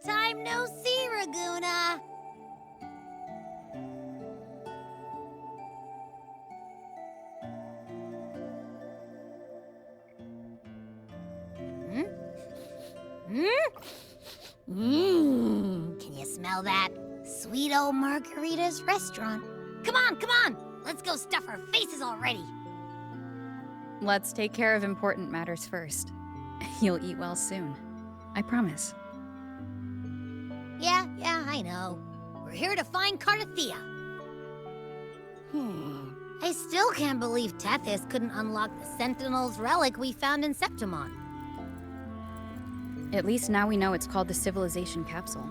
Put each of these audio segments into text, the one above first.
time no see, Raguna. Can you smell that? Sweet old Margarita's restaurant. Come on, come on! Let's go stuff our faces already. Let's take care of important matters first. You'll eat well soon. I promise. Yeah, I know. We're here to find Cardathia. I still can't believe Tethys couldn't unlock the Sentinel's relic we found in Septimon. At least now we know it's called the Civilization Capsule.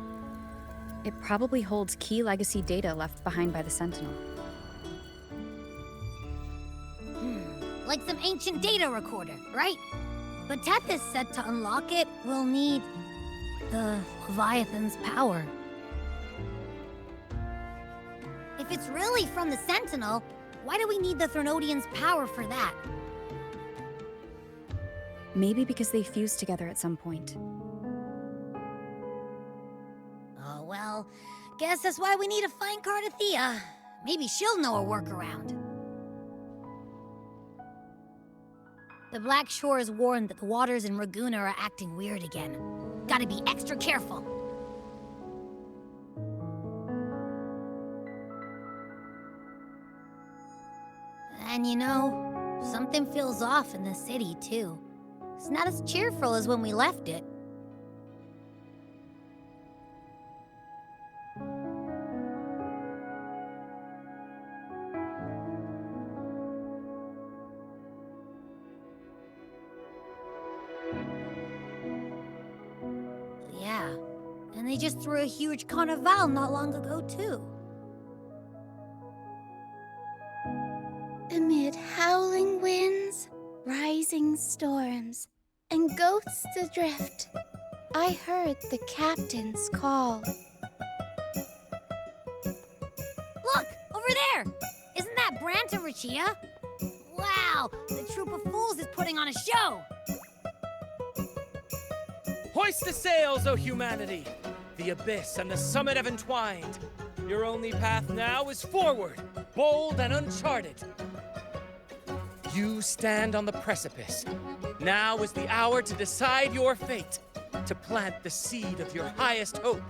It probably holds key legacy data left behind by the Sentinel. Like some ancient data recorder, right? But Tethys said to unlock it, we'll need the Leviathan's power. If it's really from the Sentinel, why do we need the Threnodian's power for that? Maybe because they fused together at some point. Oh, well, guess that's why we need to find Cardathia. Maybe she'll know a workaround. The Black Shore is warned that the waters in Raguna are acting weird again. Gotta be extra careful. And you know, something feels off in the city, too. It's not as cheerful as when we left it. Yeah, and they just threw a huge carnival not long ago, too. Amid howling winds, rising storms, and ghosts adrift, I heard the captain's call. Look! Over there! Isn't that Brant and Rachia? Wow! The troop of fools is putting on a show! Hoist the sails, O humanity! The abyss and the summit have entwined. Your only path now is forward, bold and uncharted. You stand on the precipice. Now is the hour to decide your fate, to plant the seed of your highest hope,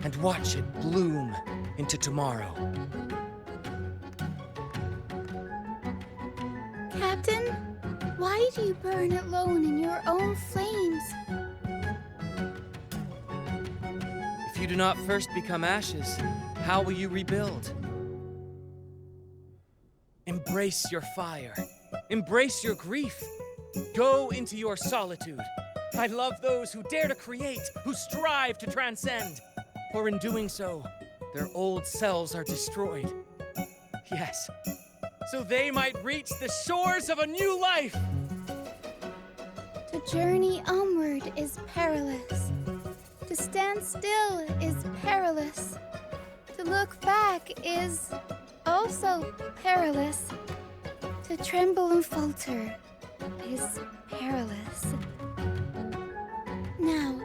and watch it bloom into tomorrow. Captain, why do you burn alone in your own flames? If you do not first become ashes, how will you rebuild? Embrace your fire. Embrace your grief. Go into your solitude. I love those who dare to create, who strive to transcend. For in doing so, their old selves are destroyed. Yes, so they might reach the shores of a new life. To journey onward is perilous. To stand still is perilous. To look back is also perilous. To tremble and falter is perilous. Now,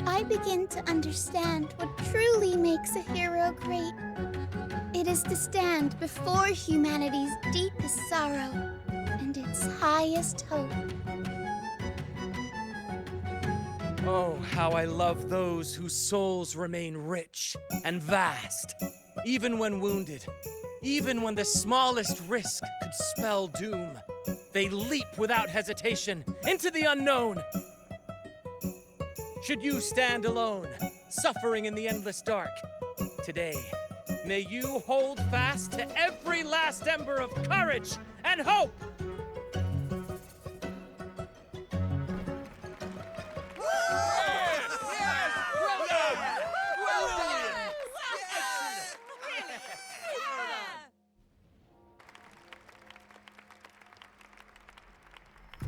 I begin to understand what truly makes a hero great. It is to stand before humanity's deepest sorrow and its highest hope. Oh, how I love those whose souls remain rich and vast, even when wounded. Even when the smallest risk could spell doom, they leap without hesitation into the unknown. Should you stand alone, suffering in the endless dark, today, may you hold fast to every last ember of courage and hope.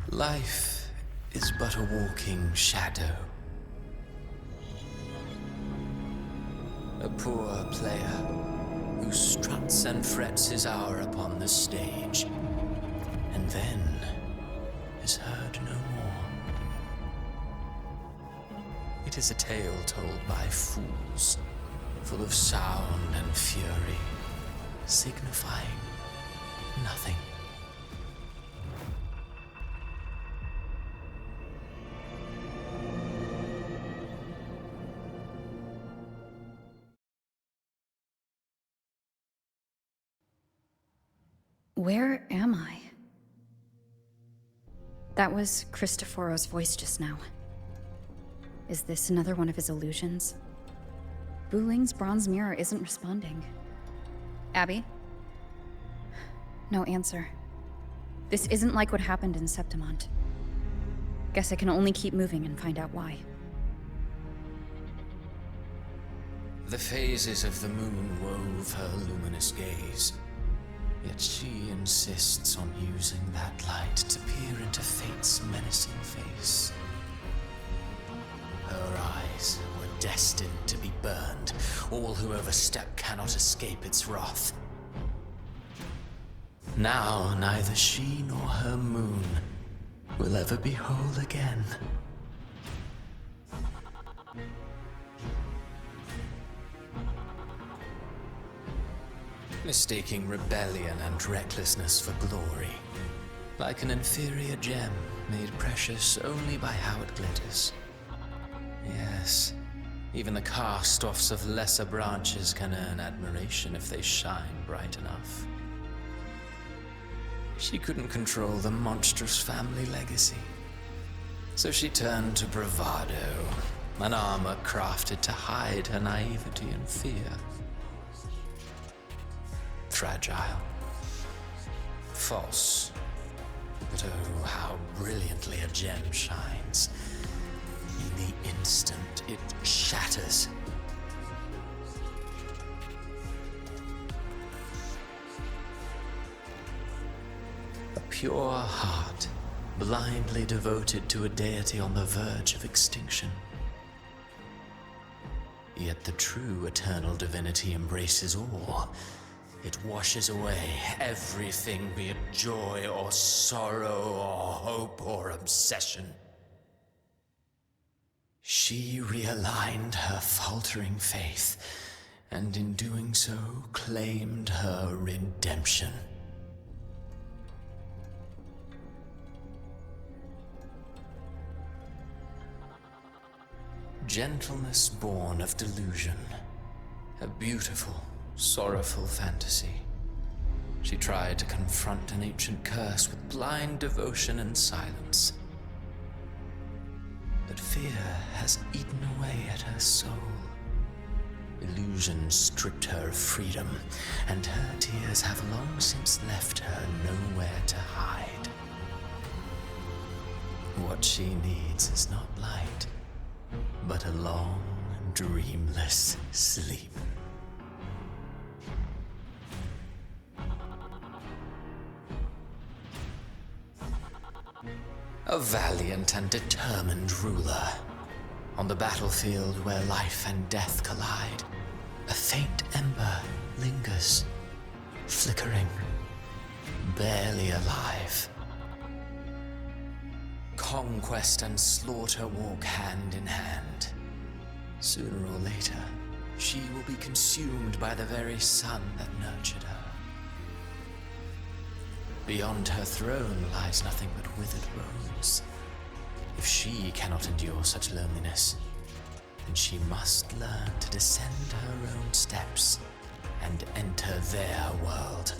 Life is but a walking shadow. A poor player who struts and frets his hour upon the stage, and then is heard no more. It is a tale told by fools, full of sound and fury, signifying nothing. Where am I? That was Cristoforo's voice just now. Is this another one of his illusions? Buling's bronze mirror isn't responding. Abby? No answer. This isn't like what happened in Septimont. Guess I can only keep moving and find out why. The phases of the moon wove her luminous gaze. Yet she insists on using that light to peer into fate's menacing face. Her eyes were destined to be burned. All who overstep cannot escape its wrath. Now neither she nor her moon will ever be whole again. Mistaking rebellion and recklessness for glory, like an inferior gem made precious only by how it glitters. Yes, even the cast-offs of lesser branches can earn admiration if they shine bright enough. She couldn't control the monstrous family legacy, so she turned to bravado, an armor crafted to hide her naivety and fear. Fragile. False. But oh, how brilliantly a gem shines. In the instant it shatters. A pure heart, blindly devoted to a deity on the verge of extinction. Yet the true eternal divinity embraces all. It washes away everything, be it joy or sorrow or hope or obsession. She realigned her faltering faith, and in doing so claimed her redemption. Gentleness born of delusion, a beautiful, sorrowful fantasy. She tried to confront an ancient curse with blind devotion and silence. But fear has eaten away at her soul. Illusion stripped her of freedom, and her tears have long since left her nowhere to hide. What she needs is not light, but a long, dreamless sleep. A valiant and determined ruler. On the battlefield where life and death collide, a faint ember lingers, flickering, barely alive. Conquest and slaughter walk hand in hand. Sooner or later, she will be consumed by the very sun that nurtured her. Beyond her throne lies nothing but withered bones. If she cannot endure such loneliness, then she must learn to descend her own steps and enter their world.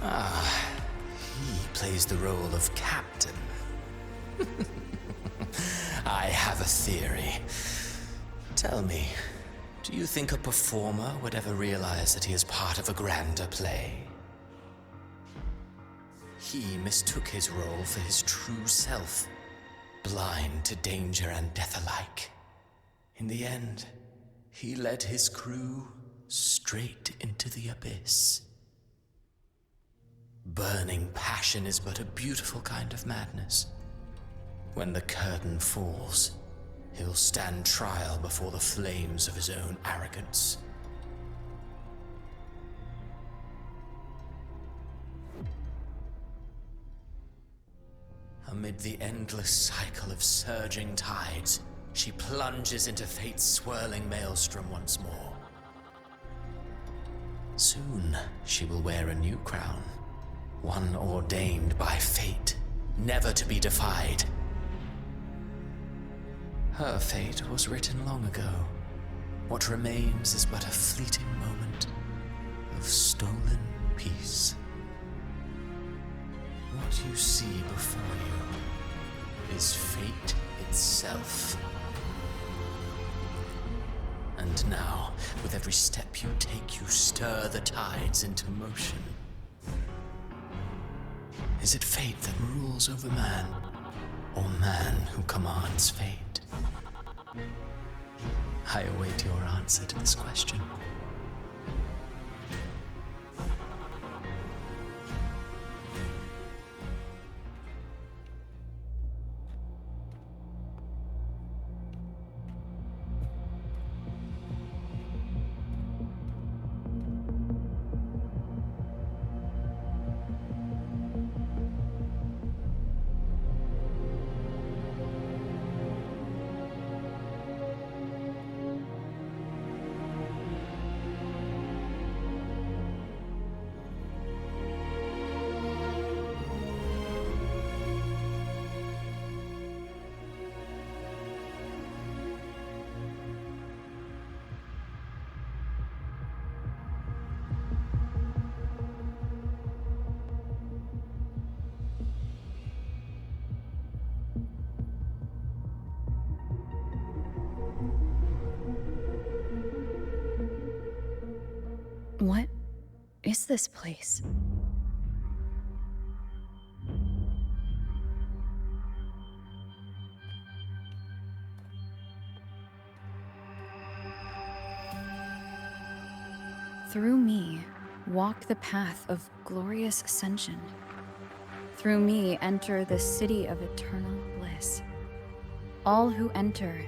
He plays the role of captain. I have a theory. Tell me, do you think a performer would ever realize that he is part of a grander play? He mistook his role for his true self, blind to danger and death alike. In the end, he led his crew straight into the abyss. Burning passion is but a beautiful kind of madness. When the curtain falls, he'll stand trial before the flames of his own arrogance. Amid the endless cycle of surging tides, she plunges into fate's swirling maelstrom once more. Soon, she will wear a new crown, one ordained by fate, never to be defied. Her fate was written long ago. What remains is but a fleeting moment of stolen peace. What you see before you is fate itself. And now, with every step you take, you stir the tides into motion. Is it fate that rules over man, or man who commands fate? I await your answer to this question. What is this place? Through me, walk the path of glorious ascension. Through me, enter the city of eternal bliss. All who enter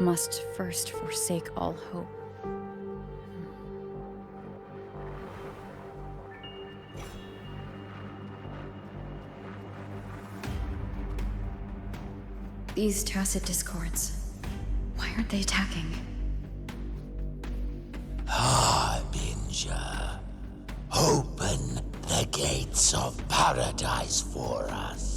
must first forsake all hope. These tacit discords, why aren't they attacking? Harbinger, open the gates of paradise for us.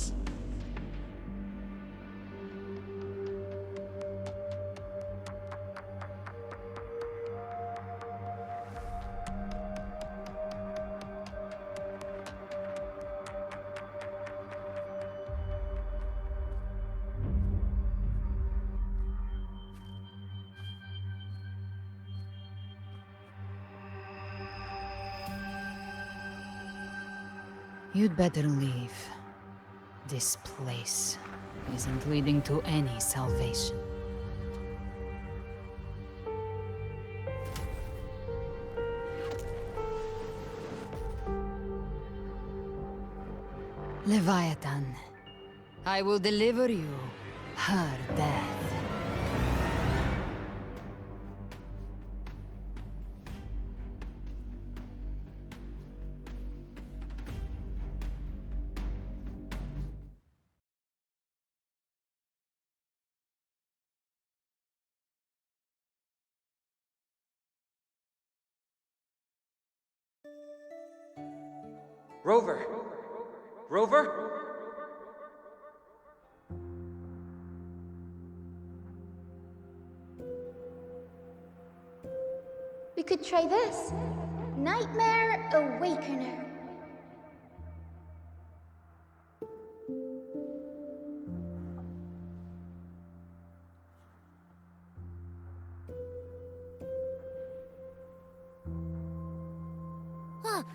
You'd better leave. This place isn't leading to any salvation. Leviathan, I will deliver you her death. Rover! Rover? We could try this. Nightmare Awakener.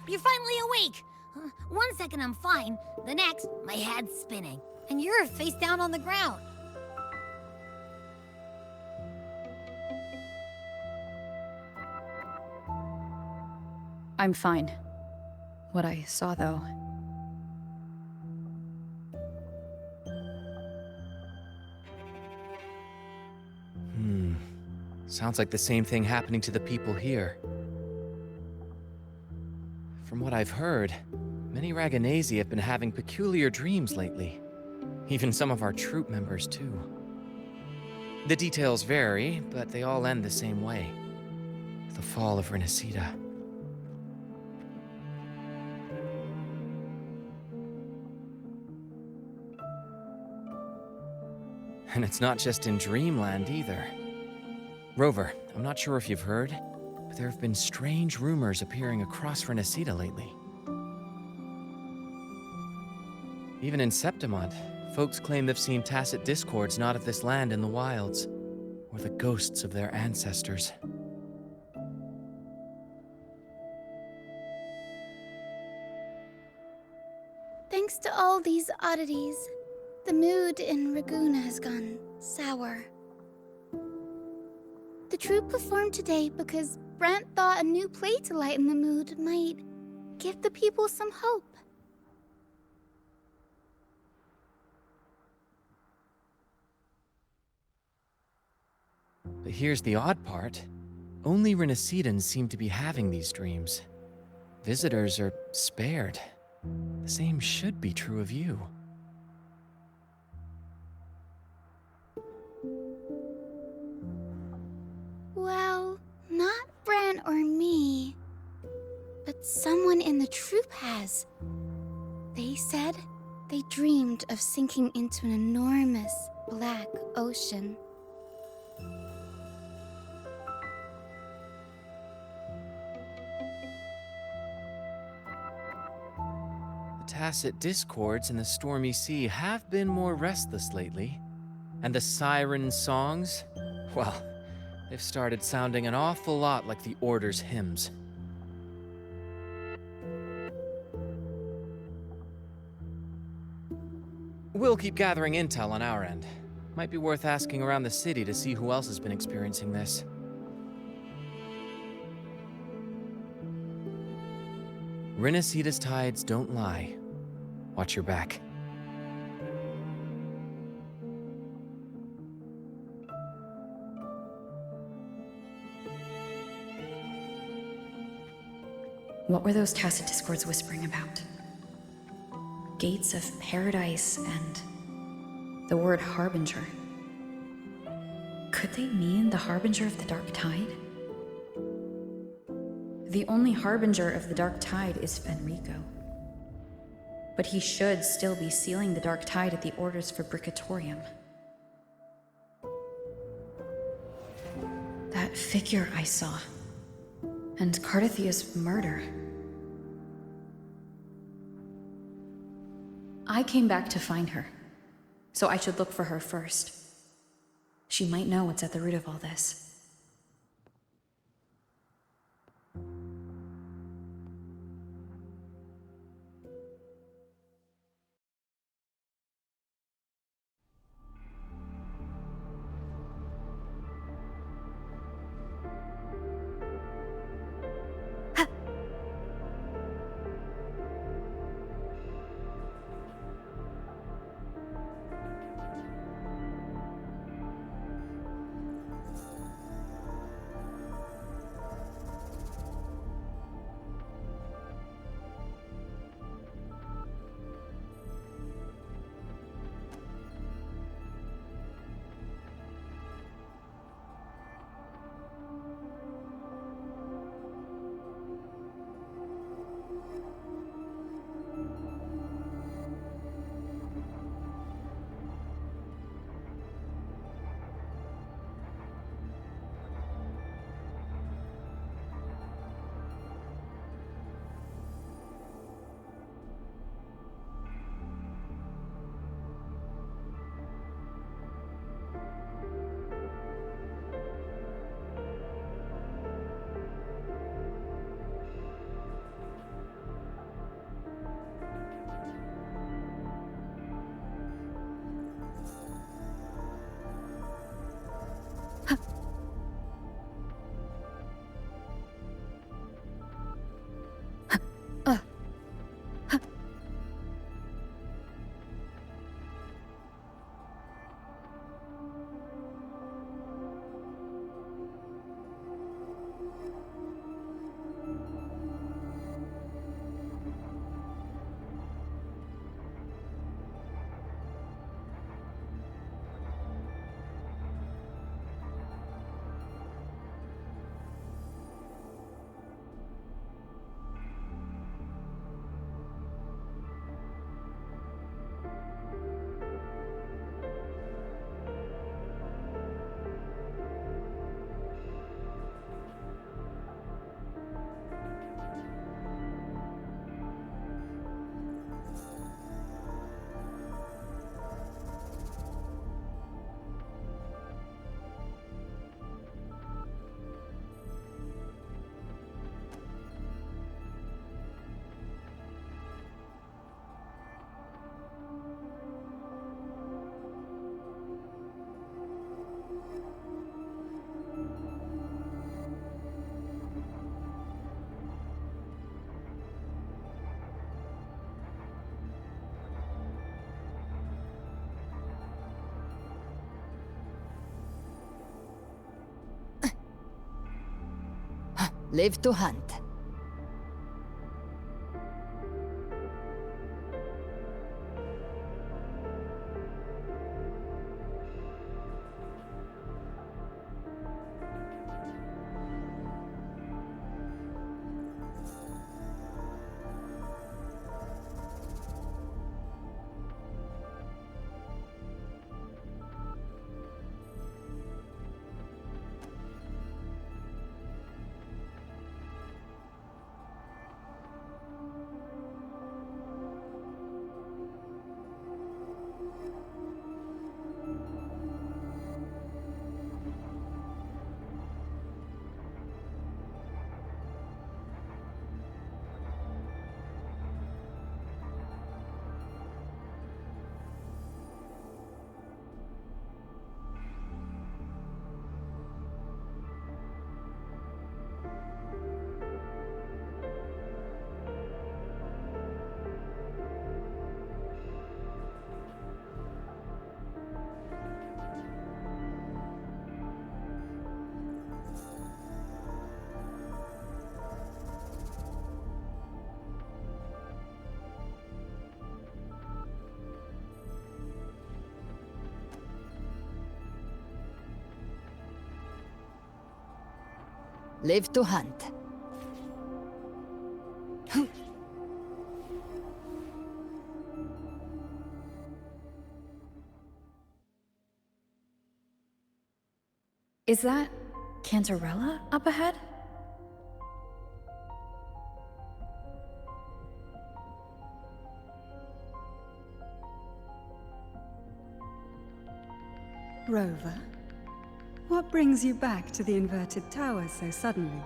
You're finally awake! 1 second I'm fine, the next, my head's spinning. And you're face down on the ground. I'm fine. What I saw, though. Sounds like the same thing happening to the people here. From what I've heard, Many Raganesi have been having peculiar dreams lately. Even some of our troop members, too. The details vary, but they all end the same way. The fall of Rinascita. And it's not just in Dreamland either. Rover, I'm not sure if you've heard, but there have been strange rumors appearing across Rinascita lately. Even in Septimont, folks claim they've seen tacit discords not of this land in the wilds, or the ghosts of their ancestors. Thanks to all these oddities, the mood in Raguna has gone sour. The troupe performed today because Brant thought a new play to lighten the mood might give the people some hope. But here's the odd part. Only Rinascitans seem to be having these dreams. Visitors are spared. The same should be true of you. Well, not Bran or me, but someone in the troupe has. They said they dreamed of sinking into an enormous black ocean. The tacit discords in the stormy sea have been more restless lately. And the siren songs, well, they've started sounding an awful lot like the Order's hymns. We'll keep gathering intel on our end. Might be worth asking around the city to see who else has been experiencing this. Rinascita's tides don't lie. Watch your back. What were those tacit discords whispering about? Gates of paradise and the word harbinger. Could they mean the harbinger of the dark tide? The only harbinger of the dark tide is Fenrico. But he should still be sealing the dark tide at the Order's Fabricatorium. That figure I saw, and Cardathia's murder. I came back to find her, so I should look for her first. She might know what's at the root of all this. Live to hunt. Live to hunt. Is that Cantarella up ahead? Rover, what brings you back to the inverted towers so suddenly?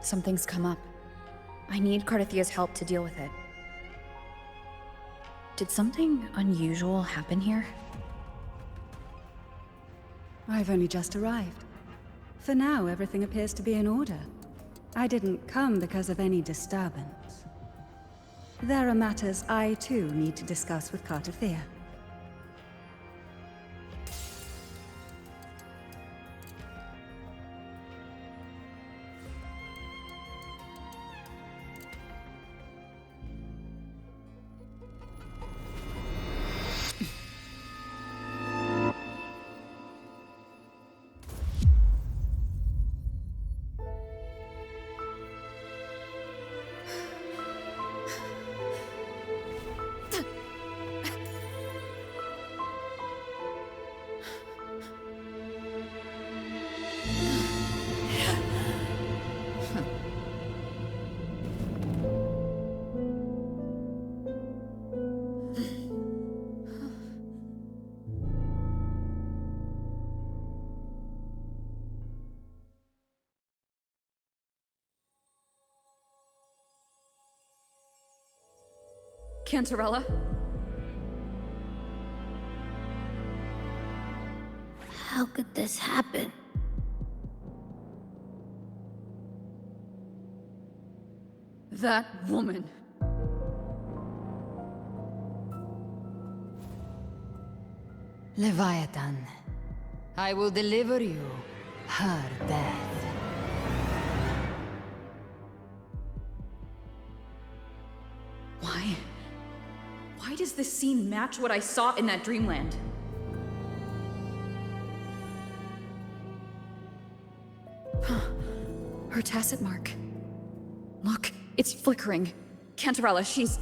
Something's come up. I need Cardathia's help to deal with it. Did something unusual happen here? I've only just arrived. For now, everything appears to be in order. I didn't come because of any disturbance. There are matters I, too, need to discuss with Cardathia. Cantarella? How could this happen? That woman. Leviathan, I will deliver you her death. Why? Why does this scene match what I saw in that dreamland? Her tacit mark. Look, it's flickering. Cantarella, she's...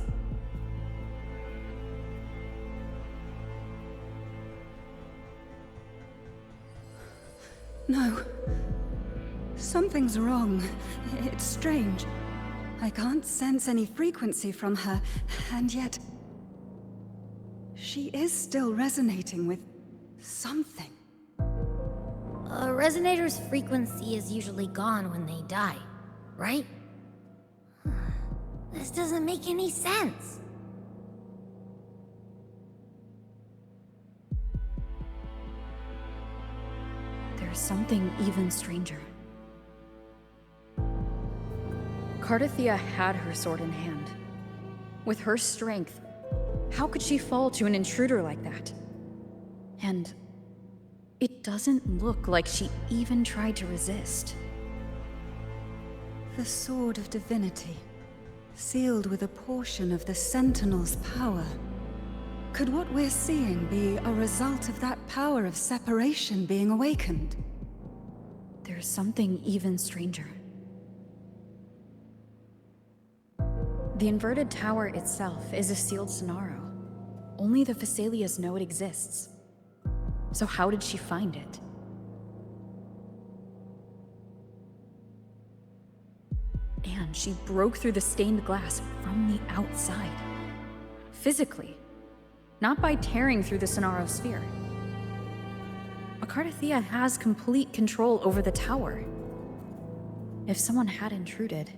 No. Something's wrong. It's strange. I can't sense any frequency from her, and yet... she is still resonating with... something. A resonator's frequency is usually gone when they die, right? This doesn't make any sense. There's something even stranger. Cardathia had her sword in hand. With her strength, how could she fall to an intruder like that? And it doesn't look like she even tried to resist. The Sword of Divinity, sealed with a portion of the Sentinel's power. Could what we're seeing be a result of that power of separation being awakened? There's something even stranger. The inverted tower itself is a sealed Sonaro. Only the Phasalias know it exists. So how did she find it? And she broke through the stained glass from the outside. Physically. Not by tearing through the Sonaro sphere. Akardathia has complete control over the tower. If someone had intruded,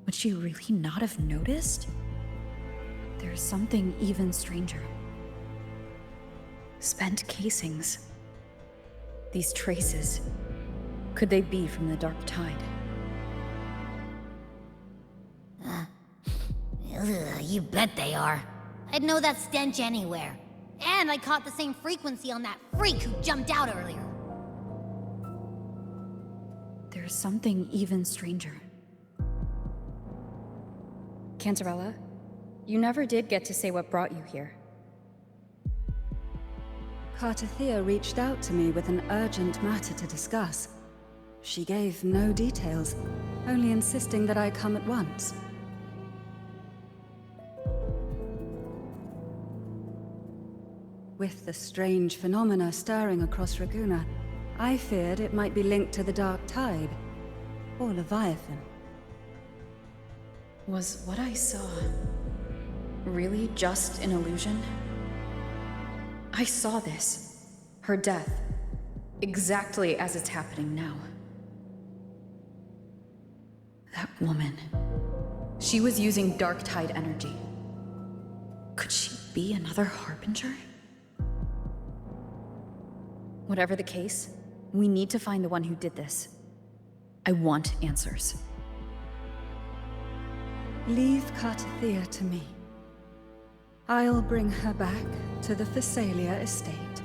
would she really not have noticed? There's something even stranger. Spent casings. These traces. Could they be from the Dark Tide? You bet they are. I'd know that stench anywhere. And I caught the same frequency on that freak who jumped out earlier. There's something even stranger. Cantarella, you never did get to say what brought you here. Kartathea reached out to me with an urgent matter to discuss. She gave no details, only insisting that I come at once. With the strange phenomena stirring across Raguna, I feared it might be linked to the Dark Tide, or Leviathan. Was what I saw really just an illusion? I saw this, her death, exactly as it's happening now. That woman, she was using Dark Tide energy. Could she be another Harbinger? Whatever the case, we need to find the one who did this. I want answers. Leave Kartathea to me. I'll bring her back to the Phasalia estate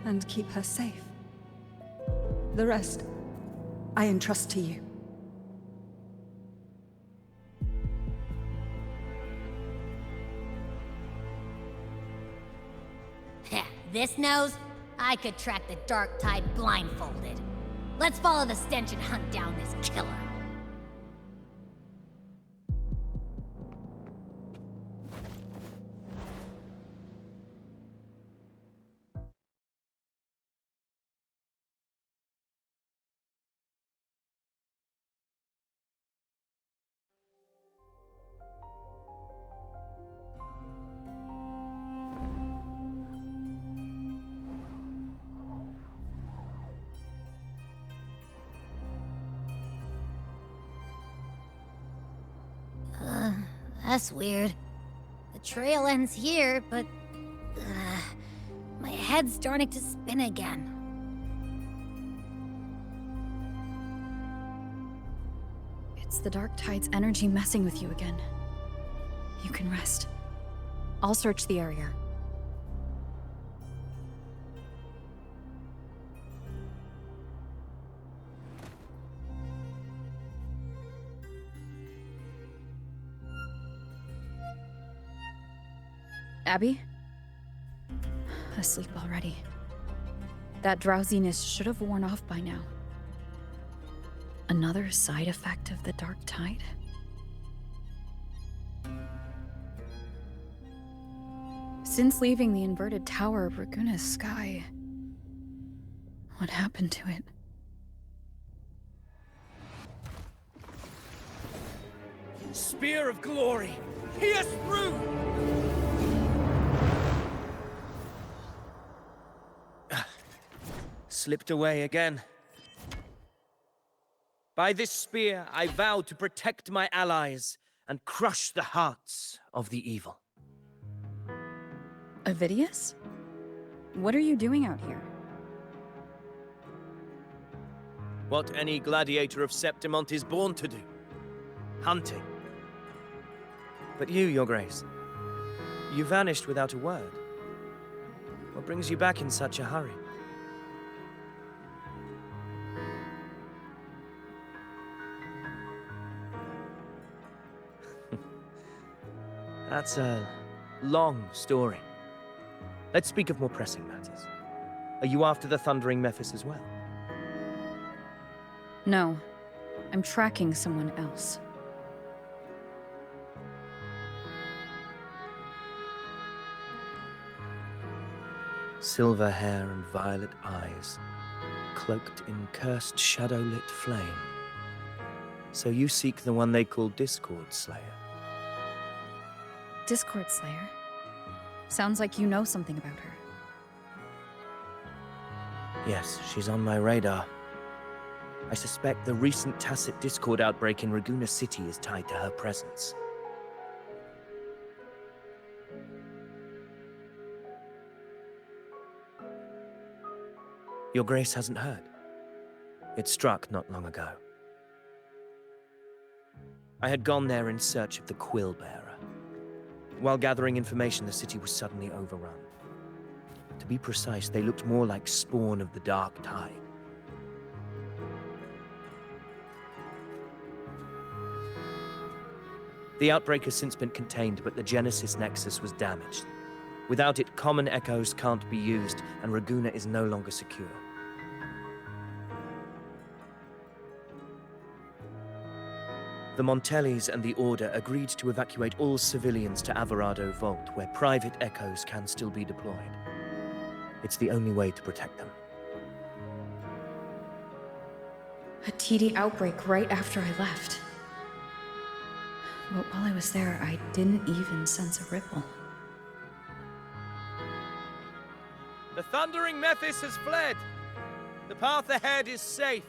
and keep her safe. The rest, I entrust to you. Heh, this nose? I could track the Dark Tide blindfolded. Let's follow the stench and hunt down this killer. That's weird. The trail ends here, but... my head's starting to spin again. It's the Dark Tide's energy messing with you again. You can rest. I'll search the area. Abby? Asleep already. That drowsiness should have worn off by now. Another side effect of the Dark Tide? Since leaving the inverted tower of Raguna's sky, what happened to it? Spear of glory! Pierce through! Slipped away again. By this spear, I vow to protect my allies and crush the hearts of the evil. Avidius? What are you doing out here? What any gladiator of Septimont is born to do. Hunting. But you, Your Grace, you vanished without a word. What brings you back in such a hurry? That's a long story. Let's speak of more pressing matters. Are you after the Thundering Mephis as well? No, I'm tracking someone else. Silver hair and violet eyes, cloaked in cursed shadow-lit flame. So you seek the one they call Discord Slayer. Discord Slayer? Sounds like you know something about her. Yes, she's on my radar. I suspect the recent Tacit Discord outbreak in Raguna City is tied to her presence. Your Grace hasn't heard. It struck not long ago. I had gone there in search of the Quill Bearer. While gathering information, the city was suddenly overrun. To be precise, they looked more like spawn of the Dark Tide. The outbreak has since been contained, but the Genesis Nexus was damaged. Without it, common echoes can't be used, and Raguna is no longer secure. The Montellis and the Order agreed to evacuate all civilians to Averado Vault, where private echoes can still be deployed. It's the only way to protect them. A TD outbreak right after I left. But while I was there, I didn't even sense a ripple. The Thundering Mephis has fled. The path ahead is safe.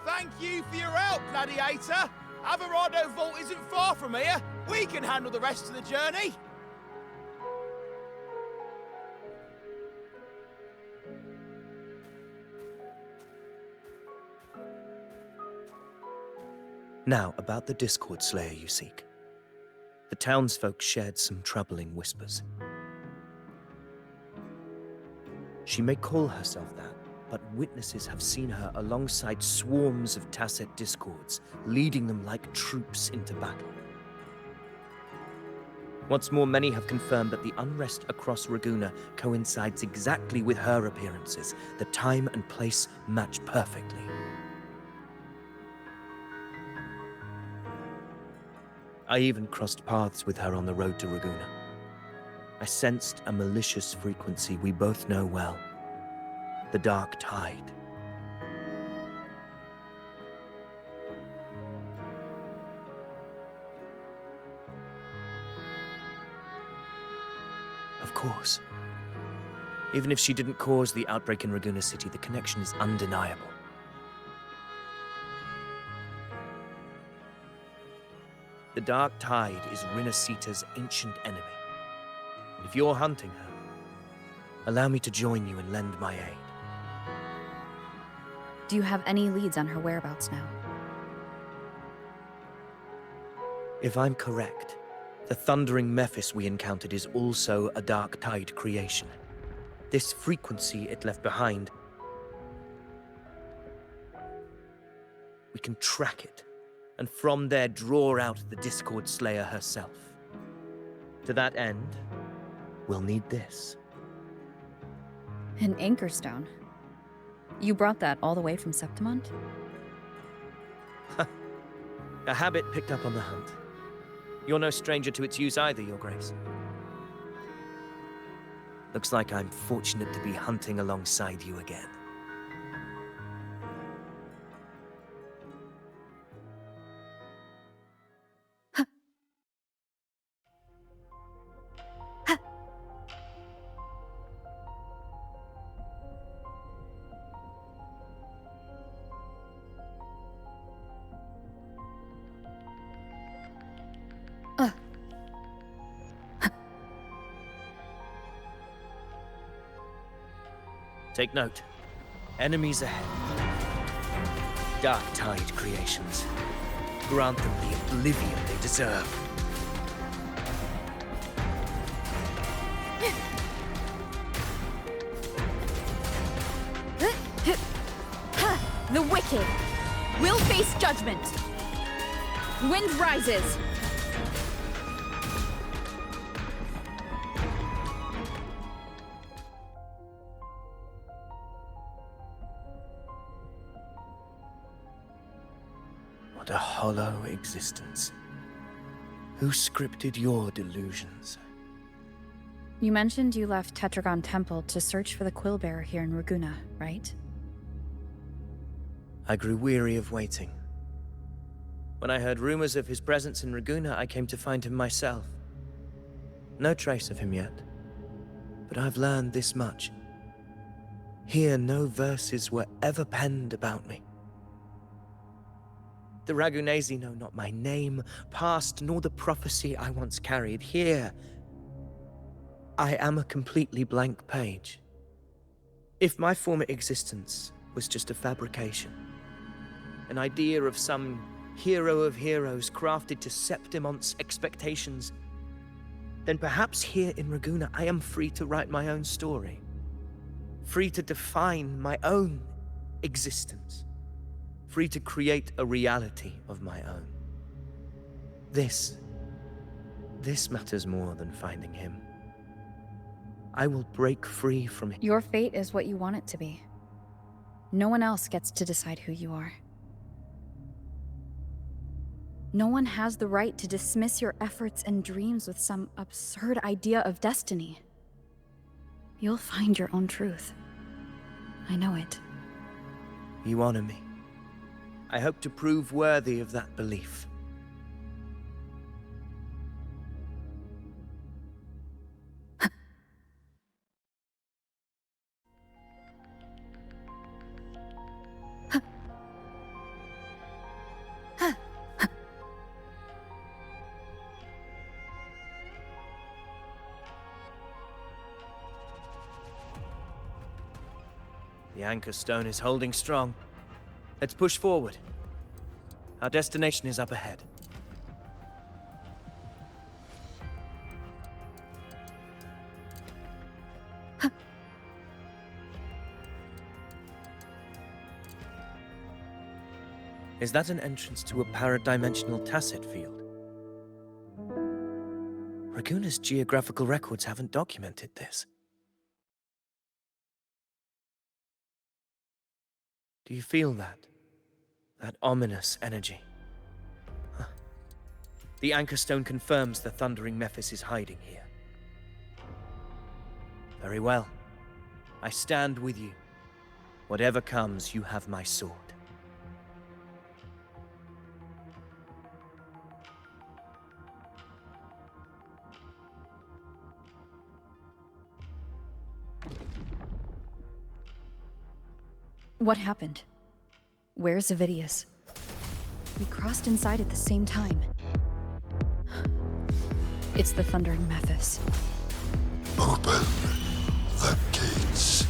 Thank you for your help, Gladiator. Averado Vault isn't far from here. We can handle the rest of the journey. Now, about the Discord Slayer you seek. The townsfolk shared some troubling whispers. She may call herself that, but witnesses have seen her alongside swarms of Tacit Discords, leading them like troops into battle. What's more, many have confirmed that the unrest across Raguna coincides exactly with her appearances. The time and place match perfectly. I even crossed paths with her on the road to Raguna. I sensed a malicious frequency we both know well. The Dark Tide. Of course. Even if she didn't cause the outbreak in Raguna City, the connection is undeniable. The Dark Tide is Rinascita's ancient enemy. If you're hunting her, allow me to join you and lend my aid. Do you have any leads on her whereabouts now? If I'm correct, the Thundering Mephis we encountered is also a Dark Tide creation. This frequency it left behind, we can track it, and from there draw out the Discord Slayer herself. To that end, we'll need this. An anchor stone. You brought that all the way from Septimont? A habit picked up on the hunt. You're no stranger to its use either, Your Grace. Looks like I'm fortunate to be hunting alongside you again. Take note. Enemies ahead. Dark Tide creations. Grant them the oblivion they deserve. The wicked will face judgment. Wind rises. What a hollow existence. Who scripted your delusions? You mentioned you left Tetragon Temple to search for the Quillbearer here in Raguna, right? I grew weary of waiting. When I heard rumors of his presence in Raguna, I came to find him myself. No trace of him yet, but I've learned this much. Here, no verses were ever penned about me. The Ragunesi know not my name, past, nor the prophecy I once carried. Here, I am a completely blank page. If my former existence was just a fabrication, an idea of some hero of heroes crafted to Septimon's expectations, then perhaps here in Raguna I am free to write my own story. Free to define my own existence. Free to create a reality of my own. This matters more than finding him. I will break free from him. Your fate is what you want it to be. No one else gets to decide who you are. No one has the right to dismiss your efforts and dreams with some absurd idea of destiny. You'll find your own truth. I know it. You honor me. I hope to prove worthy of that belief. The anchor stone is holding strong. Let's push forward. Our destination is up ahead. Is that an entrance to a paradimensional tacit field? Raguna's geographical records haven't documented this. Do you feel that? That ominous energy? Huh. The anchor stone confirms the thundering Mephis is hiding here. Very well. I stand with you. Whatever comes, you have my sword. What happened? Where's Avidius? We crossed inside at the same time. It's the Thundering Mephis. Open the gates.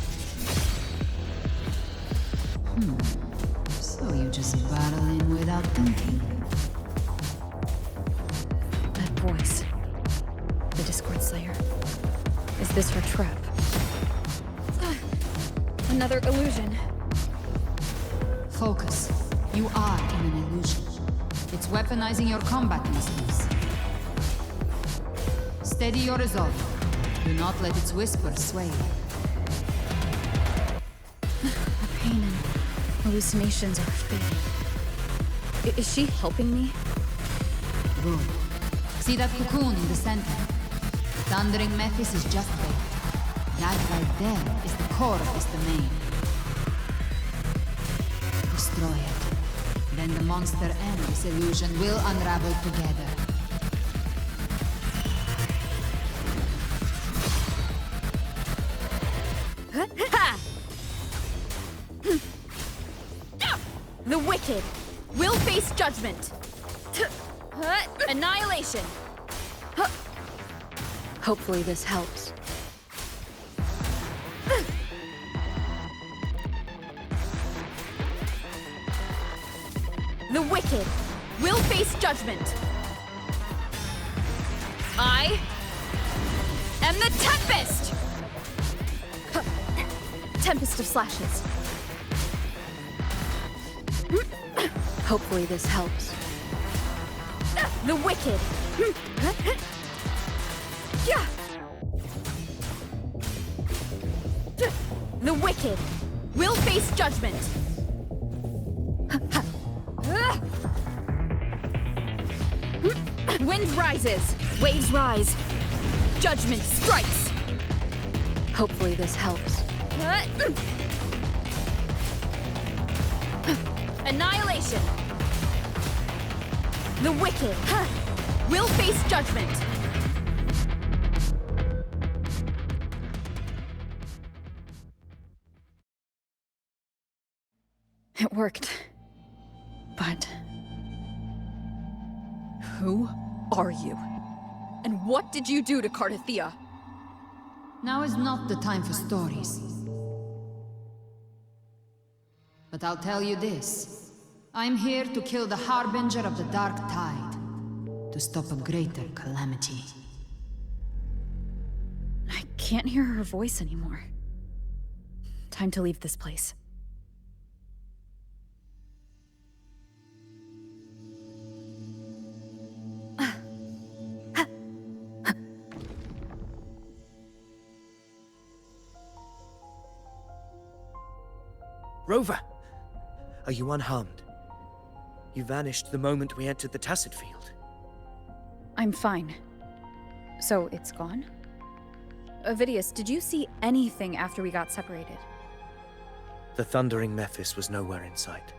So you just battle in without thinking. That voice. The Discord Slayer. Is this her trap? Another illusion. Focus. You are in an illusion. It's weaponizing your combat instincts. Steady your resolve. Do not let its whispers sway you. The pain and hallucinations are fading. Is she helping me? Good. See that cocoon in the center? Thundering Mephis is just there. That right there is the core of this domain. Destroy it. Then the monster and this illusion will unravel together. The wicked will face judgment. Annihilation. Hopefully this helps. The wicked will face judgment. I am the Tempest! Tempest of slashes. Hopefully this helps. The wicked! The wicked will face judgment! Wind rises, waves rise, judgment strikes! Hopefully this helps. Annihilation! The wicked will face judgment! It worked. But... Who are you? And what did you do to Cardathia? Now is not the time for stories. But I'll tell you this. I'm here to kill the Harbinger of the Dark Tide. To stop a greater calamity. I can't hear her voice anymore. Time to leave this place. Rover! Are you unharmed? You vanished the moment we entered the Tacit Field. I'm fine. So, it's gone? Ovidius, did you see anything after we got separated? The thundering Mephis was nowhere in sight.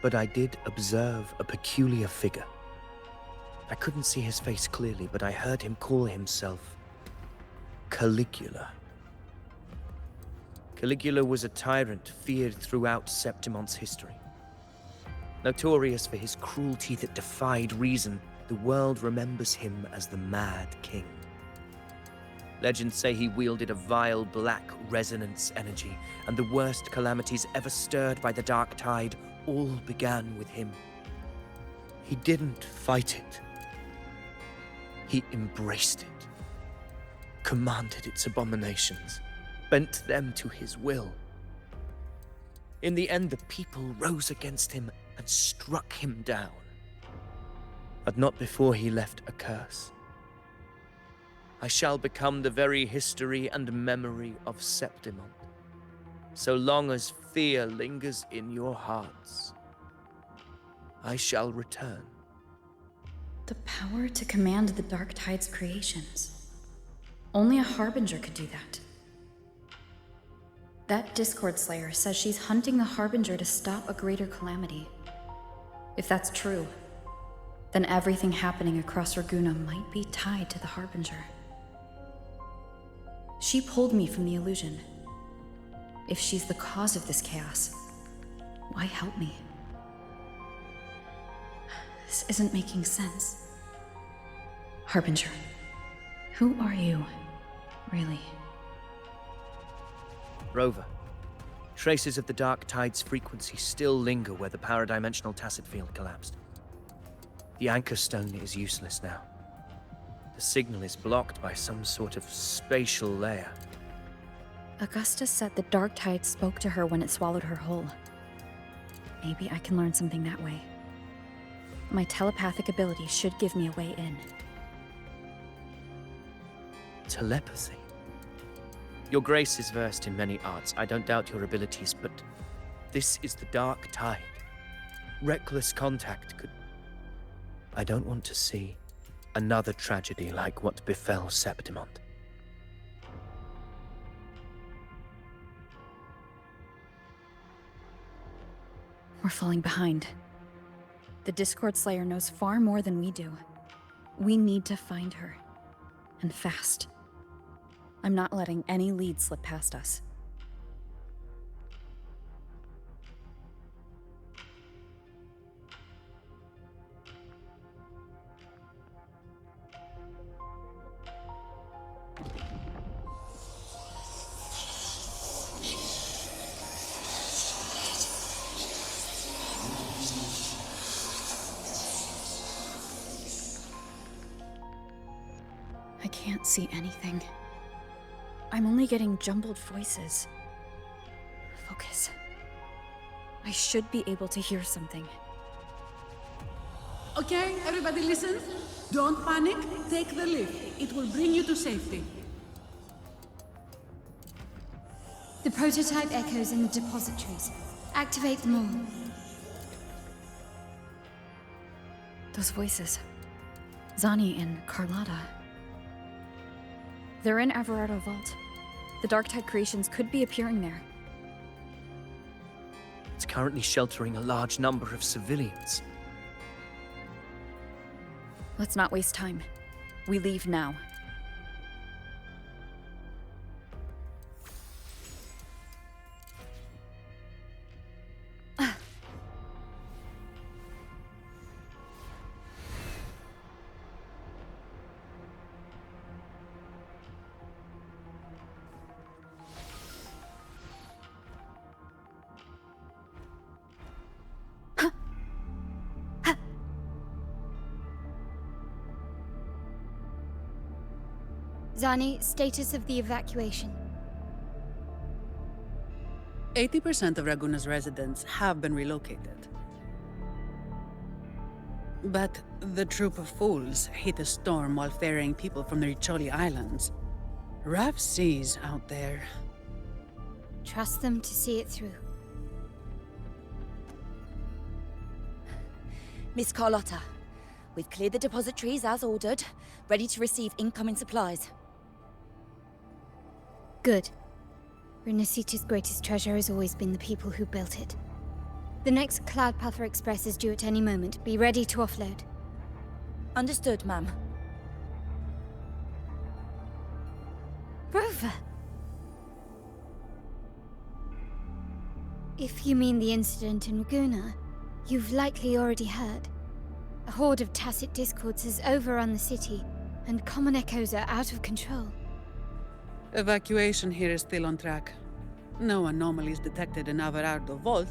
But I did observe a peculiar figure. I couldn't see his face clearly, but I heard him call himself Caligula. Caligula was a tyrant feared throughout Septimon's history. Notorious for his cruelty that defied reason, the world remembers him as the Mad King. Legends say he wielded a vile black resonance energy, and the worst calamities ever stirred by the Dark Tide all began with him. He didn't fight it. He embraced it, commanded its abominations, bent them to his will. In the end, the people rose against him and struck him down. But not before he left a curse. I shall become the very history and memory of Septimon, so long as fear lingers in your hearts. I shall return. The power to command the Dark Tide's creations. Only a Harbinger could do that. That Discord Slayer says she's hunting the Harbinger to stop a greater calamity. If that's true, then everything happening across Raguna might be tied to the Harbinger. She pulled me from the illusion. If she's the cause of this chaos, why help me? This isn't making sense. Harbinger, who are you, really? Rover, traces of the Dark Tide's frequency still linger where the paradimensional Tacit Field collapsed. The anchor stone is useless now. The signal is blocked by some sort of spatial layer. Augusta said the Dark Tide spoke to her when it swallowed her whole. Maybe I can learn something that way. My telepathic ability should give me a way in. Telepathy? Your Grace is versed in many arts. I don't doubt your abilities, but this is the Dark Tide. Reckless contact could... I don't want to see another tragedy like what befell Septimon. We're falling behind. The Discord Slayer knows far more than we do. We need to find her. And fast. I'm not letting any lead slip past us. I can't see anything. I'm only getting jumbled voices. Focus. I should be able to hear something. Okay, everybody listen. Don't panic. Take the lift. It will bring you to safety. The prototype echoes in the depositories. Activate them all. Those voices. Zani and Carlotta. They're in Everardo Vault. The Darktide creations could be appearing there. It's currently sheltering a large number of civilians. Let's not waste time. We leave now. Zani, status of the evacuation. 80% of Raguna's residents have been relocated. But the troop of fools hit a storm while ferrying people from the Riccioli Islands. Rough seas out there. Trust them to see it through. Miss Carlotta, we've cleared the depositories as ordered, ready to receive incoming supplies. Good. Rinascita's greatest treasure has always been the people who built it. The next Cloudpather Express is due at any moment. Be ready to offload. Understood, ma'am. Rover! If you mean the incident in Raguna, you've likely already heard. A horde of tacit discords has overrun the city, and common echoes are out of control. Evacuation here is still on track. No anomalies detected in Everardo Vault.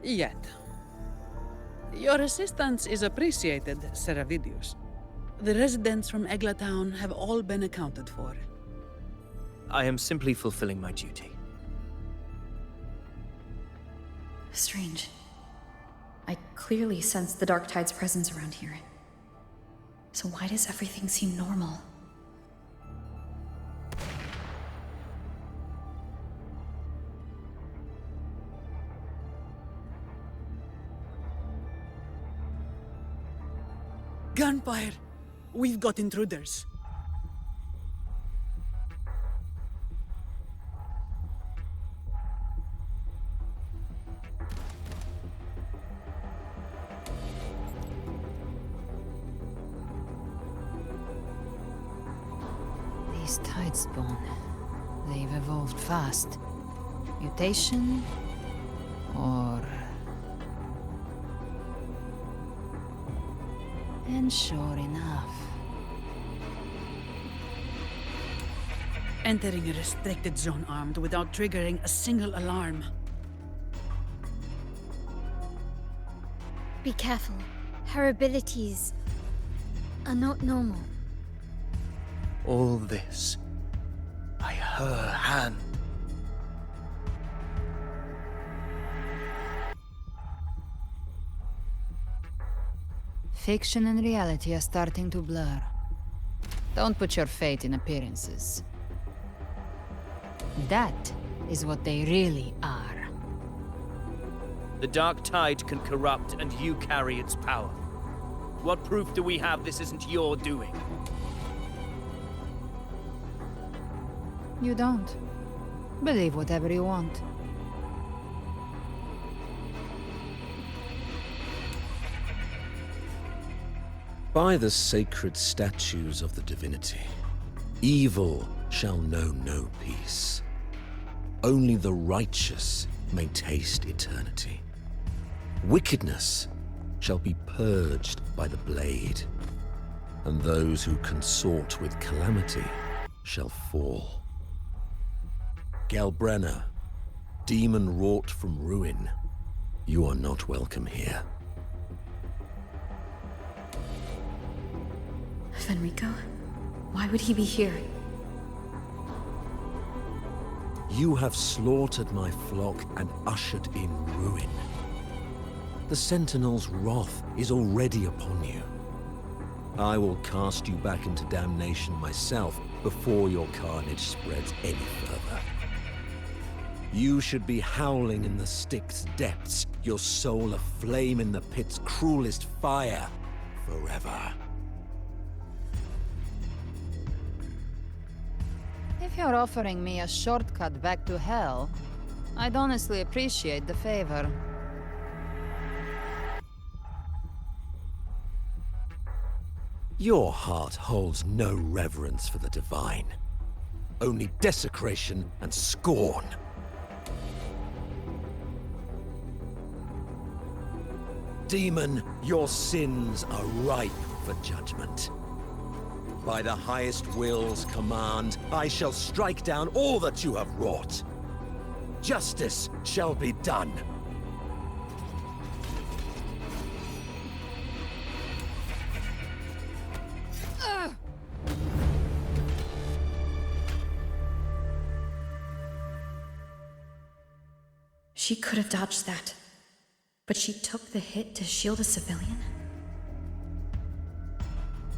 Yet. Your assistance is appreciated, Seravidius. The residents from Eglatown have all been accounted for. I am simply fulfilling my duty. Strange. I clearly sense the Darktide's presence around here. So why does everything seem normal? Gunfire! We've got intruders. These Tidespawn, they've evolved fast. Mutation? Or... And sure enough... Entering a restricted zone armed without triggering a single alarm. Be careful. Her abilities are not normal. All this by her hand. Fiction and reality are starting to blur. Don't put your faith in appearances. That is what they really are. The Dark Tide can corrupt, and you carry its power. What proof do we have this isn't your doing? You don't. Believe whatever you want. By the sacred statues of the divinity, evil shall know no peace. Only the righteous may taste eternity. Wickedness shall be purged by the blade, and those who consort with calamity shall fall. Galbrenna, demon wrought from ruin, you are not welcome here. Fenrico? Why would he be here? You have slaughtered my flock and ushered in ruin. The Sentinel's wrath is already upon you. I will cast you back into damnation myself before your carnage spreads any further. You should be howling in the Styx's depths, your soul aflame in the pit's cruelest fire, forever. If you're offering me a shortcut back to hell, I'd honestly appreciate the favor. Your heart holds no reverence for the divine. Only desecration and scorn. Demon, your sins are ripe for judgment. By the highest will's command, I shall strike down all that you have wrought. Justice shall be done. She could have dodged that, but she took the hit to shield a civilian?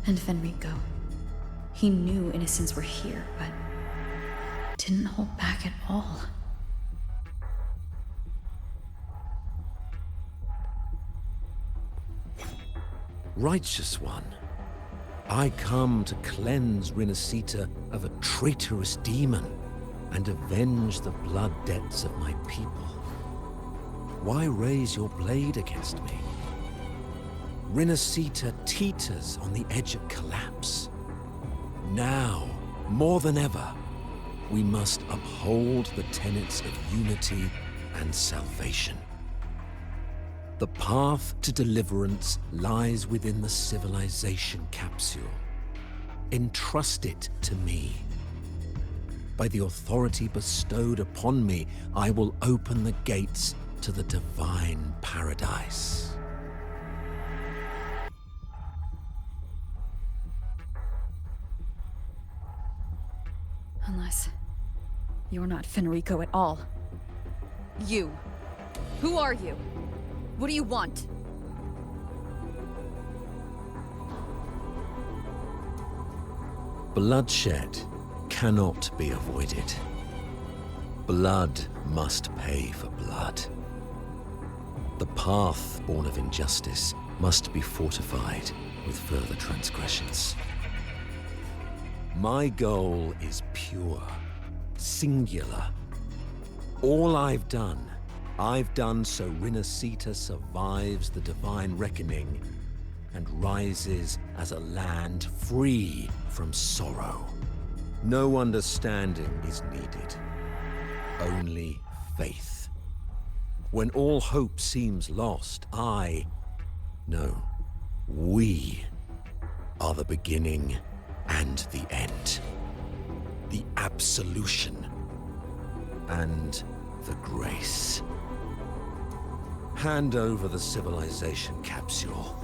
And Fenrico, he knew innocents were here, but didn't hold back at all. Righteous One, I come to cleanse Rinascita of a traitorous demon and avenge the blood debts of my people. Why raise your blade against me? Rinascita teeters on the edge of collapse. Now, more than ever, we must uphold the tenets of unity and salvation. The path to deliverance lies within the civilization capsule. Entrust it to me. By the authority bestowed upon me, I will open the gates to the divine paradise. Unless you're not Fenrico at all. You. Who are you? What do you want? Bloodshed cannot be avoided. Blood must pay for blood. The path born of injustice must be fortified with further transgressions. My goal is pure, singular. All I've done so Rinascita survives the divine reckoning and rises as a land free from sorrow. No understanding is needed, only faith. When all hope seems lost, we are the beginning and the end. The absolution and the grace. Hand over the civilization capsule.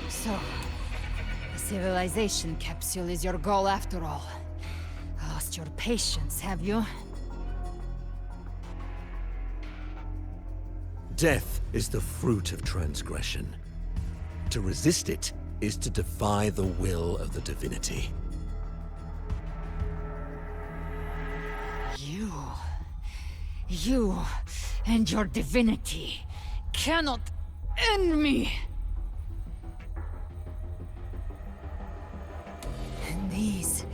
So, the civilization capsule is your goal after all. Lost your patience, have you? Death is the fruit of transgression. To resist it is to defy the will of the divinity. You and your divinity cannot end me! And these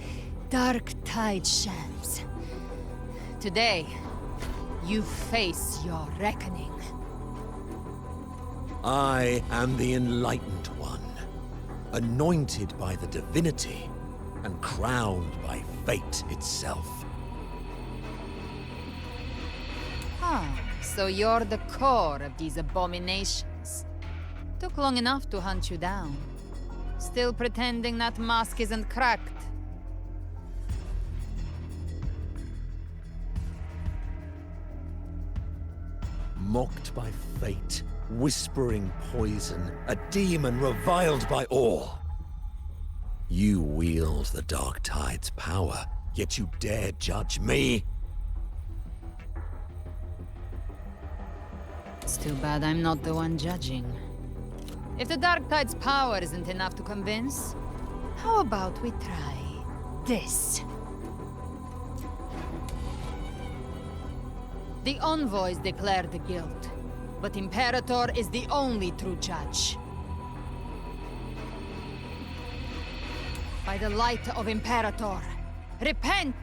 dark tide shelves. Today, you face your reckoning. I am the Enlightened One, anointed by the divinity and crowned by fate itself. So you're the core of these abominations. Took long enough to hunt you down. Still pretending that mask isn't cracked. Mocked by fate, whispering poison, a demon reviled by all. You wield the Dark Tide's power, yet you dare judge me? It's too bad I'm not the one judging. If the Dark Tide's power isn't enough to convince, how about we try this? The envoys declare the guilt, but Imperator is the only true judge. By the light of Imperator, repent!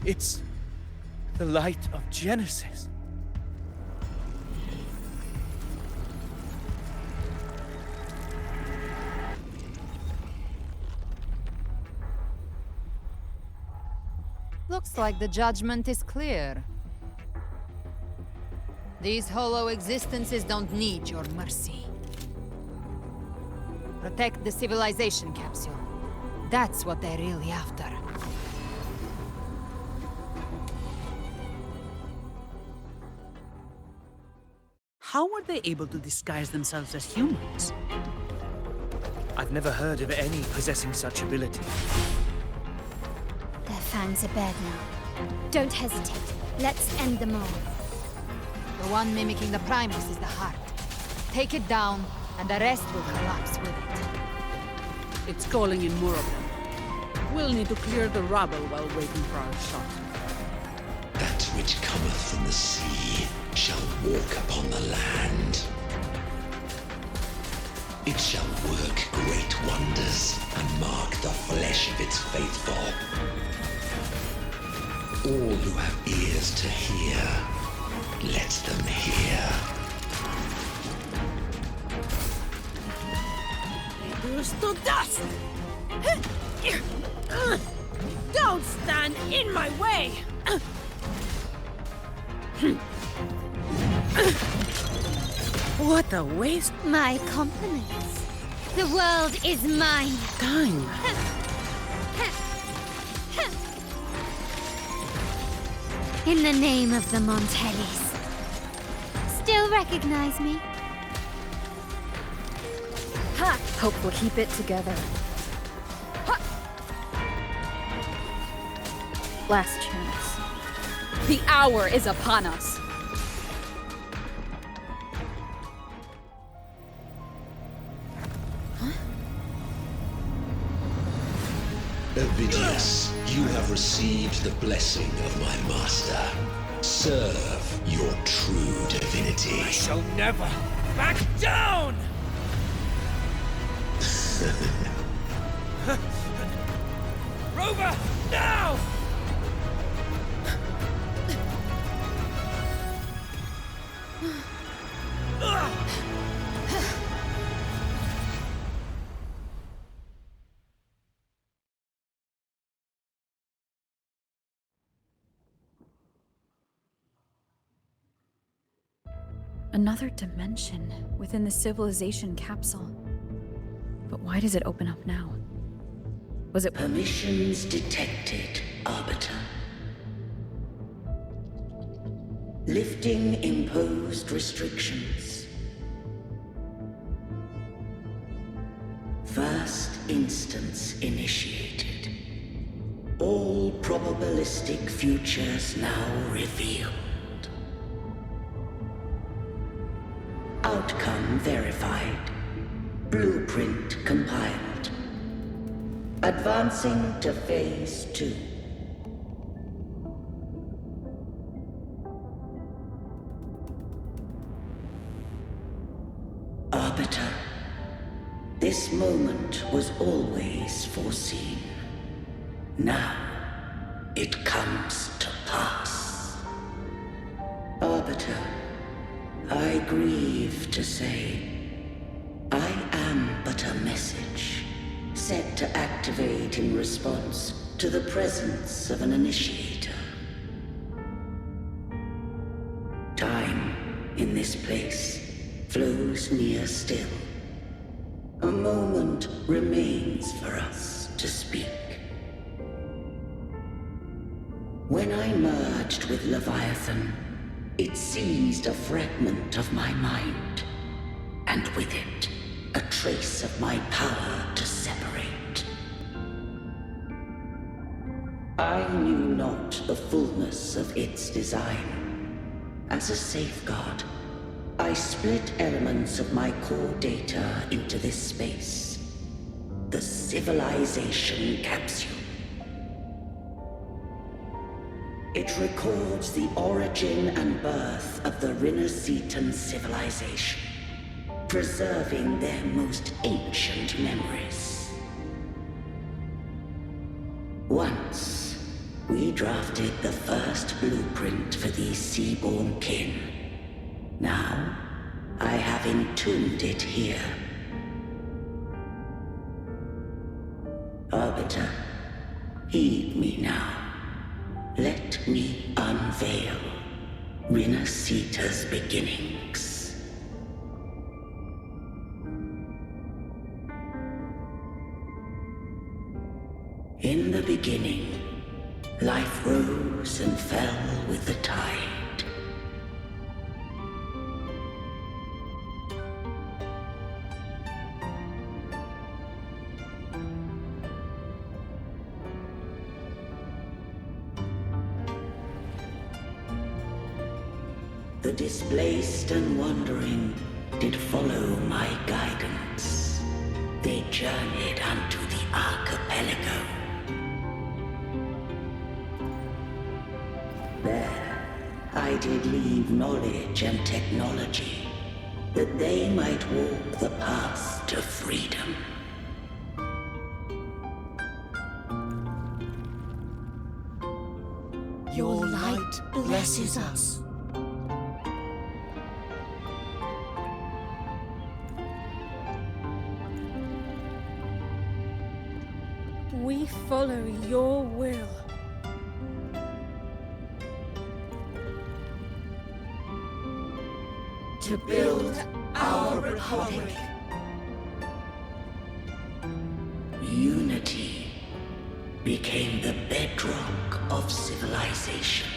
It's the light of Genesis. Looks like the judgment is clear. These hollow existences don't need your mercy. Protect the civilization capsule. That's what they're really after. How were they able to disguise themselves as humans? I've never heard of any possessing such ability. Their fangs are bared now. Don't hesitate. Let's end them all. The one mimicking the Primus is the heart. Take it down, and the rest will collapse with it. It's calling in more of them. We'll need to clear the rubble while waiting for our shot. That which cometh from the sea shall walk upon the land. It shall work great wonders and mark the flesh of its faithful. All who have ears to hear, let them hear. Reduce to dust! Don't stand in my way! What a waste! My compliments. The world is mine. Time. In the name of the Montellis. Still recognize me? Ha! Hope we'll keep it together. Ha! Last chance. The hour is upon us. Ovidius, you have received the blessing of my master. Serve your true divinity. I shall never back down! Rover, now! Another dimension within the civilization capsule. But why does it open up now? Was it— Permissions detected, Arbiter. Lifting imposed restrictions. First instance initiated. All probabilistic futures now revealed. Outcome verified. Blueprint compiled. Advancing to Phase 2. Arbiter, this moment was always foreseen. Now, it comes to pass. Arbiter, I grieve to say, I am but a message, set to activate in response to the presence of an initiator. Time, in this place, flows near still. A moment remains for us to speak. When I merged with Leviathan, it seized a fragment of my mind, and with it, a trace of my power to separate. I knew not the fullness of its design. As a safeguard, I split elements of my core data into this space. The civilization capsule. It records the origin and birth of the Rinascitan civilization, preserving their most ancient memories. Once, we drafted the first blueprint for these seaborn kin. Now, I have entombed it here. Arbiter, heed me now. Let me unveil Rinascita's beginnings. In the beginning, life rose and fell with the tide. The displaced and wandering did follow my guidance. They journeyed unto the archipelago. There, I did leave knowledge and technology, that they might walk the path to freedom. Your light blesses us. We follow your will. To build our republic. Unity became the bedrock of civilization.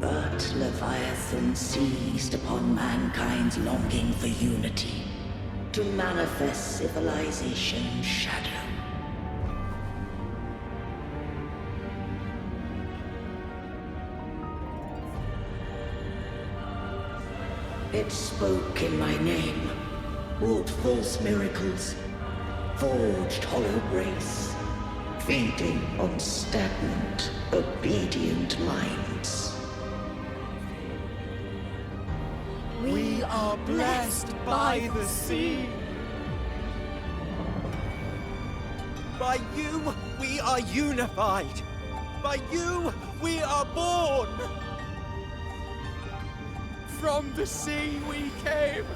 But Leviathan seized upon mankind's longing for unity to manifest civilization's shadow. It spoke in my name, wrought false miracles, forged hollow grace, feeding on stagnant, obedient minds. We are blessed by the sea. By you, we are unified. By you, we are born. From the sea we came,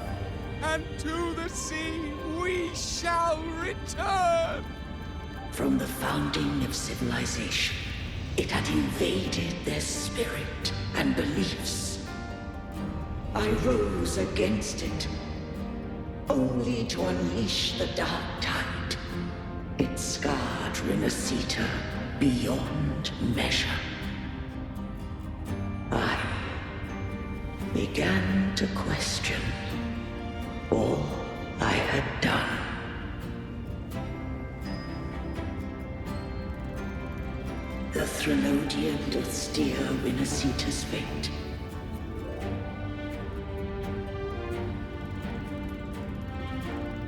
and to the sea we shall return. From the founding of civilization, it had invaded their spirit and beliefs. I rose against it, only to unleash the dark tide. It scarred Rinascita beyond measure. I began to question all I had done. The Threnodian doth steer Rinascita's fate.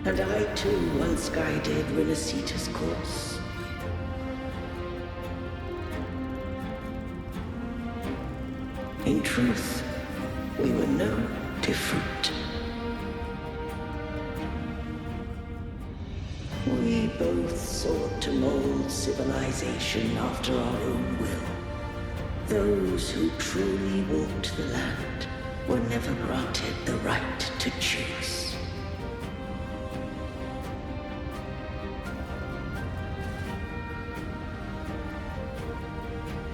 And I too once guided Rinascita's course. In truth, we were no different. We both sought to mold civilization after our own will. Those who truly walked the land were never granted the right to choose.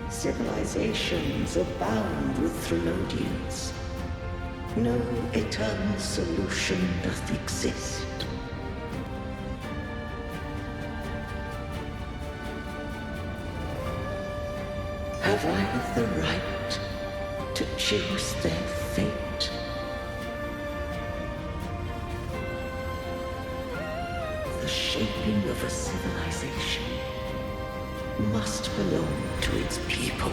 Civilizations abound with Threnodians. No eternal solution doth exist. Have I the right to choose their fate? The shaping of a civilization must belong to its people.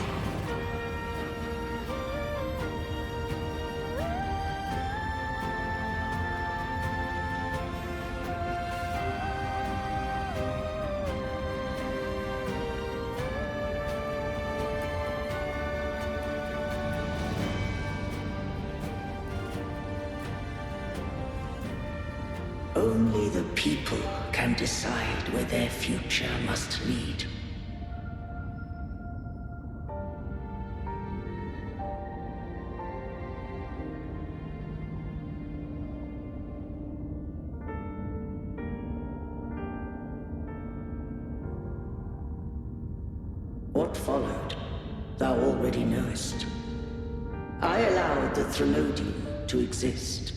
Only the people can decide where their future must lead. What followed, thou already knowest. I allowed the Threnodium to exist.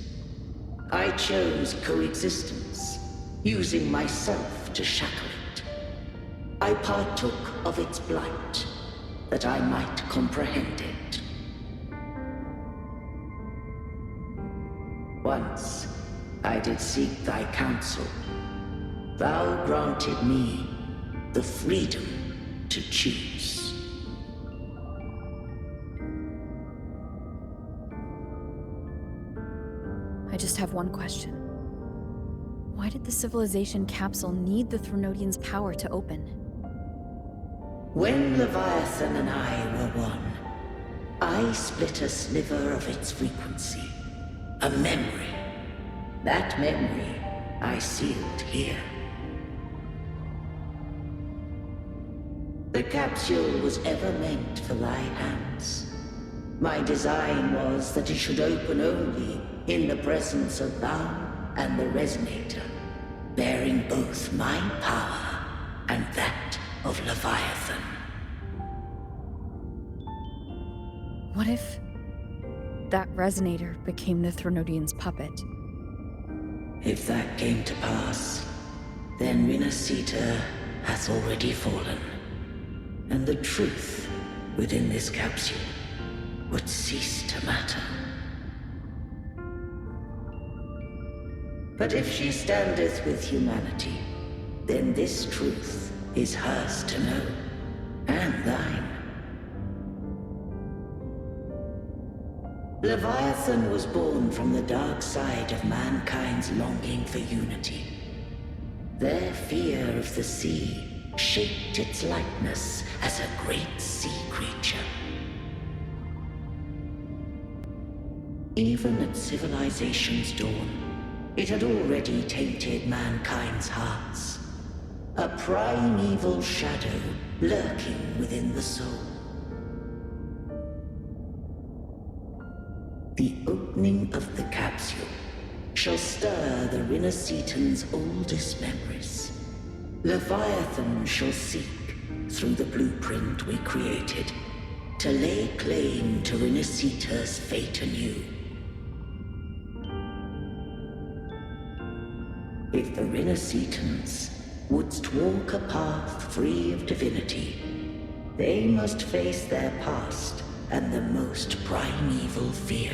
I chose coexistence, using myself to shackle it. I partook of its blight, that I might comprehend it. Once, I did seek thy counsel. Thou granted me the freedom to choose. I just have one question. Why did the civilization capsule need the Threnodian's power to open? When Leviathan and I were one, I split a sliver of its frequency. A memory. That memory I sealed here. The capsule was ever meant for thy hands. My design was that it should open only in the presence of thou and the Resonator, bearing both my power and that of Leviathan. What if that Resonator became the Threnodian's puppet? If that came to pass, then Rinascita hath already fallen, and the truth within this capsule would cease to matter. But if she standeth with humanity, then this truth is hers to know, and thine. Leviathan was born from the dark side of mankind's longing for unity. Their fear of the sea shaped its likeness as a great sea creature. Even at civilization's dawn, it had already tainted mankind's hearts. A primeval shadow lurking within the soul. The opening of the capsule shall stir the Rinascitan's oldest memories. Leviathan shall seek, through the blueprint we created, to lay claim to Rinascita's fate anew. If the Rinascitans wouldst walk a path free of divinity, they must face their past and the most primeval fear.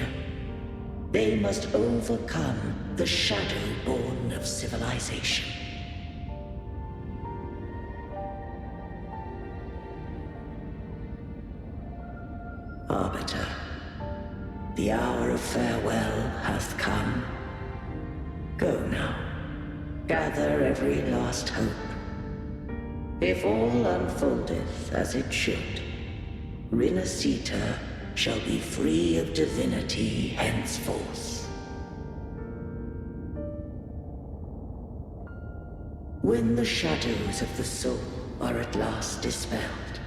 They must overcome the shadow born of civilization. Arbiter, the hour of farewell hath come. Go now. Gather every last hope. If all unfoldeth as it should, Rinascita shall be free of divinity henceforth. When the shadows of the soul are at last dispelled,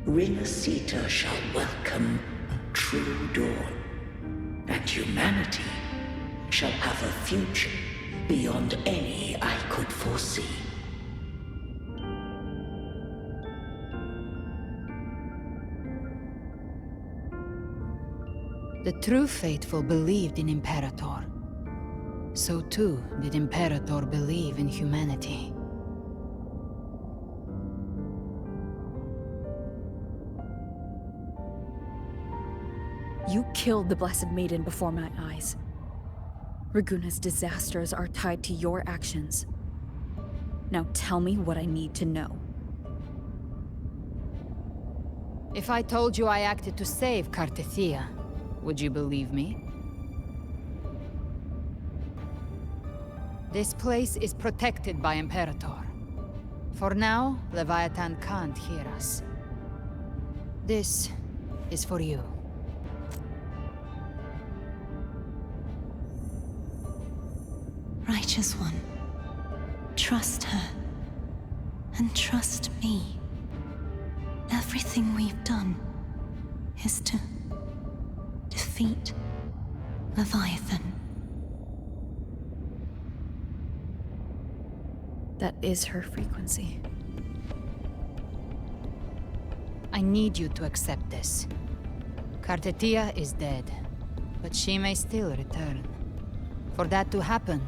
Rinascita shall welcome a true dawn, and humanity shall have a future beyond any I could foresee. The true faithful believed in Imperator. So too did Imperator believe in humanity. You killed the Blessed Maiden before my eyes. Raguna's disasters are tied to your actions. Now tell me what I need to know. If I told you I acted to save Cartethia, would you believe me? This place is protected by Imperator. For now, Leviathan can't hear us. This is for you. Righteous One, trust her. And trust me. Everything we've done is to defeat Leviathan. That is her frequency. I need you to accept this. Cartethia is dead, but she may still return. For that to happen,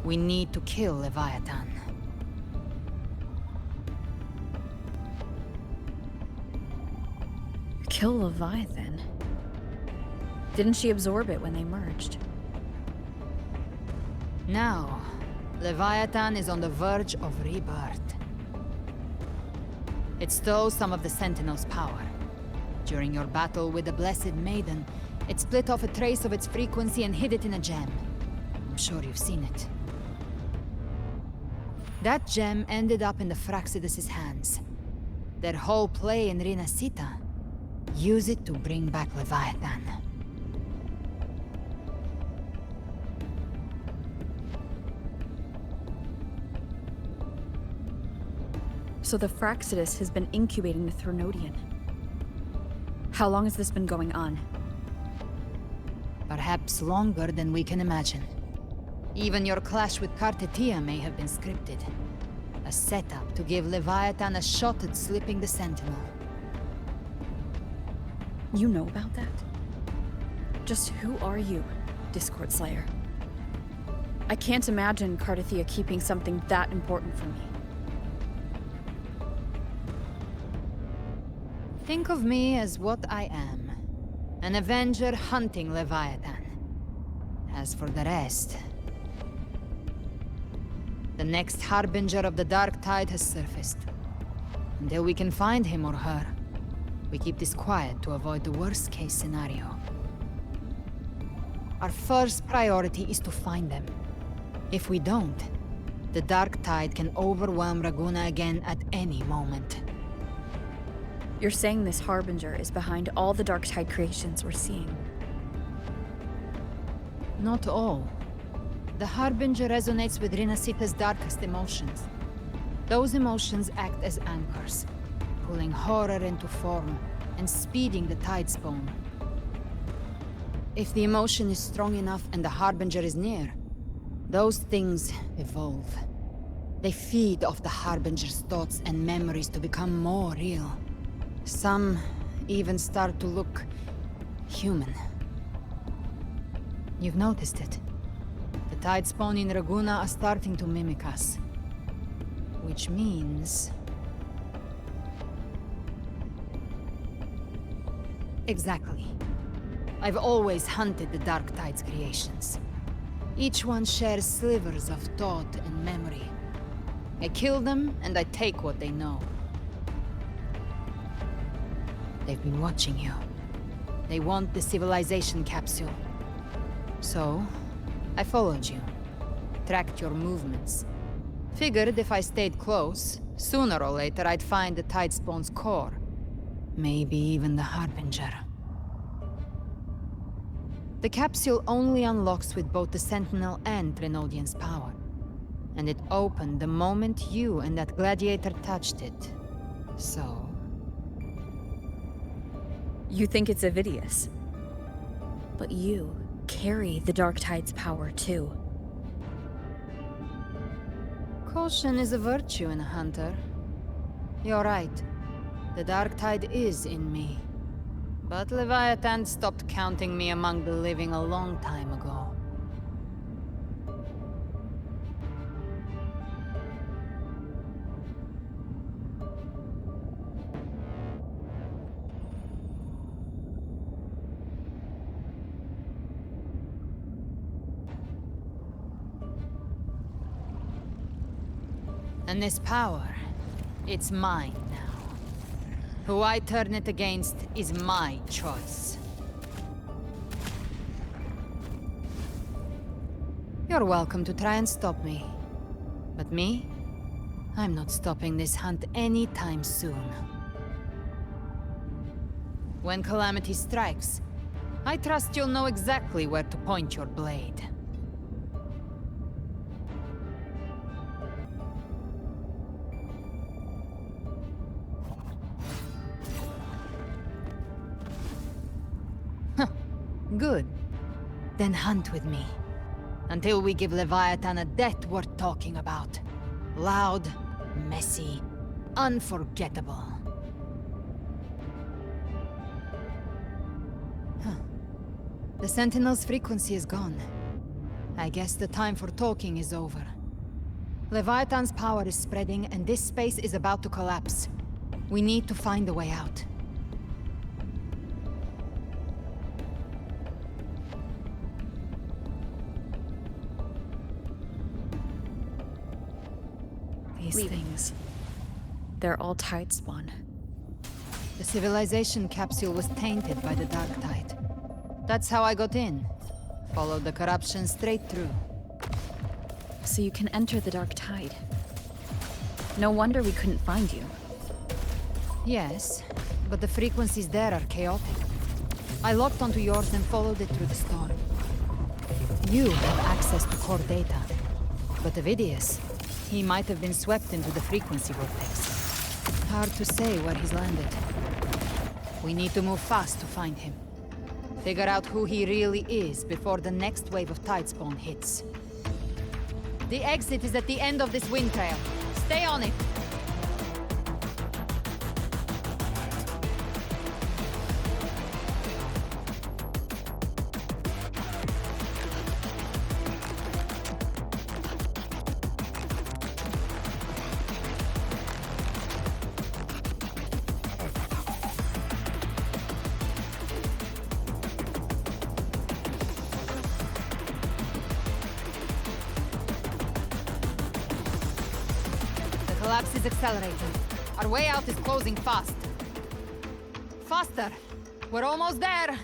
we need to kill Leviathan. Kill Leviathan? Didn't she absorb it when they merged? Now, Leviathan is on the verge of rebirth. It stole some of the Sentinel's power. During your battle with the Blessed Maiden, it split off a trace of its frequency and hid it in a gem. I'm sure you've seen it. That gem ended up in the Fraxidus' hands. Their whole play in Rinascita. Use it to bring back Leviathan. So the Fraxidus has been incubating the Thronodian. How long has this been going on? Perhaps longer than we can imagine. Even your clash with Cartethia may have been scripted. A setup to give Leviathan a shot at slipping the Sentinel. You know about that? Just who are you, Discord Slayer? I can't imagine Cartethia keeping something that important from me. Think of me as what I am. An Avenger hunting Leviathan. As for the rest... The next Harbinger of the Dark Tide has surfaced. Until we can find him or her, we keep this quiet to avoid the worst-case scenario. Our first priority is to find them. If we don't, the Dark Tide can overwhelm Raguna again at any moment. You're saying this Harbinger is behind all the Dark Tide creations we're seeing? Not all. The Harbinger resonates with Rinascita's darkest emotions. Those emotions act as anchors, pulling horror into form and speeding the Tidespawn. If the emotion is strong enough and the Harbinger is near, those things evolve. They feed off the Harbinger's thoughts and memories to become more real. Some even start to look human. You've noticed it. The Tidespawn in Raguna are starting to mimic us. Which means... Exactly. I've always hunted the Dark Tide's creations. Each one shares slivers of thought and memory. I kill them, and I take what they know. They've been watching you. They want the civilization capsule. So, I followed you. Tracked your movements. Figured if I stayed close, sooner or later I'd find the Tidespawn's core. Maybe even the Harbinger. The capsule only unlocks with both the Sentinel and Threnodian's power. And it opened the moment you and that gladiator touched it. So... You think it's Avidius. But you carry the Dark Tide's power too. Caution is a virtue in a hunter. You're right. The Dark Tide is in me. But Leviathan stopped counting me among the living a long time ago. And this power, it's mine now. Who I turn it against is my choice. You're welcome to try and stop me. But me? I'm not stopping this hunt anytime soon. When calamity strikes, I trust you'll know exactly where to point your blade. Good. Then hunt with me. Until we give Leviathan a death worth talking about. Loud, messy, unforgettable. The Sentinel's frequency is gone. I guess the time for talking is over. Leviathan's power is spreading, and this space is about to collapse. We need to find a way out. These things. They're all tide spawn. The civilization capsule was tainted by the dark tide. That's how I got in. Followed the corruption straight through. So you can enter the dark tide. No wonder we couldn't find you. Yes, but the frequencies there are chaotic. I locked onto yours and followed it through the storm. You have access to core data. But Avidius, he might have been swept into the frequency vortex. Hard to say where he's landed. We need to move fast to find him. Figure out who he really is before the next wave of tidespawn hits. The exit is at the end of this wind trail. Stay on it! The collapse is accelerating. Our way out is closing fast. Faster! We're almost there!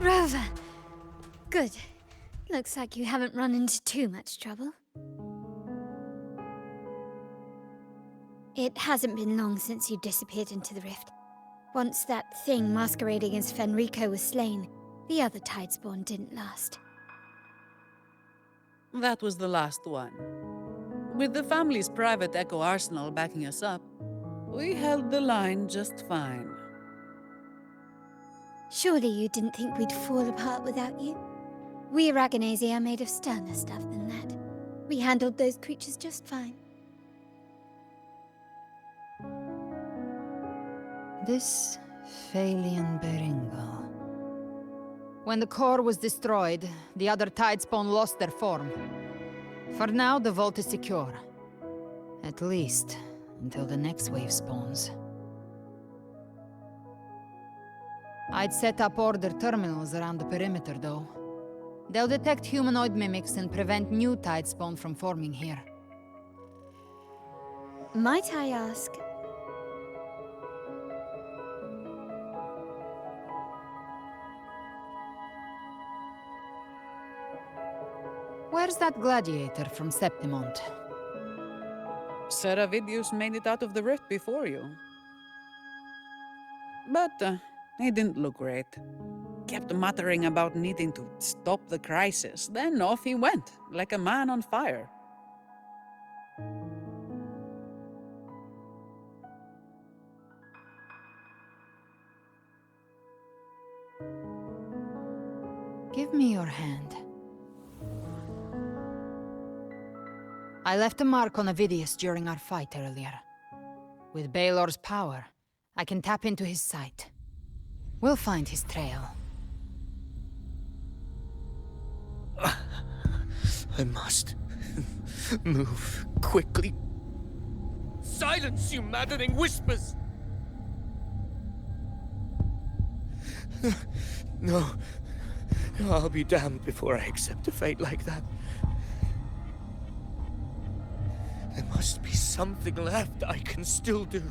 Rover! Good. Looks like you haven't run into too much trouble. It hasn't been long since you disappeared into the rift. Once that thing masquerading as Fenrico was slain, the other tidespawn didn't last. That was the last one. With the family's private echo arsenal backing us up, we held the line just fine. Surely you didn't think we'd fall apart without you? We Aragonese are made of sterner stuff than that. We handled those creatures just fine. This Phalian Beringal. When the core was destroyed, the other tidespawn lost their form. For now, the vault is secure. At least, until the next wave spawns. I'd set up order terminals around the perimeter, though. They'll detect humanoid mimics and prevent new tidespawn from forming here. Might I ask? Where's that gladiator from Septimont? Seravidius made it out of the rift before you. But he didn't look great. kept muttering about needing to stop the crisis. Then off he went, like a man on fire. Give me your hand. I left a mark on Avidius during our fight earlier. With Baelor's power, I can tap into his sight. We'll find his trail. I must move quickly. Silence, you maddening whispers! No. I'll be damned before I accept a fate like that. There must be something left I can still do.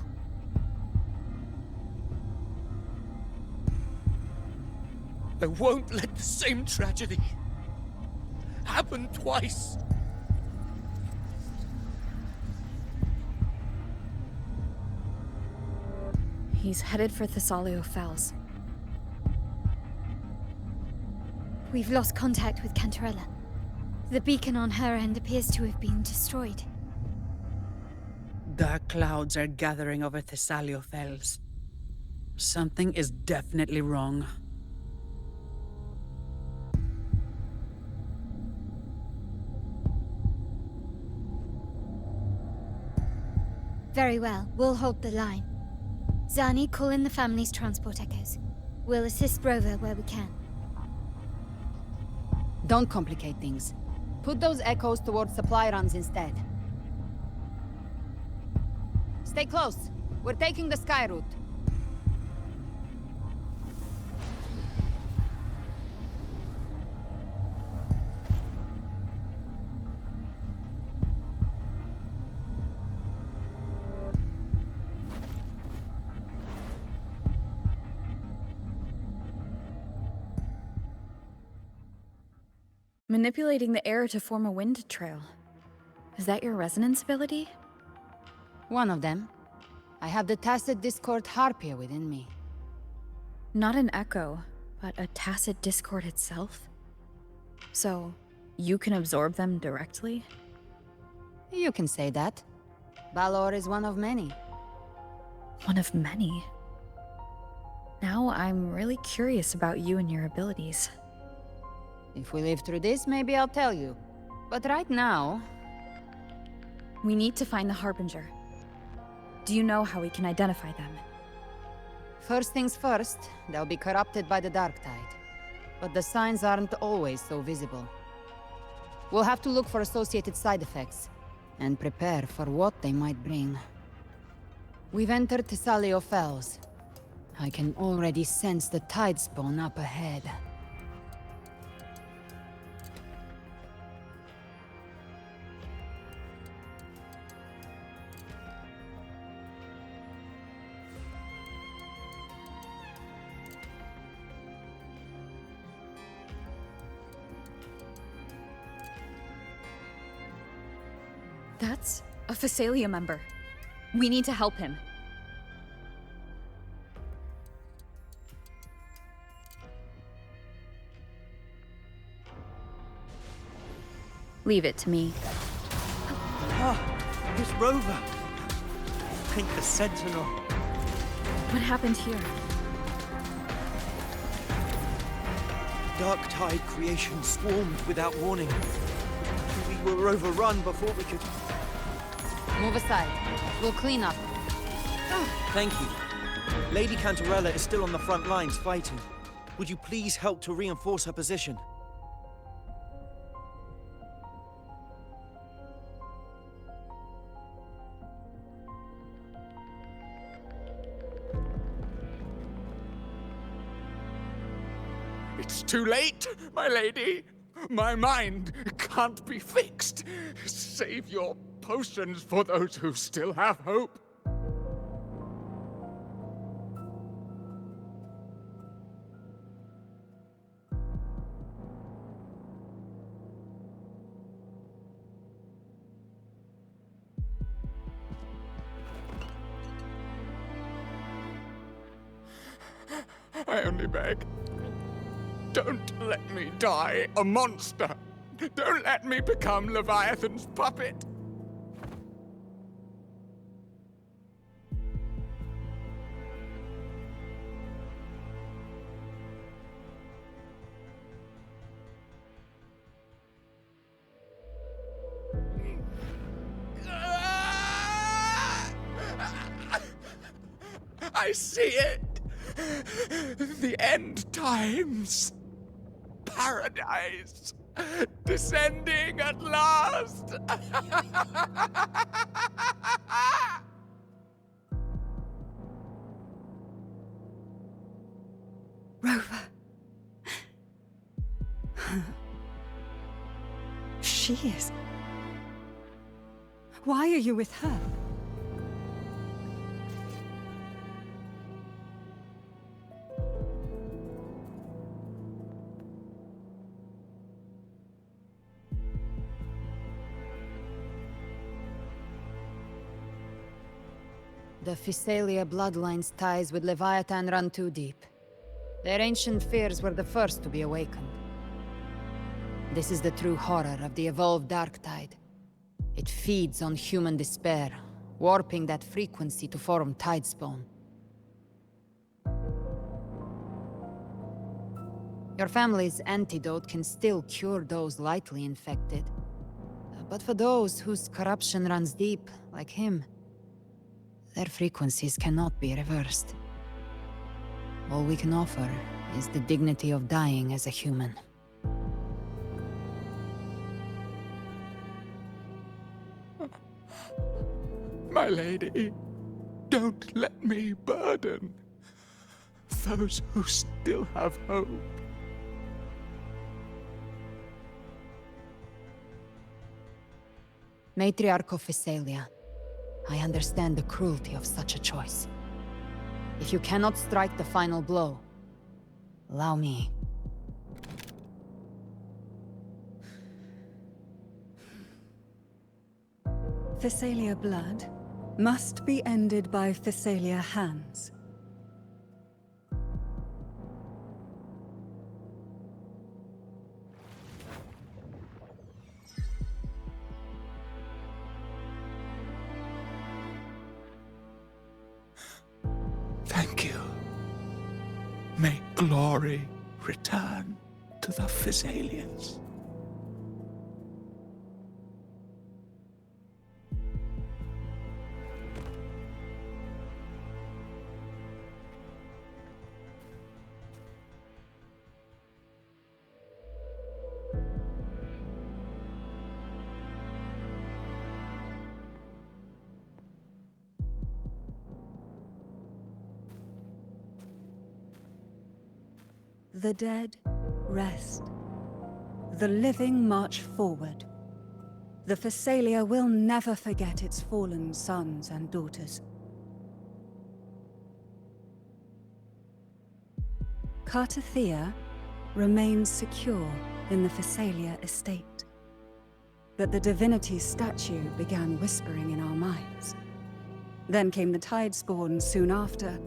I won't let the same tragedy happen twice. He's headed for Thessalio Fells. We've lost contact with Cantarella. The beacon on her end appears to have been destroyed. Dark clouds are gathering over Thessalio Fells. Something is definitely wrong. Very well, we'll hold the line. Zani, call in the family's transport echoes. We'll assist Rover where we can. Don't complicate things. Put those echoes towards supply runs instead. Stay close. We're taking the sky route. Manipulating the air to form a wind trail. Is that your resonance ability? One of them. I have the Tacit Discord Harpia within me. Not an echo, but a tacit discord itself? So, you can absorb them directly? You can say that. Balor is one of many. One of many? Now I'm really curious about you and your abilities. If we live through this, maybe I'll tell you. But right now... We need to find the Harbinger. Do you know how we can identify them? First things first, they'll be corrupted by the Dark Tide. But the signs aren't always so visible. We'll have to look for associated side effects, and prepare for what they might bring. We've entered Thessalio Fells. I can already sense the tide spawn up ahead. That's a Phasalia member. We need to help him. Leave it to me. Ah, it's Rover. Ain't the Sentinel. What happened here? Dark Tide creation swarmed without warning. We were overrun before we could... Move aside. We'll clean up. Thank you. Lady Cantarella is still on the front lines fighting. Would you please help to reinforce her position? It's too late, my lady. My mind can't be fixed. Save your potions for those who still have hope. I only beg. Don't let me die a monster! Don't let me become Leviathan's puppet! I see it! The end times! Paradise! Descending at last! Rover. She is... Why are you with her? The Physalia bloodline's ties with Leviathan run too deep. Their ancient fears were the first to be awakened. This is the true horror of the evolved dark tide. It feeds on human despair, warping that frequency to form tidespawn. Your family's antidote can still cure those lightly infected. But for those whose corruption runs deep, like him, their frequencies cannot be reversed. All we can offer is the dignity of dying as a human. My lady, don't let me burden those who still have hope. Matriarch of Physalia, I understand the cruelty of such a choice. If you cannot strike the final blow, allow me. Physalia blood must be ended by Physalia hands. Thank you. May glory return to the Physalians. The dead rest. The living march forward. The Physalia will never forget its fallen sons and daughters. Cartathea remains secure in the Physalia estate. But the divinity's statue began whispering in our minds. Then came the Tidespawn soon after.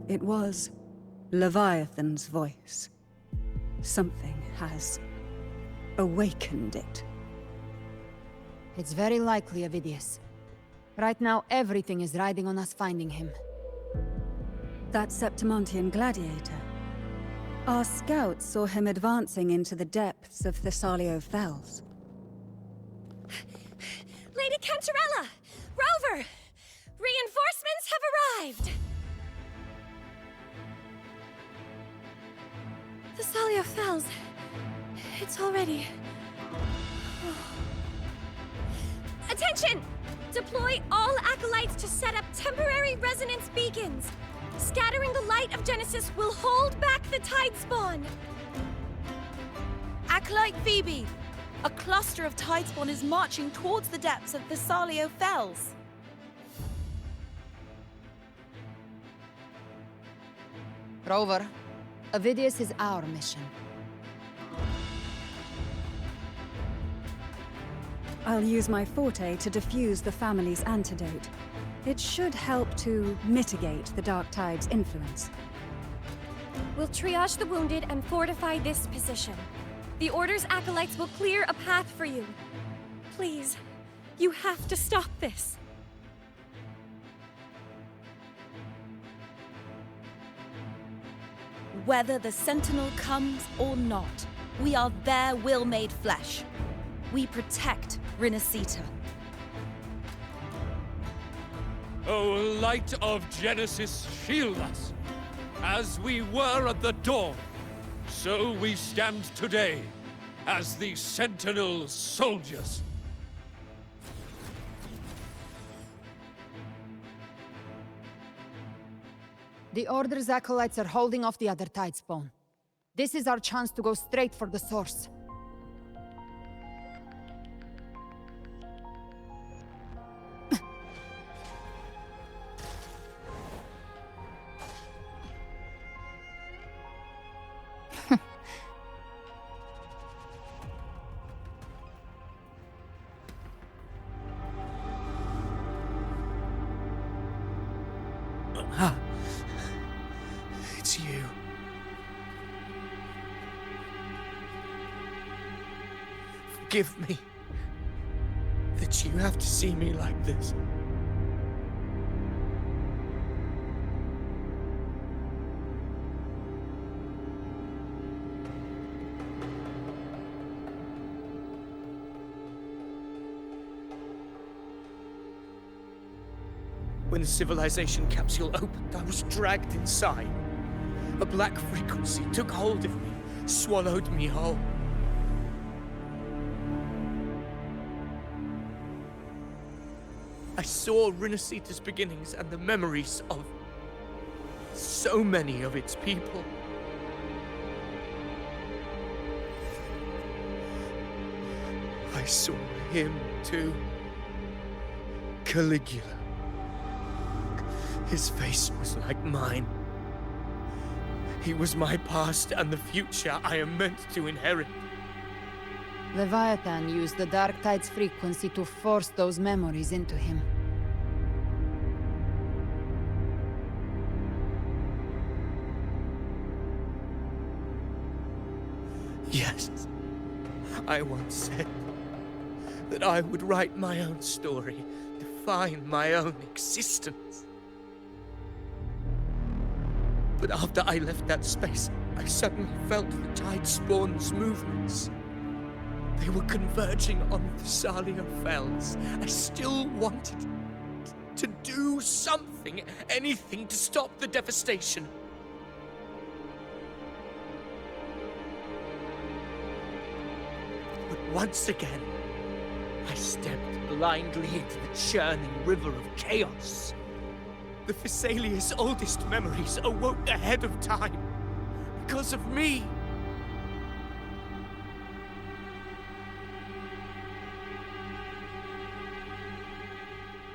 It was Leviathan's voice. Something has awakened it. It's very likely, Avidius. Right now, everything is riding on us finding him. That Septimontian gladiator. Our scouts saw him advancing into the depths of Thessalio Fells. Lady Cantarella! Rover! Reinforcements have arrived! Thessalio Fells. It's already... Attention! Deploy all acolytes to set up temporary resonance beacons. Scattering the light of Genesis will hold back the Tidespawn. Acolyte Phoebe! A cluster of Tidespawn is marching towards the depths of Thessalio Fells. Rover, Avidius is our mission. I'll use my forte to defuse the family's antidote. It should help to mitigate the Dark Tide's influence. We'll triage the wounded and fortify this position. The Order's acolytes will clear a path for you. Please, you have to stop this. Whether the Sentinel comes or not, we are their will made flesh. We protect Rinascita. O light of Genesis, shield us. As we were at the dawn, so we stand today as the Sentinel soldiers. The Order's acolytes are holding off the other Tidespawn. This is our chance to go straight for the source. It's you. Forgive me that you have to see me like this. When the civilization capsule opened, I was dragged inside. A black frequency took hold of me, swallowed me whole. I saw Rinascita's beginnings and the memories of so many of its people. I saw him too. Caligula. His face was like mine. He was my past and the future I am meant to inherit. Leviathan used the Dark Tide's frequency to force those memories into him. Yes, I once said that I would write my own story, define my own existence. But after I left that space, I suddenly felt the Tidespawn's movements. They were converging on the Thessalia Fells. I still wanted to do something, anything to stop the devastation. But once again, I stepped blindly into the churning river of chaos. The Thessalia's oldest memories awoke ahead of time. Because of me.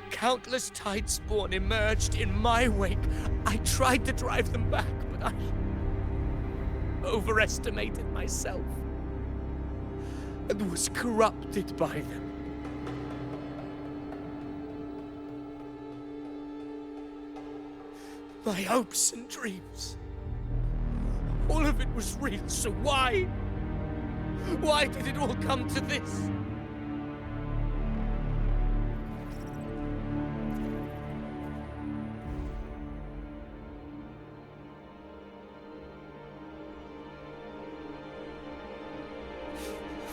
Countless Tidespawn emerged in my wake. I tried to drive them back, but I overestimated myself and was corrupted by them. My hopes and dreams. All of it was real, so why? Why did it all come to this?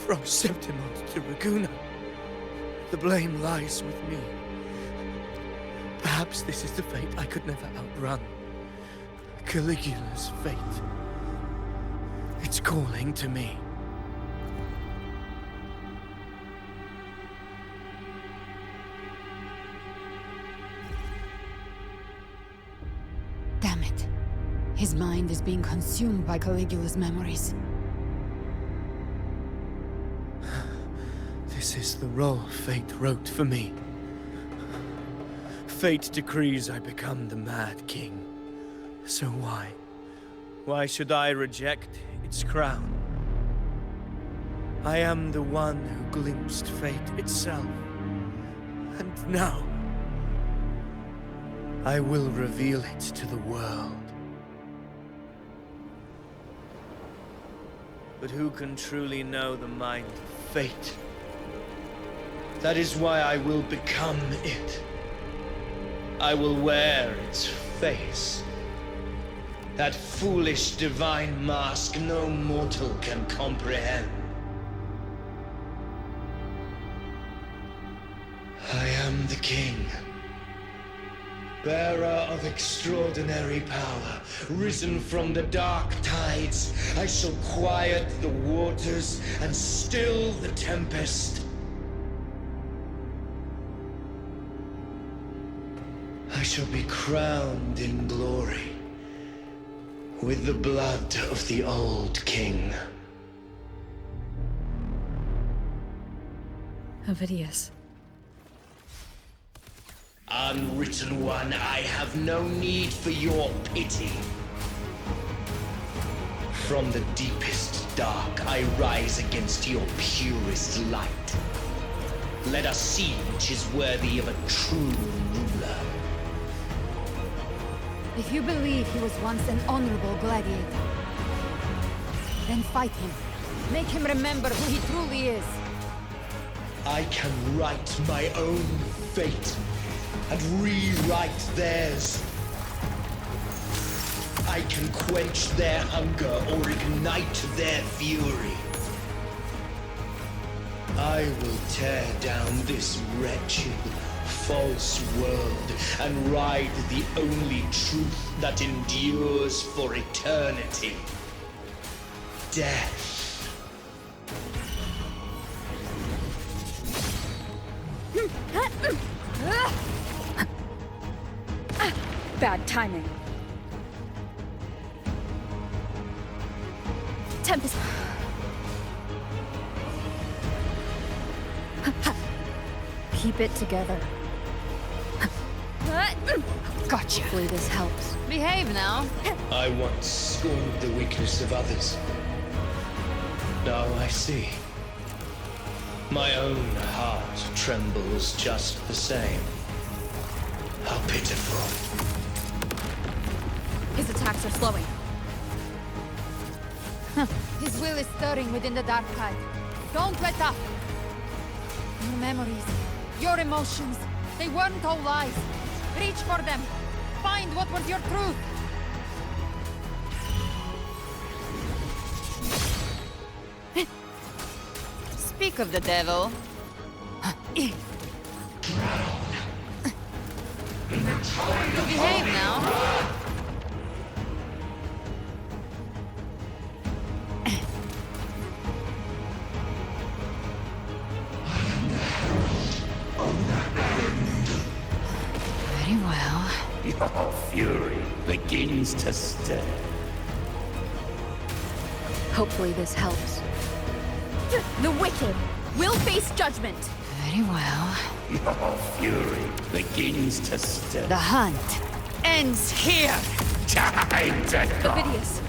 From Septimont to Ragusa, the blame lies with me. Perhaps this is the fate I could never outrun. Caligula's fate. It's calling to me. Damn it. His mind is being consumed by Caligula's memories. This is the role fate wrote for me. Fate decrees I become the Mad King. So why? Why should I reject its crown? I am the one who glimpsed fate itself. And now, I will reveal it to the world. But who can truly know the mind of fate? That is why I will become it. I will wear its face. That foolish divine mask no mortal can comprehend. I am the king, bearer of extraordinary power, risen from the dark tides. I shall quiet the waters and still the tempest. I shall be crowned in glory with the blood of the old king. Ovidius. Unwritten one, I have no need for your pity. From the deepest dark, I rise against your purest light. Let us see which is worthy of a true ruler. If you believe he was once an honorable gladiator, then fight him. Make him remember who he truly is. I can write my own fate and rewrite theirs. I can quench their hunger or ignite their fury. I will tear down this wretched, false world and ride the only truth that endures for eternity. Death. Bad timing. Tempest. Keep it together. Gotcha. Hopefully this helps. Behave now. I once scorned the weakness of others. Now I see. My own heart trembles just the same. How pitiful. His attacks are slowing. His will is stirring within the dark tide. Don't let up. Your memories, your emotions, they weren't all lies. Reach for them. Find what was your truth. Speak of the devil. Behave now. Very well. Your fury begins to stir. Hopefully this helps. The wicked will face judgment. Very well. Your fury begins to stir. The hunt ends here. Time to go. Ovidius,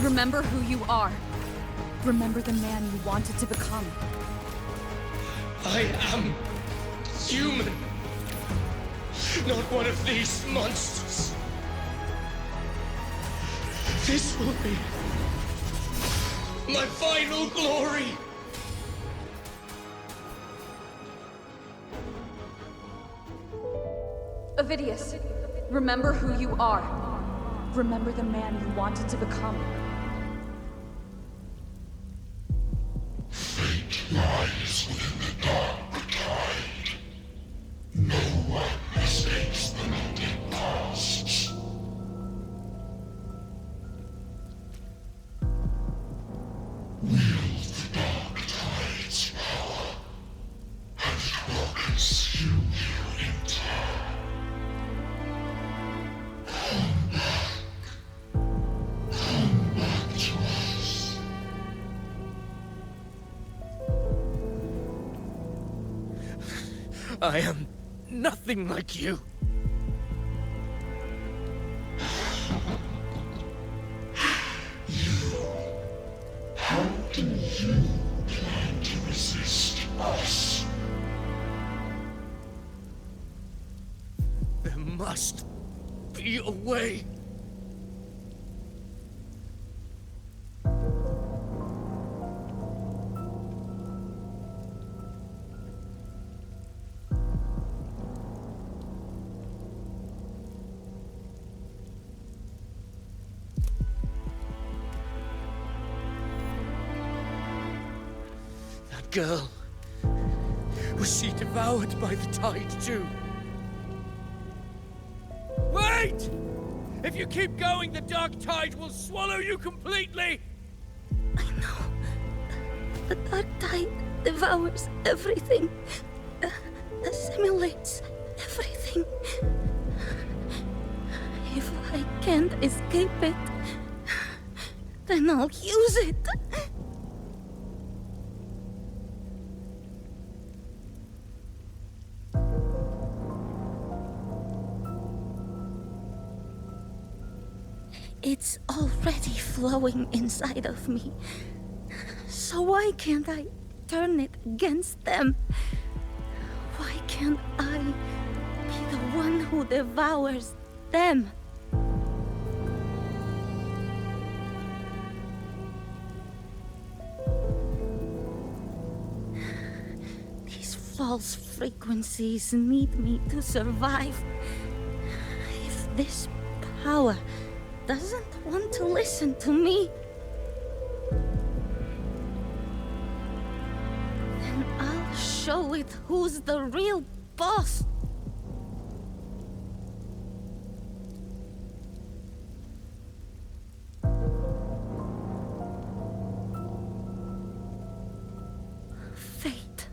remember who you are. Remember the man you wanted to become. I am human. Not one of these monsters. This will be my final glory. Ovidius, remember who you are. Remember the man you wanted to become. Fate lies within the dark tide. No one mistakes the undead pasts. Wield the dark tide's power, and it will consume you in turn. Come back to us. I am nothing like you. How do you plan to resist us? There must be a way. girl. Was she devoured by the tide too? Wait! If you keep going, the dark tide will swallow you completely! The dark tide devours everything, assimilates everything. If I can't escape it, then I'll use it. It's already flowing inside of me. So why can't I turn it against them? Why can't I be the one who devours them? These false frequencies need me to survive. If this power doesn't want to listen to me, then I'll show it who's the real boss. Fate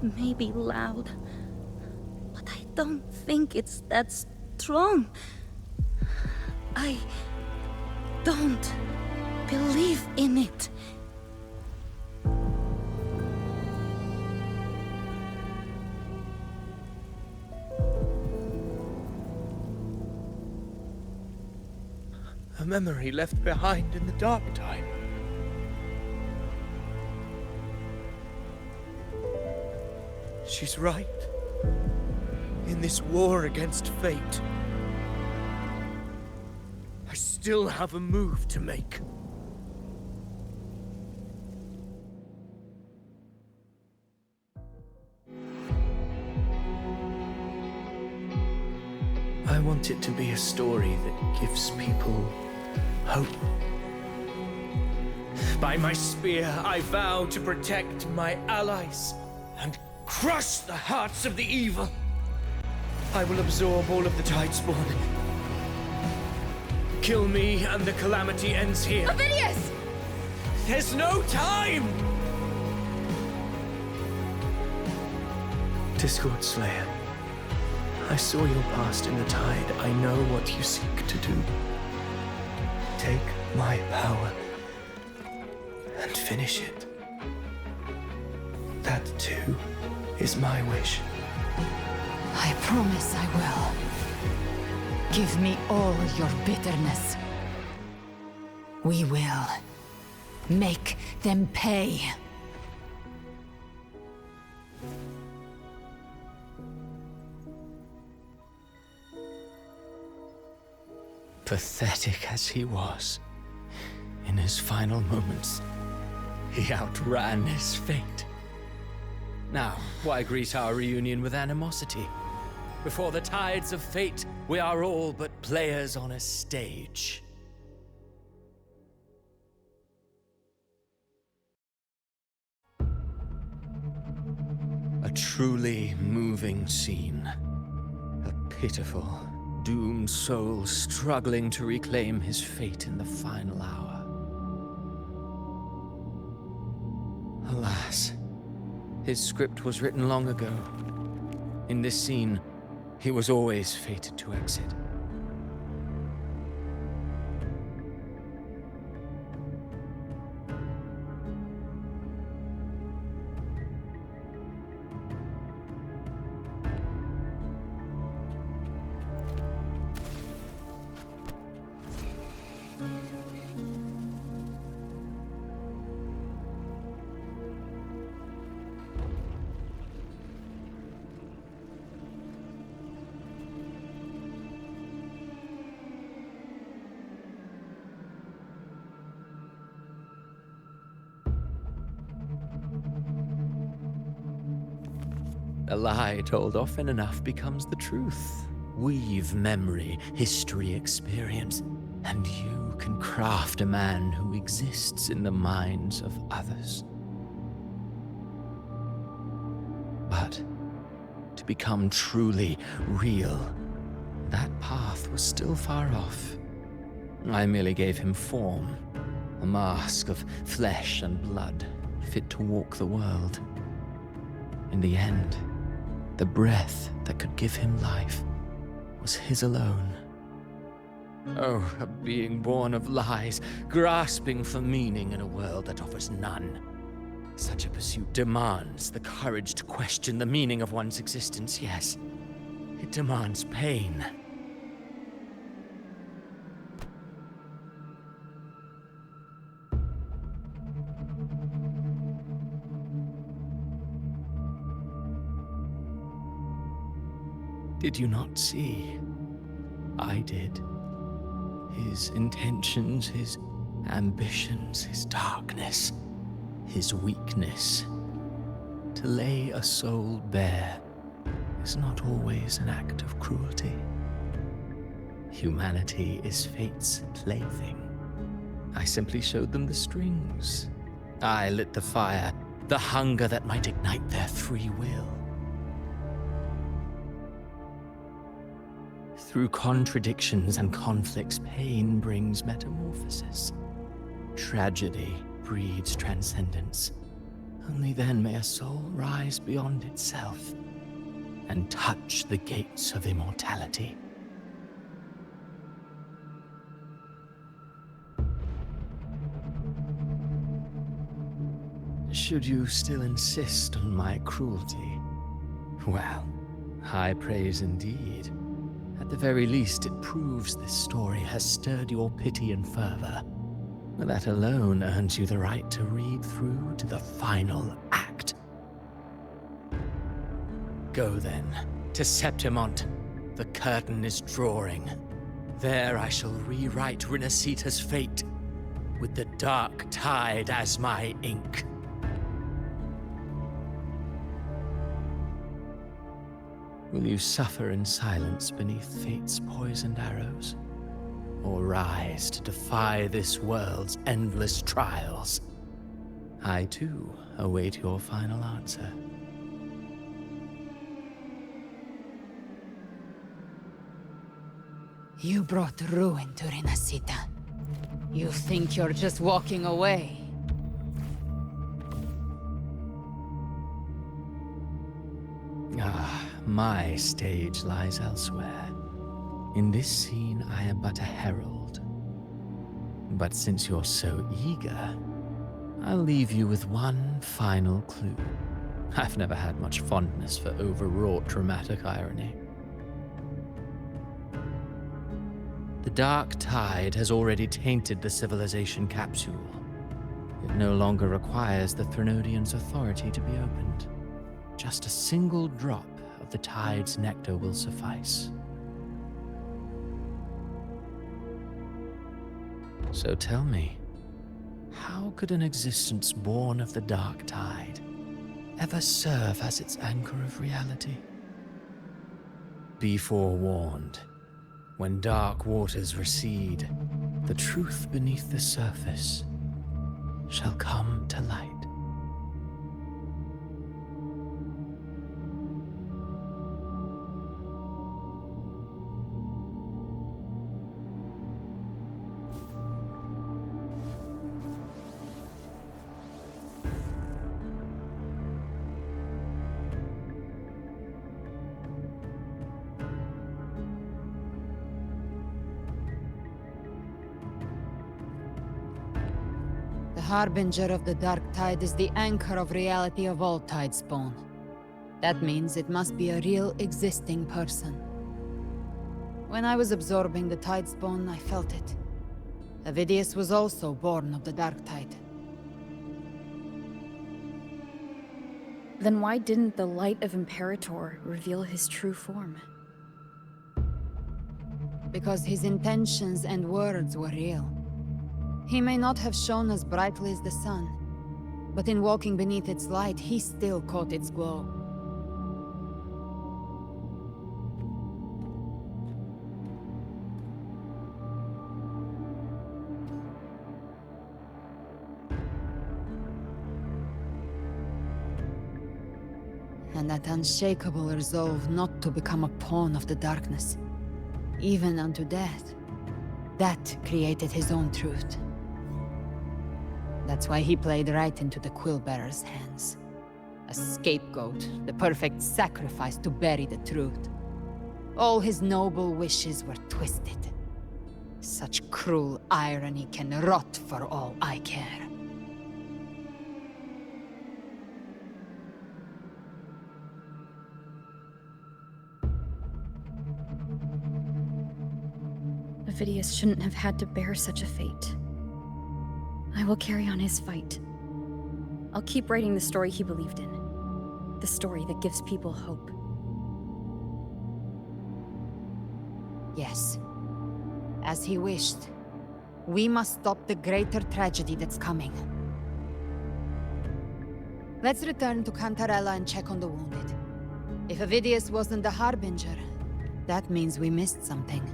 may be loud, but I don't think it's that strong. I don't believe in it. A memory left behind in the dark time. She's right. In this war against fate, I still have a move to make. I want it to be a story that gives people hope. By my spear, I vow to protect my allies and crush the hearts of the evil. I will absorb all of the Tidespawn. Kill me and the calamity ends here. Ovidius! There's no time! Discord Slayer, I saw your past in the tide. I know what you seek to do. Take my power and finish it. That too is my wish. I promise I will. Give me all your bitterness. We will make them pay. Pathetic as he was, in his final moments, he outran his fate. Now, why greet our reunion with animosity? Before the tides of fate, we are all but players on a stage. A truly moving scene. A pitiful, doomed soul struggling to reclaim his fate in the final hour. Alas, his script was written long ago. In this scene, he was always fated to exit. A lie told often enough becomes the truth. Weave memory, history, experience, and you can craft a man who exists in the minds of others. to become truly real, that path was still far off. I merely gave him form, a mask of flesh and blood, fit to walk the world. In the end, the breath that could give him life was his alone. Oh, a being born of lies, grasping for meaning in a world that offers none. Such a pursuit demands the courage to question the meaning of one's existence, yes. It demands pain. Did you not see? I did. His intentions, his ambitions, his darkness, his weakness. To lay a soul bare is not always an act of cruelty. Humanity is fate's plaything. I simply showed them the strings. I lit the fire, the hunger that might ignite their free will. Through contradictions and conflicts, pain brings metamorphosis. Tragedy breeds transcendence. Only then may a soul rise beyond itself and touch the gates of immortality. Should you still insist on my cruelty? Well, high praise indeed. At the very least, it proves this story has stirred your pity and fervor. That alone earns you the right to read through to the final act. Go then, to Septimont. The curtain is drawing. There I shall rewrite Rinascita's fate, with the dark tide as my ink. Will you suffer in silence beneath fate's poisoned arrows? Or rise to defy this world's endless trials? I, too, await your final answer. You brought ruin to Rinascita. You think you're just walking away? Ah, my stage lies elsewhere. In this scene, I am but a herald. But since you're so eager, I'll leave you with one final clue. I've never had much fondness for overwrought dramatic irony. The dark tide has already tainted the civilization capsule. It no longer requires the Threnodians' authority to be opened. Just a single drop of the tide's nectar will suffice. So tell me, how could an existence born of the dark tide ever serve as its anchor of reality? Be forewarned. When dark waters recede, the truth beneath the surface shall come to light. The harbinger of the dark tide is the anchor of reality of all tidespawn. That means it must be a real existing person. When I was absorbing the tidespawn, I felt it. Avidius was also born of the dark tide. Then why didn't the light of Imperator reveal his true form? Because his intentions and words were real. He may not have shone as brightly as the sun, but in walking beneath its light, he still caught its glow. and that unshakable resolve not to become a pawn of the darkness, even unto death. That created his own truth. That's why he played right into the Quill-Bearer's hands. A scapegoat, the perfect sacrifice to bury the truth. All his noble wishes were twisted. Such cruel irony can rot for all I care. Avidius shouldn't have had to bear such a fate. I will carry on his fight. I'll keep writing the story he believed in. The story that gives people hope. Yes. As he wished. We must stop the greater tragedy that's coming. Let's return to Cantarella and check on the wounded. If Avidius wasn't the Harbinger, that means we missed something.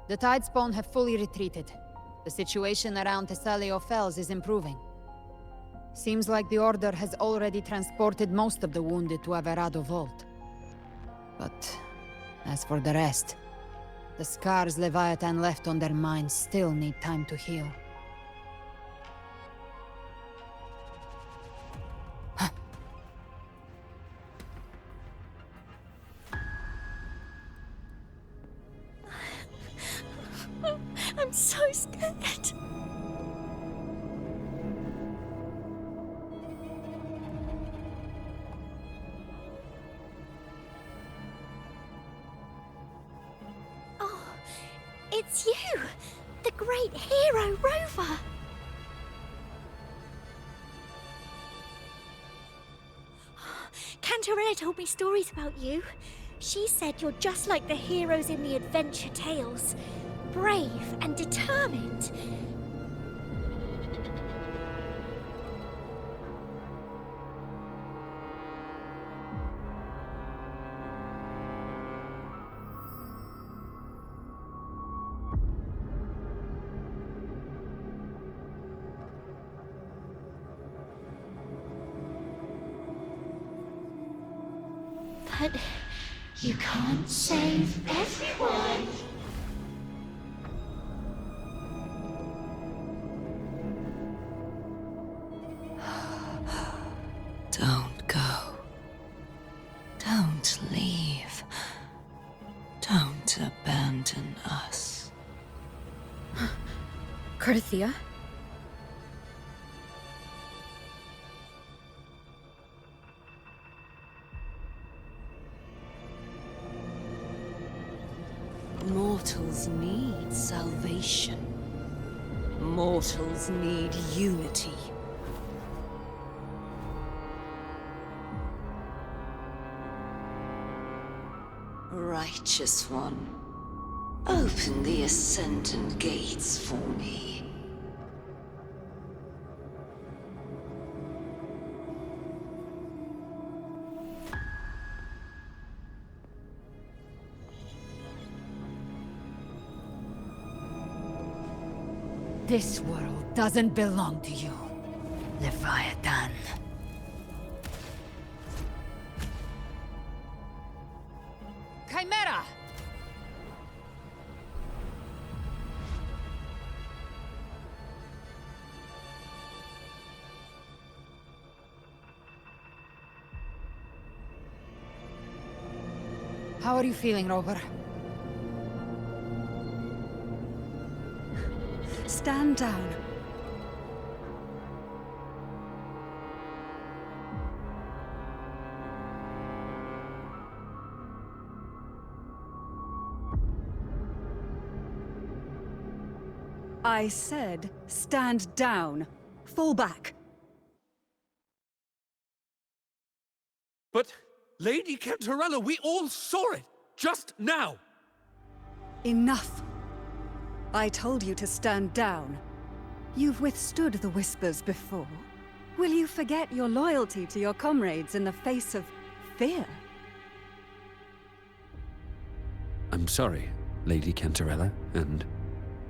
The Tidespawn have fully retreated. The situation around Thessalio Fells is improving. Seems like the Order has already transported most of the wounded to Averado Vault. But as for the rest, the scars Leviathan left on their minds still need time to heal. I'm so scared. Oh, it's you! The great hero, Rover! Cantarella told me stories about you. She said you're just like the heroes in the adventure tales. Brave and determined. But you can't save everyone. Don't go. Don't leave. Don't abandon us. Cardathia? Mortals need salvation. Mortals need unity. Righteous One, open the Ascendant Gates for me. This world doesn't belong to you, Leviathan. Chimera! How are you feeling, Rover? Stand down. I said, stand down. Fall back. But, Lady Cantarella, we all saw it! Just now! Enough. I told you to stand down. You've withstood the whispers before. Will you forget your loyalty to your comrades in the face of fear? I'm sorry, Lady Cantarella and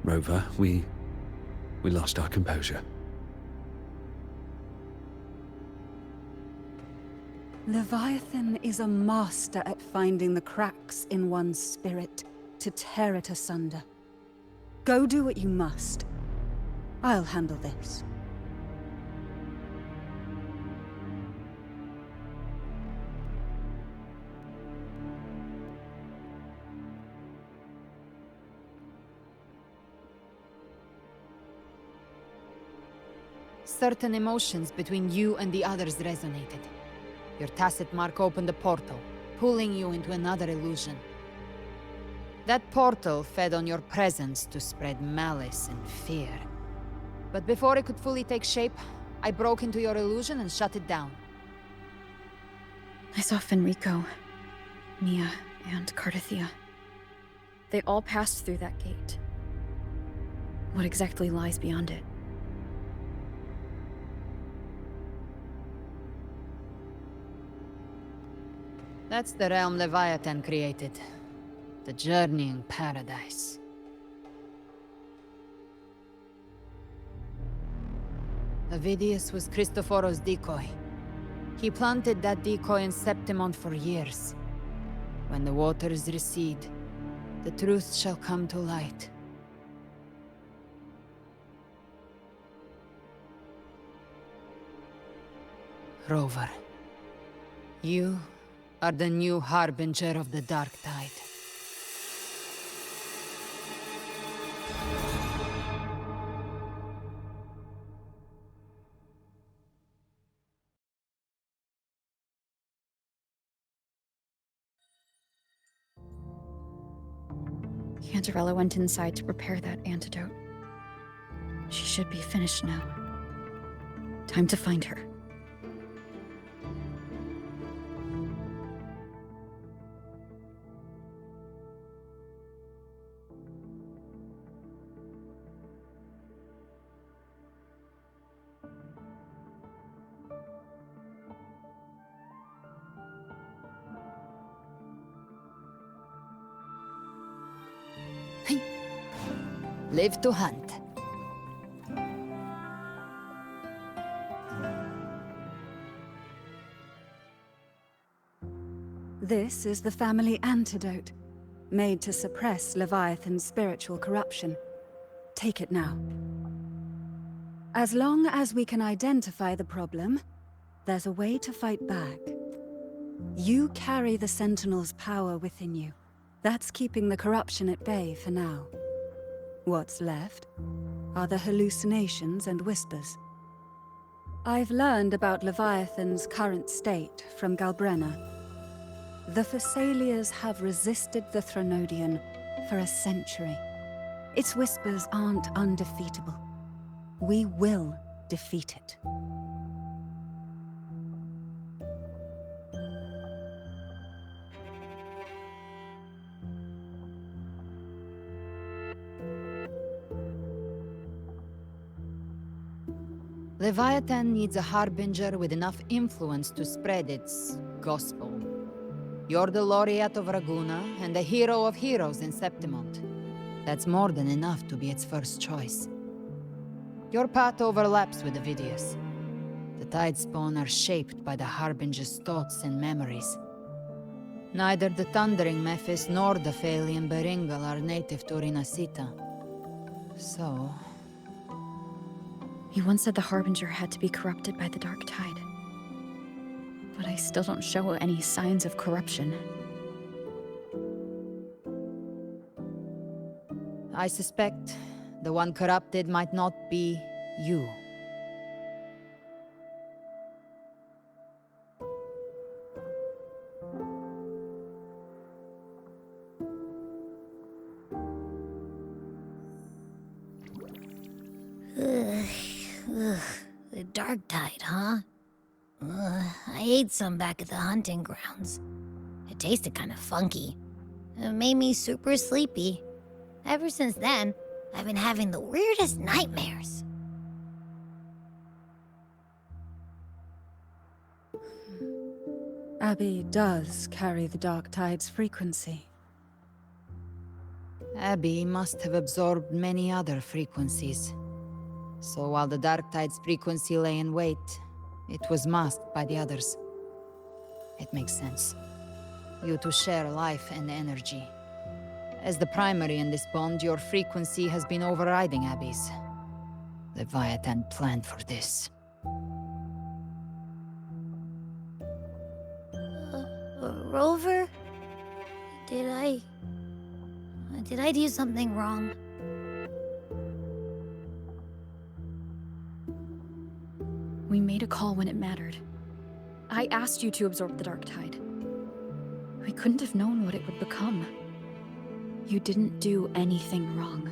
Rover. We lost our composure. Leviathan is a master at finding the cracks in one's spirit to tear it asunder. Go do what you must. I'll handle this. Certain emotions between you and the others resonated. Your tacit mark opened a portal, pulling you into another illusion. That portal fed on your presence to spread malice and fear. But before it could fully take shape, I broke into your illusion and shut it down. I saw Fenrico, Mia, and Cardathia. They all passed through that gate. What exactly lies beyond it? That's the realm Leviathan created. The journeying paradise. Avidius was Cristoforo's decoy. He planted that decoy in Septimont for years. When the waters recede, the truth shall come to light. Rover, you are the new harbinger of the Dark Tide. Cantarella went inside to prepare that antidote. She should be finished now. Time to find her. Live to hunt. This is the family antidote, made to suppress Leviathan's spiritual corruption. Take it now. As long as we can identify the problem, there's a way to fight back. You carry the Sentinel's power within you. That's keeping the corruption at bay for now. What's left are the hallucinations and whispers. I've learned about Leviathan's current state from Galbrenna. The Thessalias have resisted the Threnodian for a century. Its whispers aren't undefeatable. We will defeat it. Leviathan needs a harbinger with enough influence to spread its gospel. You're the laureate of Raguna and the hero of heroes in Septimont. That's more than enough to be its first choice. Your path overlaps with Avidius. The Tidespawn are shaped by the harbinger's thoughts and memories. Neither the Thundering Mephis nor the Phalian Beringal are native to Rinascita. So... You once said the Harbinger had to be corrupted by the Dark Tide. But I still don't show any signs of corruption. I suspect the one corrupted might not be you. The Dark Tide, huh? I ate some back at the hunting grounds. It tasted kind of funky. It made me super sleepy. Ever since then, I've been having the weirdest nightmares. Abby does carry the Dark Tide's frequency. Abby must have absorbed many other frequencies. So while the Dark Tide's frequency lay in wait, it was masked by the others. It makes sense. You two share life and energy. As the primary in this bond, your frequency has been overriding Abby's. Leviathan planned for this. Rover? Did I do something wrong? We made a call when it mattered. I asked you to absorb the Dark Tide. We couldn't have known what it would become. You didn't do anything wrong.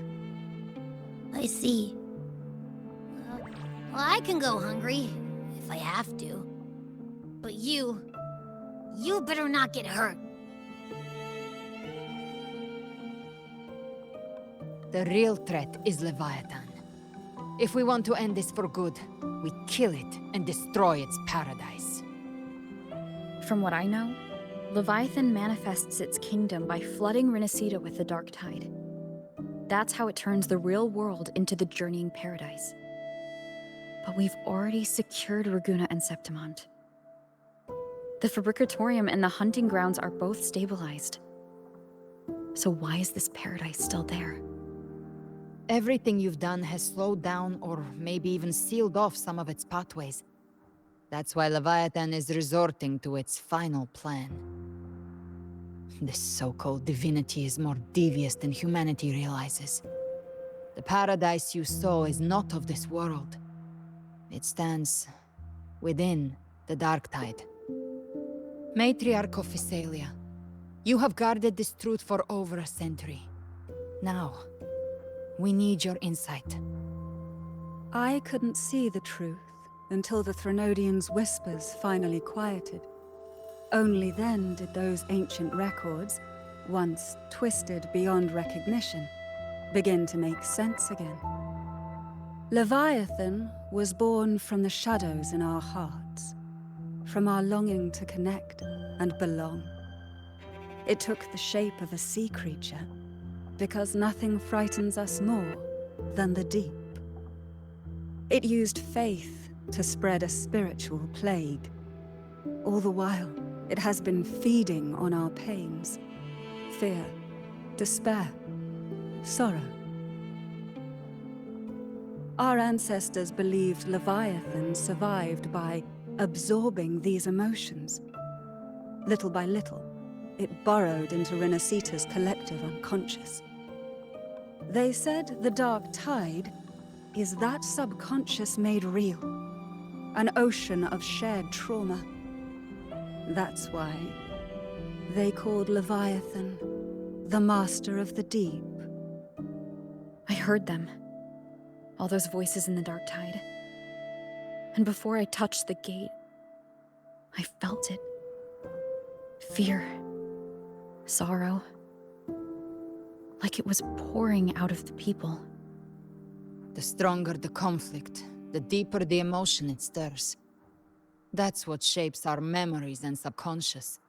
I see. Well, I can go hungry, if I have to. But you better not get hurt. The real threat is Leviathan. If we want to end this for good, we kill it and destroy its paradise. From what I know, Leviathan manifests its kingdom by flooding Rinascita with the Dark Tide. That's how it turns the real world into the journeying paradise. But we've already secured Ragunna and Septimont. The Fabricatorium and the hunting grounds are both stabilized. So why is this paradise still there? Everything you've done has slowed down or maybe even sealed off some of its pathways. That's why Leviathan is resorting to its final plan. This so-called divinity is more devious than humanity realizes. The paradise you saw is not of this world. It stands within the Dark Tide. Matriarch of Physalia, you have guarded this truth for over a century. Now, we need your insight. I couldn't see the truth until the Threnodians' whispers finally quieted. Only then did those ancient records, once twisted beyond recognition, begin to make sense again. Leviathan was born from the shadows in our hearts, from our longing to connect and belong. It took the shape of a sea creature, because nothing frightens us more than the deep. It used faith to spread a spiritual plague. All the while, it has been feeding on our pains, fear, despair, sorrow. Our ancestors believed Leviathan survived by absorbing these emotions. Little by little, it burrowed into Rinascita's collective unconscious. They said the Dark Tide is that subconscious made real, an ocean of shared trauma. That's why they called Leviathan the Master of the Deep. I heard them. All those voices in the Dark Tide. And before I touched the gate, I felt it. Fear. Sorrow. Like it was pouring out of the people. The stronger the conflict, the deeper the emotion it stirs. That's what shapes our memories and subconscious.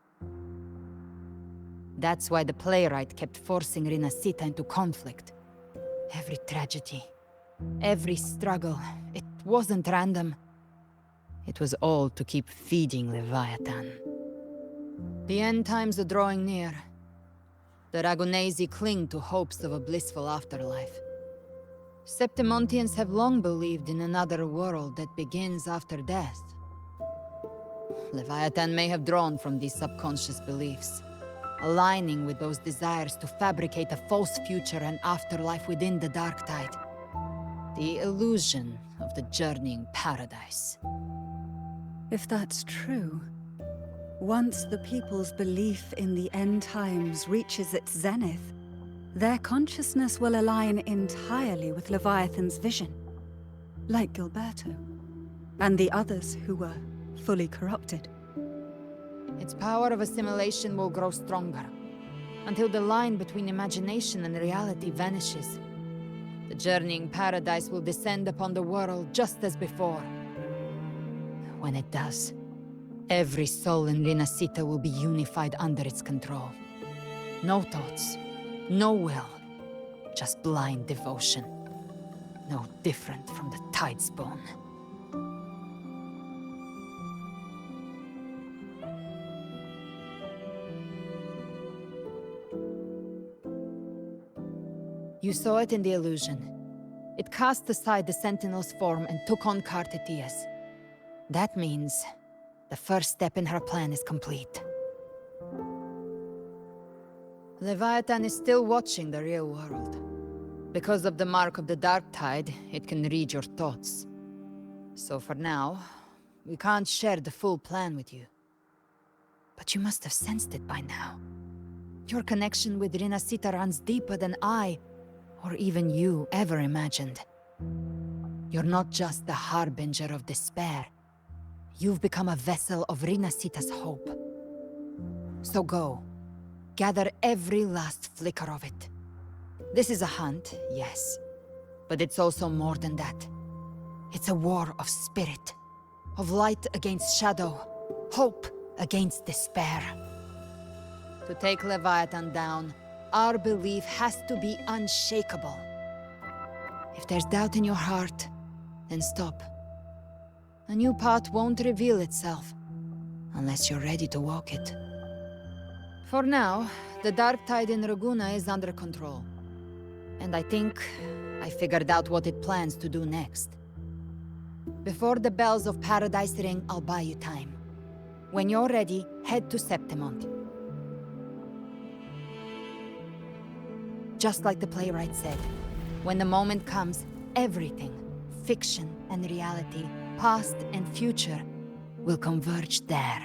That's why the playwright kept forcing Rinascita into conflict. Every tragedy, every struggle, it wasn't random. It was all to keep feeding Leviathan. The end times are drawing near. The Ragunesi cling to hopes of a blissful afterlife. Septimontians have long believed in another world that begins after death. Leviathan may have drawn from these subconscious beliefs, aligning with those desires to fabricate a false future and afterlife within the Dark Tide. The illusion of the journeying paradise. If that's true, once the people's belief in the end times reaches its zenith, their consciousness will align entirely with Leviathan's vision, like Gilberto, and the others who were fully corrupted. Its power of assimilation will grow stronger, until the line between imagination and reality vanishes. The journeying paradise will descend upon the world just as before. When it does, Every soul in Rinascita will be unified under its control. No thoughts, no will, just blind devotion. No different from the Tidespawn. You saw it in the illusion. It cast aside the Sentinel's form and took on Cartetias. That means the first step in her plan is complete. Leviathan is still watching the real world. Because of the mark of the Dark Tide, it can read your thoughts. So for now, we can't share the full plan with you. But you must have sensed it by now. Your connection with Rinascita runs deeper than I, or even you, ever imagined. You're not just the harbinger of despair. You've become a vessel of Rinascita's hope. So go. Gather every last flicker of it. This is a hunt, yes. But it's also more than that. It's a war of spirit. Of light against shadow. Hope against despair. To take Leviathan down, our belief has to be unshakable. If there's doubt in your heart, then stop. A new path won't reveal itself, unless you're ready to walk it. For now, the Dark Tide in Raguna is under control. And I think I figured out what it plans to do next. Before the bells of Paradise ring, I'll buy you time. When you're ready, head to Septimont. Just like the playwright said, when the moment comes, everything, fiction and reality, past and future, will converge there.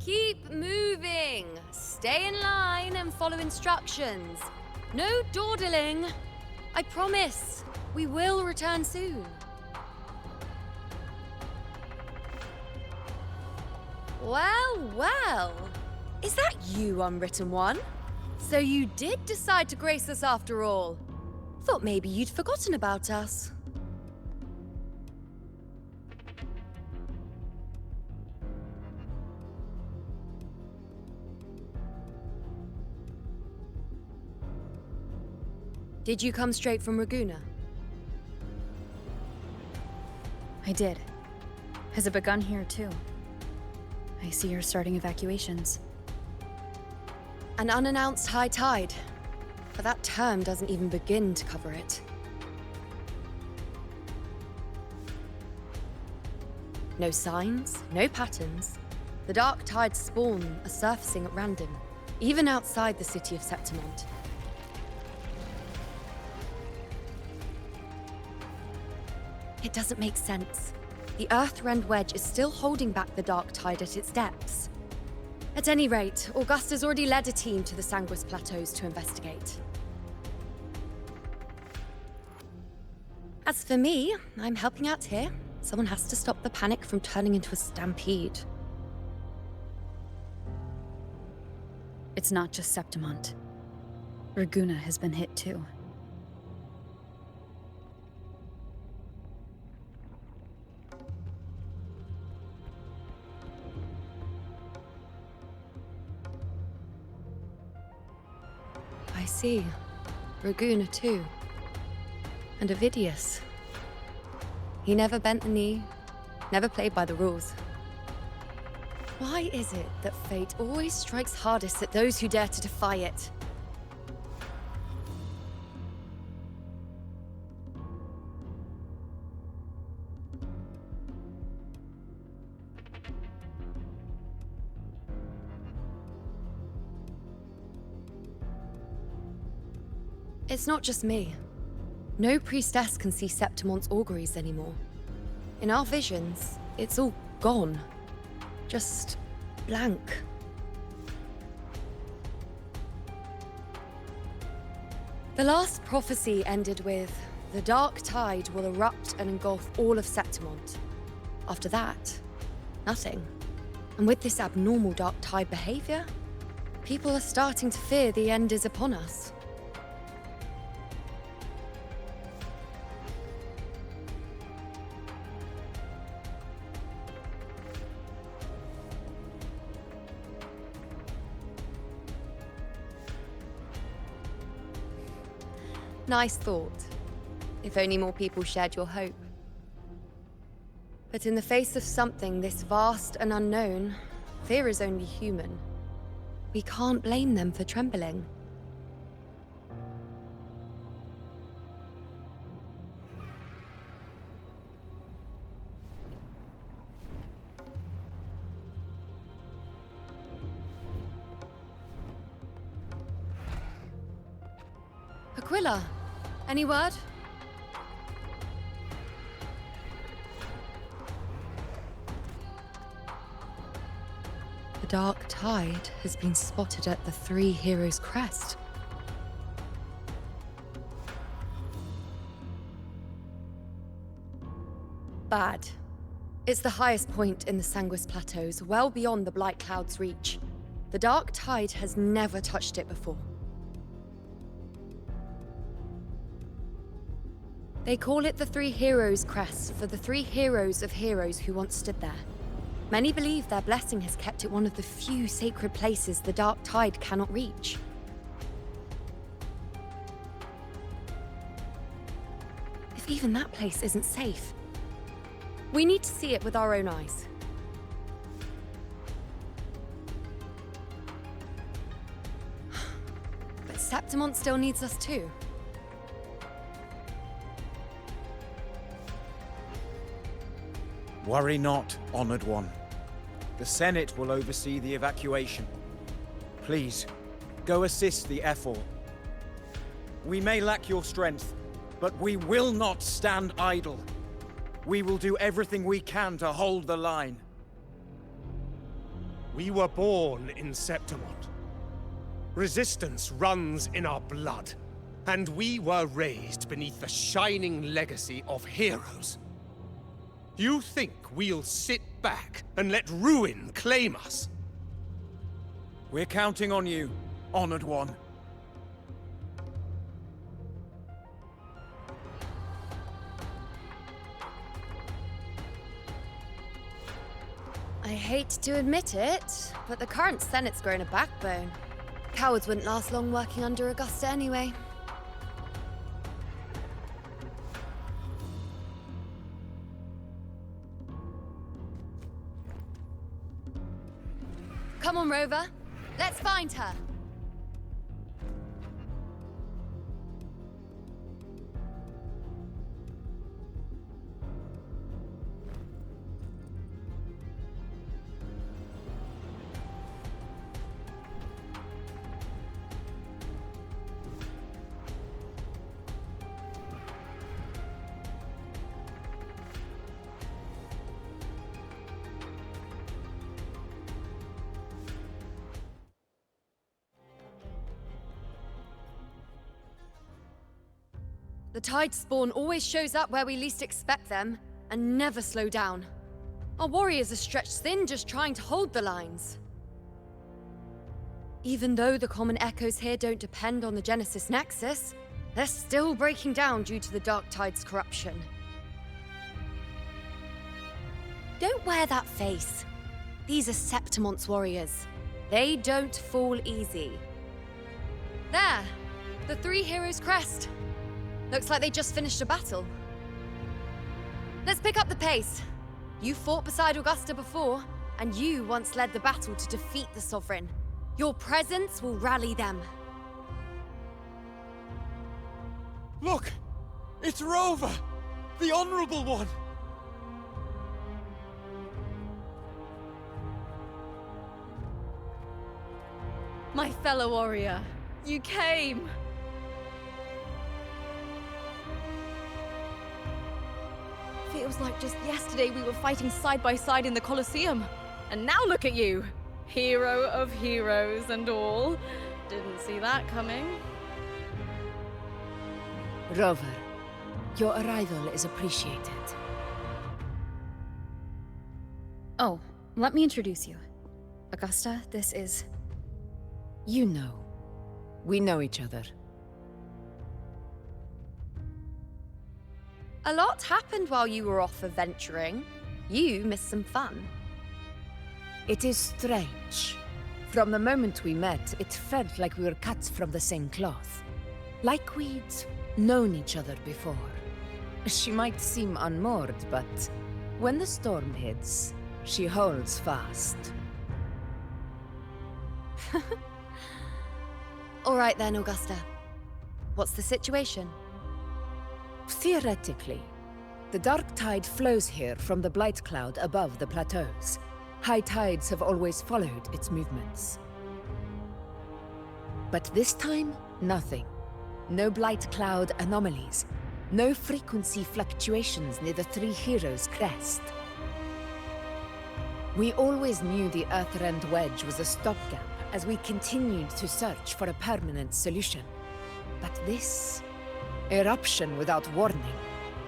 Keep moving! Stay in line and follow instructions. No dawdling. I promise, we will return soon. Well, well. Is that you, Unwritten One? So you did decide to grace us after all. Thought maybe you'd forgotten about us. Did you come straight from Raguna? I did. Has it begun here, too? I see you're starting evacuations. An unannounced high tide. But that term doesn't even begin to cover it. No signs, no patterns. The dark tide's spawn are surfacing at random, even outside the city of Septimont. It doesn't make sense. The Earthrend Wedge is still holding back the dark tide at its depths. At any rate, Augusta's already led a team to the Sanguis Plateaus to investigate. As for me, I'm helping out here. Someone has to stop the panic from turning into a stampede. It's not just Septimont. Raguna has been hit too. I see. Raguna too. And Ovidius. He never bent the knee, never played by the rules. Why is it that fate always strikes hardest at those who dare to defy it? It's not just me. No priestess can see Septimont's auguries anymore. In our visions, it's all gone. Just blank. The last prophecy ended with, the dark tide will erupt and engulf all of Septimont. After that, nothing. And with this abnormal dark tide behavior, people are starting to fear the end is upon us. Nice thought. If only more people shared your hope. But in the face of something this vast and unknown, fear is only human. We can't blame them for trembling. Aquila, any word? The dark tide has been spotted at the Three Heroes' Crest. Bad. It's the highest point in the Sanguis Plateaus, well beyond the Blight Cloud's reach. The dark tide has never touched it before. They call it the Three Heroes' Crest for the three heroes of heroes who once stood there. Many believe their blessing has kept it one of the few sacred places the dark tide cannot reach. Even that place isn't safe. We need to see it with our own eyes. But Septimont still needs us too. Worry not, Honored One. The Senate will oversee the evacuation. Please, go assist the Ephor. We may lack your strength, but we will not stand idle. We will do everything we can to hold the line. We were born in Septimont. Resistance runs in our blood, and we were raised beneath the shining legacy of heroes. You think we'll sit back and let ruin claim us? We're counting on you, Honored One. I hate to admit it, but the current Senate's grown a backbone. Cowards wouldn't last long working under Augusta anyway. Come on, Rover. Let's find her. The Tide Spawn always shows up where we least expect them, and never slow down. Our warriors are stretched thin just trying to hold the lines. Even though the common echoes here don't depend on the Genesis Nexus, they're still breaking down due to the Dark Tide's corruption. Don't wear that face. These are Septimont's warriors. They don't fall easy. There! The Three Heroes' crest. Looks like they just finished a battle. Let's pick up the pace. You fought beside Augusta before, and you once led the battle to defeat the Sovereign. Your presence will rally them. Look! It's Rover! The Honorable One! My fellow warrior, you came! Feels like just yesterday we were fighting side by side in the Colosseum. And now look at you! Hero of heroes and all. Didn't see that coming. Rover, your arrival is appreciated. Oh, let me introduce you. Augusta, this is... You know. We know each other. A lot happened while you were off adventuring. You missed some fun. It is strange. From the moment we met, it felt like we were cut from the same cloth. Like we'd known each other before. She might seem unmoored, but when the storm hits, she holds fast. All right then, Augusta. What's the situation? Theoretically, the dark tide flows here from the blight cloud above the plateaus. High tides have always followed its movements. But this time, nothing. No blight cloud anomalies. No frequency fluctuations near the Three Heroes' crest. We always knew the Earthrend Wedge was a stopgap as we continued to search for a permanent solution. But this eruption without warning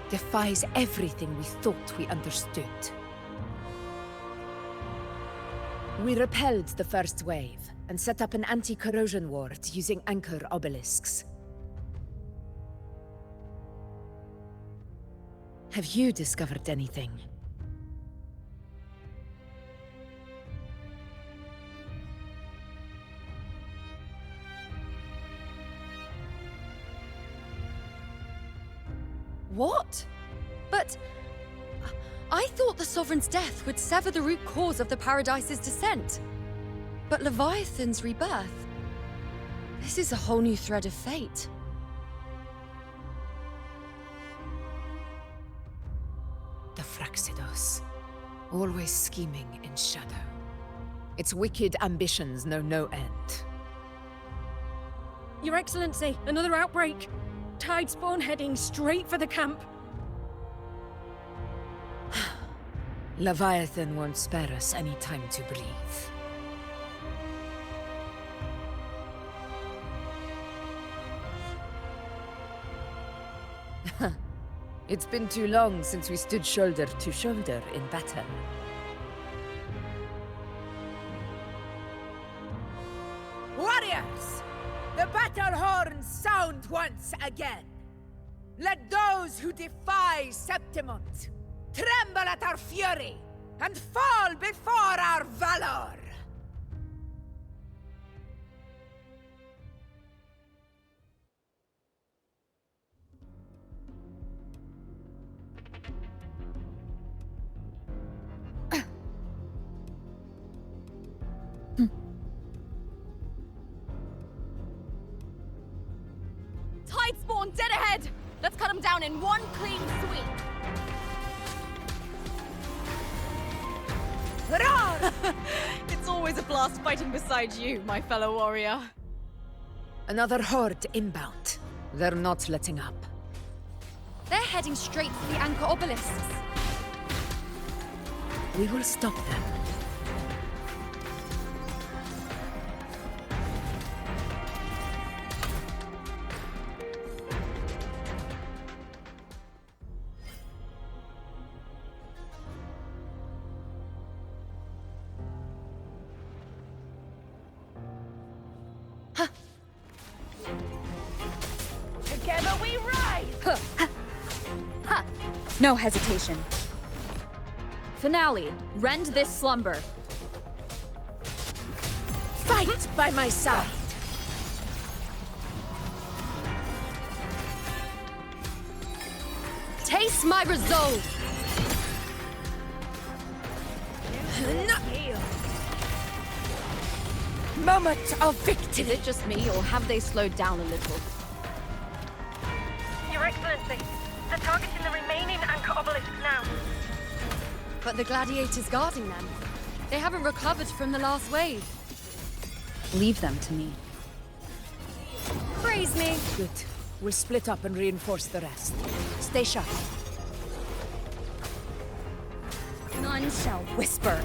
defies everything we thought we understood. We repelled the first wave and set up an anti-corrosion ward using anchor obelisks. Have you discovered anything? What? But I thought the Sovereign's death would sever the root cause of the Paradise's descent. But Leviathan's rebirth... This is a whole new thread of fate. The Fraxidos. Always scheming in shadow. Its wicked ambitions know no end. Your Excellency, another outbreak. Tidespawn heading straight for the camp. Leviathan won't spare us any time to breathe. It's been too long since we stood shoulder to shoulder in battle. Warriors! The battle horns sound once again! Let those who defy Septimont tremble at our fury and fall before our valor! Tidespawn dead ahead! Let's cut them down in one clean sweep! It's always a blast fighting beside you, my fellow warrior. Another horde inbound. They're not letting up. They're heading straight for the anchor obelisks. We will stop them. Together we rise! No hesitation. Finale, rend this slumber. Fight by my side! Taste my resolve! Moment of victory! Is it just me, or have they slowed down a little? Your Excellency, they're targeting the remaining anchor obelisks now. But the gladiators guarding them, they haven't recovered from the last wave. Leave them to me. Praise me! Good. We'll split up and reinforce the rest. Stay sharp. None shall whisper.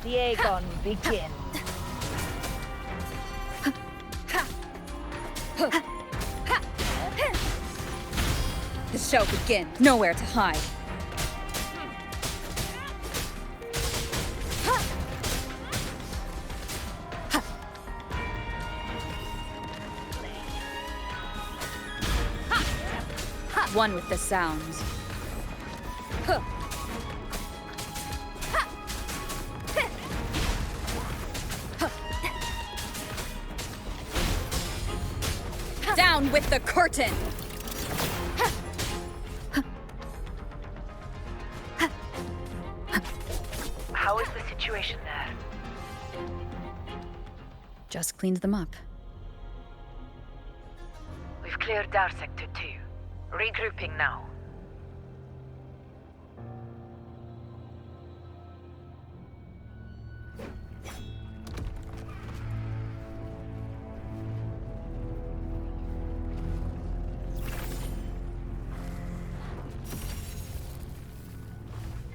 Bygone begin. The show begins. Nowhere to hide. One with the sounds. Down with the curtain! How is the situation there? Just cleaned them up. We've cleared our sector too. Regrouping now.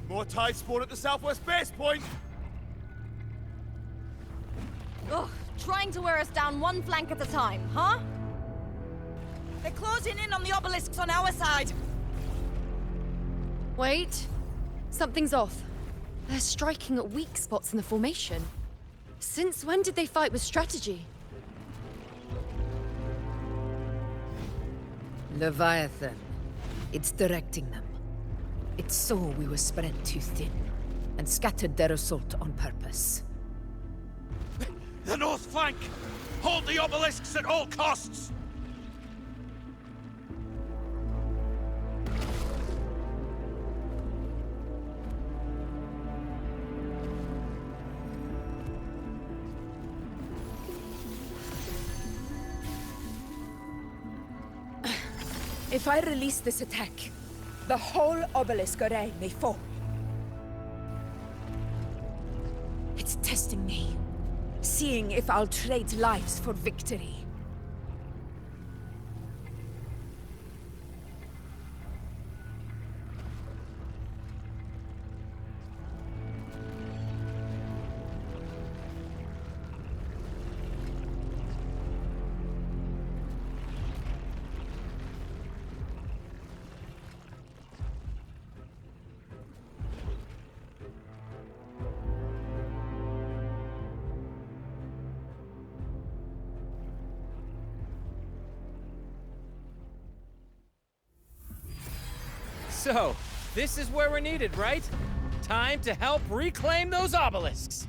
More Tidespawn at the southwest base point! Ugh, trying to wear us down one flank at a time, huh? They're closing in on the obelisks on our side! Wait. Something's off. They're striking at weak spots in the formation. Since when did they fight with strategy? Leviathan. It's directing them. It saw we were spread too thin, and scattered their assault on purpose. the north flank! Hold the obelisks at all costs! If I release this attack, the whole obelisk array may fall. It's testing me, seeing if I'll trade lives for victory. So, this is where we're needed, right? Time to help reclaim those obelisks.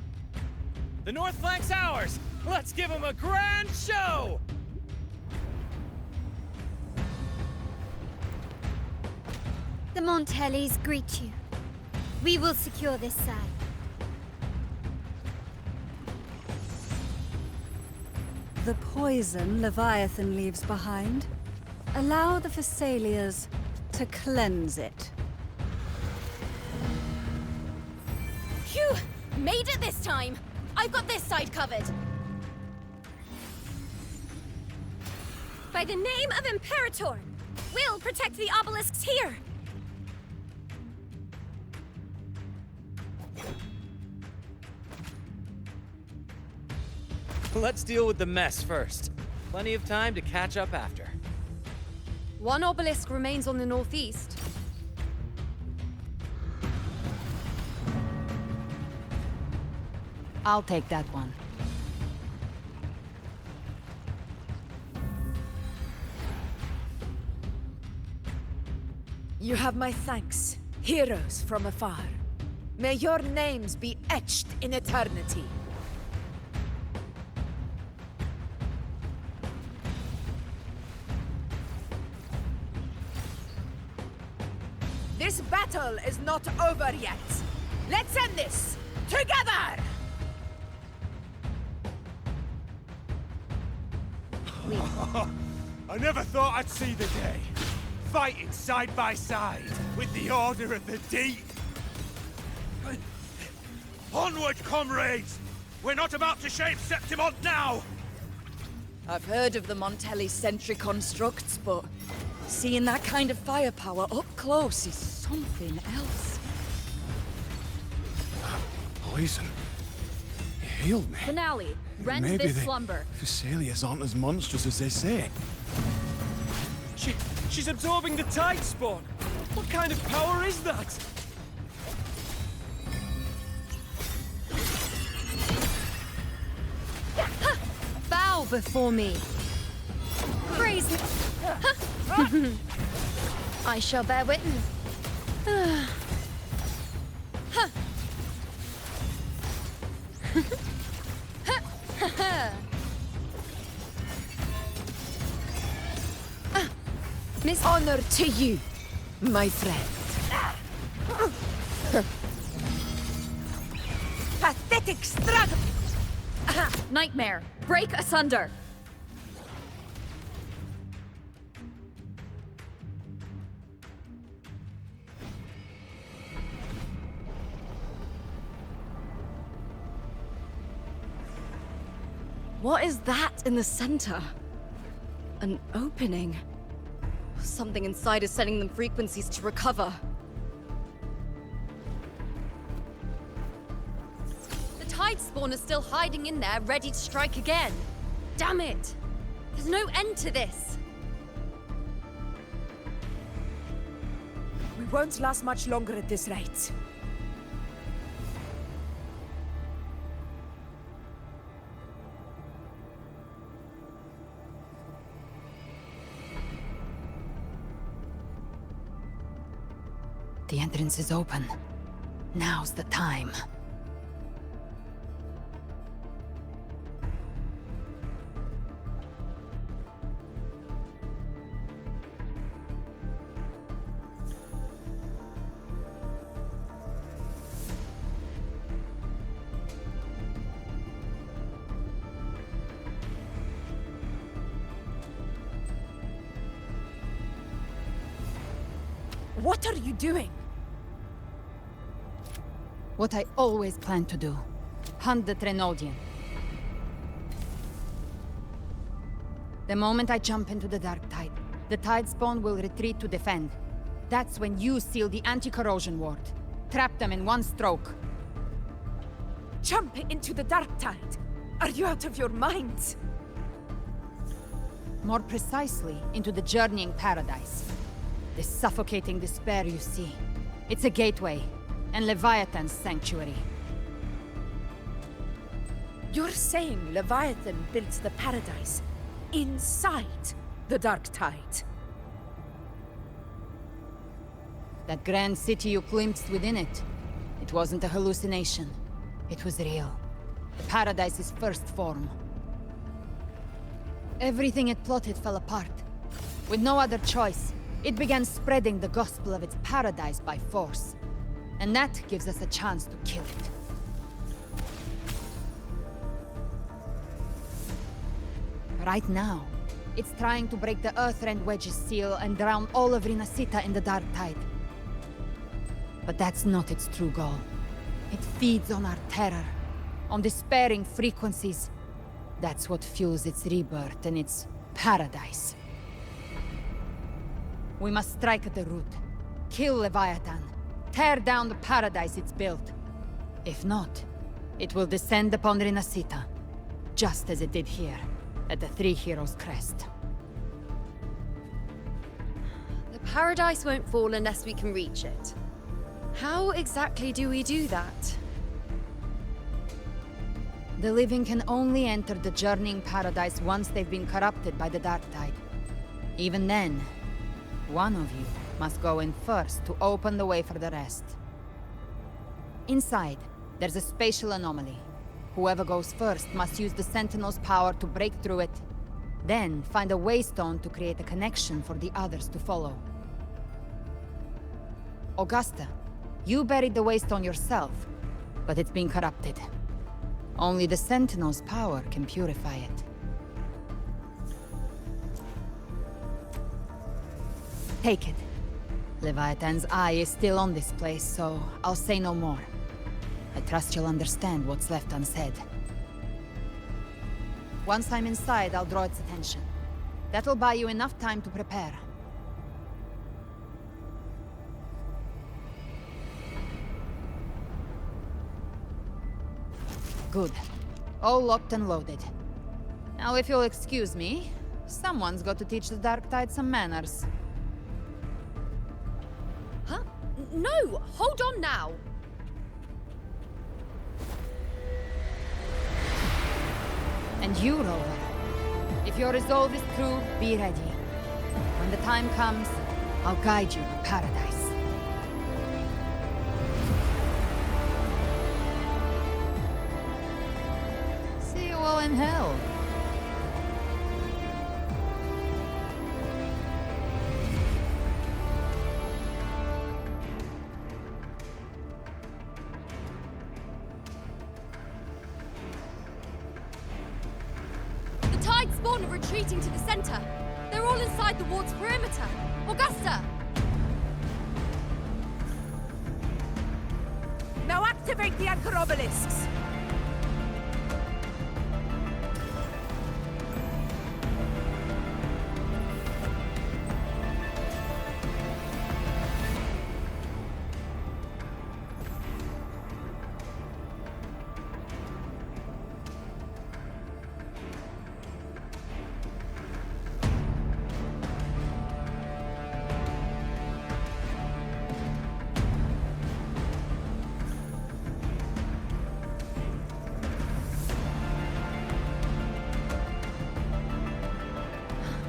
The north flank's ours. Let's give them a grand show! The Montellis greet you. We will secure this side. The poison Leviathan leaves behind, allow the Phassalias to cleanse it. Phew! Made it this time! I've got this side covered! By the name of Imperator, we'll protect the obelisks here! Let's deal with the mess first. Plenty of time to catch up after. One obelisk remains on the northeast. I'll take that one. You have my thanks, heroes from afar. May your names be etched in eternity. This battle is not over yet. Let's end this together! I never thought I'd see the day. Fighting side by side with the Order of the Deep. Onward, comrades! We're not about to shape Septimont now! I've heard of the Montelli sentry constructs, but seeing that kind of firepower up close is something else. Poison. You healed me. Finale, rend Maybe this the slumber. Phassalias aren't as monstrous as they say. She's absorbing the tide spawn. What kind of power is that? Bow before me. Praise me. I shall bear witness. Miss honor to you, my friend. Pathetic struggle! Nightmare, break asunder! What is that in the center? An opening. Something inside is sending them frequencies to recover. The tide spawn is still hiding in there, ready to strike again. Damn it! There's no end to this. We won't last much longer at this rate. The entrance is open. Now's the time. What are you doing? What I always planned to do. Hunt the Trenodian. The moment I jump into the Dark Tide, the Tide Spawn will retreat to defend. That's when you seal the anti-corrosion ward. Trap them in one stroke. Jump into the Dark Tide? Are you out of your minds? More precisely, into the journeying paradise. The suffocating despair you see. It's a gateway, and Leviathan's sanctuary. You're saying Leviathan built the paradise inside the Dark Tide? That grand city you glimpsed within it, it wasn't a hallucination. It was real. The paradise's first form. Everything it plotted fell apart. With no other choice, it began spreading the gospel of its paradise by force. And that gives us a chance to kill it. Right now, it's trying to break the Earthrend Wedge's seal and drown all of Rinascita in the Dark Tide. But that's not its true goal. It feeds on our terror, on despairing frequencies. That's what fuels its rebirth and its paradise. We must strike at the root, kill Leviathan, tear down the paradise it's built. If not, it will descend upon Rinascita, just as it did here, at the Three Heroes' Crest. The paradise won't fall unless we can reach it. How exactly do we do that? The living can only enter the journeying paradise once they've been corrupted by the Dark Tide. Even then, one of you must go in first to open the way for the rest. Inside, there's a spatial anomaly. Whoever goes first must use the Sentinel's power to break through it, then find a waystone to create a connection for the others to follow. Augusta, you buried the waystone yourself, but it's been corrupted. Only the Sentinel's power can purify it. Take it. Leviathan's eye is still on this place, so I'll say no more. I trust you'll understand what's left unsaid. Once I'm inside, I'll draw its attention. That'll buy you enough time to prepare. Good. All locked and loaded. Now, if you'll excuse me, someone's got to teach the Dark Tide some manners. Huh? No! Hold on now! And you, Rover. If your resolve is true, be ready. When the time comes, I'll guide you to paradise. See you all in hell. Tide spawn are retreating to the center. They're all inside the ward's perimeter. Augusta! Now activate the anchor obelisks!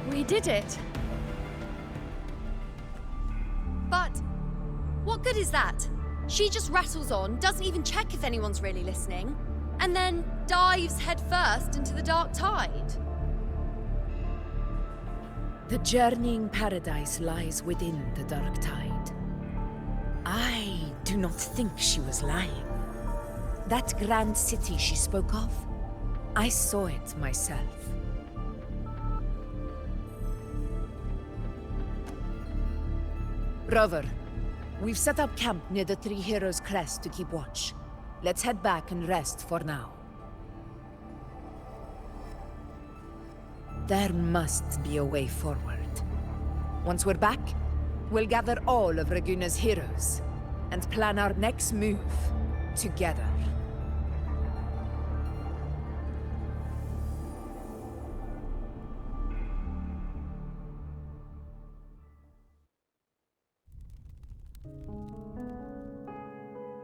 We did it. But what good is that? She just rattles on, doesn't even check if anyone's really listening, and then dives headfirst into the Dark Tide. The journeying paradise lies within the Dark Tide. I do not think she was lying. That grand city she spoke of, I saw it myself. Rover, We've set up camp near the Three Heroes crest to keep watch. Let's head back and rest for now. There must be a way forward. Once we're back, we'll gather all of Raguna's heroes and plan our next move together.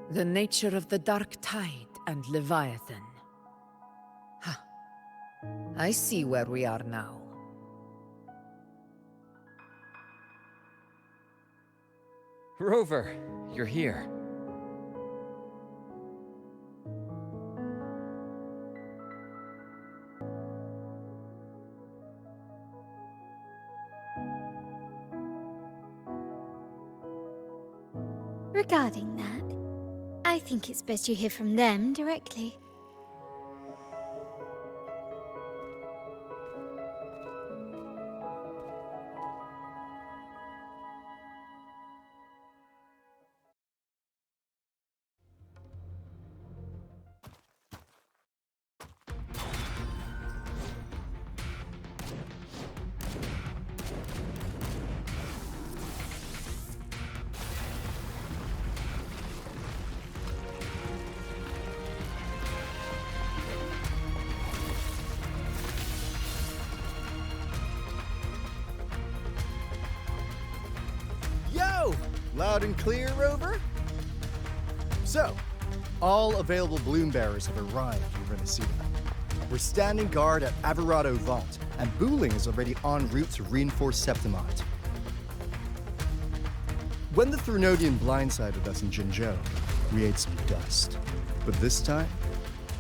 The nature of the Dark Tide and Leviathan. Ha. I see where we are now. Rover, you're here. Regarding that, I think it's best you hear from them directly. Yo! Loud and clear, Rover? So, all available bloom bearers have arrived in Rinascita. We're standing guard at Averado Vault, and Booling is already en route to reinforce Septimont. When the Threnodian blindsided us in Jinzhou, we ate some dust. But this time,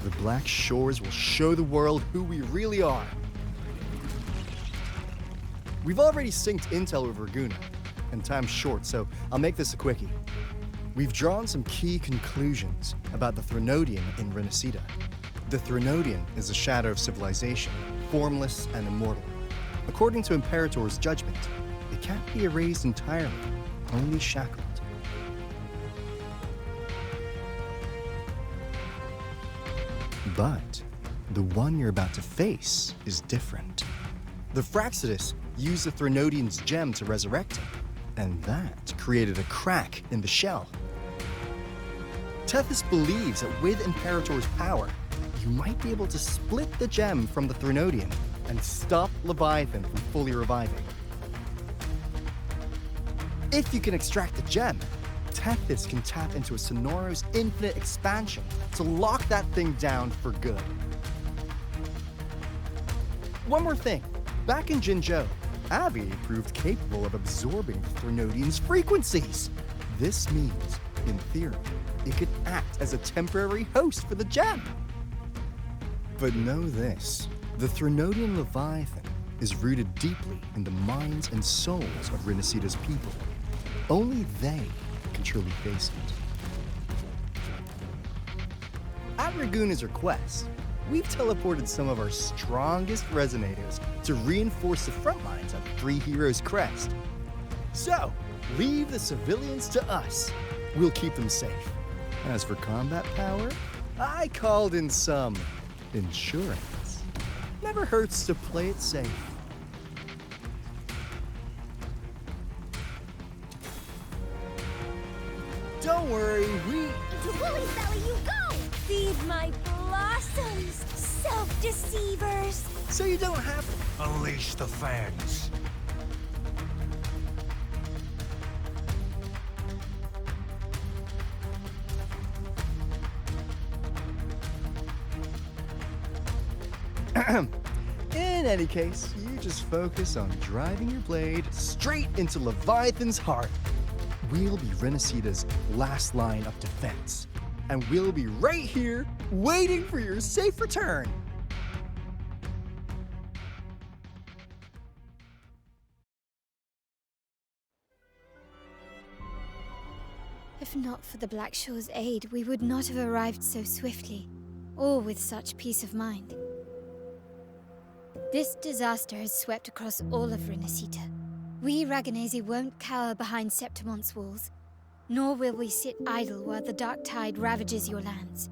the Black Shores will show the world who we really are. We've already synced intel with Raguna, and time's short, so I'll make this a quickie. We've drawn some key conclusions about the Threnodian in Rinascita. The Threnodian is a shadow of civilization, formless and immortal. According to Imperator's judgment, it can't be erased entirely, only shackled. But the one you're about to face is different. The Fraxidus used the Threnodian's gem to resurrect him, and that created a crack in the shell. Tethys believes that with Imperator's power, you might be able to split the gem from the Threnodian and stop Leviathan from fully reviving. If you can extract the gem, Tethys can tap into a Sonoro's infinite expansion to lock that thing down for good. One more thing. Back in Jinzhou, Abby proved capable of absorbing the Threnodian's frequencies. This means, in theory, it could act as a temporary host for the gem. But know this, the Threnodian Leviathan is rooted deeply in the minds and souls of Rinascita's people. Only they can truly face it. At Raguna's request, we've teleported some of our strongest resonators to reinforce the front lines of Three Heroes Crest. So, leave the civilians to us. We'll keep them safe. As for combat power, I called in some insurance. Never hurts to play it safe. Don't worry, we... To Woolly's belly you go! Feed my blossoms, self-deceivers! So you don't have to... Unleash the fans. In any case, you just focus on driving your blade straight into Leviathan's heart. We'll be Rinascita's last line of defense, and we'll be right here waiting for your safe return. If not for the Black Shore's aid, we would not have arrived so swiftly, or with such peace of mind. This disaster has swept across all of Rinascita. We Raganese won't cower behind Septimont's walls. Nor will we sit idle while the dark tide ravages your lands.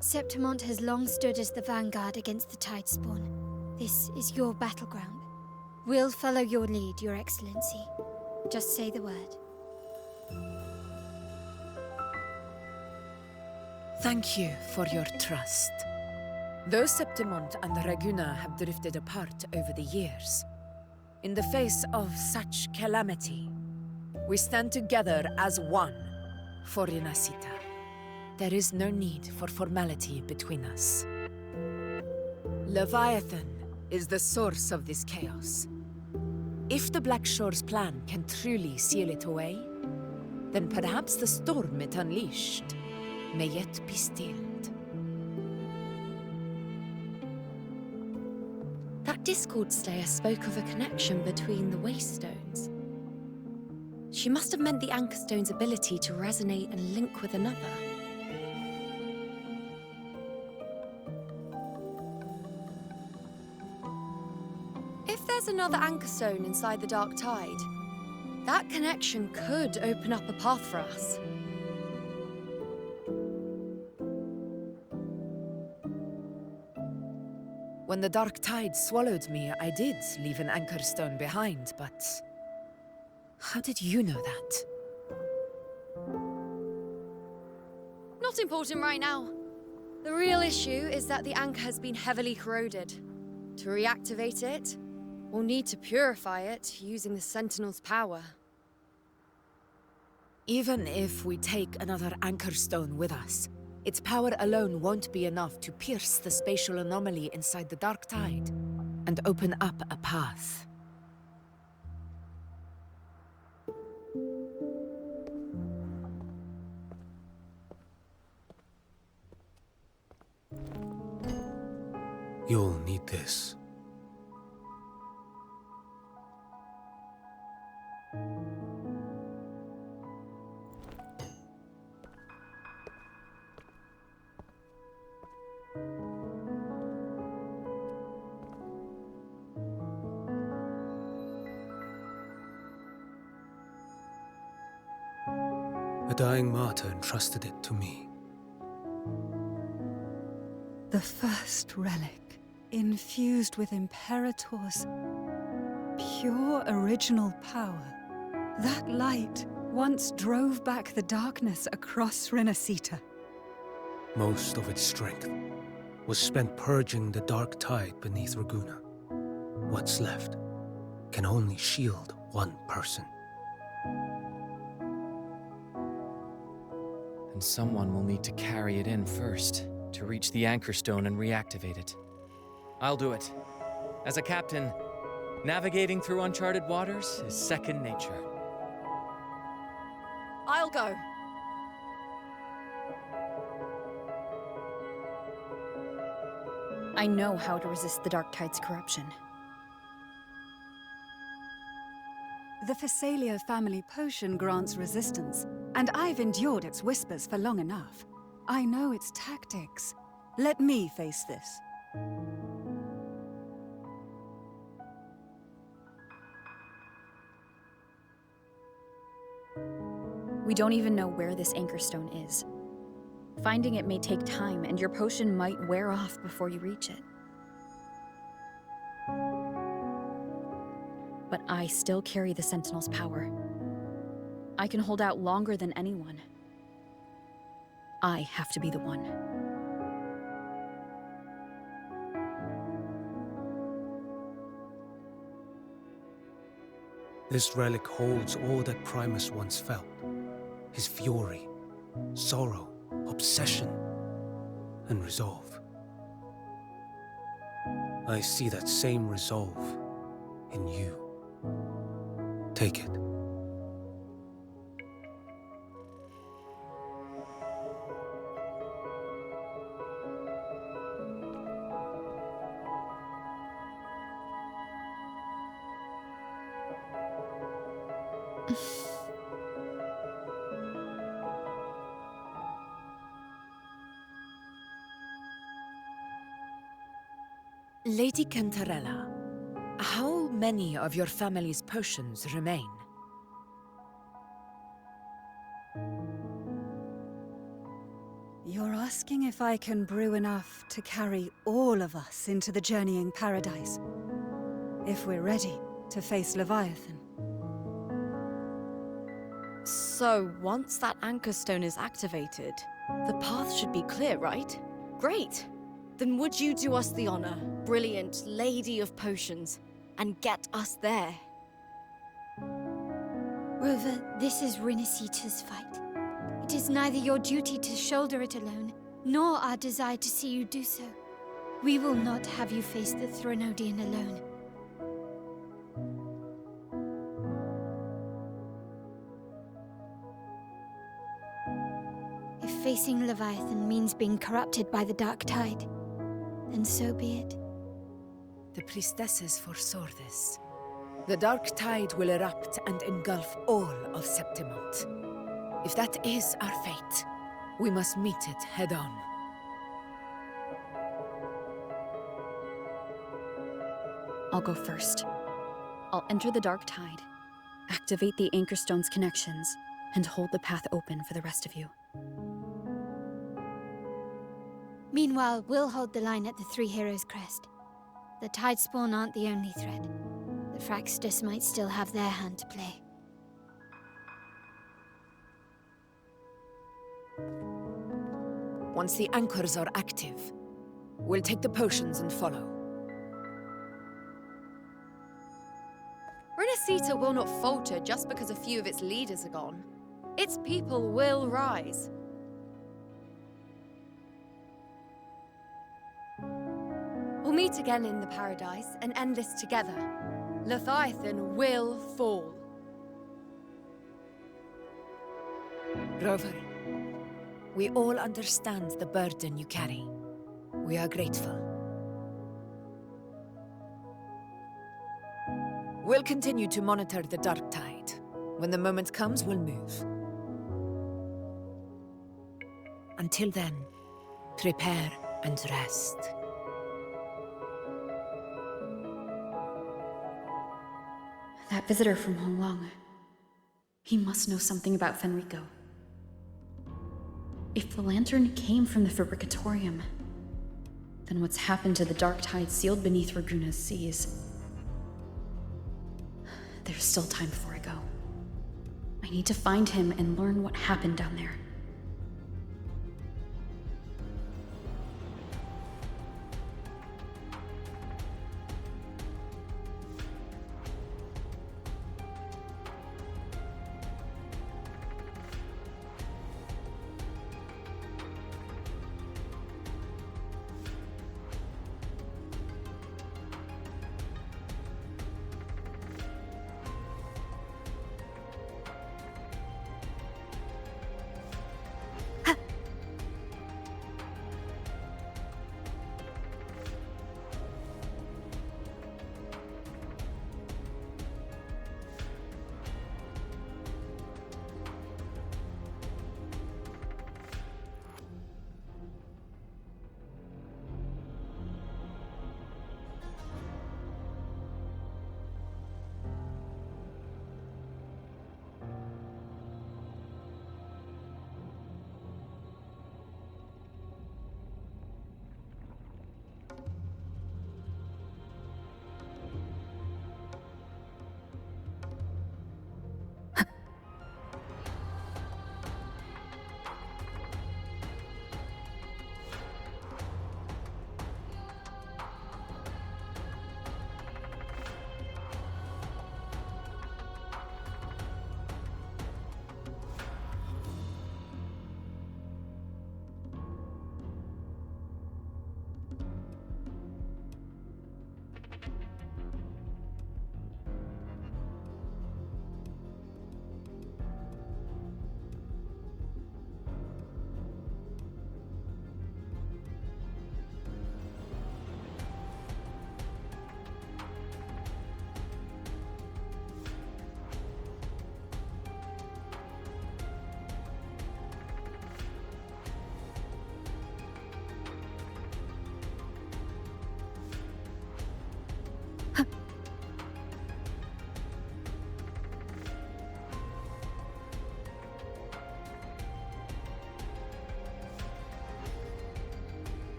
Septimont has long stood as the vanguard against the Tidespawn. This is your battleground. We'll follow your lead, Your Excellency. Just say the word. Thank you for your trust. Though Septimont and Raguna have drifted apart over the years, in the face of such calamity, we stand together as one for Rinascita. There is no need for formality between us. Leviathan is the source of this chaos. If the Black Shore's plan can truly seal it away, then perhaps the storm it unleashed may yet be stilled. That Discord Slayer spoke of a connection between the Wastestones. She must have meant the Anchorstone's ability to resonate and link with another. If there's another Anchorstone inside the Dark Tide, that connection could open up a path for us. When the Dark Tide swallowed me, I did leave an Anchorstone behind, but how did you know that? Not important right now. The real issue is that the anchor has been heavily corroded. To reactivate it, we'll need to purify it using the Sentinel's power. Even if we take another Anchorstone with us, its power alone won't be enough to pierce the spatial anomaly inside the Dark Tide and open up a path. You'll need this. A dying martyr entrusted it to me. The first relic, infused with Imperator's pure original power. That light once drove back the darkness across Rinascita. Most of its strength was spent purging the dark tide beneath Raguna. What's left can only shield one person. And someone will need to carry it in first, to reach the Anchorstone and reactivate it. I'll do it. As a captain, navigating through uncharted waters is second nature. I'll go. I know how to resist the Dark Tide's corruption. The Phasalia family potion grants resistance, and I've endured its whispers for long enough. I know its tactics. Let me face this. We don't even know where this Anchorstone is. Finding it may take time, and your potion might wear off before you reach it. But I still carry the Sentinel's power. I can hold out longer than anyone. I have to be the one. This relic holds all that Primus once felt. His fury, sorrow, obsession, and resolve. I see that same resolve in you. Take it. Lady Cantarella, how many of your family's potions remain? You're asking if I can brew enough to carry all of us into the journeying paradise? If we're ready to face Leviathan? So, once that anchor stone is activated, the path should be clear, right? Great! Then would you do us the honor, brilliant Lady of Potions, and get us there? Rover, this is Rinascita's fight. It is neither your duty to shoulder it alone, nor our desire to see you do so. We will not have you face the Thronodian alone. If facing Leviathan means being corrupted by the Dark Tide, then so be it. The priestesses foresaw this. The Dark Tide will erupt and engulf all of Septimont. If that is our fate, we must meet it head-on. I'll go first. I'll enter the Dark Tide, activate the Anchor Stone's connections, and hold the path open for the rest of you. Meanwhile, we'll hold the line at the Three Heroes Crest. The Tidespawn aren't the only threat. The Fraxtus might still have their hand to play. Once the anchors are active, we'll take the potions and follow. Rinascita will not falter just because a few of its leaders are gone. Its people will rise. We'll meet again in the Paradise and end this together. Leviathan will fall. Rover, we all understand the burden you carry. We are grateful. We'll continue to monitor the Dark Tide. When the moment comes, we'll move. Until then, prepare and rest. That visitor from Honglong. He must know something about Fenrico. If the lantern came from the Fabricatorium, then what's happened to the Dark Tide sealed beneath Raguna's seas? There's still time before I go. I need to find him and learn what happened down there.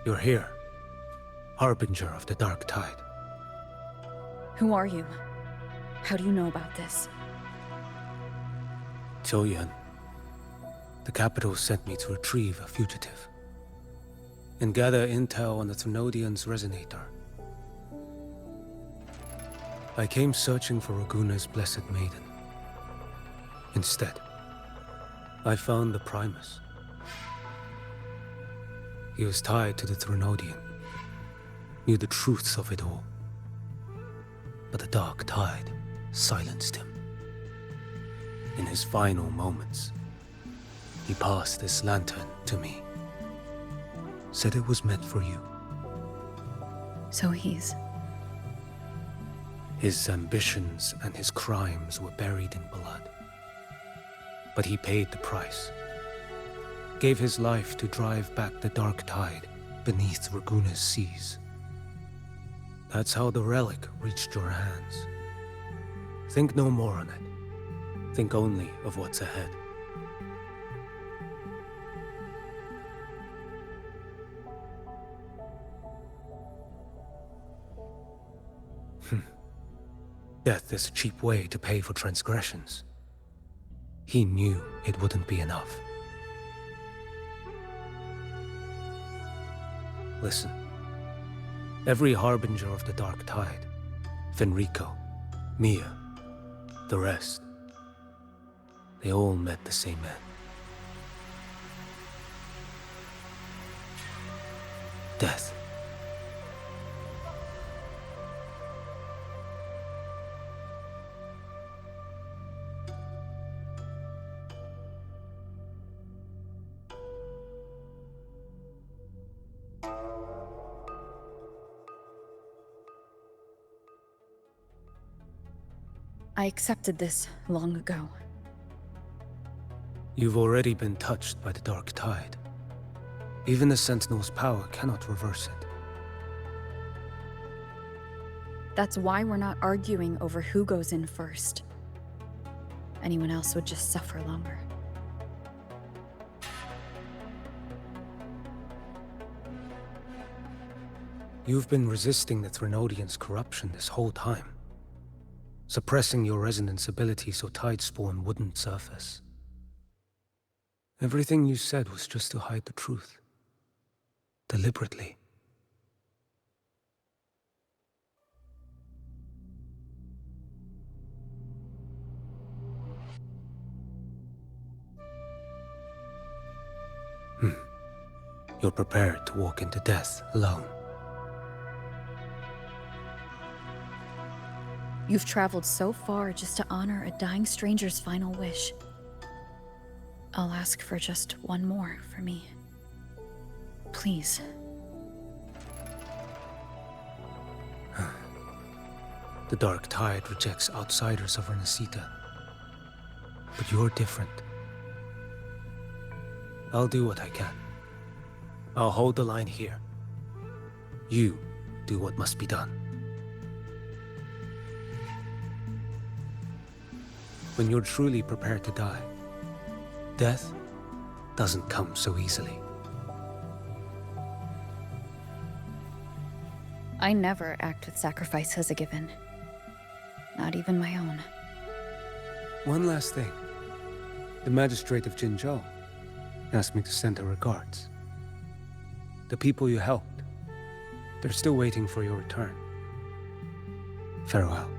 You're here, Harbinger of the Dark Tide. Who are you? How do you know about this? Choyan. The capital sent me to retrieve a fugitive and gather intel on the Thrunodian's resonator. I came searching for Raguna's Blessed Maiden. Instead, I found the Primus. He was tied to the Thrunodian, knew the truths of it all. But the Dark Tide silenced him. In his final moments, he passed this lantern to me. Said it was meant for you. So his ambitions and his crimes were buried in blood. But he paid the price. Gave his life to drive back the Dark Tide beneath Raguna's seas. That's how the relic reached your hands. Think no more on it. Think only of what's ahead. Death is a cheap way to pay for transgressions. He knew it wouldn't be enough. Listen. Every Harbinger of the Dark Tide, Fenrico, Mia, the rest, they all met the same end. Death. I accepted this long ago. You've already been touched by the Dark Tide. Even the Sentinel's power cannot reverse it. That's why we're not arguing over who goes in first. Anyone else would just suffer longer. You've been resisting the Thrunodian's corruption this whole time. Suppressing your resonance ability so Tidespawn wouldn't surface. Everything you said was just to hide the truth. Deliberately. You're prepared to walk into death alone. You've traveled so far just to honor a dying stranger's final wish. I'll ask for just one more for me. Please. The Dark Tide rejects outsiders of Rinascita. But you're different. I'll do what I can. I'll hold the line here. You do what must be done. When you're truly prepared to die, death doesn't come so easily. I never act with sacrifice as a given. Not even my own. One last thing. The magistrate of Jinzhou asked me to send her regards. The people you helped, they're still waiting for your return. Farewell.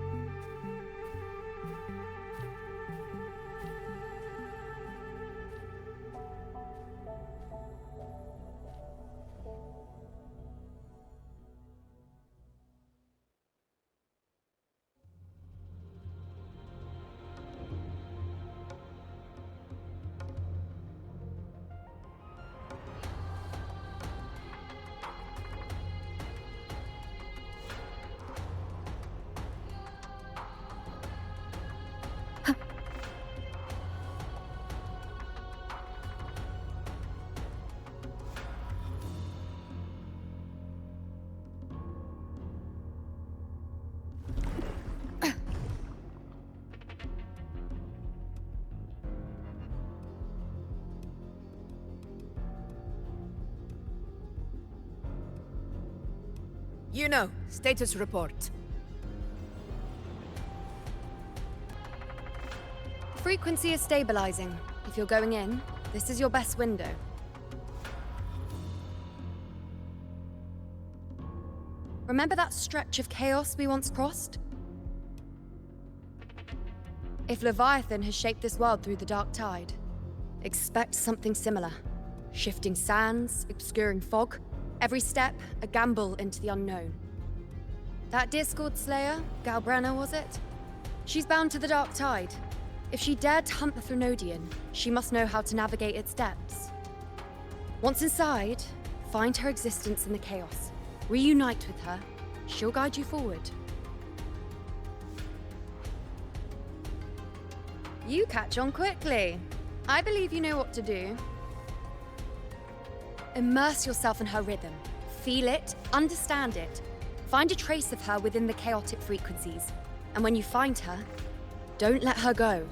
You know, status report. Frequency is stabilizing. If you're going in, this is your best window. Remember that stretch of chaos we once crossed? If Leviathan has shaped this world through the dark tide, expect something similar. Shifting sands, obscuring fog, every step a gamble into the unknown. That Discord Slayer, Galbrenna was it? She's bound to the dark tide. If she dared to hunt the Threnodian, she must know how to navigate its depths. Once inside, find her existence in the chaos. Reunite with her. She'll guide you forward. You catch on quickly. I believe you know what to do. Immerse yourself in her rhythm. Feel it, understand it. Find a trace of her within the chaotic frequencies. And when you find her, don't let her go.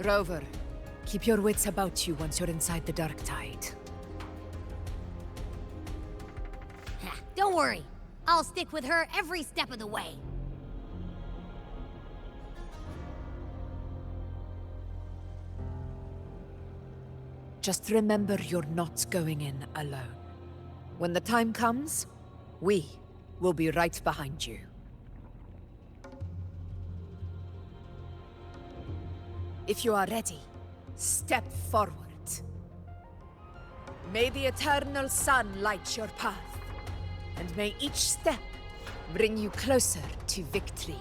Rover, keep your wits about you once you're inside the dark tide. Don't worry. I'll stick with her every step of the way. Just remember you're not going in alone. When the time comes, we will be right behind you. If you are ready, step forward. May the eternal sun light your path, and may each step bring you closer to victory.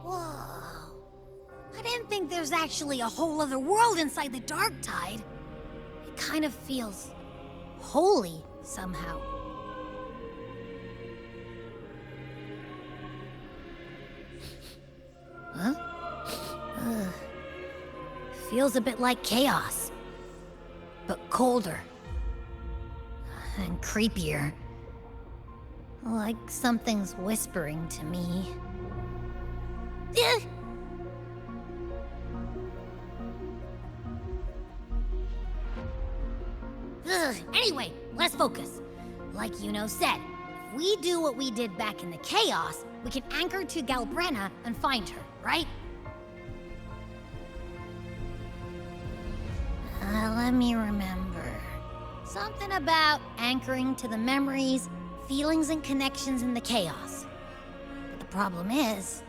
Whoa. I didn't think there's actually a whole other world inside the dark tide. It kind of feels holy somehow. Huh? Ugh. Feels a bit like chaos, but colder and creepier. Like something's whispering to me. Anyway, let's focus. Like Yuno said, if we do what we did back in the chaos, we can anchor to Galbrenna and find her, right? Let me remember. Something about anchoring to the memories, feelings, and connections in the chaos. But the problem is,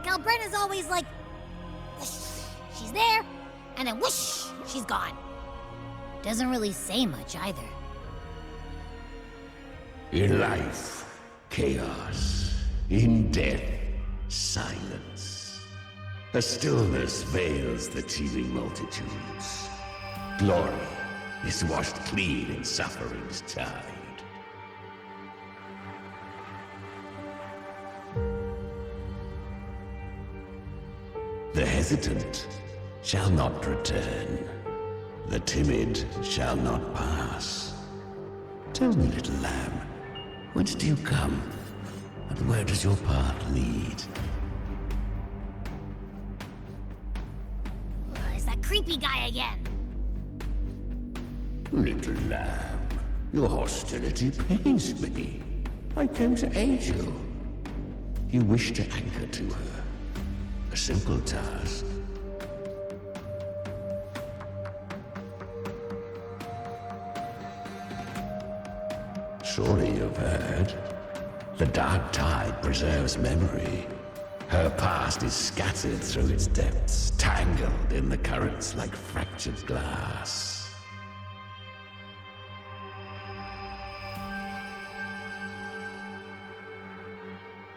Galbrenna's always like, whoosh, she's there, and then whoosh, she's gone. Doesn't really say much either. In life, chaos. In death, silence. A stillness veils the teeming multitudes. Glory is washed clean in suffering's tide. The hesitant shall not return. The timid shall not pass. Tell me, little lamb, whence do you come? And where does your path lead? It's that creepy guy again. Little lamb, your hostility pains me. I came to aid you. You wish to anchor to her. A simple task. Surely you've heard. The dark tide preserves memory. Her past is scattered through its depths, tangled in the currents like fractured glass.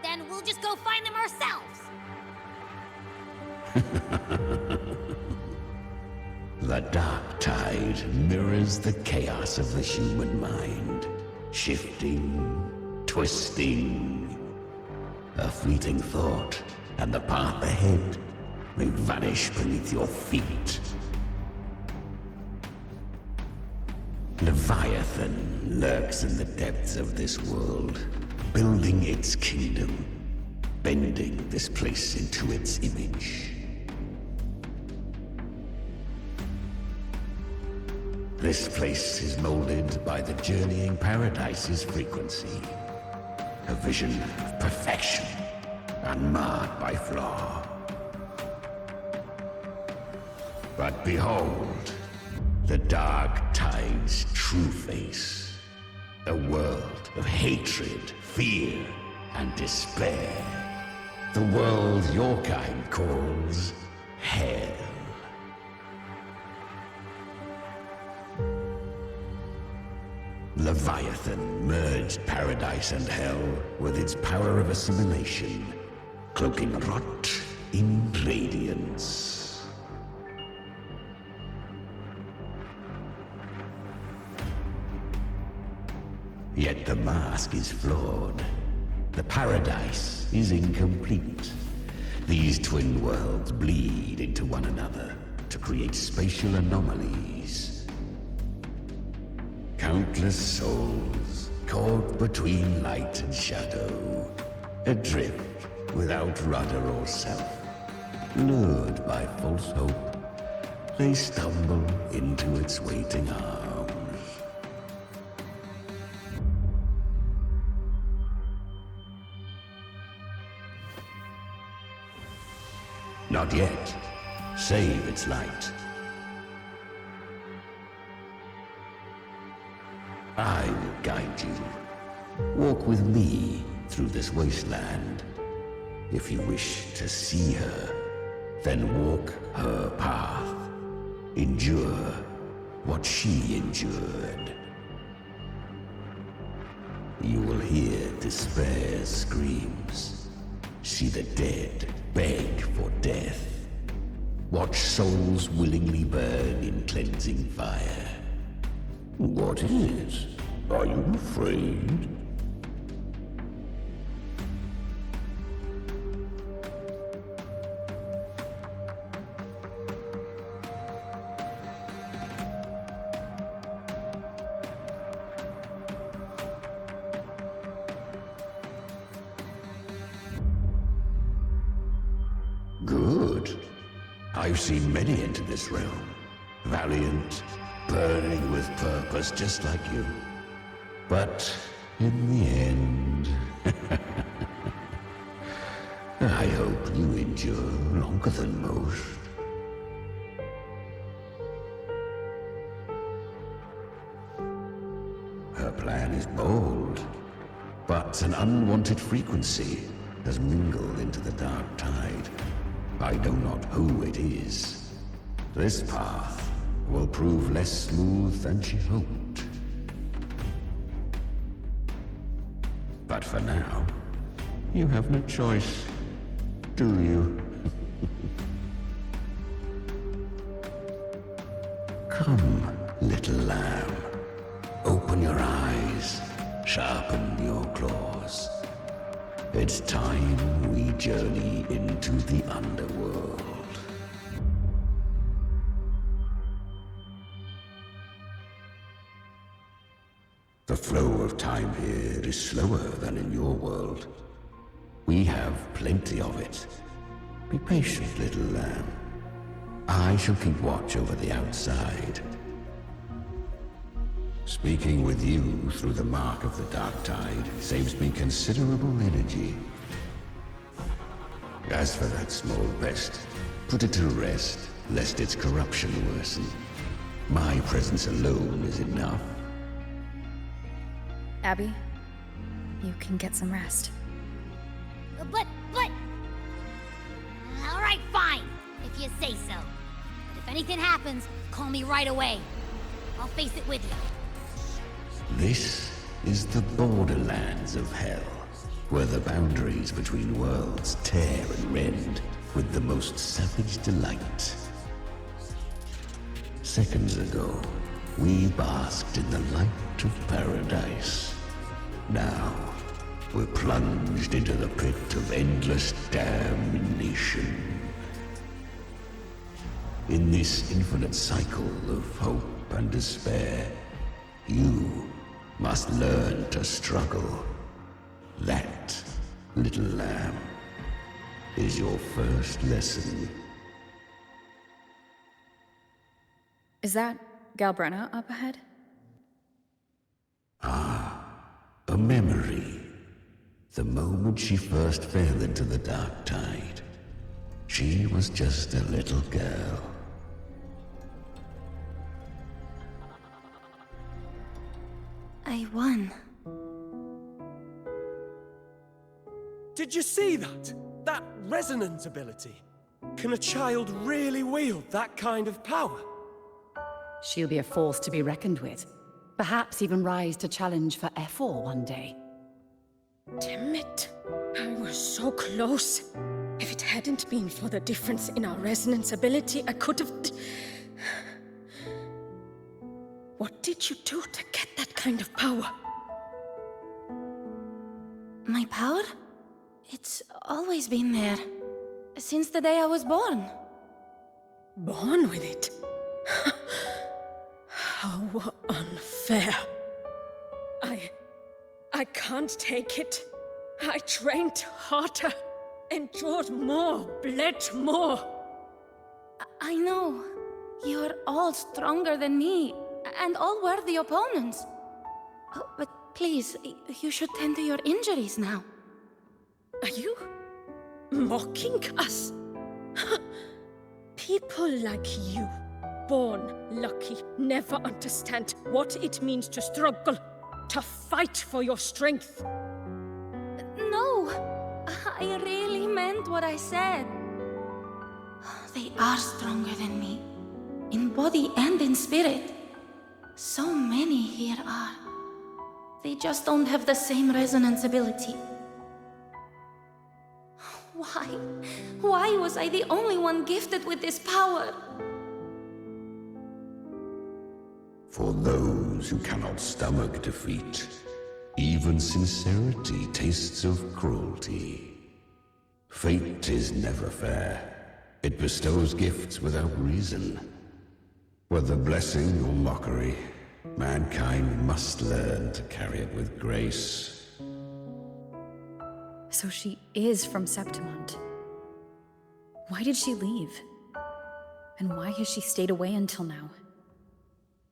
Then we'll just go find them ourselves. The dark tide mirrors the chaos of the human mind, shifting, twisting. A fleeting thought, and the path ahead may vanish beneath your feet. Leviathan lurks in the depths of this world, building its kingdom, bending this place into its image. This place is molded by the journeying paradise's frequency, a vision of perfection, unmarred by flaw. But behold, the dark tide's true face, a world of hatred, fear, and despair. The world your kind calls Hell. Leviathan merged paradise and hell with its power of assimilation, cloaking rot in radiance. Yet the mask is flawed. The paradise is incomplete. These twin worlds bleed into one another to create spatial anomalies. Countless souls caught between light and shadow, adrift without rudder or self. Lured by false hope, they stumble into its waiting arms. Not yet. Save its light. I will guide you. Walk with me through this wasteland. If you wish to see her, then walk her path. Endure what she endured. You will hear despair's screams. See the dead beg for death. Watch souls willingly burn in cleansing fire. What is it? Are you afraid? Good. I've seen many enter this realm. Valiant, burning with purpose just like you. But in the end, I hope you endure longer than most. Her plan is bold, but an unwanted frequency has mingled into the dark tide. I know not who it is. This path will prove less smooth than she hoped. But for now, you have no choice, do you? Come, little lamb. Open your eyes, sharpen your claws. It's time we journey into the underworld. The flow of time here is slower than in your world. We have plenty of it. Be patient, little lamb. I shall keep watch over the outside. Speaking with you through the mark of the dark tide saves me considerable energy. As for that small pest, put it to rest, lest its corruption worsen. My presence alone is enough. Abby, you can get some rest. But... All right, fine, if you say so. But if anything happens, call me right away. I'll face it with you. This is the borderlands of hell, where the boundaries between worlds tear and rend, with the most savage delight. Seconds ago, we basked in the light of paradise. Now, we're plunged into the pit of endless damnation. In this infinite cycle of hope and despair, you must learn to struggle. That, little lamb, is your first lesson. Is that Galbrenna up ahead? A memory. The moment she first fell into the dark tide, she was just a little girl. I won. Did you see that? That resonance ability? Can a child really wield that kind of power? She'll be a force to be reckoned with. Perhaps even rise to challenge for F4 one day. Damn it. I was so close. If it hadn't been for the difference in our resonance ability, I could have... What did you do to get that kind of power? My power? It's always been there. Since the day I was born. Born with it? How unfair. I can't take it. I trained harder, endured more, bled more. I know. You're all stronger than me, and all worthy opponents. Oh, but please, you should tend to your injuries now. Are you mocking us? People like you, born lucky, never understand what it means to struggle, to fight for your strength. No, I really meant what I said. They are stronger than me, in body and in spirit. So many here are. They just don't have the same resonance ability. Why? Why was I the only one gifted with this power? For those who cannot stomach defeat, even sincerity tastes of cruelty. Fate is never fair. It bestows gifts without reason. Whether blessing or mockery, mankind must learn to carry it with grace. So she is from Septimont. Why did she leave? And why has she stayed away until now?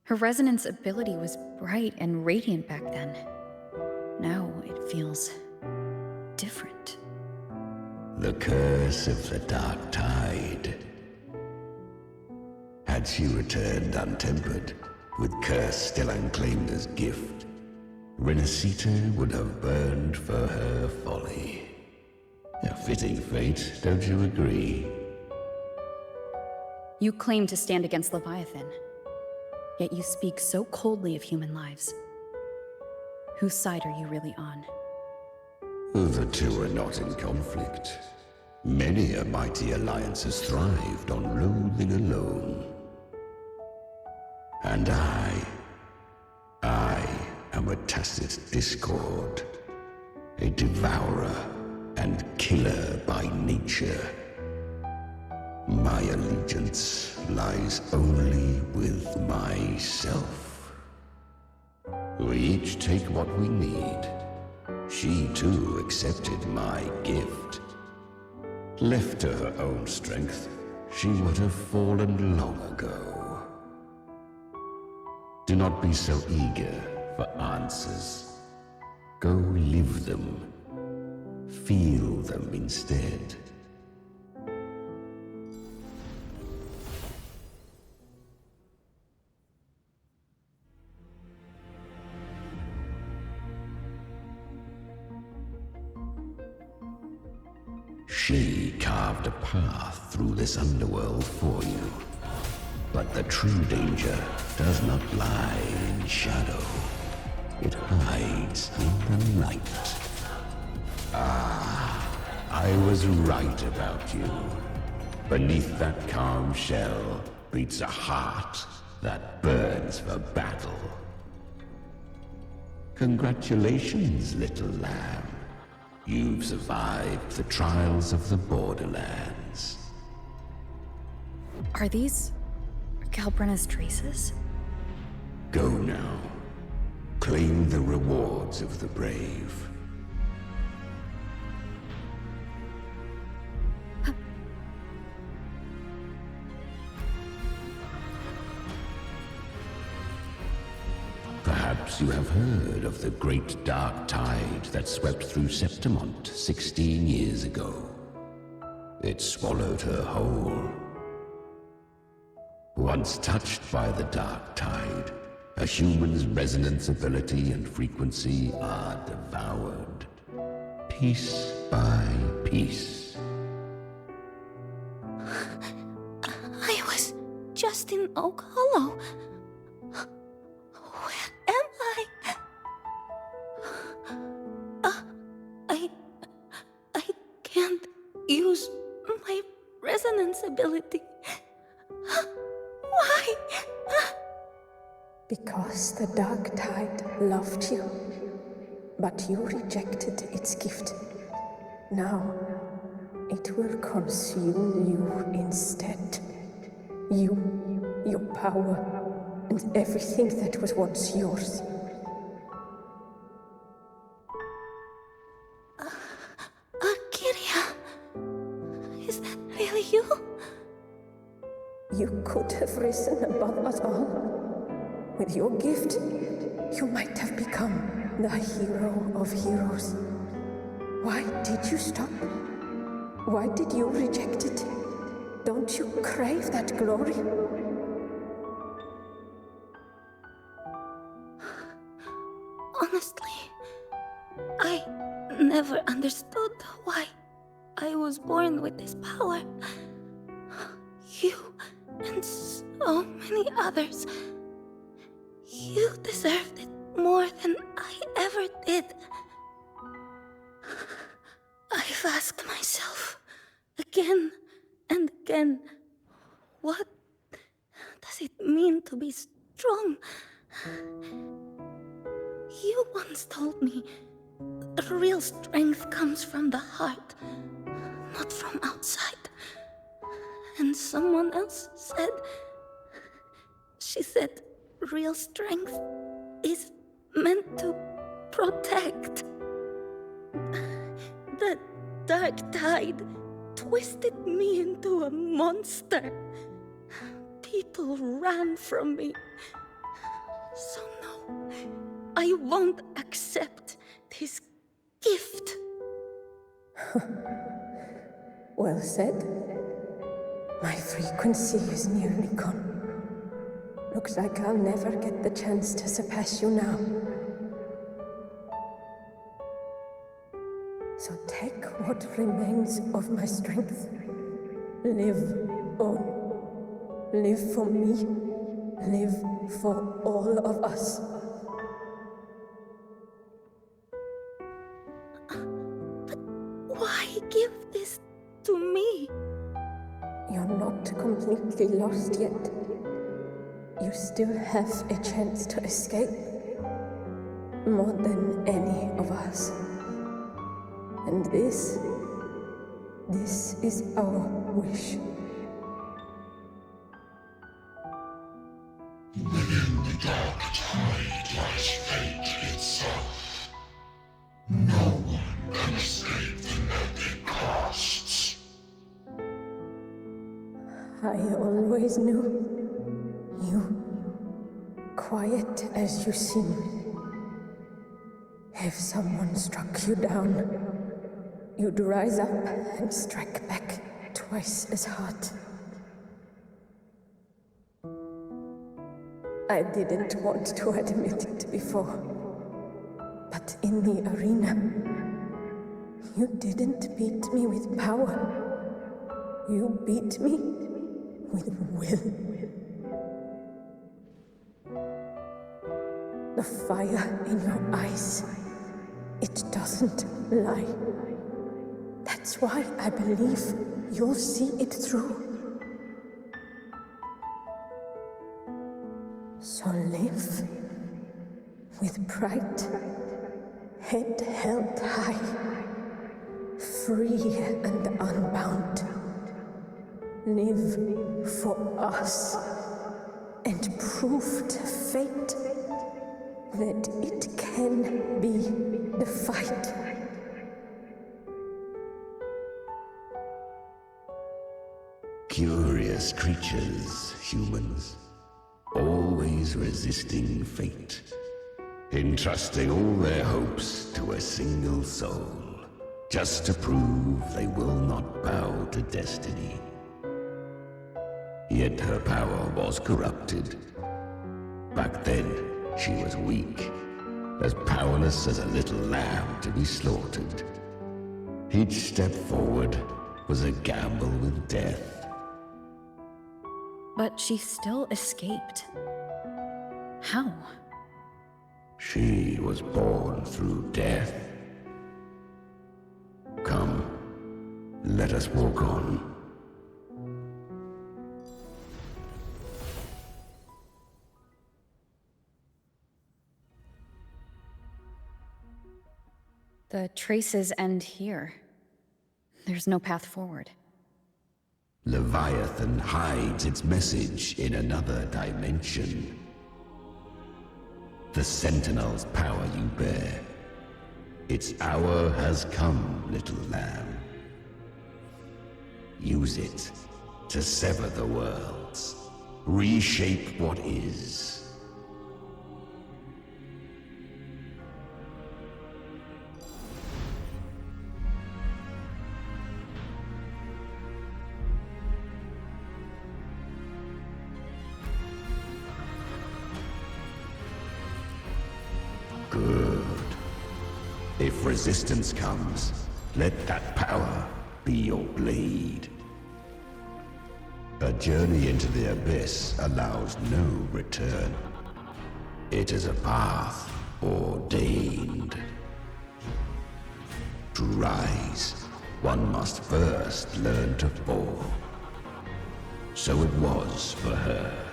Her resonance ability was bright and radiant back then. Now it feels different. The curse of the dark tide. Had she returned untempered, with curse still unclaimed as gift, Rinascita would have burned for her folly. A fitting fate, don't you agree? You claim to stand against Leviathan, yet you speak so coldly of human lives. Whose side are you really on? The two are not in conflict. Many a mighty alliance has thrived on loathing alone. And I am a tacit discord, a devourer and killer by nature. My allegiance lies only with myself. We each take what we need. She too accepted my gift. Left to her own strength, she would have fallen long ago. Do not be so eager for answers. Go live them. Feel them instead. She carved a path through this underworld for you. But the true danger does not lie in shadow. It hides in the light. I was right about you. Beneath that calm shell beats a heart that burns for battle. Congratulations, little lamb. You've survived the trials of the borderlands. Are these Galbrenna's traces? Go now. Claim the rewards of the brave. Perhaps you have heard of the great dark tide that swept through Septimont 16 years ago. It swallowed her whole. Once touched by the dark tide, a human's resonance ability and frequency are devoured, piece by piece. I was just in Oak Hollow. Where am I? I can't use my resonance ability. Why? Because the dark tide loved you, but you rejected its gift. Now, it will consume you instead. You, your power, and everything that was once yours. Kiria, is that really you? You could have risen above us all. With your gift, you might have become the hero of heroes. Why did you stop? Why did you reject it? Don't you crave that glory? Honestly, I never understood why I was born with this power. You and so many others. You deserved it more than I ever did. I've asked myself again and again, what does it mean to be strong? You once told me real strength comes from the heart, not from outside. And someone else said, she said, real strength is meant to protect. The dark tide twisted me into a monster. People ran from me. So no, I won't accept this gift. Well said. My frequency is nearly gone. Looks like I'll never get the chance to surpass you now. So take what remains of my strength. Live on. Live for me. Live for all of us. But why give this to me? You're not completely lost yet. You still have a chance to escape. More than any of us. And this is our wish. Within the dark tide lies fate itself. No one can escape the net it casts. I always knew. You, quiet as you seem. If someone struck you down, you'd rise up and strike back twice as hard. I didn't want to admit it before, but in the arena, you didn't beat me with power. You beat me with will. The fire in your eyes, it doesn't lie. That's why I believe you'll see it through. So live with bright head held high, free and unbound. Live for us and prove to fate that it can be defied. Curious creatures, humans, always resisting fate, entrusting all their hopes to a single soul, just to prove they will not bow to destiny. Yet her power was corrupted. Back then, she was weak, as powerless as a little lamb to be slaughtered. Each step forward was a gamble with death. But she still escaped. How? She was born through death. Come, let us walk on. The traces end here. There's no path forward. Leviathan hides its message in another dimension. The Sentinel's power you bear. Its hour has come, little lamb. Use it to sever the worlds, reshape what is. Good. If resistance comes, let that power be your blade. A journey into the abyss allows no return. It is a path ordained. To rise, one must first learn to fall. So it was for her.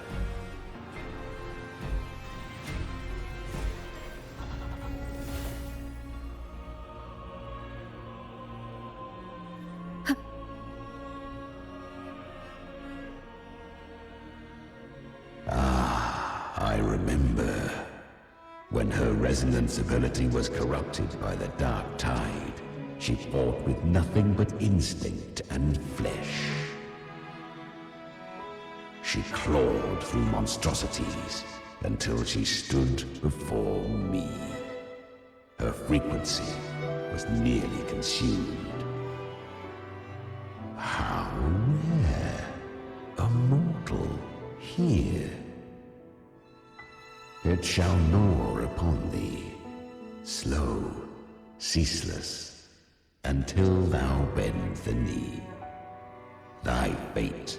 I remember when her resonance ability was corrupted by the dark tide. She fought with nothing but instinct and flesh. She clawed through monstrosities until she stood before me. Her frequency was nearly consumed. How rare a mortal here. It shall gnaw upon thee, slow, ceaseless, until thou bend the knee. Thy fate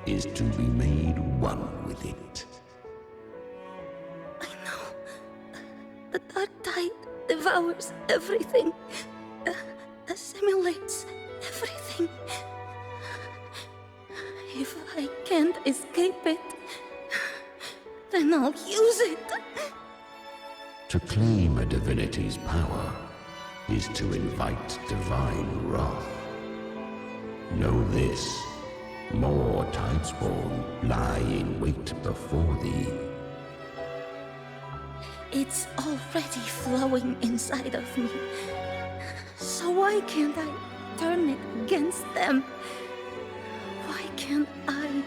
is to be made one with it. I know. The dark tide devours everything, assimilates everything. If I can't escape it, then I'll use it. To claim a divinity's power is to invite divine wrath. Know this, more Tidespawn lie in wait before thee. It's already flowing inside of me. So why can't I turn it against them? Why can't I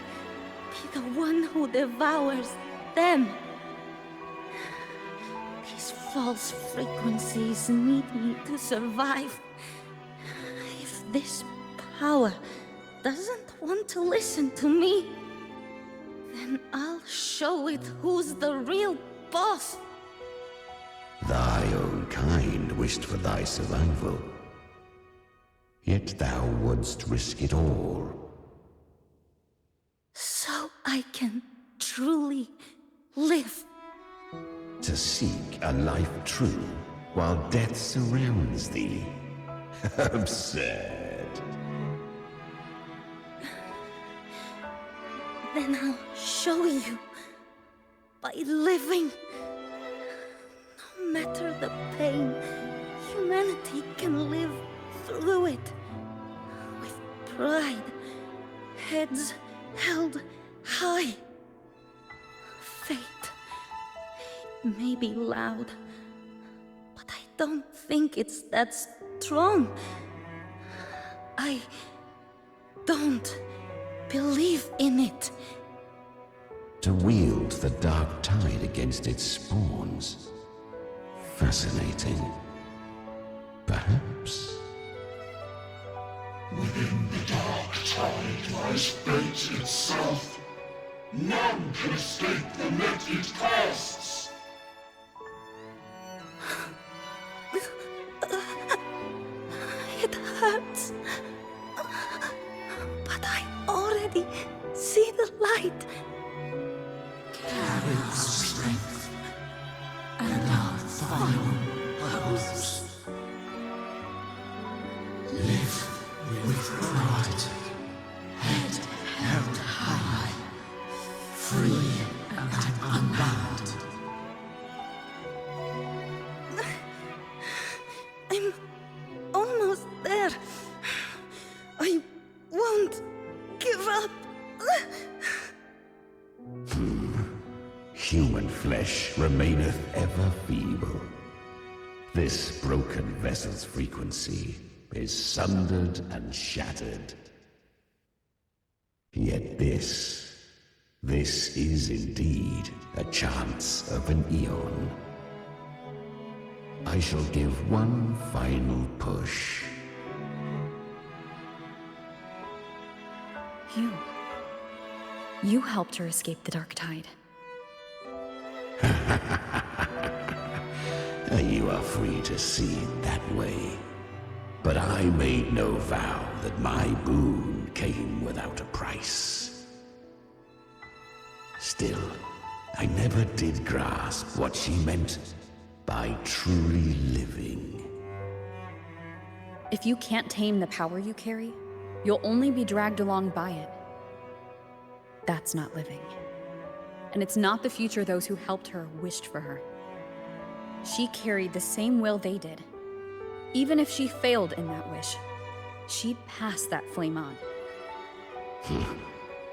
be the one who devours them? These false frequencies need me to survive. If this power doesn't want to listen to me, then I'll show it who's the real boss. Thy own kind wished for thy survival. Yet thou wouldst risk it all. So I can truly live. To seek a life true while death surrounds thee. Absurd. Then I'll show you. By living. No matter the pain, humanity can live through it. With pride. Heads held high. Fate. It may be loud, but I don't think it's that strong. I don't believe in it. To wield the dark tide against its spawns. Fascinating. Perhaps. Within the dark tide lies fate itself. None can escape the net it casts. It hurts. But I already see the light. Carry our strength and our final purpose. Live with pride, head held high, free and unbound. I'm almost there. I won't give up. Human flesh remaineth ever feeble. This broken vessel's frequency is sundered and shattered. Yet this is indeed a chance of an eon. I shall give one final push. You helped her escape the dark tide. You are free to see it that way. But I made no vow that my boon came without a price. Still, I never did grasp what she meant by truly living. If you can't tame the power you carry, you'll only be dragged along by it. That's not living. And it's not the future those who helped her wished for her. She carried the same will they did. Even if she failed in that wish, she'd pass that flame on.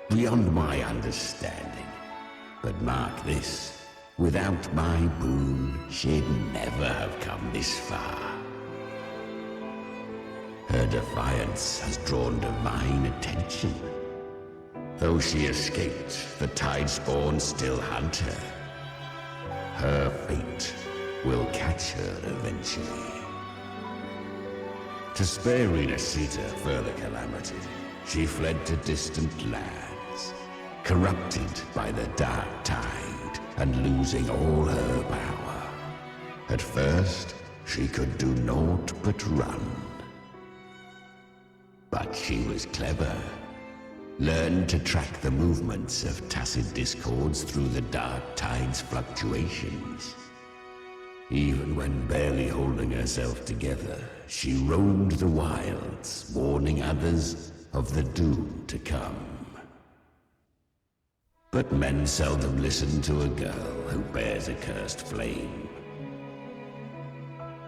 Beyond my understanding. But mark this, without my boon, she'd never have come this far. Her defiance has drawn divine attention. Though she escaped, the Tidespawn still hunt her. Her fate will catch her eventually. To spare Rinascita further calamity, she fled to distant lands, corrupted by the dark tide and losing all her power. At first, she could do naught but run. But she was clever. Learned to track the movements of tacit discords through the dark tide's fluctuations. Even when barely holding herself together, she roamed the wilds, warning others of the doom to come. But men seldom listen to a girl who bears a cursed flame.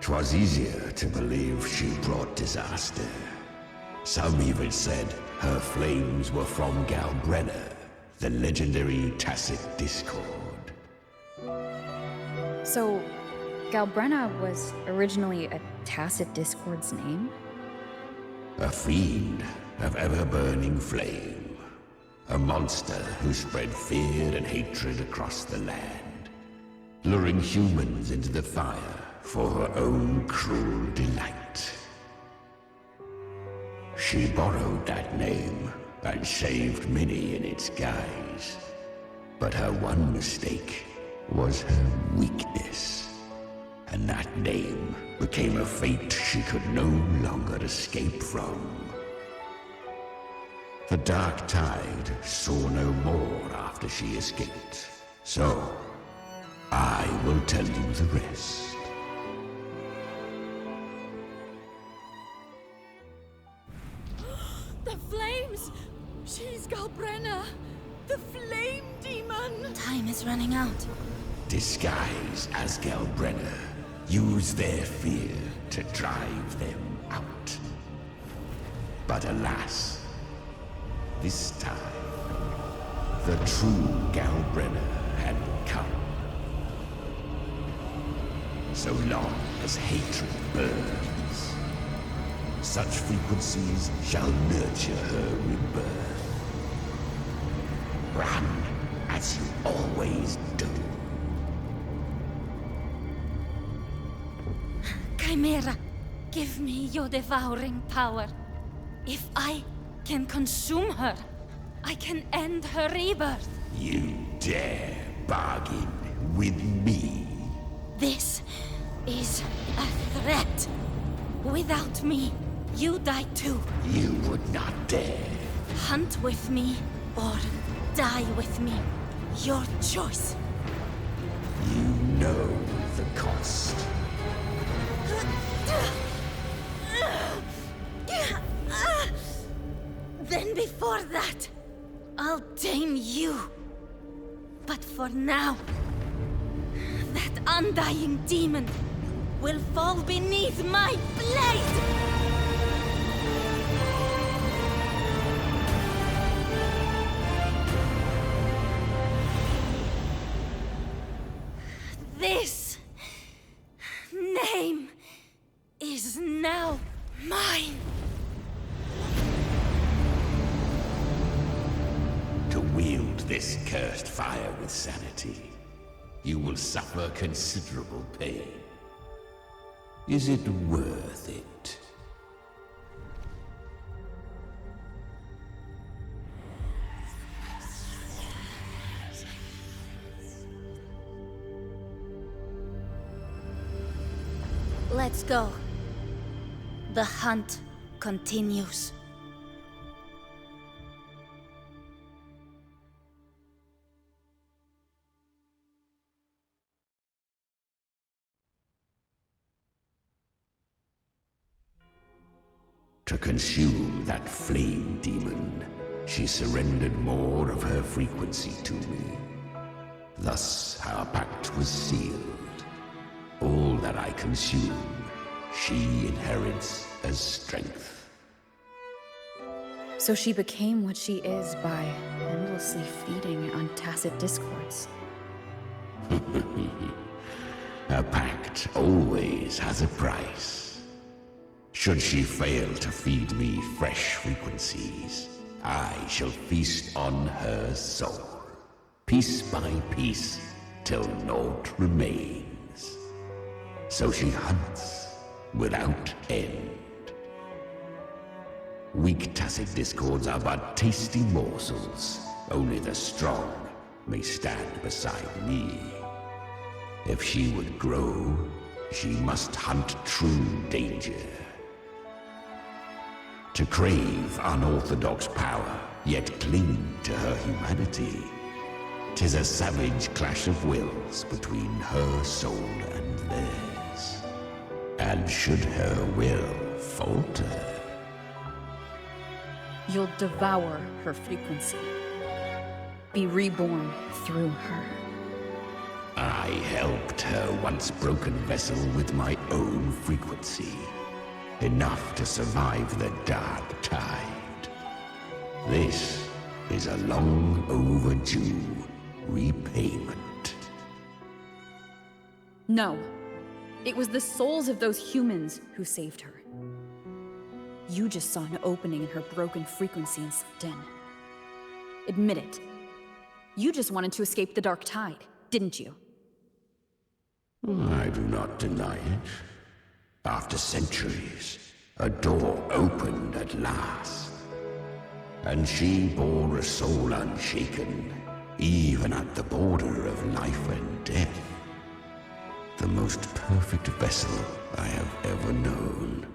'Twas easier to believe she brought disaster. Some even said her flames were from Galbrenna, the legendary tacit discord. So, Galbrenna was originally a tacit discord's name? A fiend of ever-burning flame. A monster who spread fear and hatred across the land, luring humans into the fire for her own cruel delight. She borrowed that name and saved many in its guise. But her one mistake was her weakness. And that name became a fate she could no longer escape from. The dark tide saw no more after she escaped. So, I will tell you the rest. The flames! She's Galbrenna! The flame demon! Time is running out. Disguise as Gelbrenner. Use their fear to drive them out. But alas, this time, the true Gelbrenner had come. So long as hatred burns, such frequencies shall nurture her rebirth. Run as you always do. Chimera, give me your devouring power. If I can consume her, I can end her rebirth. You dare bargain with me? This is a threat. Without me, you die too. You would not dare. Hunt with me or die with me. Your choice. You know the cost. Then before that, I'll tame you. But for now, that undying demon will fall beneath my blade! This name is now mine. To wield this cursed fire with sanity, you will suffer considerable pain. Is it worth it? Let's go. The hunt continues. To consume that flame demon, she surrendered more of her frequency to me. Thus our pact was sealed. All that I consume, she inherits as strength. So she became what she is by endlessly feeding on tacit discords. A pact always has a price. Should she fail to feed me fresh frequencies, I shall feast on her soul, piece by piece, till naught remains. So she hunts without end. Weak tacit discords are but tasty morsels. Only the strong may stand beside me. If she would grow, she must hunt true danger. To crave unorthodox power, yet cling to her humanity, 'tis a savage clash of wills between her soul and theirs. And should her will falter, You'll devour her frequency. Be reborn through her. I helped her once broken vessel with my own frequency. Enough to survive the dark tide. This is a long overdue repayment. No. It was the souls of those humans who saved her. You just saw an opening in her broken frequency and slipped in. Admit it. You just wanted to escape the dark tide, didn't you? I do not deny it. After centuries, a door opened at last. And she bore a soul unshaken, even at the border of life and death. The most perfect vessel I have ever known.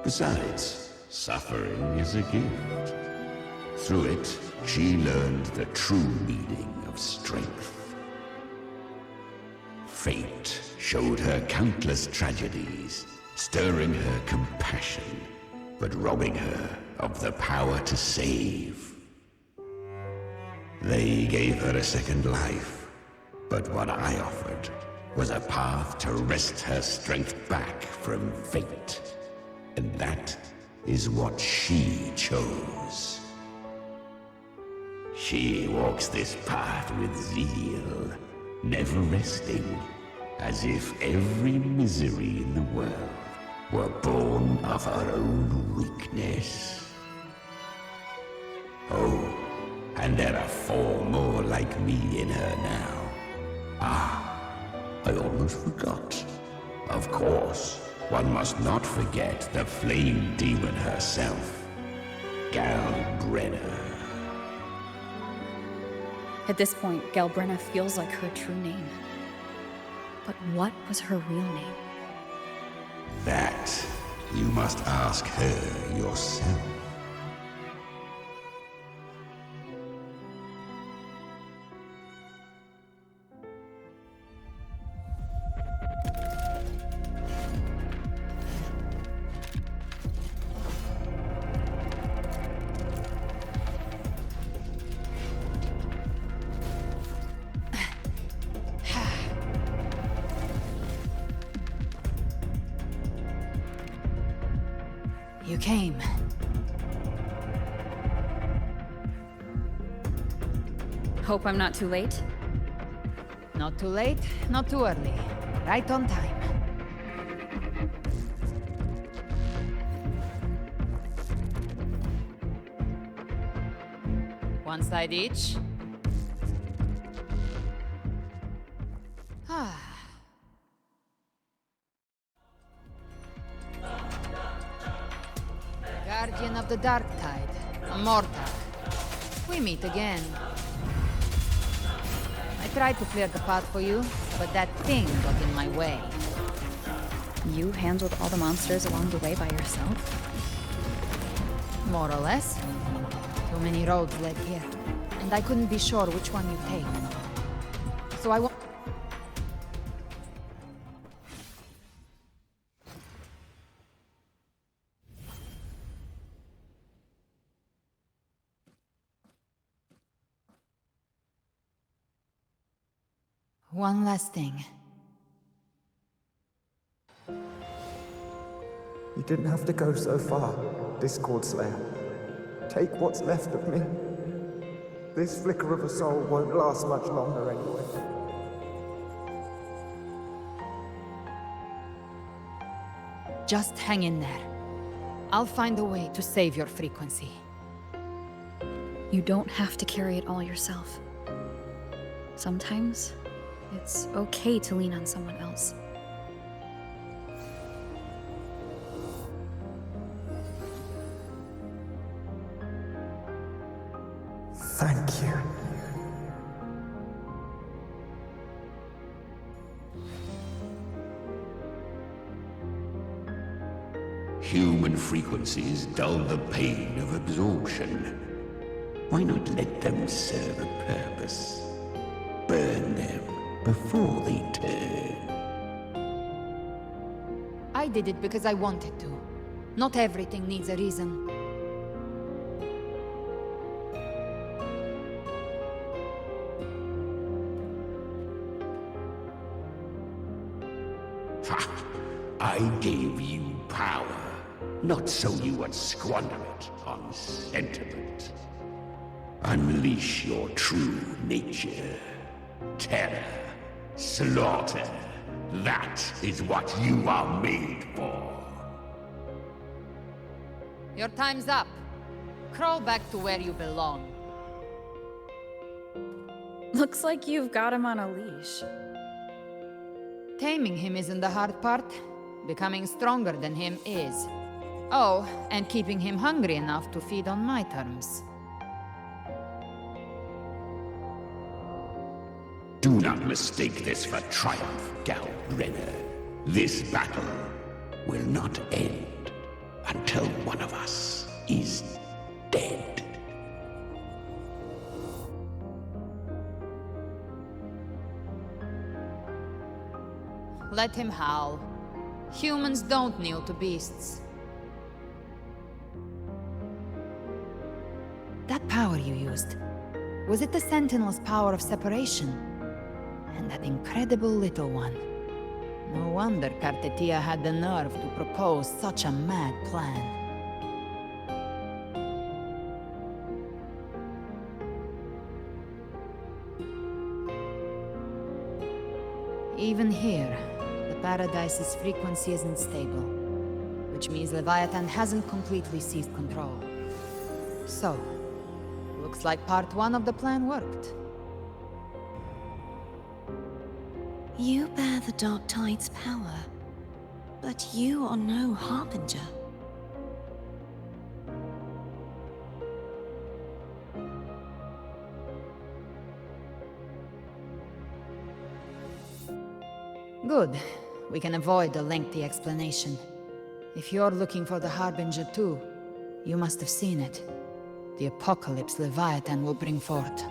Besides, suffering is a gift. Through it, she learned the true meaning of strength. Fate showed her countless tragedies, stirring her compassion, but robbing her of the power to save. They gave her a second life, but what I offered was a path to wrest her strength back from fate. And that is what she chose. She walks this path with zeal, never resting, as if every misery in the world were born of her own weakness. Oh, and there are 4 more like me in her now. Ah, I almost forgot. Of course, one must not forget the flame demon herself, Galbrenna. At this point, Galbrenna feels like her true name. But what was her real name? That you must ask her yourself. You came. Hope I'm not too late? Not too late, not too early. Right on time. One side each. Guardian of the Dark Tide, Mortar. We meet again. I tried to clear the path for you, but that thing got in my way. You handled all the monsters along the way by yourself? More or less. Too many roads led here, and I couldn't be sure which one you take. So I won't. One last thing. You didn't have to go so far, Discord Slayer. Take what's left of me. This flicker of a soul won't last much longer anyway. Just hang in there. I'll find a way to save your frequency. You don't have to carry it all yourself. Sometimes, it's okay to lean on someone else. Thank you. Human frequencies dull the pain of absorption. Why not let them serve a purpose? Burn them before they turn. I did it because I wanted to. Not everything needs a reason. Ha! I gave you power, not so you would squander it on sentiment. Unleash your true nature. Terror, slaughter. That is what you are made for. Your time's up. Crawl back to where you belong. Looks like you've got him on a leash. Taming him isn't the hard part. Becoming stronger than him is. Oh, and keeping him hungry enough to feed on my terms. Do not mistake this for triumph, Galbrenna. This battle will not end until one of us is dead. Let him howl. Humans don't kneel to beasts. That power you used, Was it the Sentinel's power of separation? And that incredible little one. No wonder Cartetia had the nerve to propose such a mad plan. Even here, the Paradise's frequency isn't stable, which means Leviathan hasn't completely seized control. So, looks like part 1 of the plan worked. You bear the Dark Tide's power, but you are no Harbinger. Good. We can avoid a lengthy explanation. If you're looking for the Harbinger too, you must have seen it. The apocalypse Leviathan will bring forth.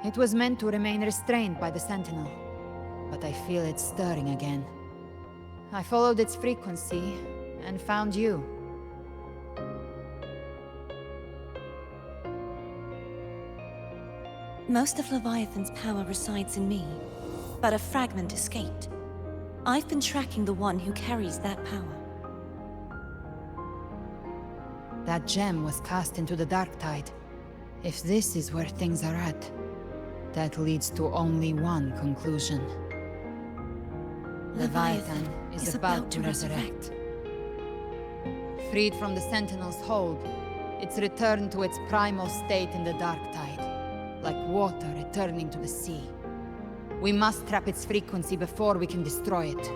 It was meant to remain restrained by the Sentinel, but I feel it stirring again. I followed its frequency and found you. Most of Leviathan's power resides in me, but a fragment escaped. I've been tracking the one who carries that power. That gem was cast into the Dark Tide. If this is where things are at, that leads to only one conclusion. Leviathan is about to resurrect. Freed from the Sentinel's hold, it's returned to its primal state in the Dark Tide, like water returning to the sea. We must trap its frequency before we can destroy it.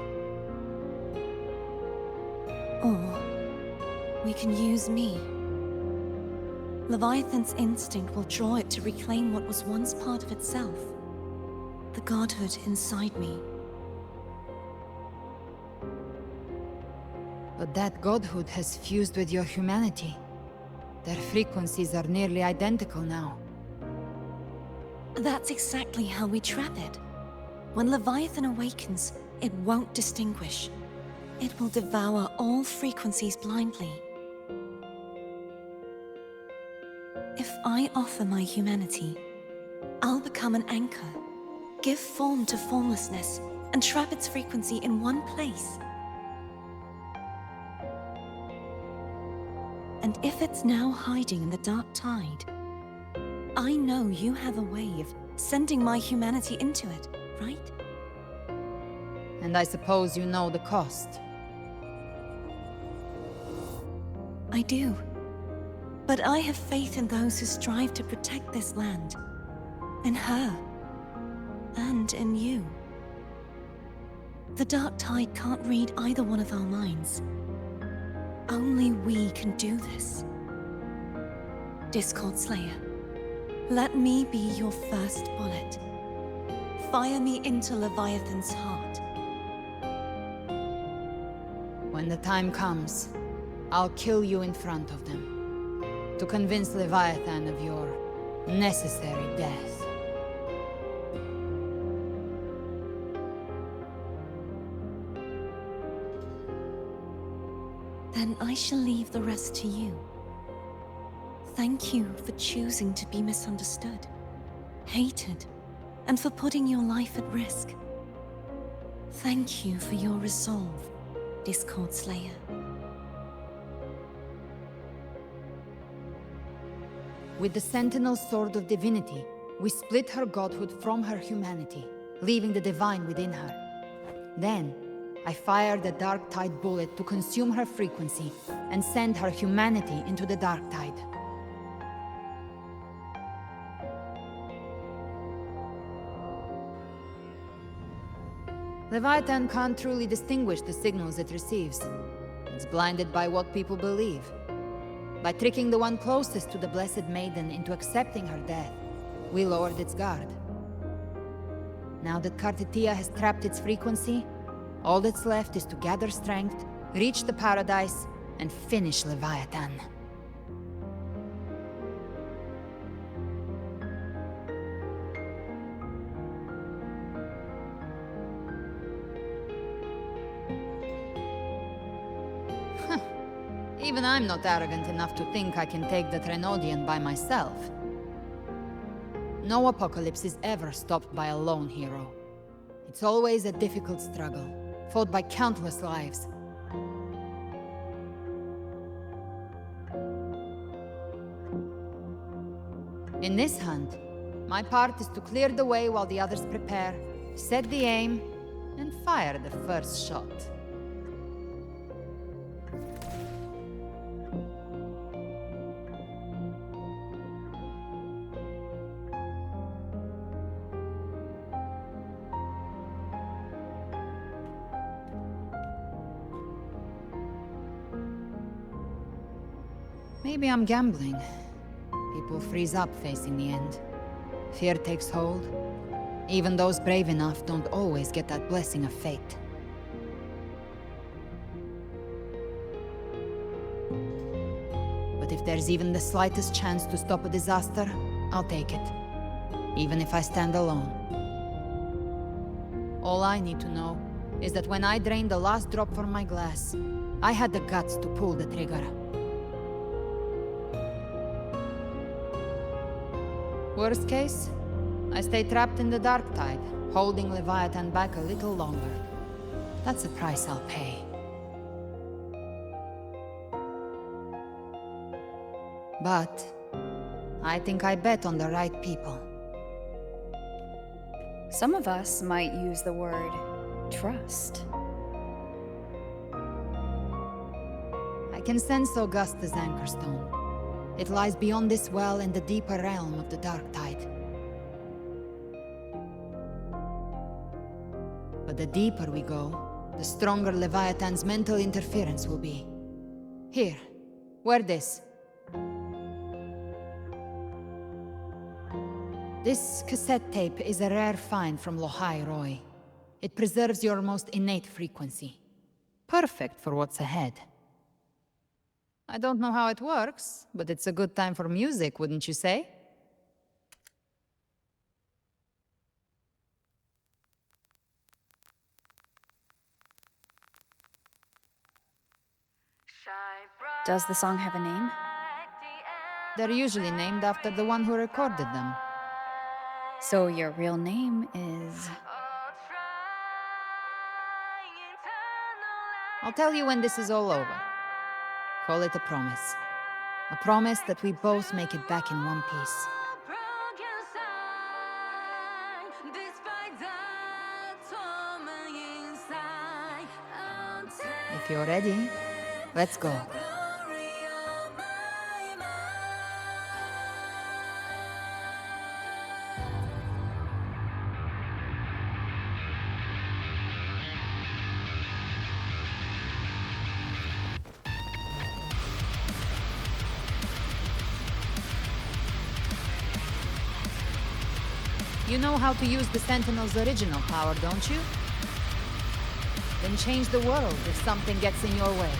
Or we can use me. Leviathan's instinct will draw it to reclaim what was once part of itself. The godhood inside me. But that godhood has fused with your humanity. Their frequencies are nearly identical now. That's exactly how we trap it. When Leviathan awakens, it won't distinguish. It will devour all frequencies blindly. If I offer my humanity, I'll become an anchor, give form to formlessness, and trap its frequency in one place. And if it's now hiding in the Dark Tide, I know you have a way of sending my humanity into it, right? And I suppose you know the cost. I do. But I have faith in those who strive to protect this land. In her. And in you. The Dark Tide can't read either one of our minds. Only we can do this. Discord Slayer, let me be your first bullet. Fire me into Leviathan's heart. When the time comes, I'll kill you in front of them. To convince Leviathan of your necessary death. Then I shall leave the rest to you. Thank you for choosing to be misunderstood, hated, and for putting your life at risk. Thank you for your resolve, Discord Slayer. With the Sentinel's Sword of Divinity, we split her godhood from her humanity, leaving the divine within her. Then, I fired a Dark Tide bullet to consume her frequency and send her humanity into the Dark Tide. Leviathan can't truly distinguish the signals it receives. It's blinded by what people believe. By tricking the one closest to the Blessed Maiden into accepting her death, we lowered its guard. Now that Cartetia has trapped its frequency, all that's left is to gather strength, reach the Paradise, and finish Leviathan. Even I'm not arrogant enough to think I can take the Trenodian by myself. No apocalypse is ever stopped by a lone hero. It's always a difficult struggle, fought by countless lives. In this hunt, my part is to clear the way while the others prepare, set the aim, and fire the first shot. Maybe I'm gambling. People freeze up facing the end. Fear takes hold. Even those brave enough don't always get that blessing of fate. But if there's even the slightest chance to stop a disaster, I'll take it. Even if I stand alone. All I need to know is that when I drained the last drop from my glass, I had the guts to pull the trigger. Worst case, I stay trapped in the dark tide, holding Leviathan back a little longer. That's a price I'll pay. But I think I bet on the right people. Some of us might use the word trust. I can sense Augusta's anchorstone. It lies beyond this well in the deeper realm of the dark tide. But the deeper we go, the stronger Leviathan's mental interference will be. Here, wear this. This cassette tape is a rare find from Lohai Roy. It preserves your most innate frequency. Perfect for what's ahead. I don't know how it works, but it's a good time for music, wouldn't you say? Does the song have a name? They're usually named after the one who recorded them. So your real name is... I'll tell you when this is all over. Call it a promise. A promise that we both make it back in one piece. If you're ready, let's go. You know how to use the Sentinel's original power, don't you? Then change the world if something gets in your way.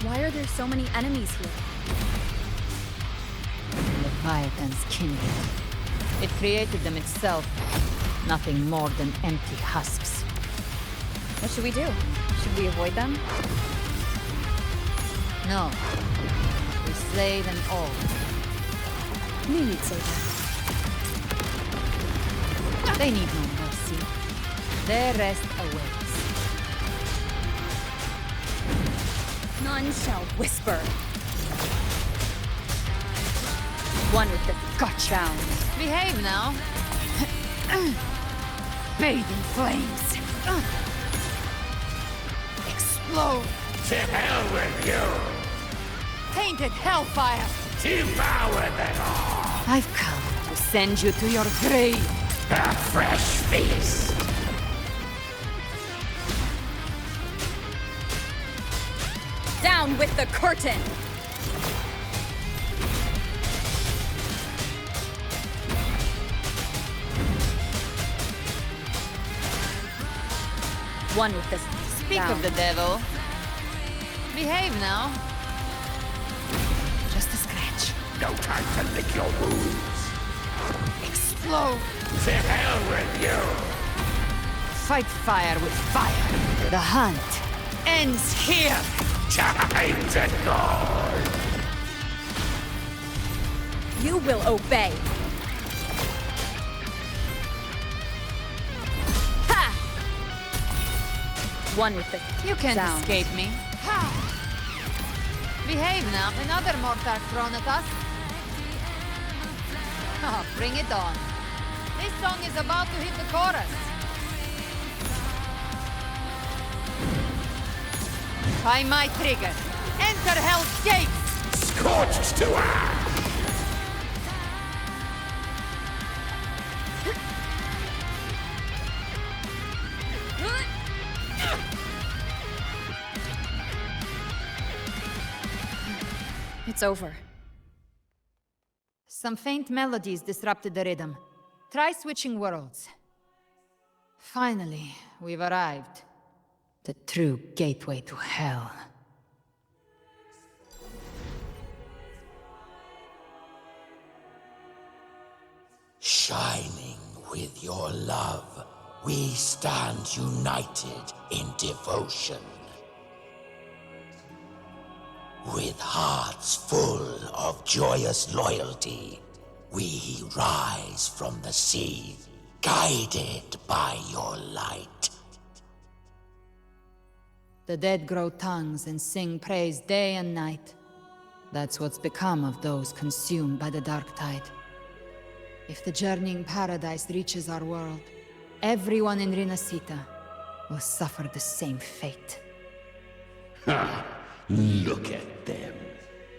Why are there so many enemies here? Leviathan's kindred. It created them itself. Nothing more than empty husks. What should we do? Should we avoid them? No. We slay them all. We need saving. They need no mercy. Their rest awaits. None shall whisper. One with the gut-bound. Behave now. Bathe in flames. Explode. To hell with you! Tainted hellfire! Devour them all! I've come to send you to your grave. A fresh feast. Down with the curtain! One with the Speak of the devil. Behave now. Just a scratch. No time to lick your wounds. Explode. To hell with you. Fight fire with fire. The hunt ends here. Time to go. You will obey. Ha! One with the You can't sound. escape me. Ha! Behave now. Another mortar thrown at us. Oh, bring it on. This song is about to hit the chorus. By my trigger. Enter Hell's Gates! Scorched to ash. It's over. Some faint melodies disrupted the rhythm. Try switching worlds. Finally, we've arrived. The true gateway to hell. Shining with your love, we stand united in devotion. With hearts full of joyous loyalty, we rise from the sea, guided by your light. The dead grow tongues and sing praise day and night. That's what's become of those consumed by the dark tide. If the journeying paradise reaches our world, everyone in Rinascita will suffer the same fate. Ha! Look at them,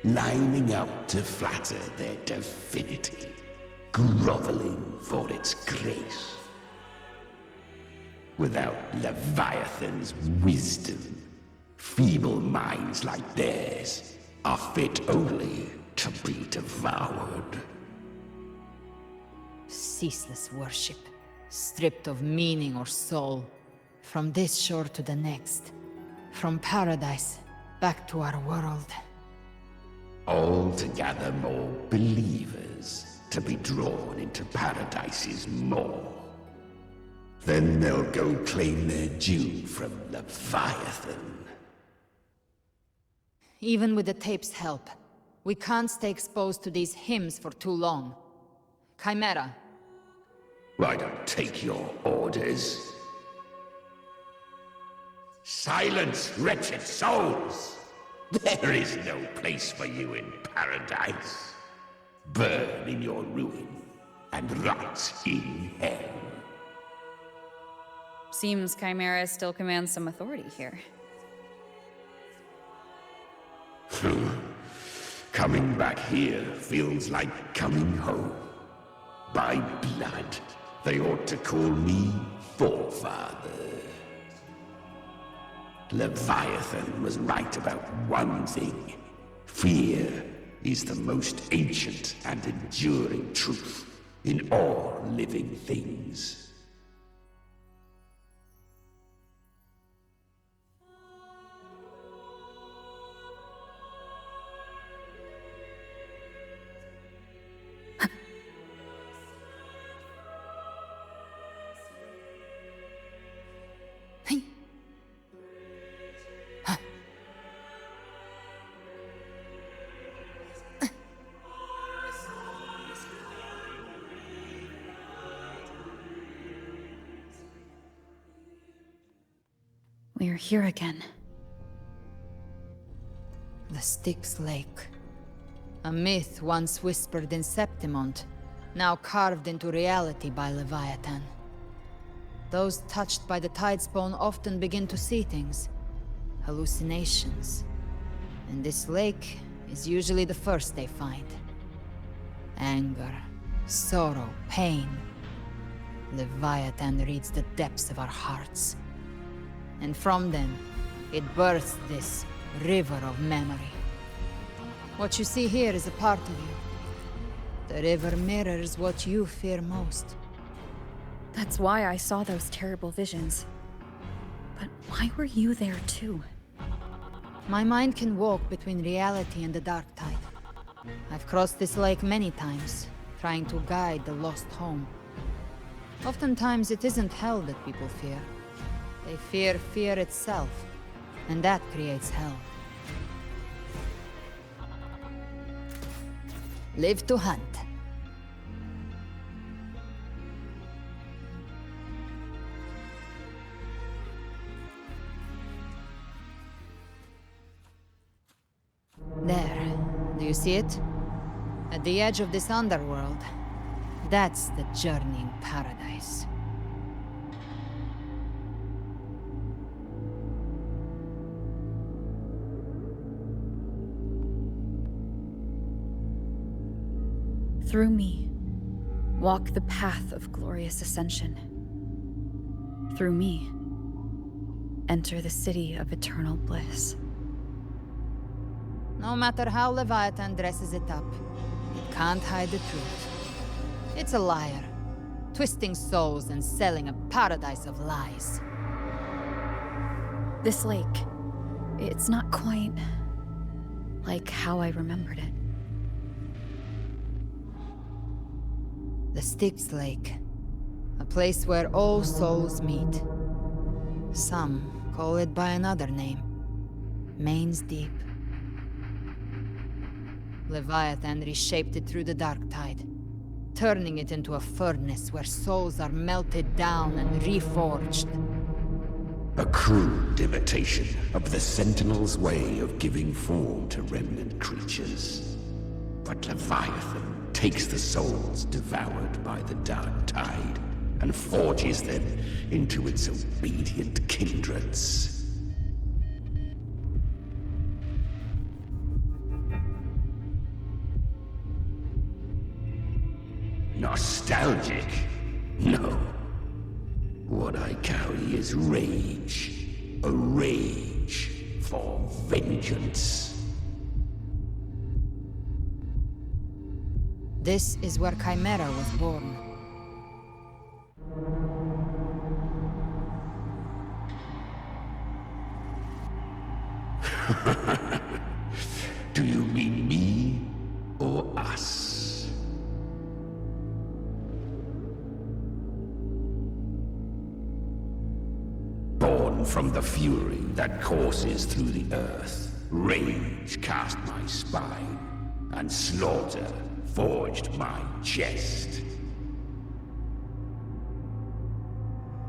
lining up to flatter their divinity, groveling for its grace. Without Leviathan's wisdom, feeble minds like theirs are fit only to be devoured. Ceaseless worship, stripped of meaning or soul. From this shore to the next. From paradise back to our world. All to gather more believers to be drawn into Paradise's maw. Then they'll go claim their due from Leviathan. Even with the tape's help, we can't stay exposed to these hymns for too long. Chimera. I don't take your orders. Silence, wretched souls! There is no place for you in paradise. Burn in your ruin, and rot in hell. Seems Chimera still commands some authority here. Coming back here feels like coming home. By blood, they ought to call me Forefather. Leviathan was right about one thing. Fear is the most ancient and enduring truth in all living things. We're here again. The Styx Lake. A myth once whispered in Septimont, now carved into reality by Leviathan. Those touched by the Tidespawn often begin to see things. Hallucinations. And this lake is usually the first they find. Anger, sorrow, pain. Leviathan reads the depths of our hearts. And from them, it births this river of memory. What you see here is a part of you. The river mirrors what you fear most. That's why I saw those terrible visions. But why were you there too? My mind can walk between reality and the dark tide. I've crossed this lake many times, trying to guide the lost home. Oftentimes it isn't hell that people fear. They fear fear itself, and that creates hell. Live to hunt. There. Do you see it? At the edge of this underworld. That's the journeying paradise. Through me, walk the path of glorious ascension. Through me, enter the city of eternal bliss. No matter how Leviathan dresses it up, it can't hide the truth. It's a liar, twisting souls and selling a paradise of lies. This lake, it's not quite like how I remembered it. The Styx Lake, a place where all souls meet. Some call it by another name, Main's Deep. Leviathan reshaped it through the dark tide, turning it into a furnace where souls are melted down and reforged. A crude imitation of the Sentinel's way of giving form to remnant creatures. But Leviathan takes the souls devoured by the dark tide and forges them into its obedient kindreds. Nostalgic? No. What I carry is rage. A rage for vengeance. This is where Chimera was born. Do you mean me or us? Born from the fury that courses through the earth, rage cast my spine, and slaughter forged my chest.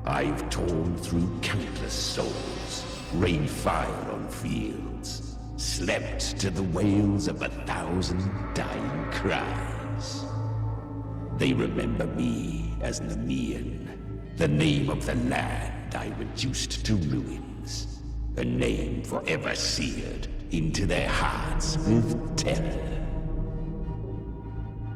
I've torn through countless souls, rained fire on fields, slept to the wails of 1,000 dying cries. They remember me as Nemean, the name of the land I reduced to ruins, a name forever seared into their hearts with terror.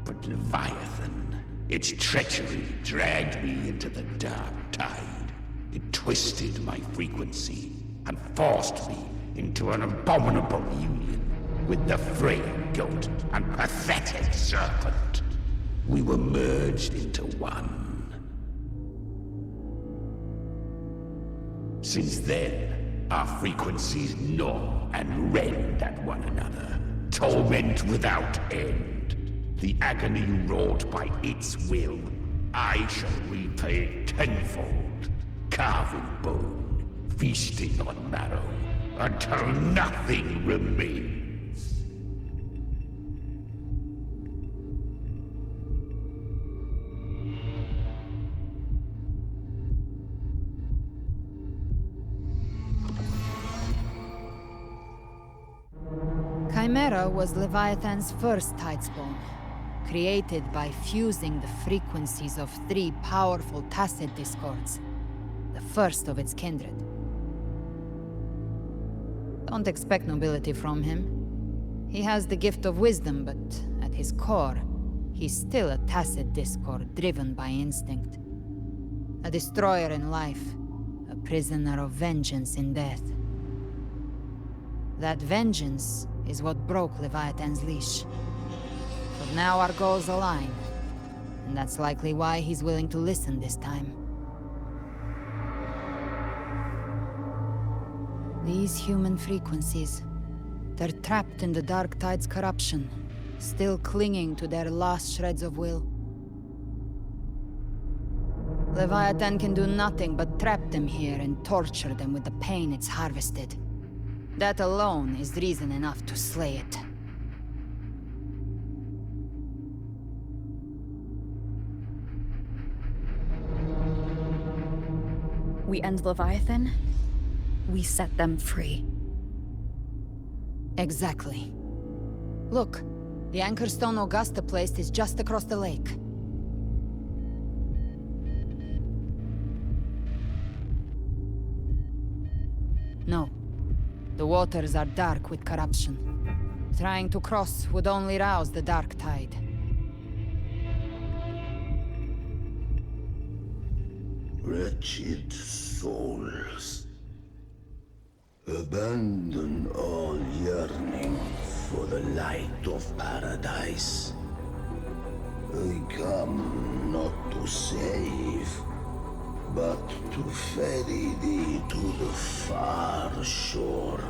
But Leviathan, its treachery dragged me into the dark tide. It twisted my frequency and forced me into an abominable union with the frail goat and pathetic serpent. We were merged into one. Since then, our frequencies gnaw and rend at one another, torment without end. The agony wrought by its will, I shall repay tenfold, carving bone, feasting on marrow, until nothing remains. Chimera was Leviathan's first tidespawn, created by fusing the frequencies of 3 powerful tacit discords, the first of its kindred. Don't expect nobility from him. He has the gift of wisdom, but at his core, he's still a tacit discord driven by instinct. A destroyer in life, a prisoner of vengeance in death. That vengeance is what broke Leviathan's leash. But now our goals align, and that's likely why he's willing to listen this time. These human frequencies, they're trapped in the Dark Tide's corruption, still clinging to their last shreds of will. Leviathan can do nothing but trap them here and torture them with the pain it's harvested. That alone is reason enough to slay it. We end Leviathan, we set them free. Exactly. Look, the anchor stone Augusta placed is just across the lake. No. The waters are dark with corruption. Trying to cross would only rouse the Dark Tide. Wretched souls, abandon all yearning for the light of paradise. I come not to save, but to ferry thee to the far shore,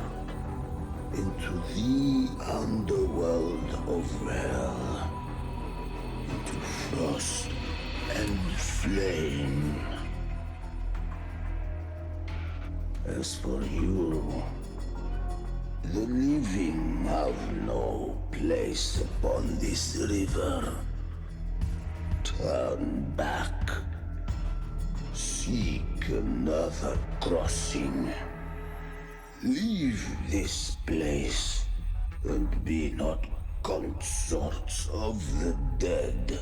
into the underworld of hell, into frost and flame. As for you, the living have no place upon this river. Turn back. Seek another crossing. Leave this place, and be not consorts of the dead.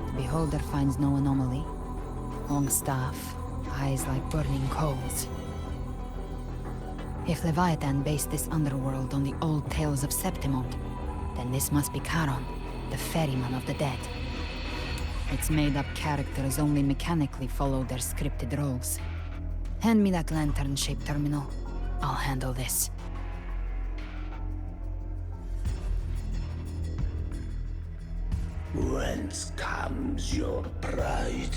The beholder finds no anomaly. Long staff, eyes like burning coals. If Leviathan based this underworld on the old tales of Septimont, then this must be Charon, the ferryman of the dead. Its made-up characters only mechanically follow their scripted roles. Hand me that lantern-shaped terminal. I'll handle this. Whence comes your pride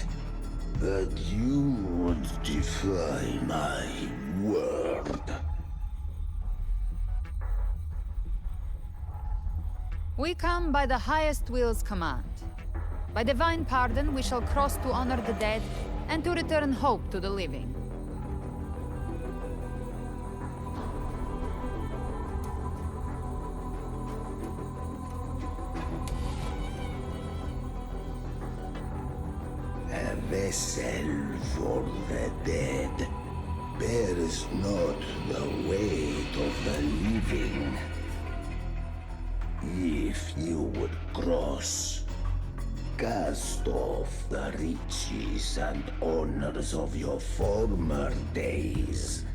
that you would defy my word? We come by the highest will's command. By divine pardon, we shall cross to honor the dead and to return hope to the living. A vessel for the dead bears not the weight of the living. If you would cross, cast off the riches and honors of your former days.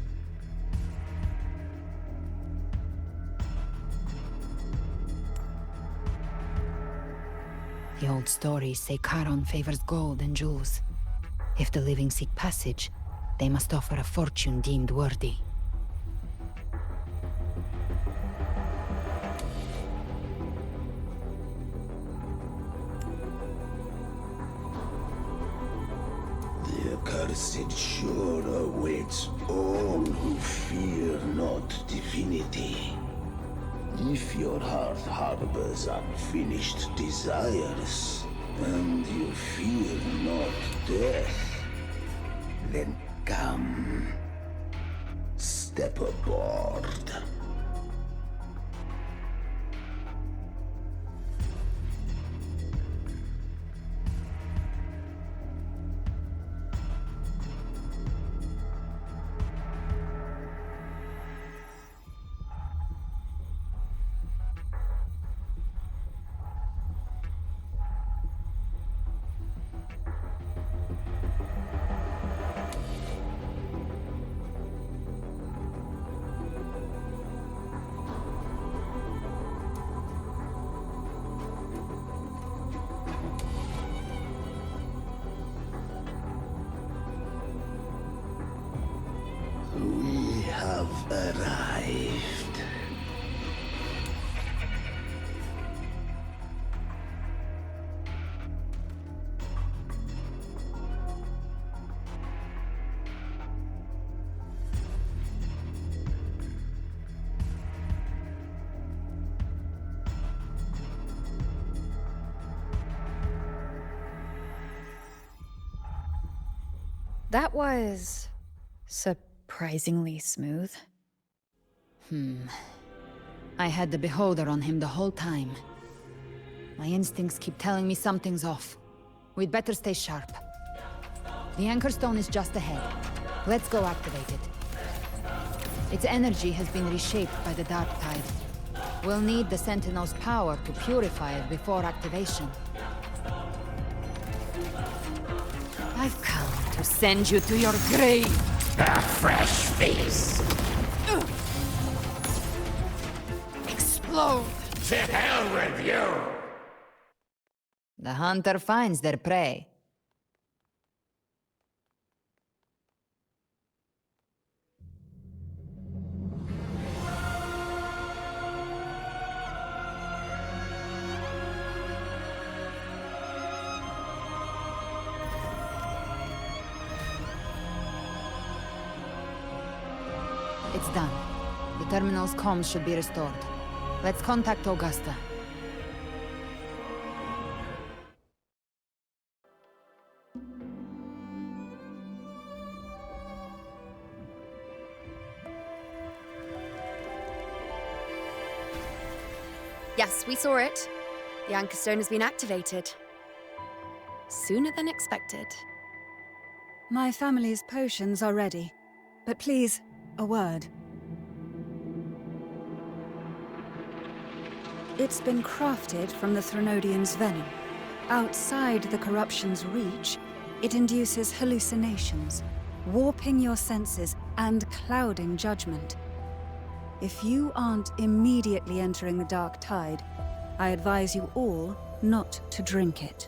The old stories say Charon favors gold and jewels. If the living seek passage, they must offer a fortune deemed worthy. The accursed shore awaits all who fear not divinity. If your heart harbors unfinished desires, and you fear not death, then come, step aboard. That was surprisingly smooth. I had the beholder on him the whole time. My instincts keep telling me something's off. We'd better stay sharp. The Anchor Stone is just ahead. Let's go activate it. Its energy has been reshaped by the Dark Tide. We'll need the Sentinel's power to purify it before activation. I've come to send you to your grave! A fresh feast. Explode! To hell with you! The hunter finds their prey. It's done. The terminal's comms should be restored. Let's contact Augusta. Yes, we saw it. The Anchor Stone has been activated. Sooner than expected. My family's potions are ready. But please, a word. It's been crafted from the Threnodian's venom. Outside the corruption's reach, it induces hallucinations, warping your senses and clouding judgment. If you aren't immediately entering the Dark Tide, I advise you all not to drink it.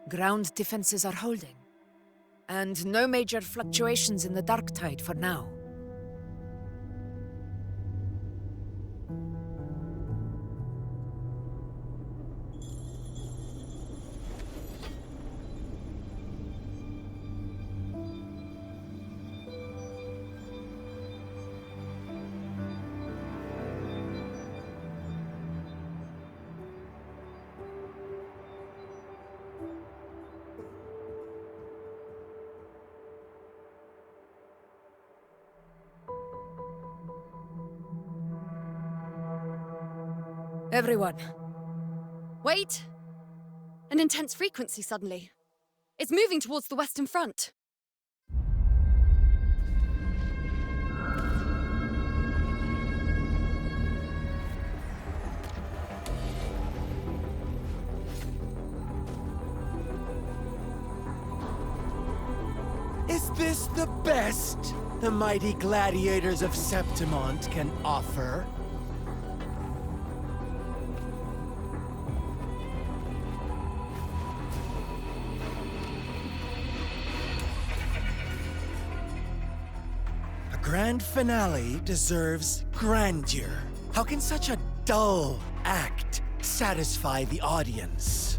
Ground defenses are holding. And no major fluctuations in the Dark Tide for now. Everyone. Wait! An intense frequency suddenly. It's moving towards the Western Front. Is this the best the mighty gladiators of Septimont can offer? A grand finale deserves grandeur. How can such a dull act satisfy the audience?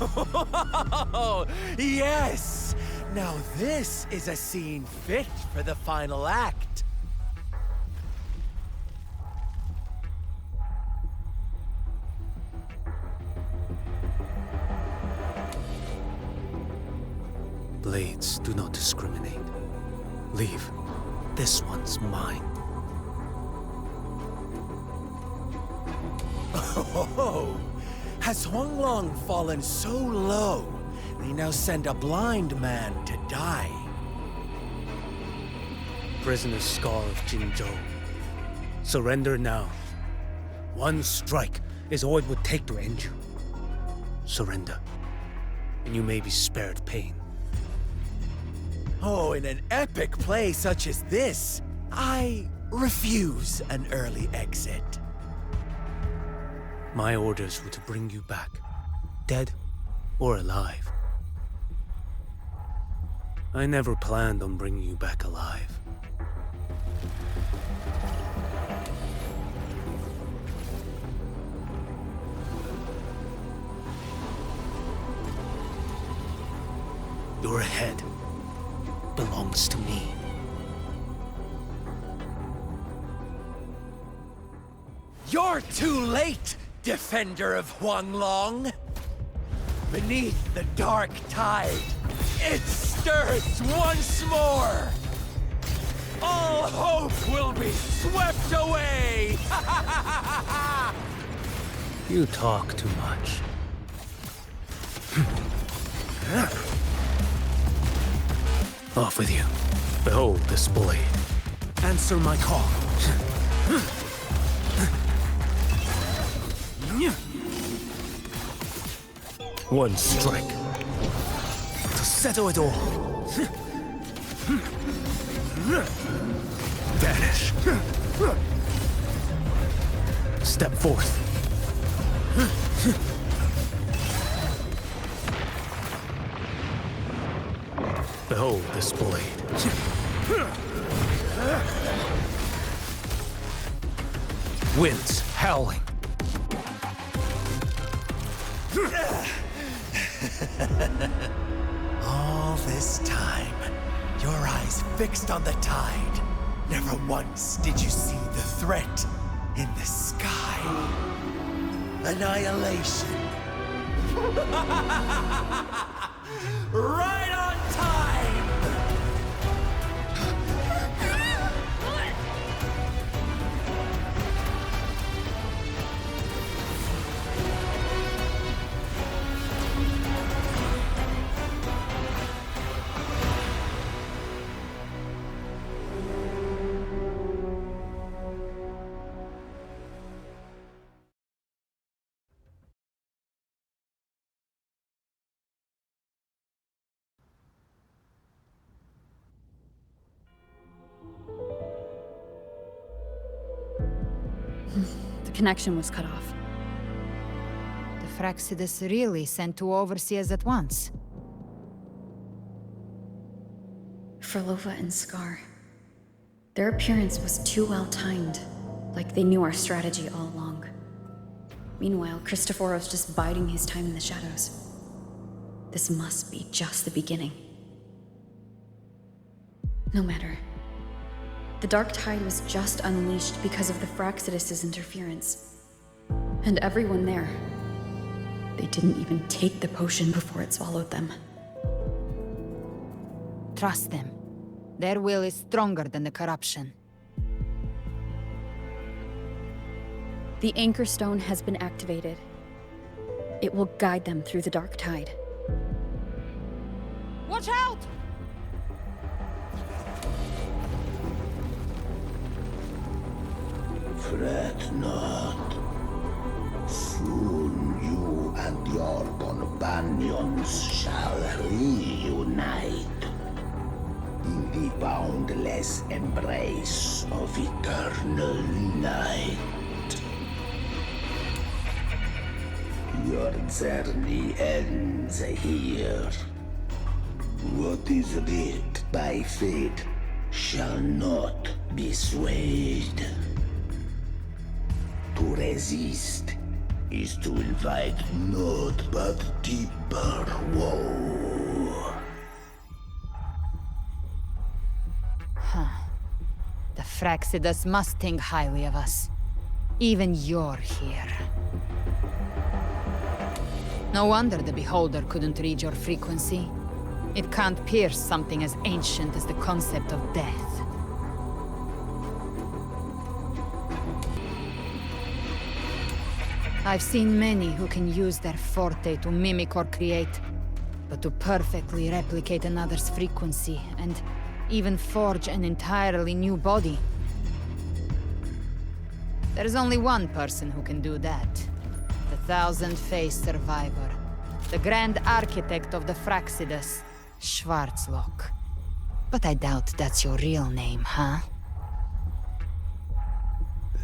Oh, yes! Now this is a scene fit for the final act. Blades do not discriminate. Leave. This one's mine. Oh, has Huanglong fallen so low, they now send a blind man to die? Prisoner's Scar of Jinzhou. Surrender now. One strike is all it would take to end you. Surrender, and you may be spared pain. Oh, in an epic play such as this, I refuse an early exit. My orders were to bring you back, dead or alive. I never planned on bringing you back alive. Your head belongs to me. You're too late, defender of Huanglong. Beneath the dark tide, it stirs once more. All hope will be swept away! You talk too much. Off with you. Behold this blade. Answer my call. One strike to settle it all. Vanish. Step forth. Behold this blade. Winds howling. All this time, your eyes fixed on the tide. Never once did you see the threat in the sky. Annihilation. Right on time! The connection was cut off. The Fraxidus really sent two overseers at once. Frolova and Scar. Their appearance was too well timed, like they knew our strategy all along. Meanwhile, Christophoros just biding his time in the shadows. This must be just the beginning. No matter. The Dark Tide was just unleashed because of the Fraxidus' interference. And everyone there, they didn't even take the potion before it swallowed them. Trust them. Their will is stronger than the corruption. The Anchor Stone has been activated. It will guide them through the Dark Tide. Watch out! Fret not. Soon you and your companions shall reunite in the boundless embrace of eternal night. Your journey ends here. What is writ by fate shall not be swayed. To resist is to invite naught but deeper woe. The Fraxidus must think highly of us. Even you're here. No wonder the Beholder couldn't read your frequency. It can't pierce something as ancient as the concept of death. I've seen many who can use their forte to mimic or create, but to perfectly replicate another's frequency and even forge an entirely new body. There's only one person who can do that. The Thousand-Faced Survivor. The Grand Architect of the Fraxidus, Schwarzlock. But I doubt that's your real name, huh?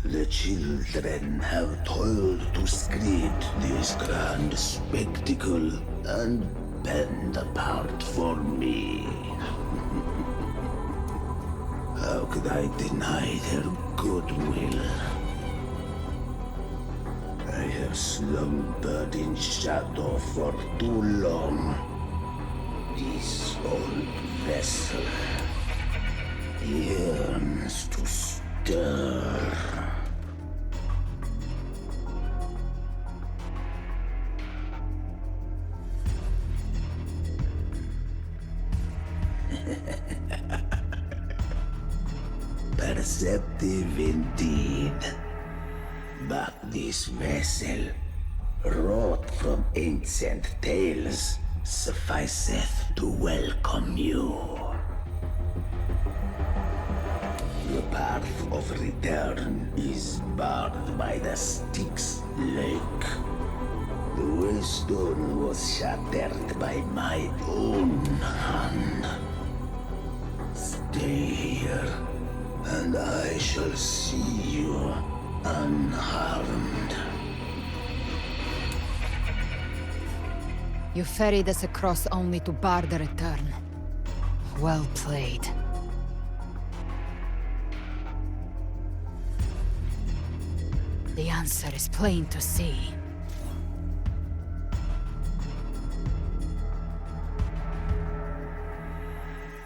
The children have toiled to script this grand spectacle and bend apart for me. How could I deny their goodwill? I have slumbered in shadow for too long. This old vessel yearns to stir. Deceptive indeed. But this vessel, wrought from ancient tales, sufficeth to welcome you. The path of return is barred by the Styx Lake. The waystone was shattered by my own hand. Stay here, and I shall see you unharmed. You ferried us across only to bar the return. Well played. The answer is plain to see.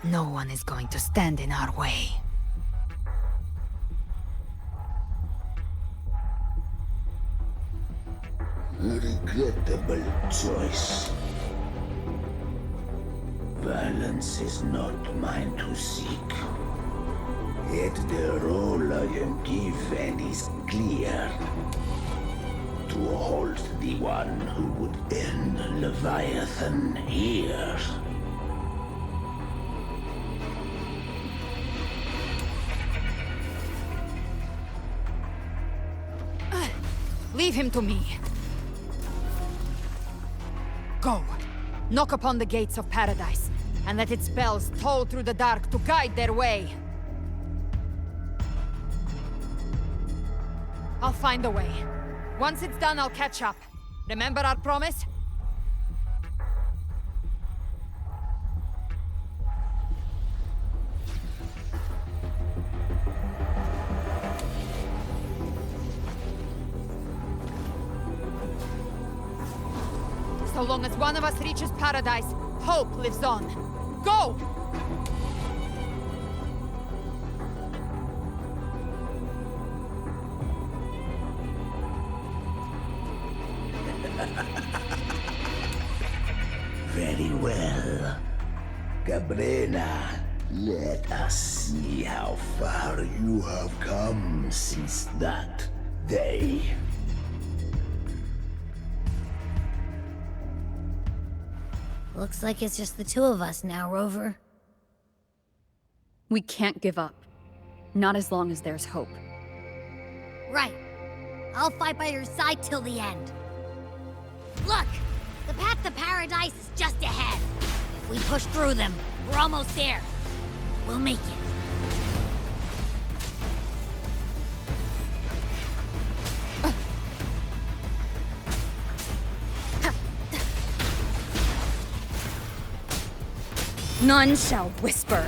No one is going to stand in our way. A regrettable choice. Violence is not mine to seek. Yet the role I am given is clear. To halt the one who would end Leviathan here. Leave him to me. Go. Knock upon the gates of paradise, and let its bells toll through the dark to guide their way. I'll find a way. Once it's done, I'll catch up. Remember our promise? So long as one of us reaches paradise, hope lives on. Go! Very well. Cabrera, let us see how far you have come since that day. Looks like it's just the two of us now, Rover. We can't give up. Not as long as there's hope. Right. I'll fight by your side till the end. Look! The path to paradise is just ahead. If we push through them, we're almost there. We'll make it. None shall whisper.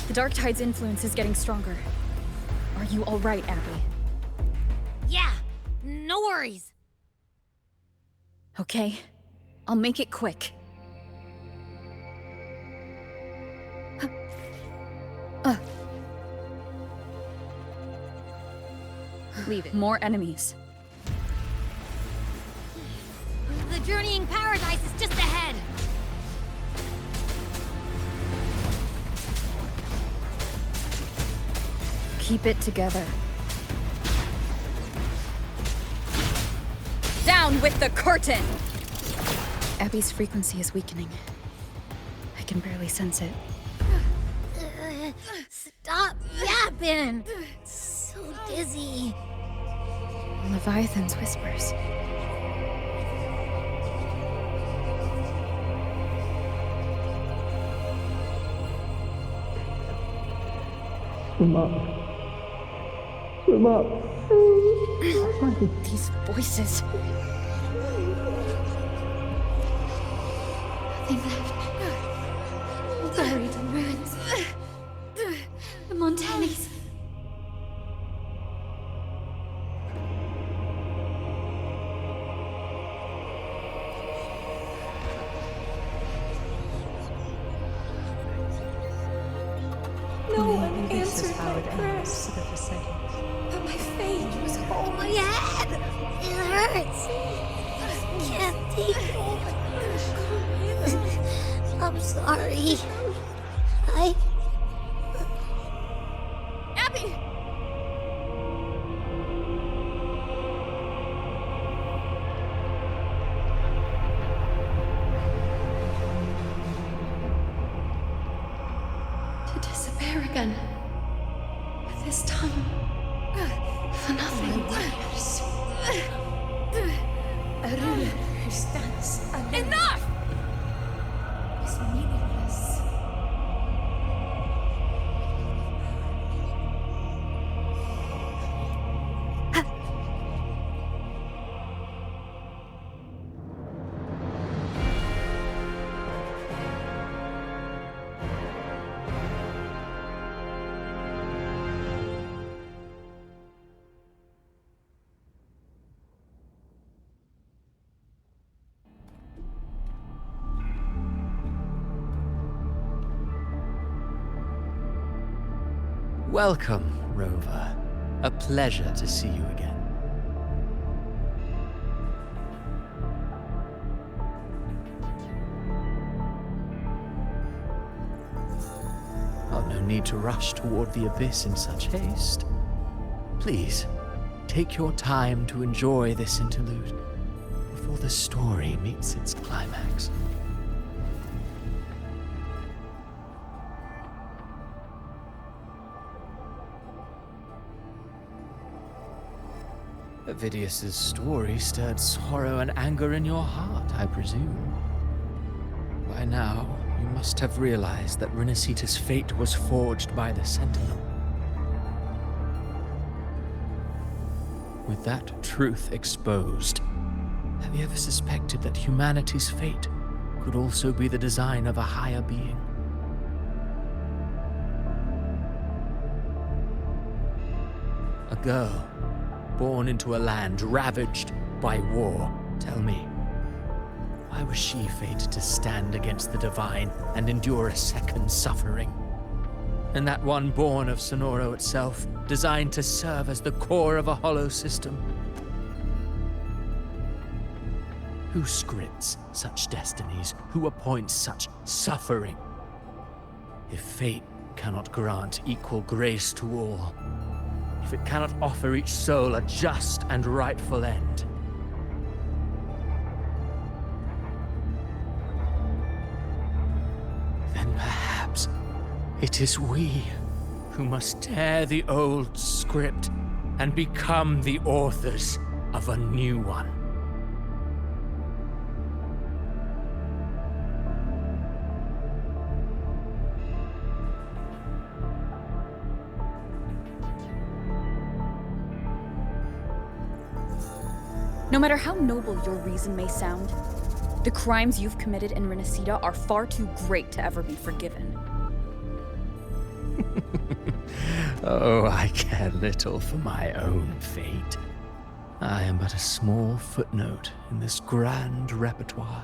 The Dark Tide's influence is getting stronger. Are you all right, Abby? Yeah, no worries. Okay, I'll make it quick. Leave it. More enemies. The journeying paradise is just ahead. Keep it together. Down with the curtain! Abby's frequency is weakening. I can barely sense it. Stop yapping! So dizzy. Leviathan's whispers. Swim up. Swim up. These voices. Nothing left. Buried in ruins. The Montanis. No one answered my prayers. But my fate was Oh, my head! It hurts! I can't take it. I'm sorry. Abby! To disappear again. But this time, for nothing. Aruna, who stands alone, Enough! is meaningless. Welcome, Rover. A pleasure to see you again. Oh, no need to rush toward the abyss in such haste. Please, take your time to enjoy this interlude before the story meets its climax. Avidius's story stirred sorrow and anger in your heart, I presume. By now, you must have realized that Rinascita's fate was forged by the Sentinel. With that truth exposed, have you ever suspected that humanity's fate could also be the design of a higher being? A girl born into a land ravaged by war. Tell me, why was she fated to stand against the divine and endure a second suffering? And that one born of Sonoro itself, designed to serve as the core of a hollow system? Who scripts such destinies? Who appoints such suffering? If fate cannot grant equal grace to all, if it cannot offer each soul a just and rightful end, then perhaps it is we who must tear the old script and become the authors of a new one. No matter how noble your reason may sound, the crimes you've committed in Rinascita are far too great to ever be forgiven. Oh, I care little for my own fate. I am but a small footnote in this grand repertoire.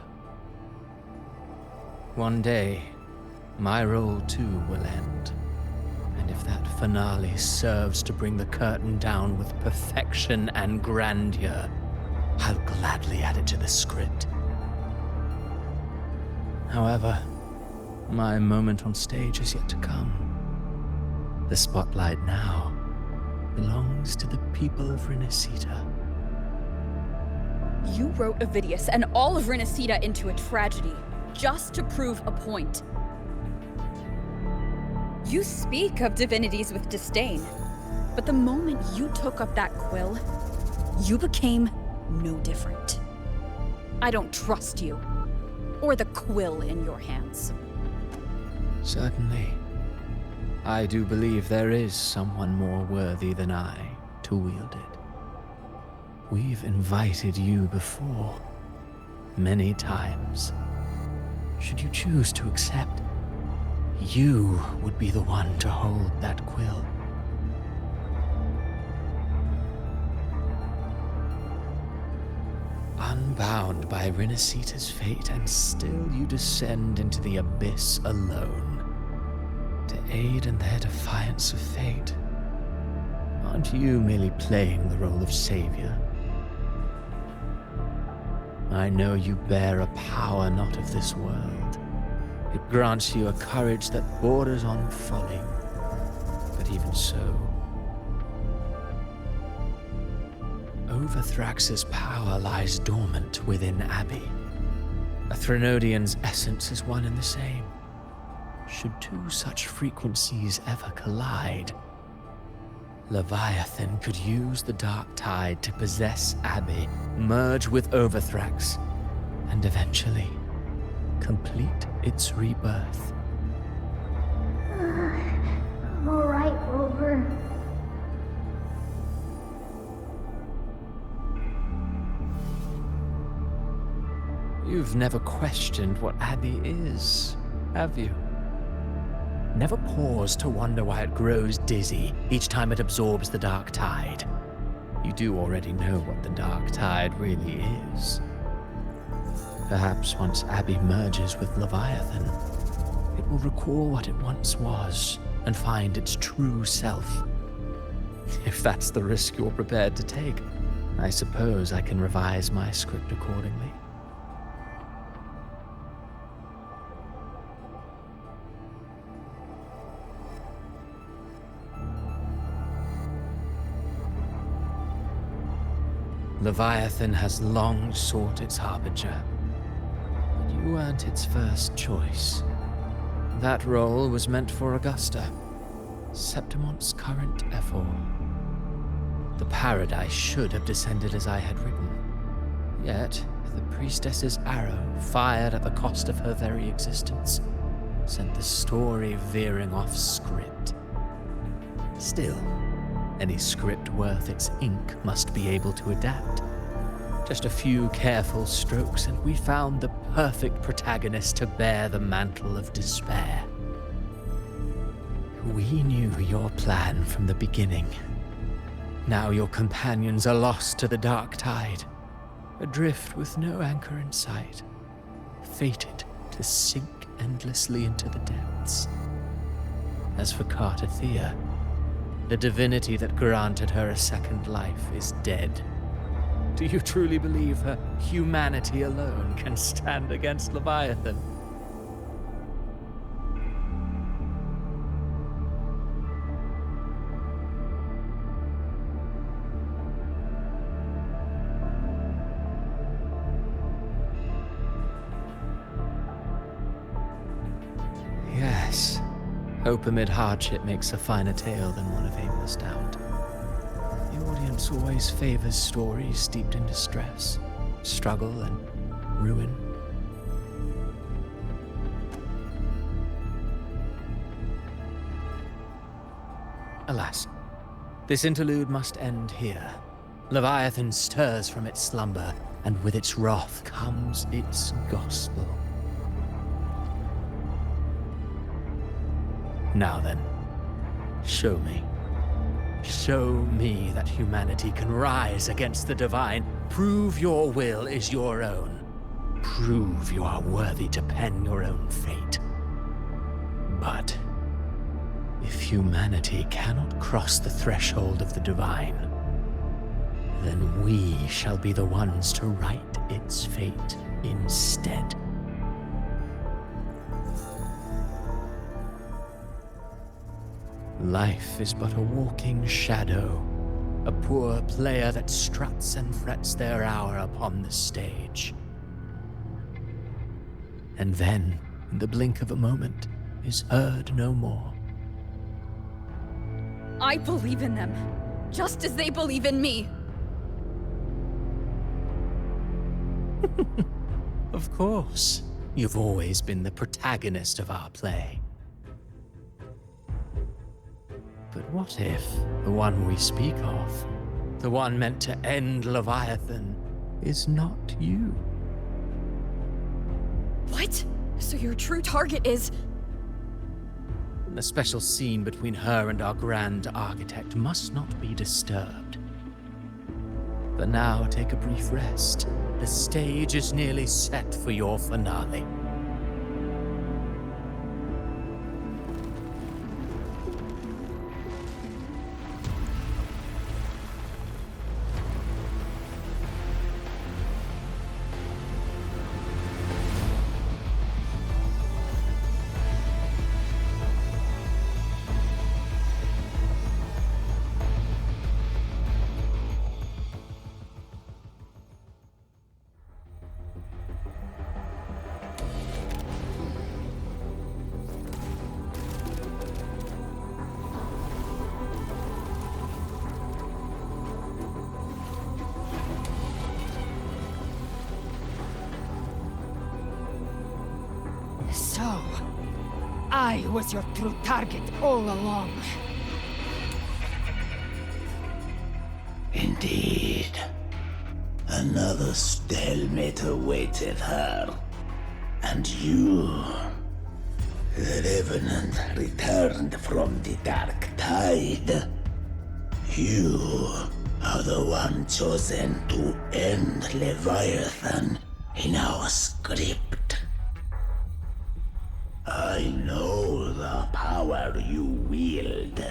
One day, my role too will end. And if that finale serves to bring the curtain down with perfection and grandeur, I'll gladly add it to the script. However, my moment on stage is yet to come. The spotlight now belongs to the people of Rinascita. You wrote Avidius and all of Rinascita into a tragedy, just to prove a point. You speak of divinities with disdain, but the moment you took up that quill, you became no different. I don't trust you, or the quill in your hands. Certainly. I do believe there is someone more worthy than I to wield it. We've invited you before, many times. Should you choose to accept, you would be the one to hold that quill. Unbound by Rinascita's fate, and still you descend into the abyss alone, to aid in their defiance of fate. Aren't you merely playing the role of savior? I know you bear a power not of this world. It grants you a courage that borders on folly. But even so, Overthrax's power lies dormant within Abby. A Threnodian's essence is one and the same. Should two such frequencies ever collide, Leviathan could use the dark tide to possess Abby, merge with Overthrax, and eventually complete its rebirth. I'm alright, Rover. You've never questioned what Abby is, have you? Never paused to wonder why it grows dizzy each time it absorbs the dark tide. You do already know what the dark tide really is. Perhaps once Abby merges with Leviathan, it will recall what it once was and find its true self. If that's the risk you're prepared to take, I suppose I can revise my script accordingly. Leviathan has long sought its harbinger, but you weren't its first choice. That role was meant for Augusta, Septimon's current Ephor. The paradise should have descended as I had written. Yet, the priestess's arrow, fired at the cost of her very existence, sent the story veering off script. Still, any script worth its ink must be able to adapt. Just a few careful strokes and we found the perfect protagonist to bear the mantle of despair. We knew your plan from the beginning. Now your companions are lost to the dark tide, adrift with no anchor in sight, fated to sink endlessly into the depths. As for Cartathea, the divinity that granted her a second life is dead. Do you truly believe her humanity alone can stand against Leviathan? Yes. Hope amid hardship makes a finer tale than one of aimless doubt. The audience always favors stories steeped in distress, struggle, and ruin. Alas, this interlude must end here. Leviathan stirs from its slumber, and with its wrath comes its gospel. Now then, show me. Show me that humanity can rise against the divine. Prove your will is your own. Prove you are worthy to pen your own fate. But if humanity cannot cross the threshold of the divine, then we shall be the ones to write its fate instead. Life is but a walking shadow, a poor player that struts and frets their hour upon the stage. And then, in the blink of a moment, is heard no more. I believe in them, just as they believe in me. Of course, you've always been the protagonist of our play. But what if the one we speak of, the one meant to end Leviathan, is not you? What? So your true target is... The special scene between her and our grand architect must not be disturbed. But now take a brief rest. The stage is nearly set for your finale. I was your true target all along. Indeed. Another stalemate awaited her. And you, the Revenant, returned from the Dark Tide. You are the one chosen to end Leviathan in our script. I know the power you wield.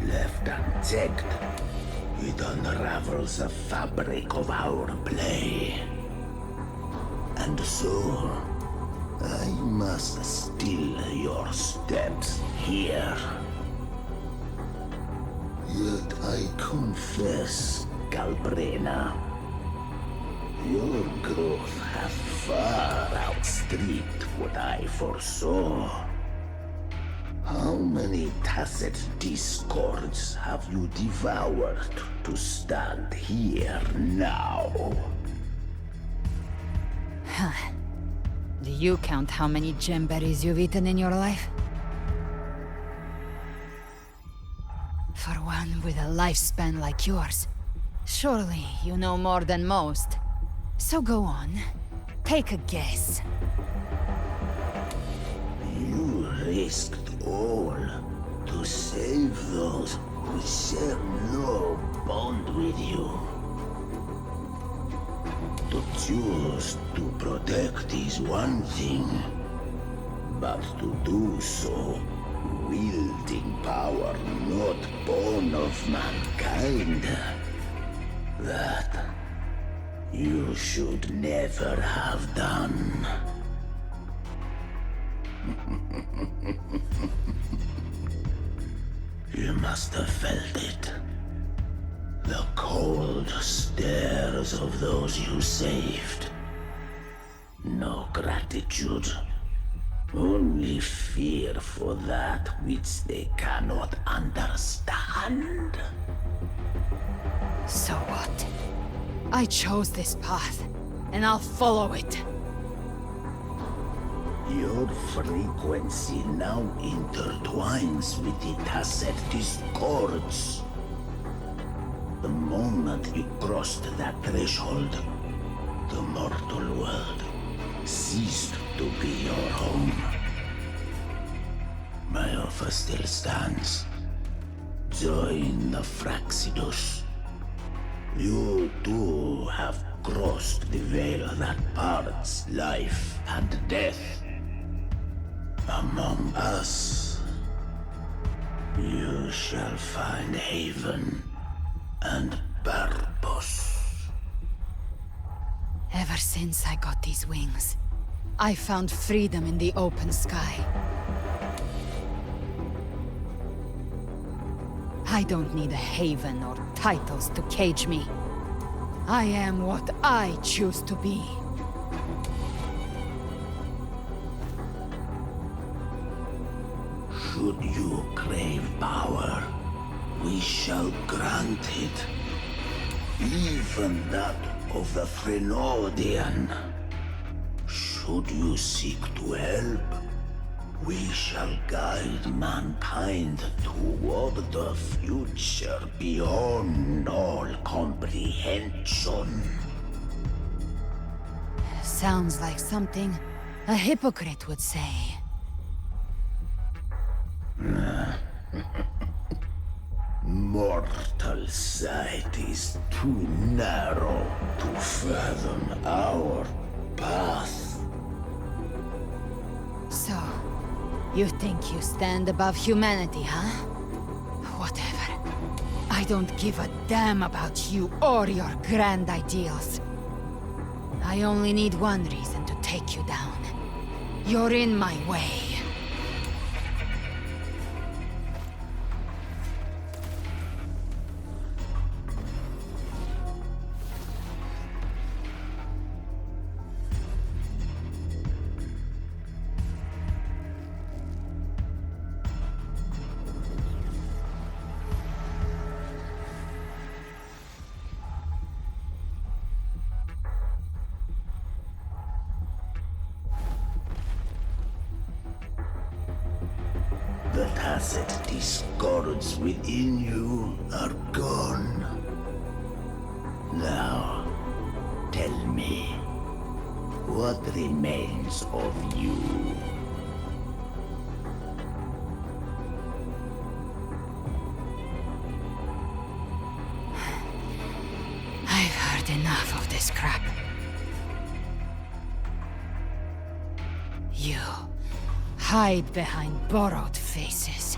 Left unchecked, it unravels the fabric of our play. And so, I must still your steps here. Yet I confess, Galbrena, your growth hath far outstripped what I foresaw. How many tacit discords have you devoured to stand here now? Huh. Do you count how many gemberries you've eaten in your life? For one with a lifespan like yours, surely you know more than most. So go on, take a guess. You risked all to save those who share no bond with you. To choose to protect is one thing, but to do so wielding power not born of mankind, that you should never have done. You must have felt it. The cold stares of those you saved. No gratitude. Only fear for that which they cannot understand. So what? I chose this path, and I'll follow it. Your frequency now intertwines with the tacit discords. The moment you crossed that threshold, the mortal world ceased to be your home. My offer still stands. Join the Fraxidus. You too have crossed the veil that parts life and death. Among us, you shall find haven and purpose. Ever since I got these wings, I found freedom in the open sky. I don't need a haven or titles to cage me. I am what I choose to be. Should you crave power, we shall grant it. Even that of the Frenodian. Should you seek to help, we shall guide mankind toward the future beyond all comprehension. Sounds like something a hypocrite would say. Mortal sight is too narrow to fathom our path. So, you think you stand above humanity, huh? Whatever. I don't give a damn about you or your grand ideals. I only need one reason to take you down. You're in my way. blessed discords within you are gone. Now, tell me, what remains of you? I've heard enough of this crap. You hide behind borrowed faces.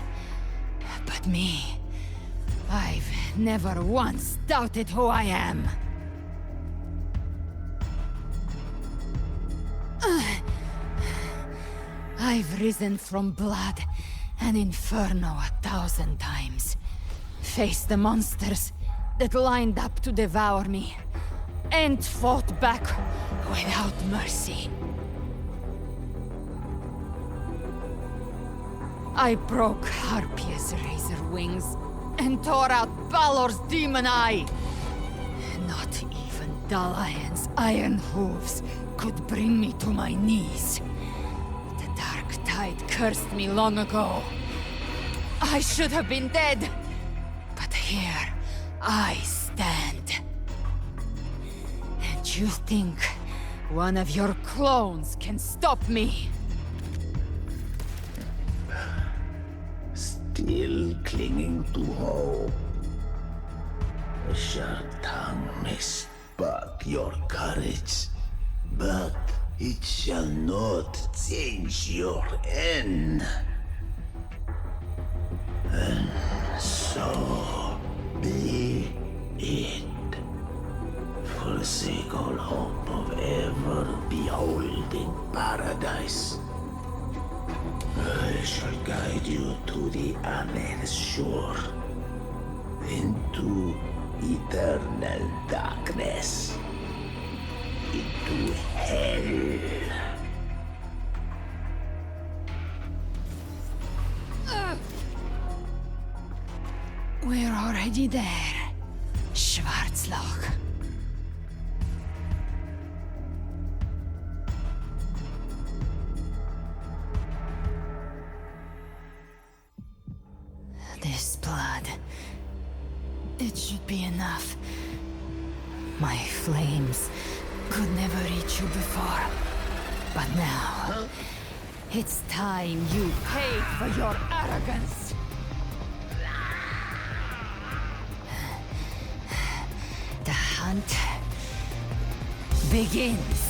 But me, I've never once doubted who I am. I've risen from blood and inferno 1,000 times. Faced the monsters that lined up to devour me, and fought back without mercy. I broke Harpia's razor wings and tore out Balor's demon eye. Not even Dalahan's iron hooves could bring me to my knees. The dark tide cursed me long ago. I should have been dead, but here I stand. And you think one of your clones can stop me? Still clinging to hope. A sharp tongue may spark your courage, but it shall not change your end. And so be it. Forsake all hope of ever beholding paradise. I shall guide you to the Amethyst shore, into eternal darkness, into hell. We're already there, Schwarzloch. This blood, it should be enough. My flames could never reach you before, but now, it's time you paid for your arrogance. The hunt begins.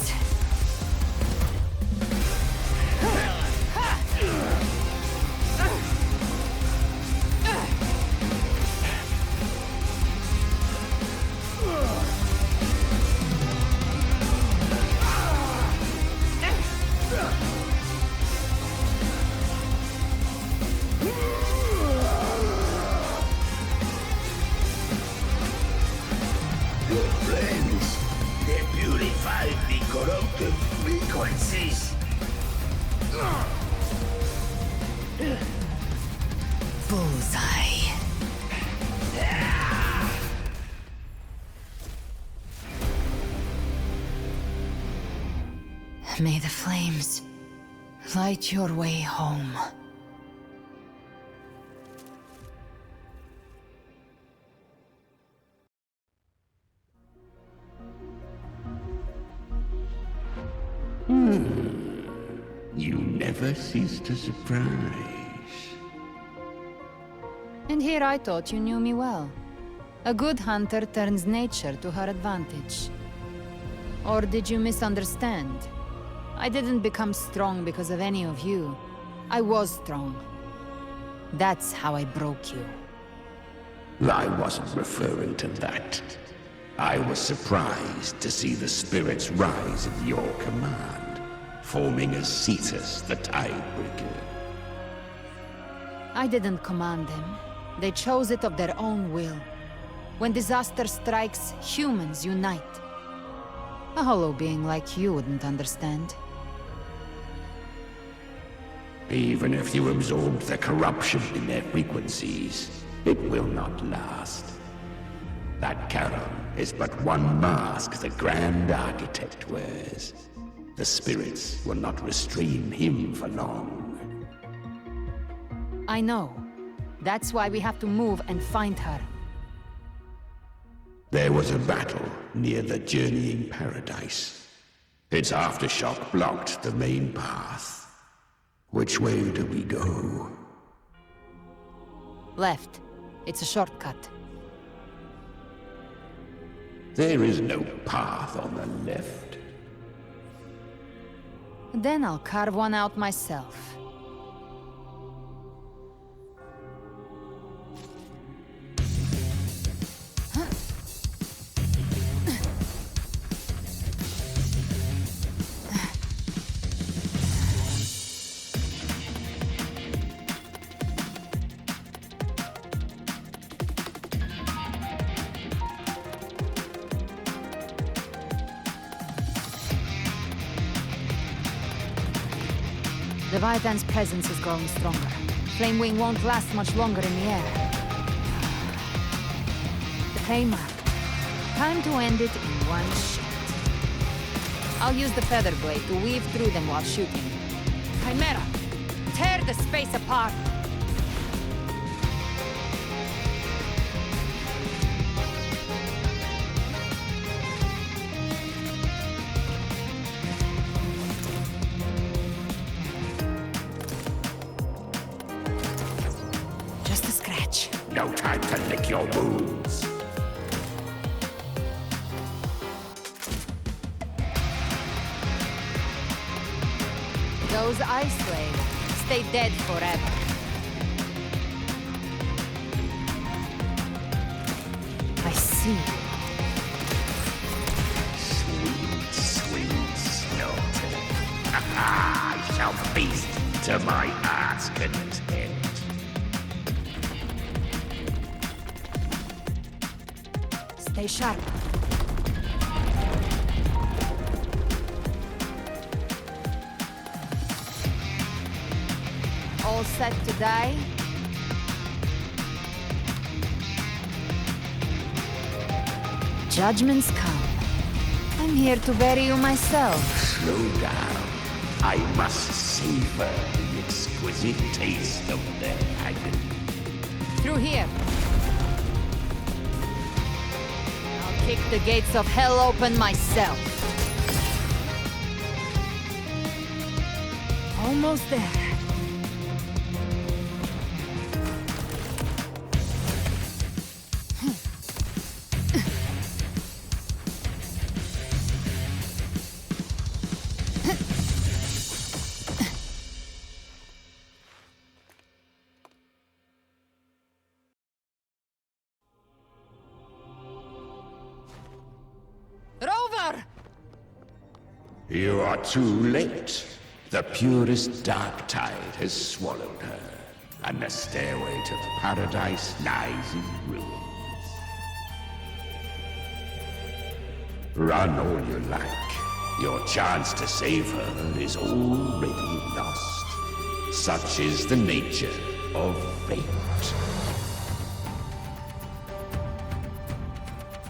Your flames, they purify the corrupted frequencies. Bullseye. May the flames light your way home. You never cease to surprise. And here I thought you knew me well. A good hunter turns nature to her advantage. Or did you misunderstand? I didn't become strong because of any of you. I was strong. That's how I broke you. I wasn't referring to that. I was surprised to see the spirits rise at your command, forming as Cetus, the Tidebreaker. I didn't command them. They chose it of their own will. When disaster strikes, humans unite. A hollow being like you wouldn't understand. Even if you absorb the corruption in their frequencies, it will not last. That Charon is but one mask the Grand Architect wears. The spirits will not restrain him for long. I know. That's why we have to move and find her. There was a battle near the Journeying Paradise. Its aftershock blocked the main path. Which way do we go? Left. It's a shortcut. There is no path on the left. Then I'll carve one out myself. Leviathan's presence is growing stronger. Flamewing won't last much longer in the air. The Claymore. Time to end it in one shot. I'll use the feather blade to weave through them while shooting. Chimera! Tear the space apart! No time to lick your wounds. Those ice slaves stay dead forever. I see. Sweet, sweet Snowtail. I shall feast to my heart's content. Stay sharp. All set to die? Judgments come. I'm here to bury you myself. Slow down. I must savor the exquisite taste of their agony. Through here. Kick the gates of hell open myself. Almost there. You are too late. The purest dark tide has swallowed her, and the stairway to paradise lies in ruins. Run all you like. Your chance to save her is already lost. Such is the nature of fate.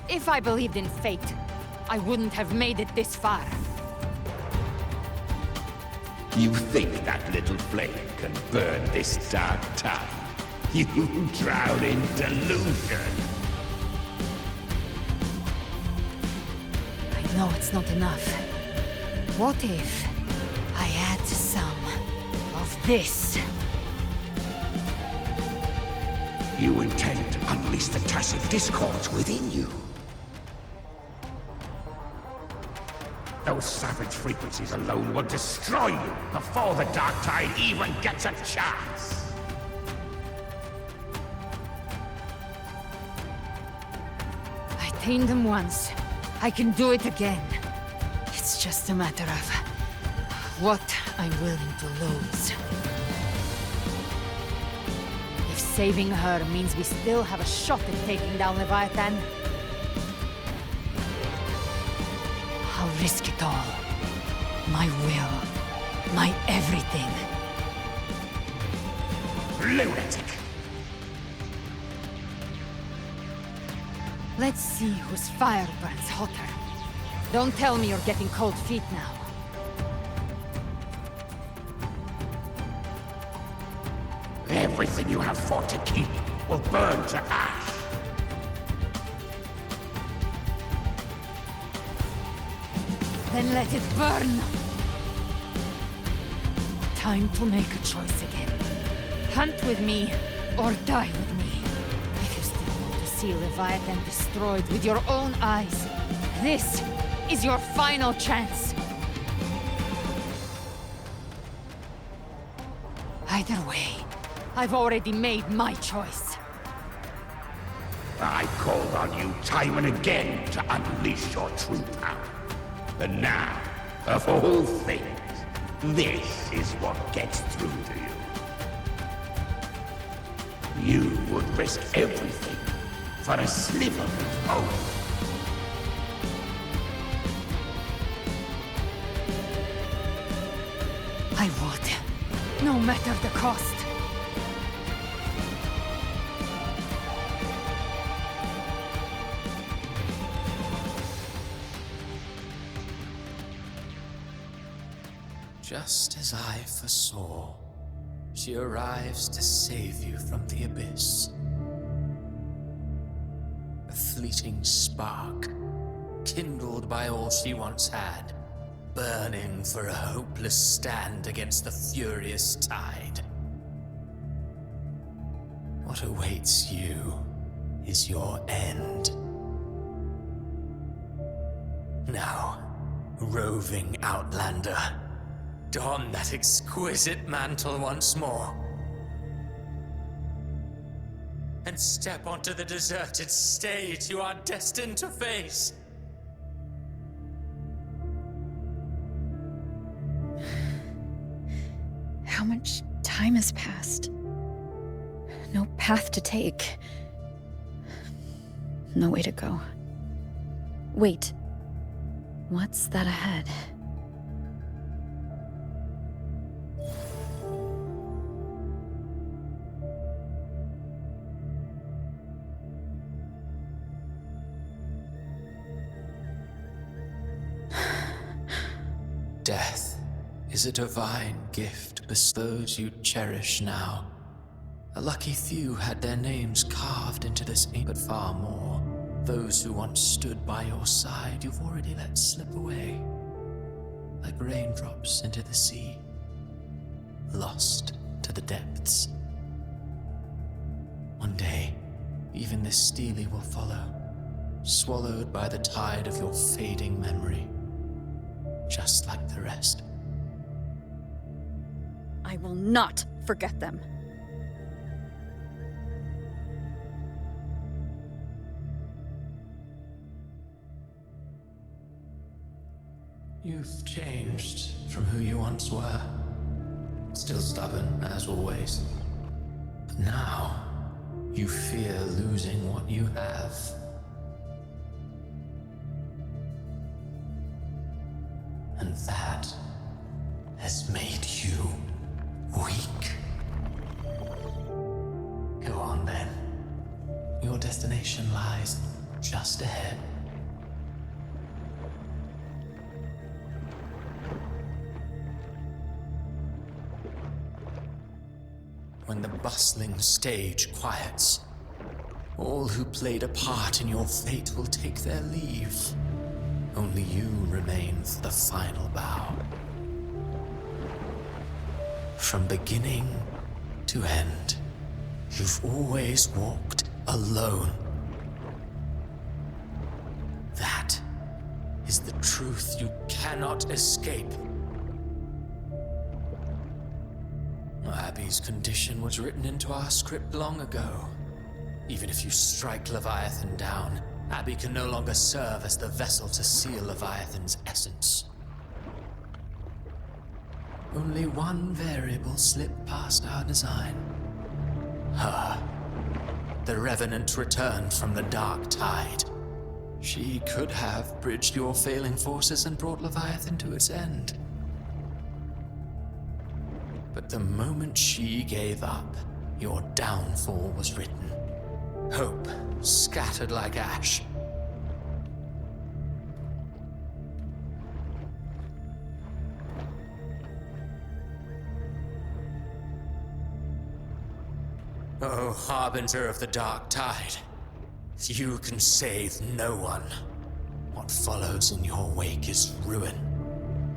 If I believed in fate, I wouldn't have made it this far. You think that little flame can burn this dark tide? You drown in delusion. I know it's not enough. What if I add some of this? You intend to unleash the tacit discords within you. Those savage frequencies alone will destroy you before the Dark Tide even gets a chance. I tamed them once. I can do it again. It's just a matter of what I'm willing to lose. If saving her means we still have a shot at taking down Leviathan, I'll risk it all. My will. My everything. Lunatic! Let's see whose fire burns hotter. Don't tell me you're getting cold feet now. Everything you have fought to keep will burn to ash. Then let it burn! Time to make a choice again. Hunt with me, or die with me. If you still want to see Leviathan destroyed with your own eyes, this is your final chance. Either way, I've already made my choice. I called on you time and again to unleash your true power. And now, of all things, this is what gets through to you. You would risk everything for a sliver of hope. I would, no matter the cost. Just as I foresaw, she arrives to save you from the abyss. A fleeting spark, kindled by all she once had, burning for a hopeless stand against the furious tide. What awaits you is your end. Now, roving outlander, don that exquisite mantle once more. And step onto the deserted stage you are destined to face. How much time has passed? No path to take. No way to go. Wait. What's that ahead? Death is a divine gift bestowed you cherish now. A lucky few had their names carved into this ink, but far more. Those who once stood by your side, you've already let slip away. Like raindrops into the sea, lost to the depths. One day, even this Steely will follow, swallowed by the tide of your fading memory. Just like the rest. I will not forget them. You've changed from who you once were. Still stubborn, as always. But now, you fear losing what you have. And that has made you weak. Go on then. Your destination lies just ahead. When the bustling stage quiets, all who played a part in your fate will take their leave. Only you remain for the final bow. From beginning to end, you've always walked alone. That is the truth you cannot escape. Abby's condition was written into our script long ago. Even if you strike Leviathan down, Abby can no longer serve as the vessel to seal Leviathan's essence. Only one variable slipped past our design. Her. The Revenant returned from the dark tide. She could have bridged your failing forces and brought Leviathan to its end. But the moment she gave up, your downfall was written. Hope scattered like ash. Oh, harbinger of the dark tide. You can save no one. What follows in your wake is ruin,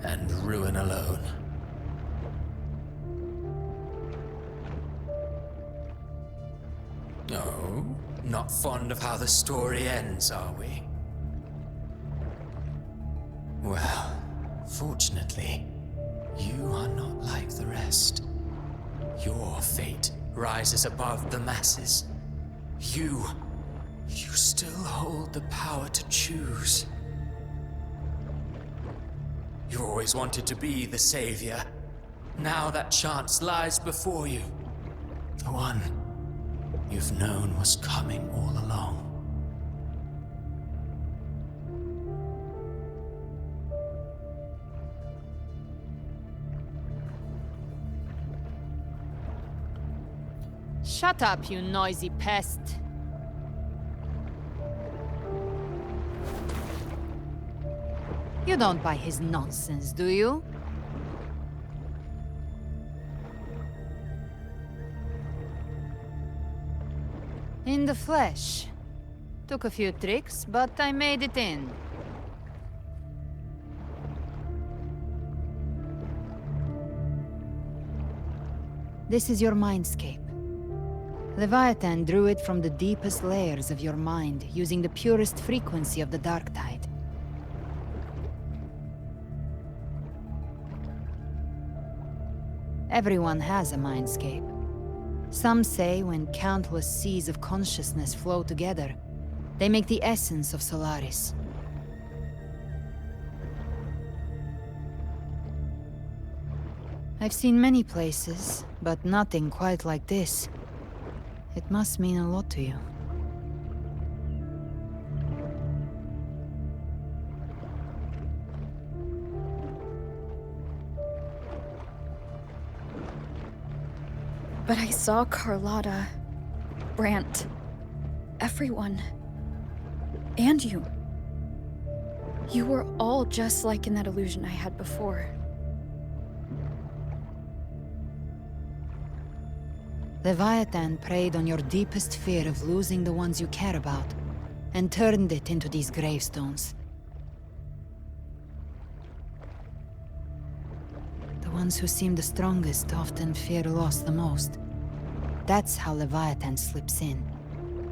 and ruin alone. Oh, not fond of how the story ends, are we? Well, fortunately, you are not like the rest. Your fate rises above the masses. You still hold the power to choose. You always wanted to be the savior. Now that chance lies before you. The one you've known was coming all along. Shut up, you noisy pest. You don't buy his nonsense, do you? In the flesh. Took a few tricks, but I made it in. This is your mindscape. Leviathan drew it from the deepest layers of your mind, using the purest frequency of the dark tide. Everyone has a mindscape. Some say when countless seas of consciousness flow together, they make the essence of Solaris. I've seen many places, but nothing quite like this. It must mean a lot to you. But I saw Carlotta, Brant, everyone. And you. You were all just like in that illusion I had before. Leviathan preyed on your deepest fear of losing the ones you care about, and turned it into these gravestones. The ones who seem the strongest often fear loss the most. That's how Leviathan slips in,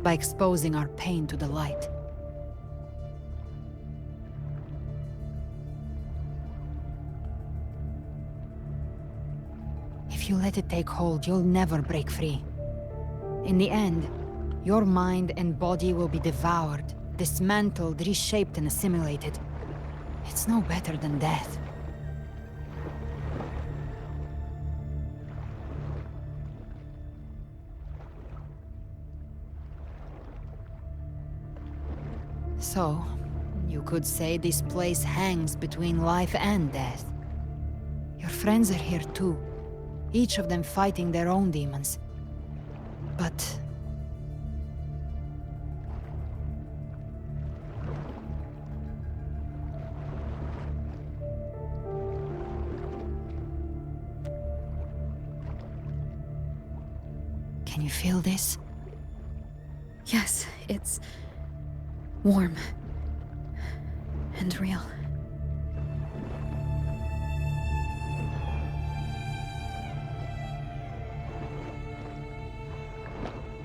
by exposing our pain to the light. If you let it take hold, you'll never break free. In the end, your mind and body will be devoured, dismantled, reshaped, and assimilated. It's no better than death. So, you could say this place hangs between life and death. Your friends are here too. Each of them fighting their own demons. But... can you feel this? Yes, it's warm and real.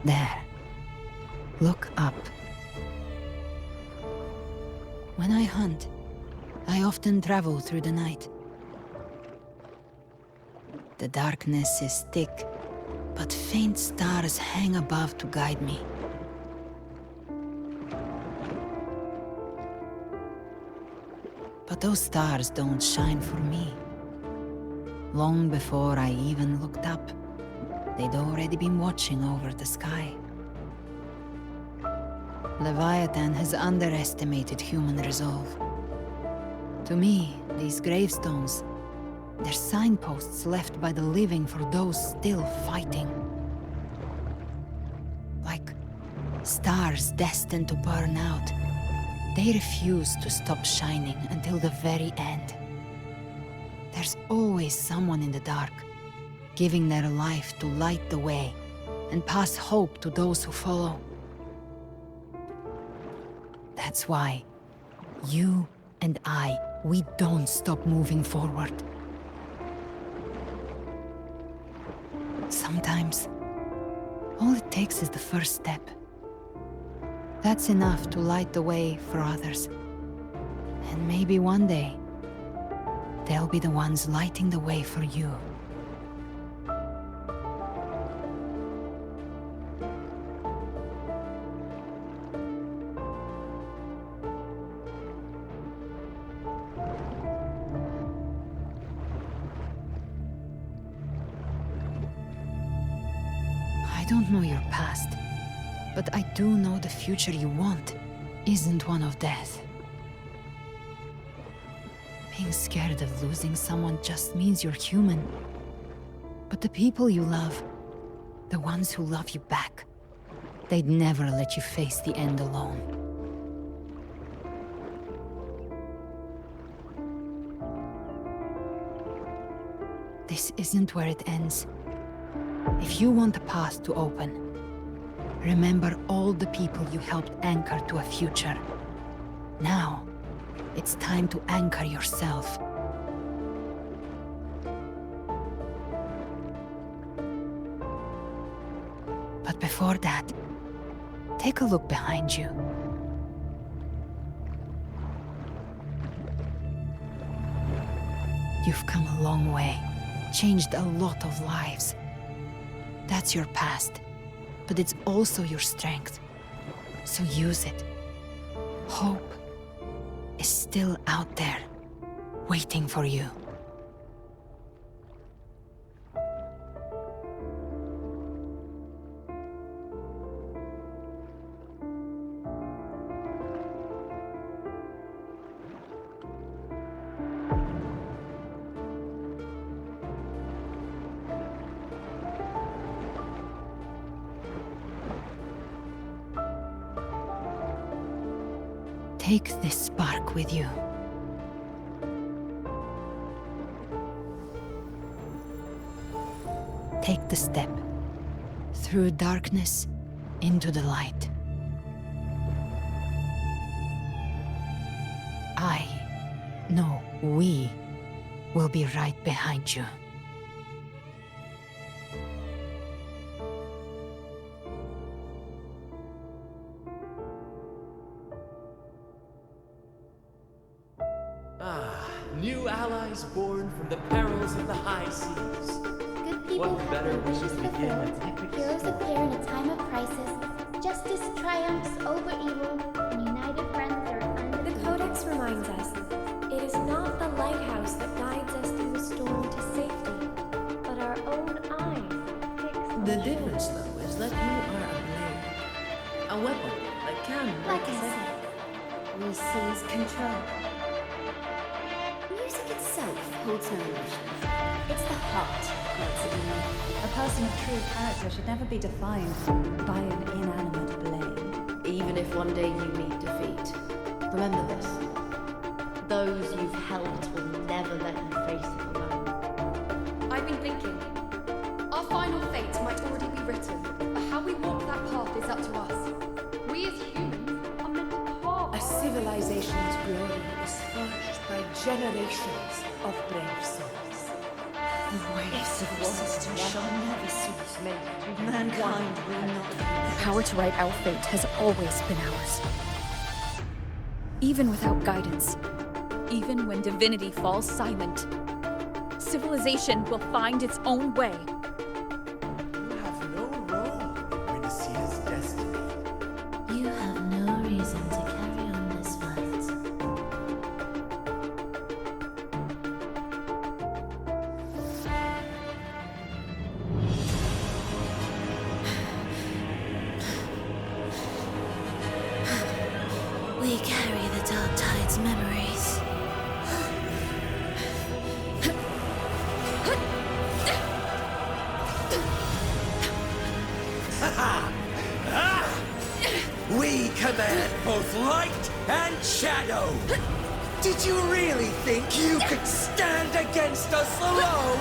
There. Look up. When I hunt, I often travel through the night. The darkness is thick, but faint stars hang above to guide me. But those stars don't shine for me. Long before I even looked up, they'd already been watching over the sky. Leviathan has underestimated human resolve. To me, these gravestones, they're signposts left by the living for those still fighting. Like stars destined to burn out, they refuse to stop shining until the very end. There's always someone in the dark, giving their life to light the way, and pass hope to those who follow. That's why you and we don't stop moving forward. Sometimes, all it takes is the first step. That's enough to light the way for others. And maybe one day, they'll be the ones lighting the way for you. I don't know your past, but I do know the future you want isn't one of death. Being scared of losing someone just means you're human. But the people you love, the ones who love you back, they'd never let you face the end alone. This isn't where it ends. If you want the path to open, remember all the people you helped anchor to a future. Now, it's time to anchor yourself. But before that, take a look behind you. You've come a long way, changed a lot of lives. That's your past, but it's also your strength. So use it. Hope is still out there, waiting for you. Take this spark with you. Take the step through darkness into the light. We will be right behind you. New allies born from the perils of the high seas. Good people What better have way wishes to begin fulfilled. than epic Heroes appear in a time of crisis. Justice triumphs over evil, and united friends are under The Codex reminds us, it is not the lighthouse that guides us through the storm to safety, but our own eyes fixed on The shore. difference, though, is that you are a blade. A weapon that can... Like I said, we seize control. Music itself holds no emotions. It's the heart that's in me. A person of true character should never be defined by an inanimate blade. Even if one day you meet defeat, remember this. Those you've helped will never let you face it alone. I've been thinking. Our final fate might already be written, but how we walk that path is up to us. We as humans are meant to carve A civilization's glory is forged by generations of brave souls. The waves of resistance shall never cease. Mankind will not. The power to write our fate has always been ours. Even without guidance, even when divinity falls silent, civilization will find its own way. You have no role in Rinascita's destiny. You have no reason to carry on this fight. We carry the Dark Tide's memories. We command both light and shadow. Did you really think you could stand against us alone?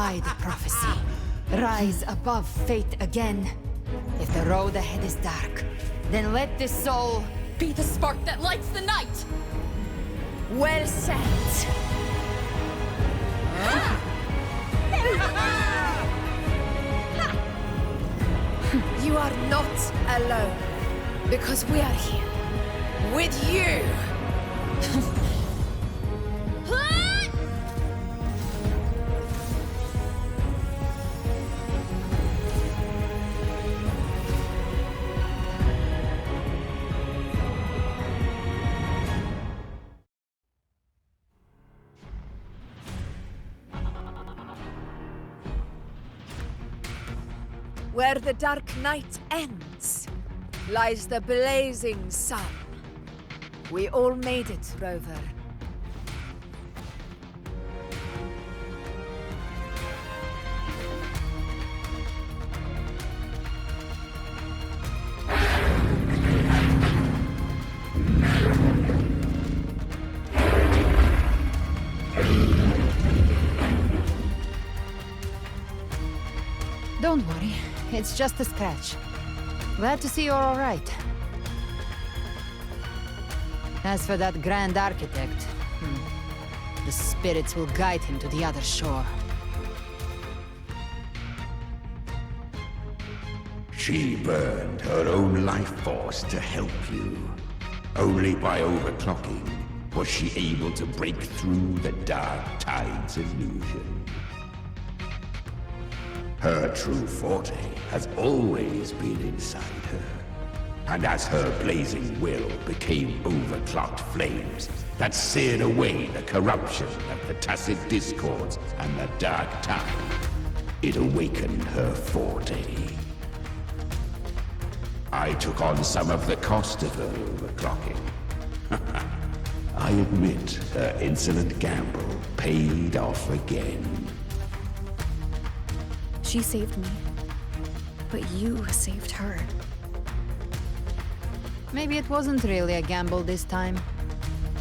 defy the prophecy. Rise above fate again. If the road ahead is dark, then let this soul be the spark that lights the night! Well said. You are not alone, because we are here with you. Where the dark night ends, lies the blazing sun. We all made it, Rover. Don't worry, it's just a scratch. Glad to see you're all right. As for that Grand Architect, the spirits will guide him to the other shore. She burned her own life force to help you. Only by overclocking was she able to break through the Dark Tide's illusion. Her true forte has always been inside her. And as her blazing will became overclocked flames that seared away the corruption of the tacit discords and the Dark Tide, it awakened her forte. I took on some of the cost of her overclocking. I admit her insolent gamble paid off again. She saved me, but you saved her. Maybe it wasn't really a gamble this time.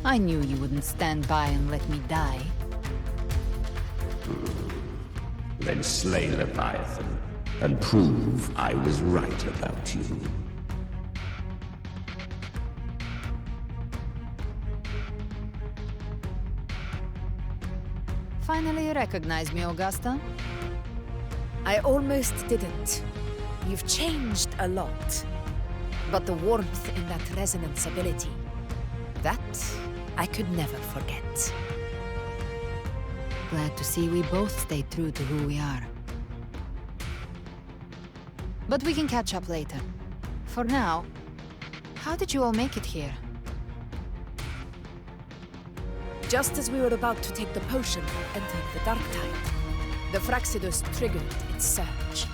I knew you wouldn't stand by and let me die. Then slay Leviathan and prove I was right about you. Finally you recognize me, Augusta? I almost didn't. You've changed a lot. But the warmth in that resonance ability, that I could never forget. Glad to see we both stayed true to who we are. But we can catch up later. For now, how did you all make it here? Just as we were about to take the potion and enter the Dark Tide, the Fraxidus triggered its surge.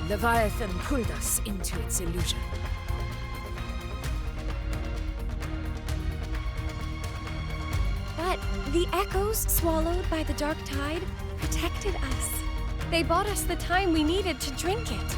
Leviathan pulled us into its illusion. But the echoes swallowed by the Dark Tide protected us. They bought us the time we needed to drink it.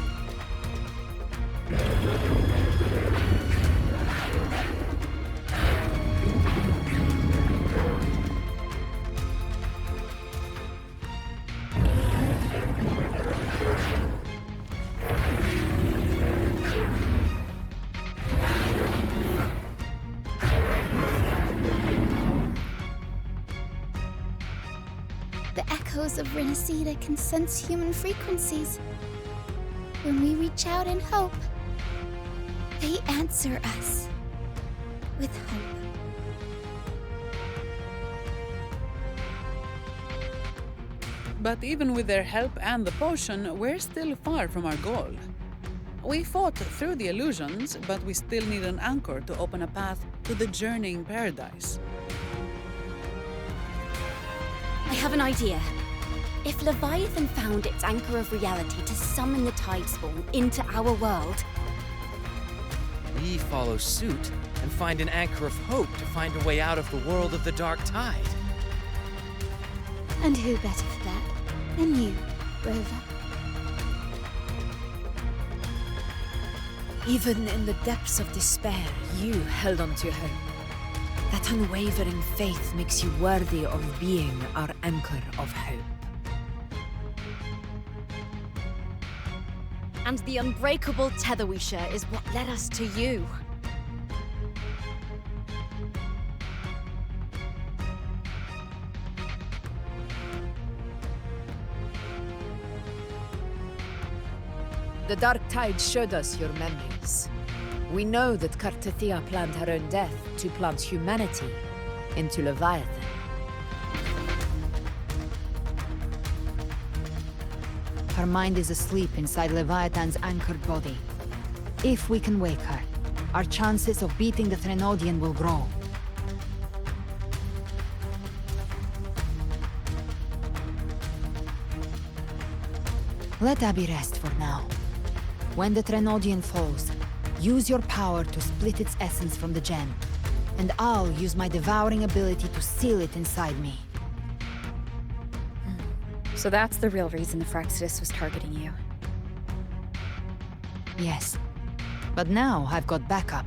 The echoes of Rinascita can sense human frequencies. When we reach out in hope, they answer us with hope. But even with their help and the potion, we're still far from our goal. We fought through the illusions, but we still need an anchor to open a path to the journeying paradise. I have an idea. If Leviathan found its anchor of reality to summon the Tidespawn into our world, we follow suit and find an anchor of hope to find a way out of the world of the Dark Tide. And who better for that than you, Rover? Even in the depths of despair, you held on to hope. That unwavering faith makes you worthy of being our anchor of hope. And the unbreakable tether we share is what led us to you. The Dark Tide showed us your memories. We know that Kartathea planned her own death to plant humanity into Leviathan. Her mind is asleep inside Leviathan's anchored body. If we can wake her, our chances of beating the Threnodian will grow. Let Abby rest for now. When the Threnodian falls, use your power to split its essence from the gem, and I'll use my devouring ability to seal it inside me. So that's the real reason the Phrixidus was targeting you. Yes. But now I've got backup.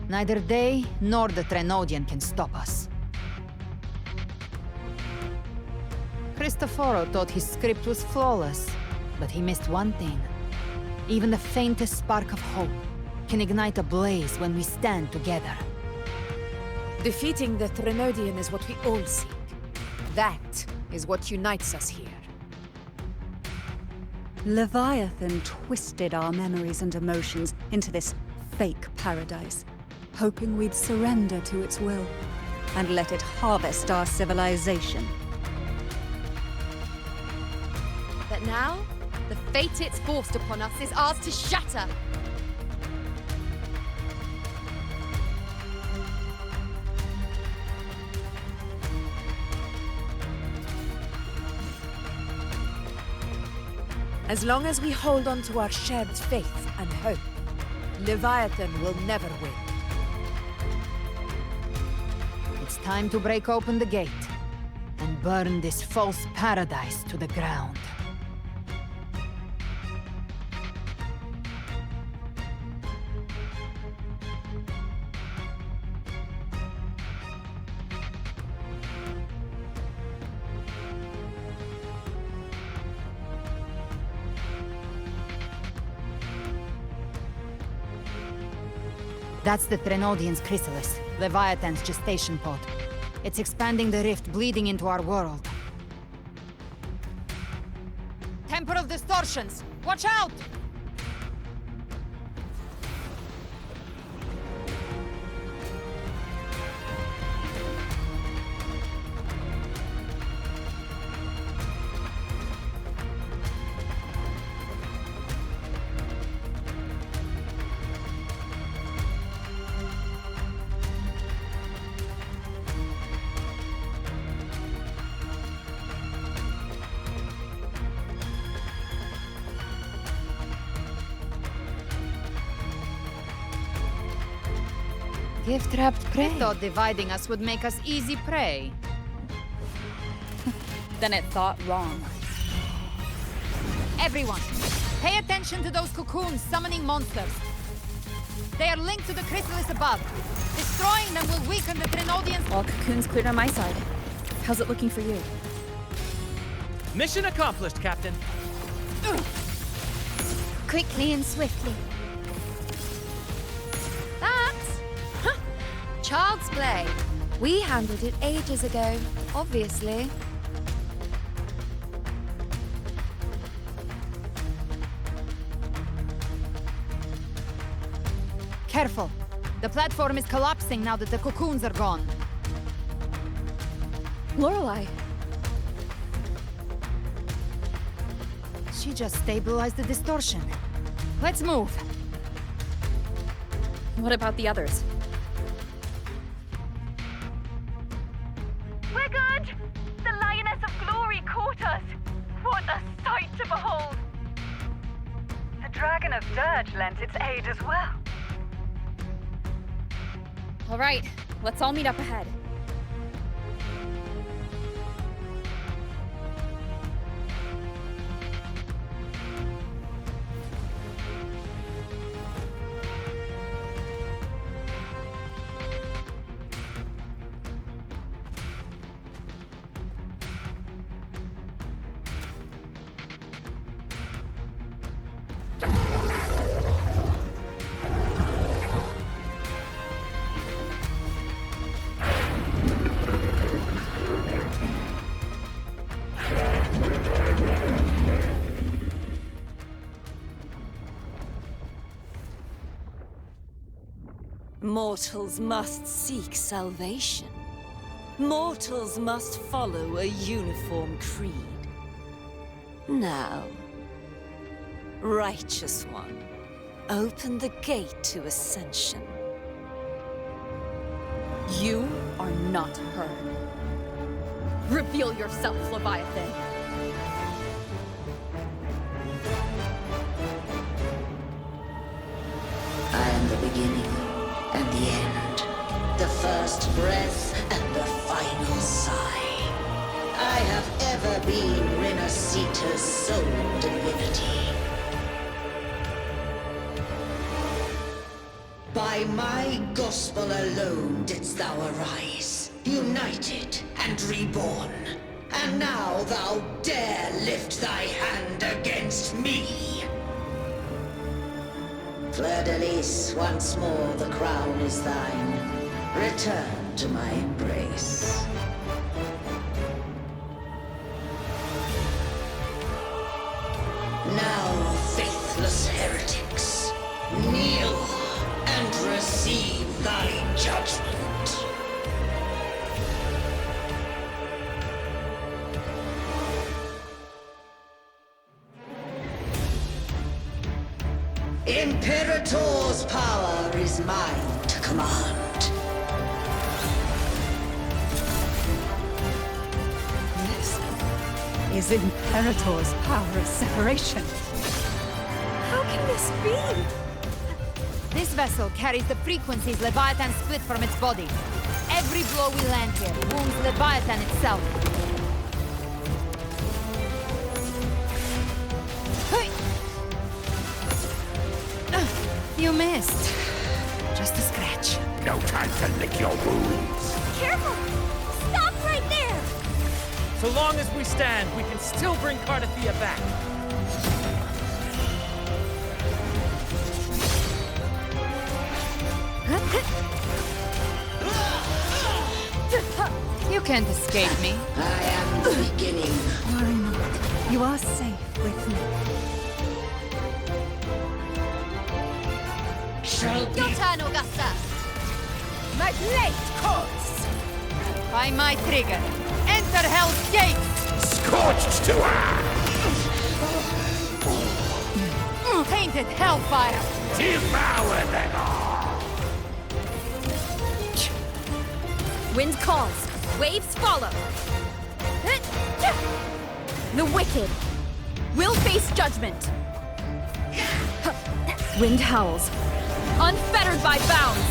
Neither they nor the Threnodian can stop us. Cristoforo thought his script was flawless, but he missed one thing. Even the faintest spark of hope can ignite a blaze when we stand together. Defeating the Threnodian is what we all seek. That is what unites us here. Leviathan twisted our memories and emotions into this fake paradise, hoping we'd surrender to its will and let it harvest our civilization. But now, the fate it's forced upon us is ours to shatter. As long as we hold on to our shared faith and hope, Leviathan will never win. It's time to break open the gate and burn this false paradise to the ground. That's the Threnodian's chrysalis, Leviathan's gestation pod. It's expanding the rift, bleeding into our world. Temper of Distortions! Watch out! Gift-wrapped prey. I thought dividing us would make us easy prey. Then it thought wrong. Everyone, pay attention to those cocoons summoning monsters. They are linked to the chrysalis above. Destroying them will weaken the Threnodians. All cocoons cleared on my side. How's it looking for you? Mission accomplished, Captain. Quickly and swiftly. Child's play. We handled it ages ago, obviously. Careful. The platform is collapsing now that the cocoons are gone. Lorelei. She just stabilized the distortion. Let's move. What about the others? We're good! The Lioness of Glory caught us! What a sight to behold! The Dragon of Dirge lent its aid as well. All right, let's all meet up ahead. Mortals must seek salvation. Mortals must follow a uniform creed. Now, Righteous One, open the gate to ascension. You are not her. Reveal yourself, Leviathan. I am the beginning and the end, the first breath and the final sigh. I have ever been Rinascita's sole divinity. By my gospel alone didst thou arise, united and reborn. And now thou dare lift thy hand against me. Fleur-de-Lis, once more the crown is thine. Return to my embrace. Now, faithless heretics, kneel and receive thy judgment. Imperator's power is mine to command. This is Imperator's power of separation. How can this be? This vessel carries the frequencies Leviathan split from its body. Every blow we land here wounds Leviathan itself. You missed. Just a scratch. No time to lick your wounds. Careful! Stop right there! So long as we stand, we can still bring Cardathia back. You can't escape me. I am the beginning. Worry not. You are safe with me. Your turn, Augusta. My blade calls. By my trigger. Enter Hell's Gate. Scorched to Tainted hellfire. devour them all. Wind calls. Waves follow. The wicked will face judgment. Wind howls. Unfettered by bounds.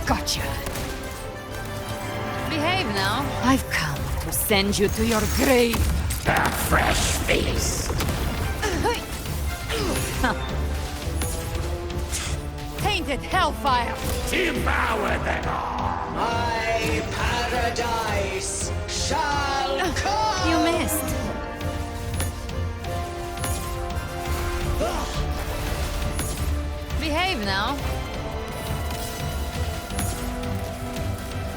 Gotcha. Behave now. I've come to send you to your grave. A fresh feast. Tainted hellfire. Devour them all. My paradise shall come. You missed. Behave now.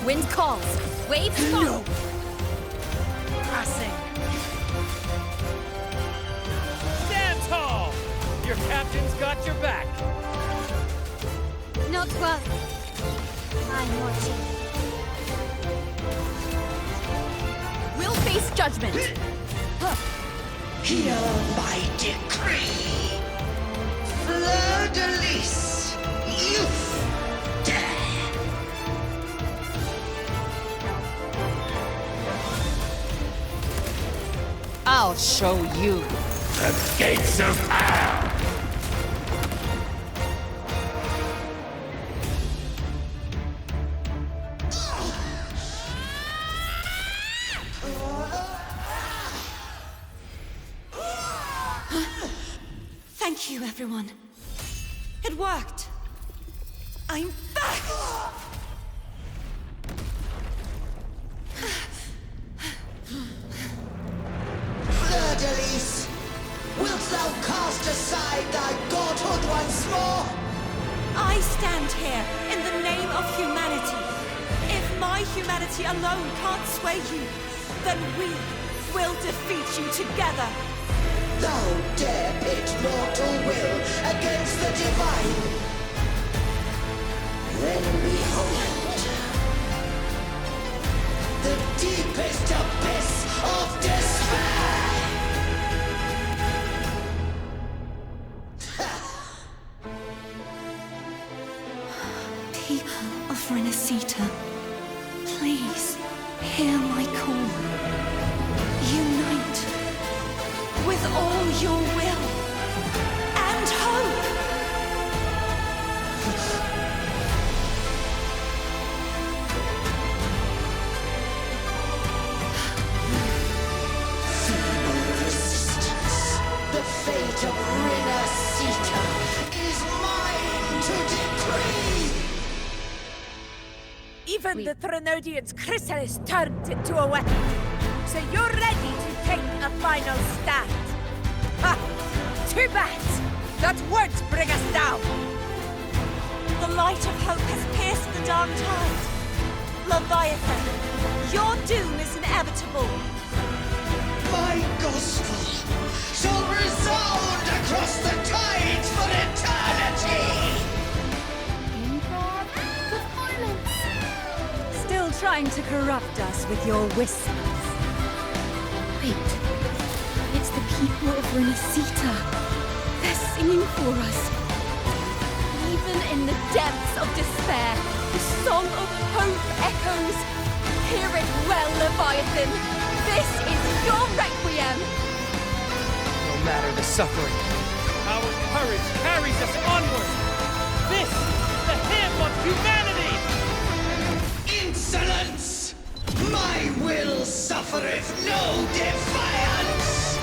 Wind calls. Waves follow. Passing. Stand tall! Your captain's got your back. Not well. I'm watching. We'll face judgment. Hear my decree. Fleur-de-Lis, youth, dare. I'll show you. The gates of hell. Thank you, everyone. It worked. I'm back! Fleur-de-Lis, wilt thou cast aside thy godhood once more? I stand here in the name of humanity. If my humanity alone can't sway you, then we will defeat you together. Thou dare pit mortal will against the divine. Then behold, the deepest abyss of despair! People of Rinascita, please hear my call. Unite with all your will and hope. Feeble resistance, the fate of Rinascita is mine to decree! Even the Threnodian's chrysalis turned into a weapon. So you're ready to take a final stand. Ha! Too bad! That won't bring us down! The light of hope has pierced the dark tide. Leviathan, your doom is inevitable. My gospel shall resound across the tides for eternity! Improv performance. Still trying to corrupt us with your whispers. Wait. It's the people of Rinascita. They're singing for us. Even in the depths of despair, the song of hope echoes. Hear it well, Leviathan. This is your requiem. No matter the suffering, our courage carries us onward. This, the hymn of humanity! Insolence! My will suffereth no defiance!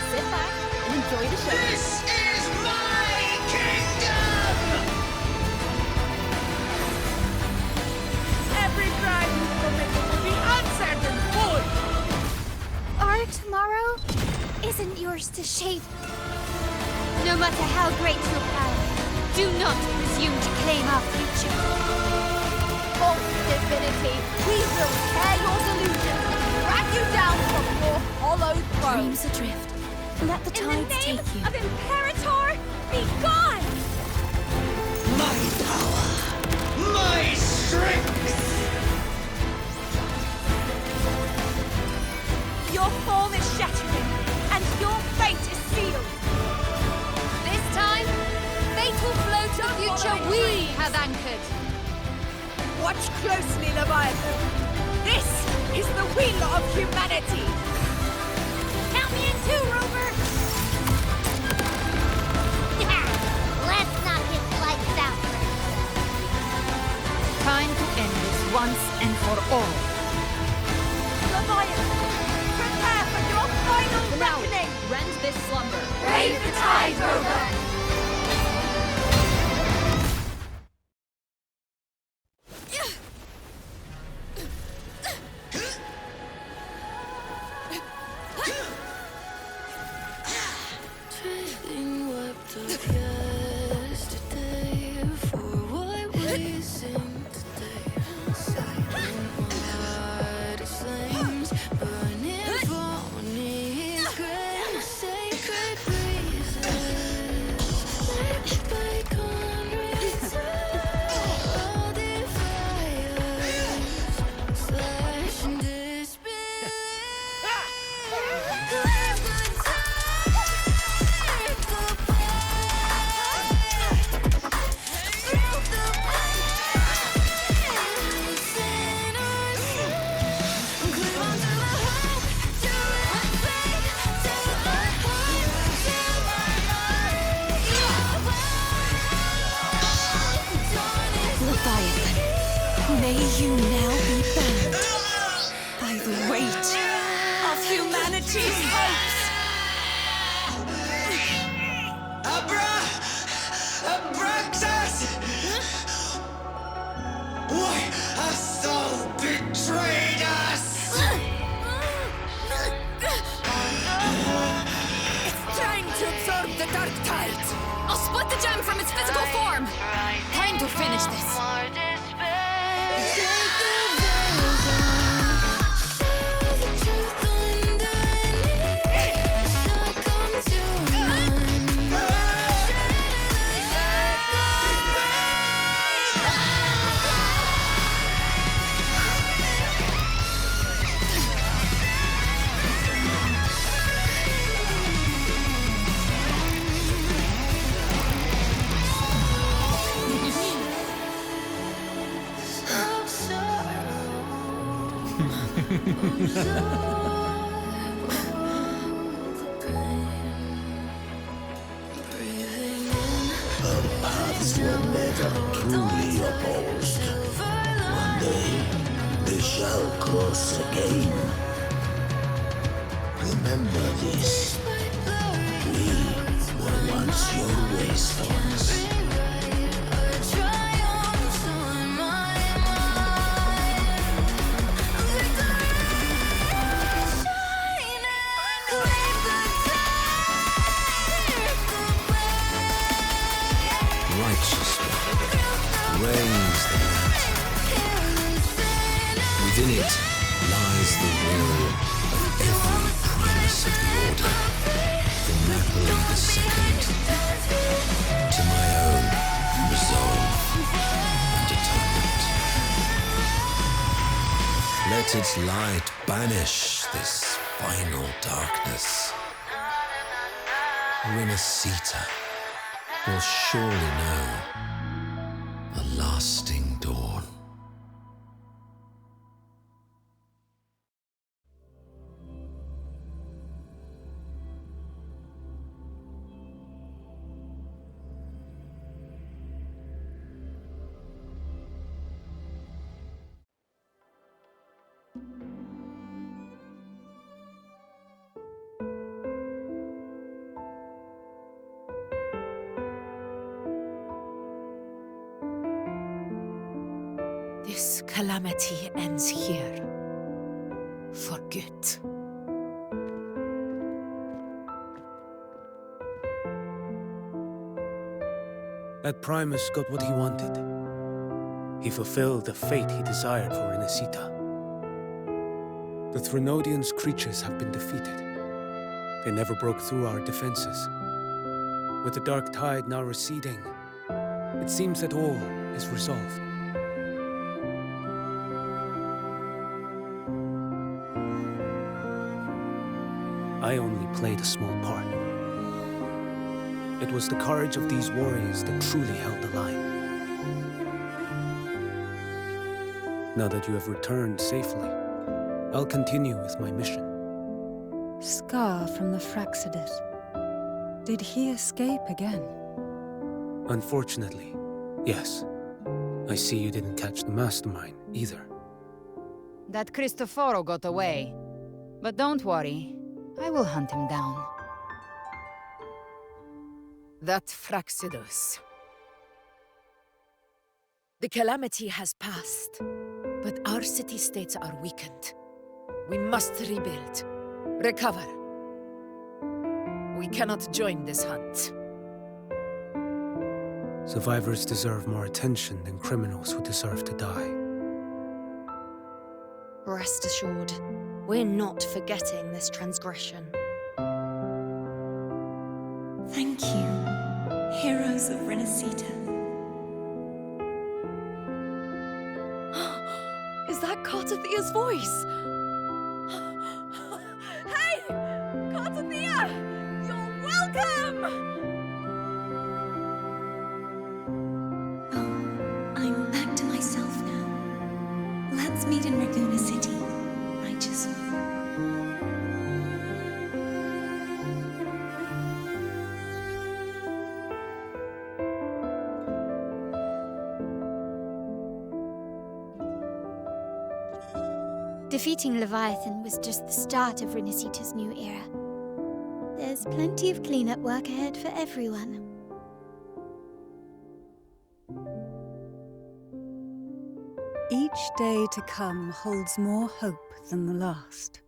Sit back and enjoy the show. This is my kingdom! Every crime you've committed will be answered in full! Our tomorrow isn't yours to shape. No matter how great your power, do not presume to claim our future. False divinity, we will tear your delusions and drag you down from your hollow throne. Dreams adrift. Let the tides take you. Of Imperator, be gone! My power! My strength! Your form is shattering, and your fate is sealed. This time, fate will flow to the future we have anchored. Watch closely, Leviathan. This is the will of humanity. Count me in too, Rover! Let's not get lights out. Time to end this once and for all. Leviathan, prepare for your final reckoning. Rend this slumber. Brave the tide, Rover. May you now be bound by the weight of humanity's hopes. Abraxas! Why hast thou betrayed us? It's trying to absorb the dark tide. I'll split the gem from its physical form. Time to finish this. Our paths were never truly opposed. One day, they shall cross again. Remember this. We were once your wastelands. Righteous one, reigns the land. Within it lies the will of every primus of the Order, from Napoli II to my own resolve and atonement. Let its light banish this final darkness. Rinascita will surely know a lasting dawn. This calamity ends here. For good. That Primus got what he wanted. He fulfilled the fate he desired for Rinascita. The Threnodians' creatures have been defeated. They never broke through our defenses. With the dark tide now receding, it seems that all is resolved. I only played a small part. It was the courage of these warriors that truly held the line. Now that you have returned safely, I'll continue with my mission. Scar from the Fraxidus. Did he escape again? Unfortunately, yes. I see you didn't catch the mastermind either. That Cristoforo got away. But don't worry, I will hunt him down. That Fraxidus. The calamity has passed, but our city-states are weakened. We must rebuild, recover. We cannot join this hunt. Survivors deserve more attention than criminals who deserve to die. Rest assured, we're not forgetting this transgression. Thank you, heroes of Rinascita. Is that Cartathia's voice? Hey! Cartathia! You're welcome! I'm back to myself now. Let's meet in Raguna City, righteous one. Defeating Leviathan was just the start of Rinascita's new era. There's plenty of cleanup work ahead for everyone. Each day to come holds more hope than the last.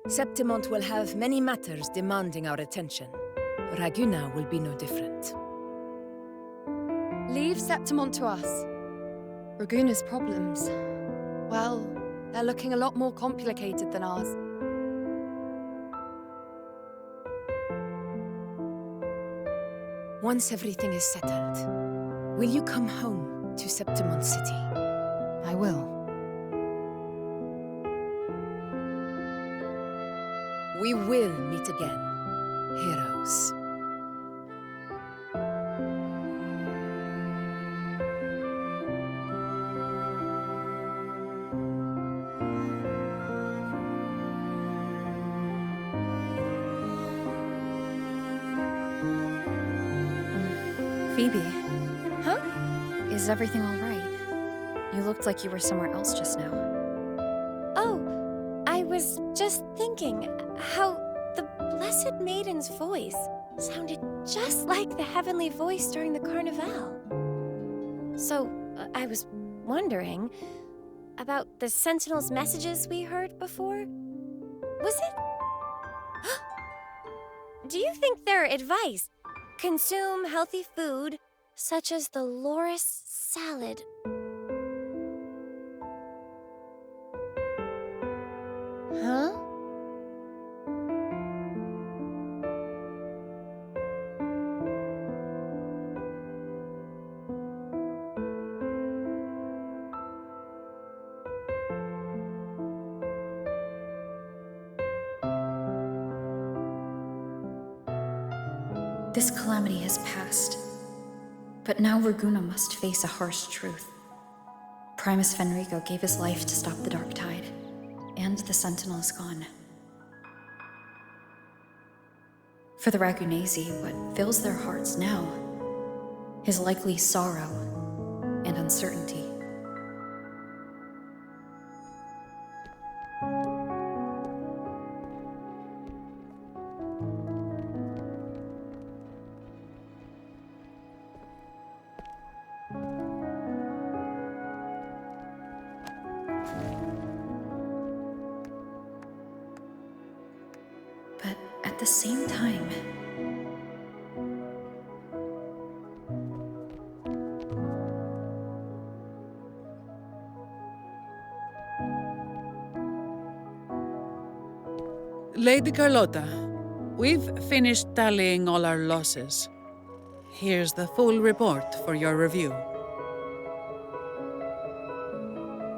Septimont will have many matters demanding our attention. Raguna will be no different. Leave Septimont to us. Raguna's problems, well, they're looking a lot more complicated than ours. Once everything is settled, will you come home to Septimont City? I will. We will meet again, heroes. Phoebe. Huh? Is everything all right? You looked like you were somewhere else just now. Oh, I was just thinking how the Blessed Maiden's voice sounded just like the heavenly voice during the Carnival. So, I was wondering about the Sentinel's messages we heard before. Was it? Do you think their advice, consume healthy food, such as the loris salad? Huh? This calamity has passed, but now Raguna must face a harsh truth. Primus Fenrico gave his life to stop the Dark Tide, and the Sentinel is gone. For the Ragunesi, what fills their hearts now is likely sorrow and uncertainty. But at the same time, Lady Carlotta, we've finished tallying all our losses. Here's the full report for your review.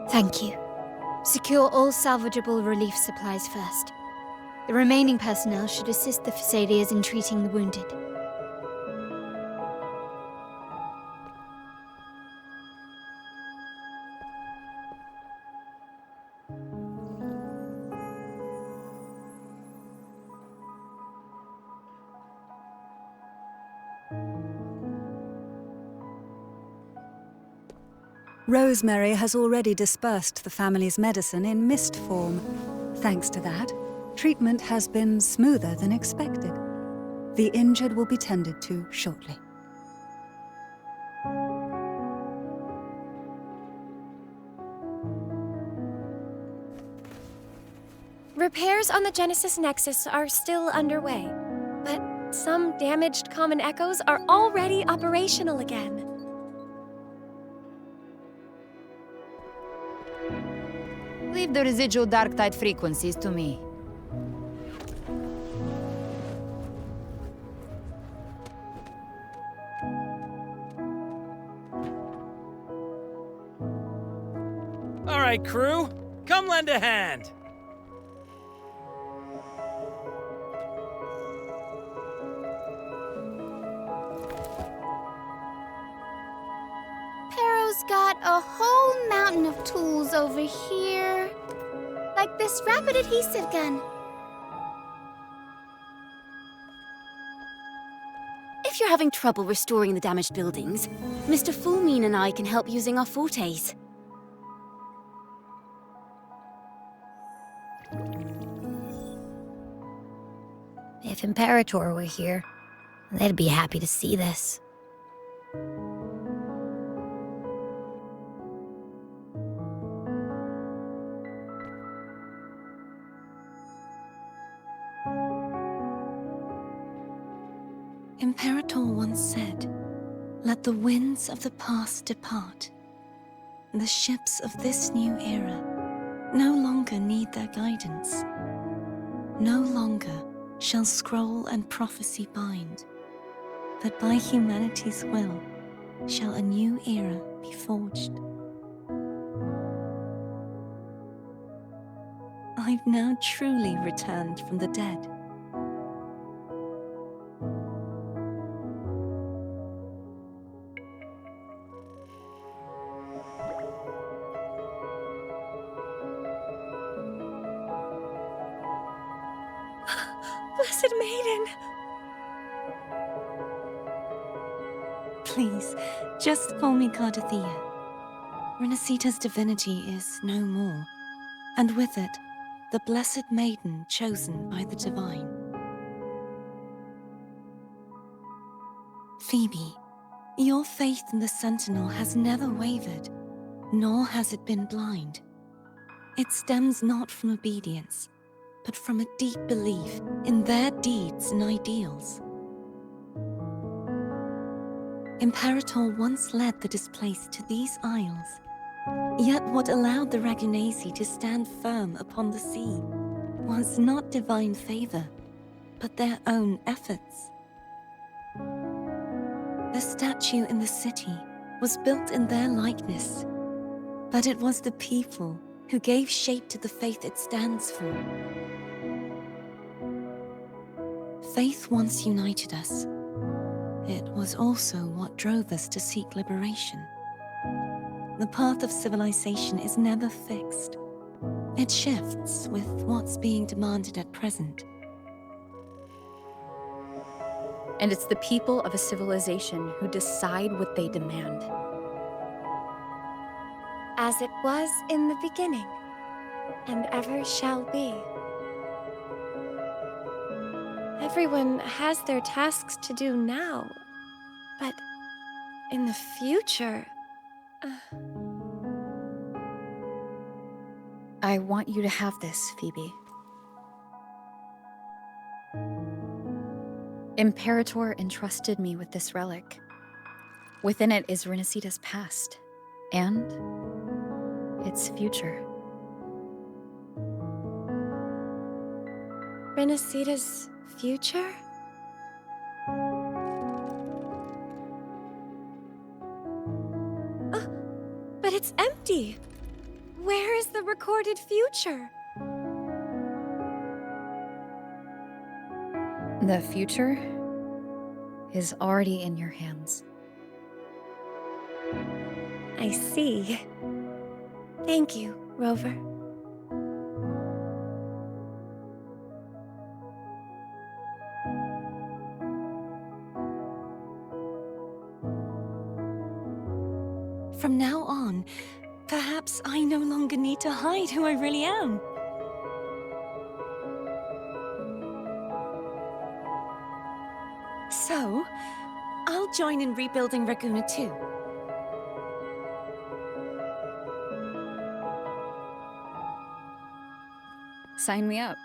Thank you. Secure all salvageable relief supplies first. The remaining personnel should assist the Phasaelias in treating the wounded. Rosemary has already dispersed the family's medicine in mist form. Thanks to that, treatment has been smoother than expected. The injured will be tended to shortly. Repairs on the Genesis Nexus are still underway, but some damaged common echoes are already operational again. Leave the residual dark tide frequencies to me. All right, crew, come lend a hand. Pero's got a whole mountain of tools over here. Like this rapid adhesive gun. If you're having trouble restoring the damaged buildings, Mr. Fullmean and I can help using our fortes. If Imperator were here, they'd be happy to see this. Imperator once said, "Let the winds of the past depart. The ships of this new era no longer need their guidance. No longer shall scroll and prophecy bind, but by humanity's will shall a new era be forged." I've now truly returned from the dead. Blessed Maiden! Please, just call me Cardathia. Rinascita's divinity is no more, and with it, the blessed maiden chosen by the divine. Phoebe, your faith in the Sentinel has never wavered, nor has it been blind. It stems not from obedience, but from a deep belief in their deeds and ideals. Imperator once led the displaced to these isles, yet what allowed the Ragunasi to stand firm upon the sea was not divine favor, but their own efforts. The statue in the city was built in their likeness, but it was the people who gave shape to the faith it stands for. Faith once united us. It was also what drove us to seek liberation. The path of civilization is never fixed. It shifts with what's being demanded at present. And it's the people of a civilization who decide what they demand. As it was in the beginning, and ever shall be. Everyone has their tasks to do now, but in the future... I want you to have this, Phoebe. Imperator entrusted me with this relic. Within it is Rinascita's past, and its future. Rinascita's future? But it's empty! Where is the recorded future? The future is already in your hands. I see. Thank you, Rover. From now on, perhaps I no longer need to hide who I really am. So, I'll join in rebuilding Raguna too. Sign me up.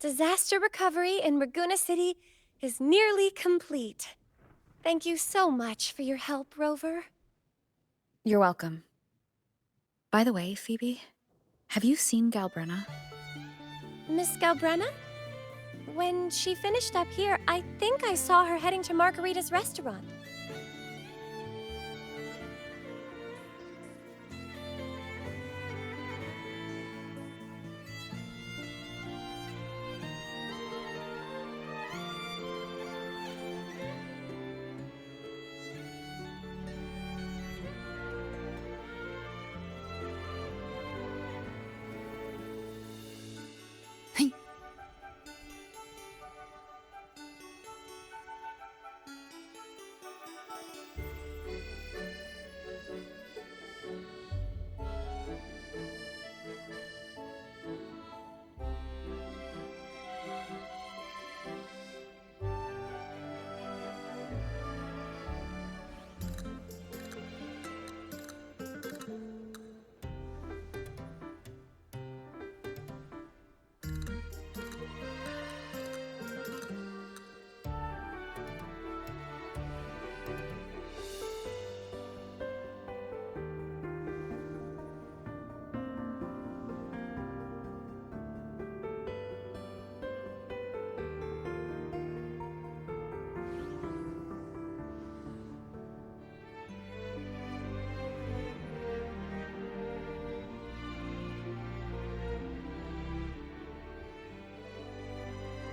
Disaster recovery in Bygone City is nearly complete. Thank you so much for your help, Rover. You're welcome. By the way, Phoebe, have you seen Galbrenna? Miss Galbrenna? When she finished up here, I think I saw her heading to Margarita's restaurant.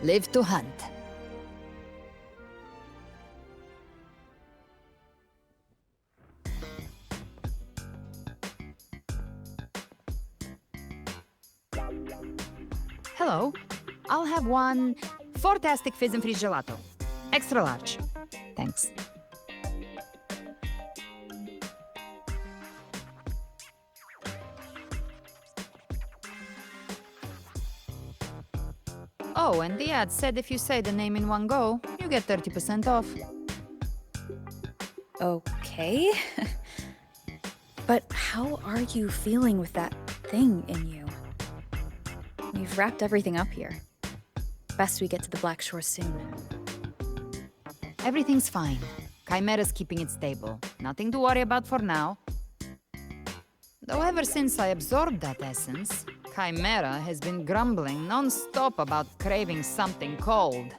Live to hunt. Hello. I'll have one fantastic fizz and freeze gelato. Extra large. Thanks. Oh, and the ad said if you say the name in one go, you get 30% off. Okay. But how are you feeling with that thing in you? We've wrapped everything up here. Best we get to the Black Shore soon. Everything's fine. Chimera's keeping it stable. Nothing to worry about for now. Though ever since I absorbed that essence, Chimera has been grumbling non-stop about craving something cold.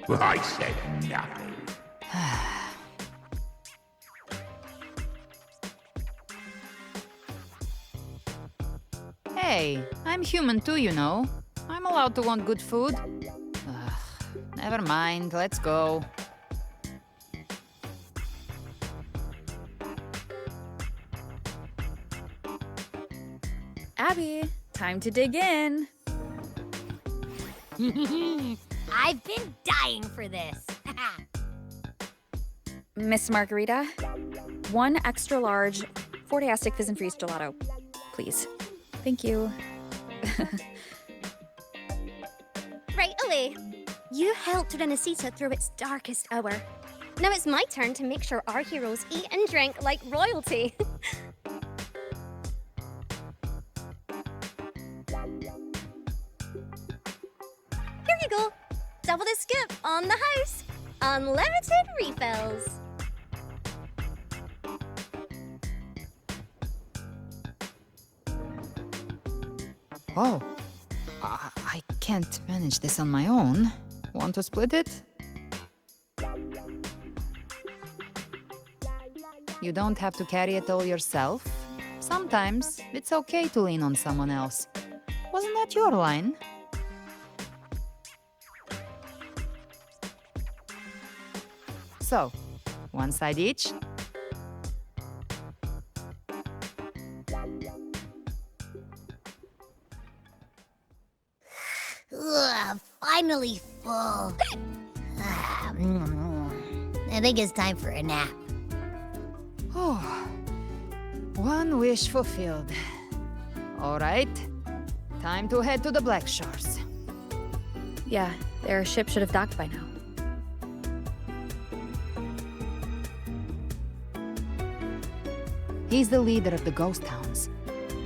I said nothing. Hey, I'm human too, you know. I'm allowed to want good food. Ugh, never mind, let's go. Abby, time to dig in. I've been dying for this. Miss Margarita, one extra large Fortastic Fizz and Freeze gelato, please. Thank you. Right away. You helped Rinascita through its darkest hour. Now it's my turn to make sure our heroes eat and drink like royalty. Here you go. Double the scoop on the house. Unlimited refills. Oh, I can't manage this on my own. Want to split it? You don't have to carry it all yourself. Sometimes it's okay to lean on someone else. Wasn't that your line? So, one side each. Ugh, finally full. I think it's time for a nap. Oh, one wish fulfilled. All right, time to head to the Black Shores. Yeah, their ship should have docked by now. He's the leader of the ghost towns.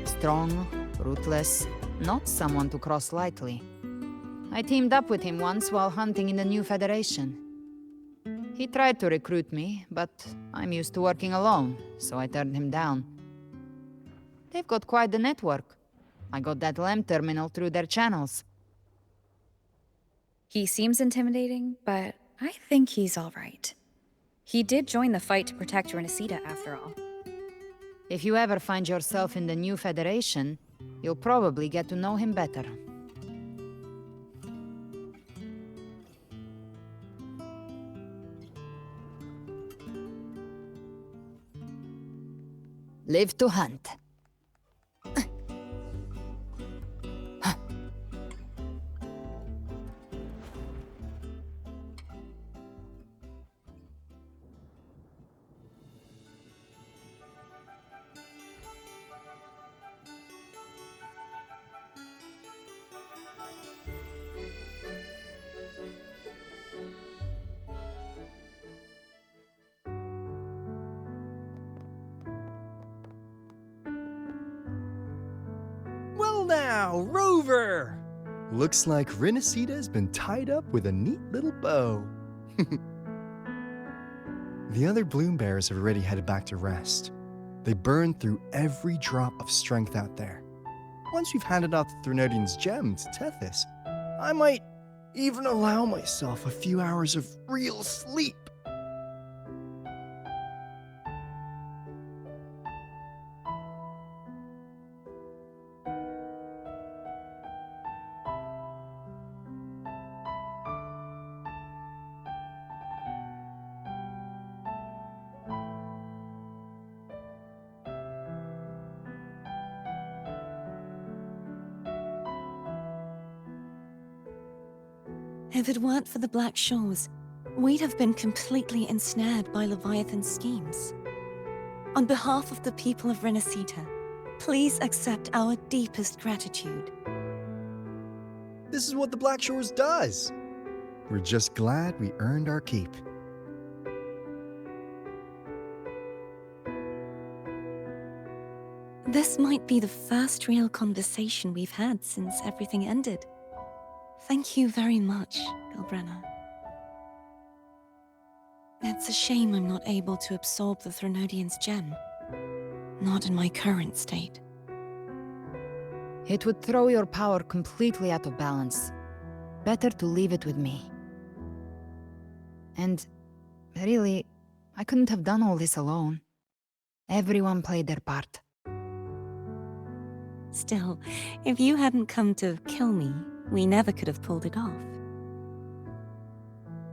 Strong, ruthless, not someone to cross lightly. I teamed up with him once while hunting in the New Federation. He tried to recruit me, but I'm used to working alone, so I turned him down. They've got quite the network. I got that LEM terminal through their channels. He seems intimidating, but I think he's all right. He did join the fight to protect Rinascita, after all. If you ever find yourself in the New Federation, you'll probably get to know him better. Live to hunt. Well now, Rover! Looks like Rinascita's been tied up with a neat little bow. The other bloom bearers have already headed back to rest. They burned through every drop of strength out there. Once we've handed out the Threnodian's gem to Tethys, I might even allow myself a few hours of real sleep. If it weren't for the Black Shores, we'd have been completely ensnared by Leviathan's schemes. On behalf of the people of Rinascita, please accept our deepest gratitude. This is what the Black Shores does. We're just glad we earned our keep. This might be the first real conversation we've had since everything ended. Thank you very much, Galbrenna. It's a shame I'm not able to absorb the Threnodian's gem. Not in my current state. It would throw your power completely out of balance. Better to leave it with me. And really, I couldn't have done all this alone. Everyone played their part. Still, if you hadn't come to kill me, we never could have pulled it off.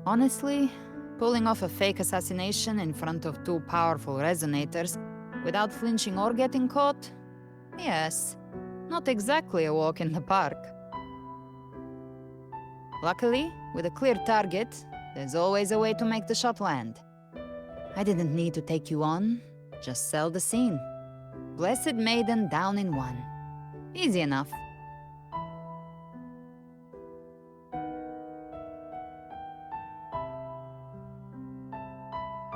Honestly, pulling off a fake assassination in front of two powerful resonators without flinching or getting caught? Yes, not exactly a walk in the park. Luckily, with a clear target, there's always a way to make the shot land. I didn't need to take you on, just sell the scene. Blessed Maiden down in one. Easy enough.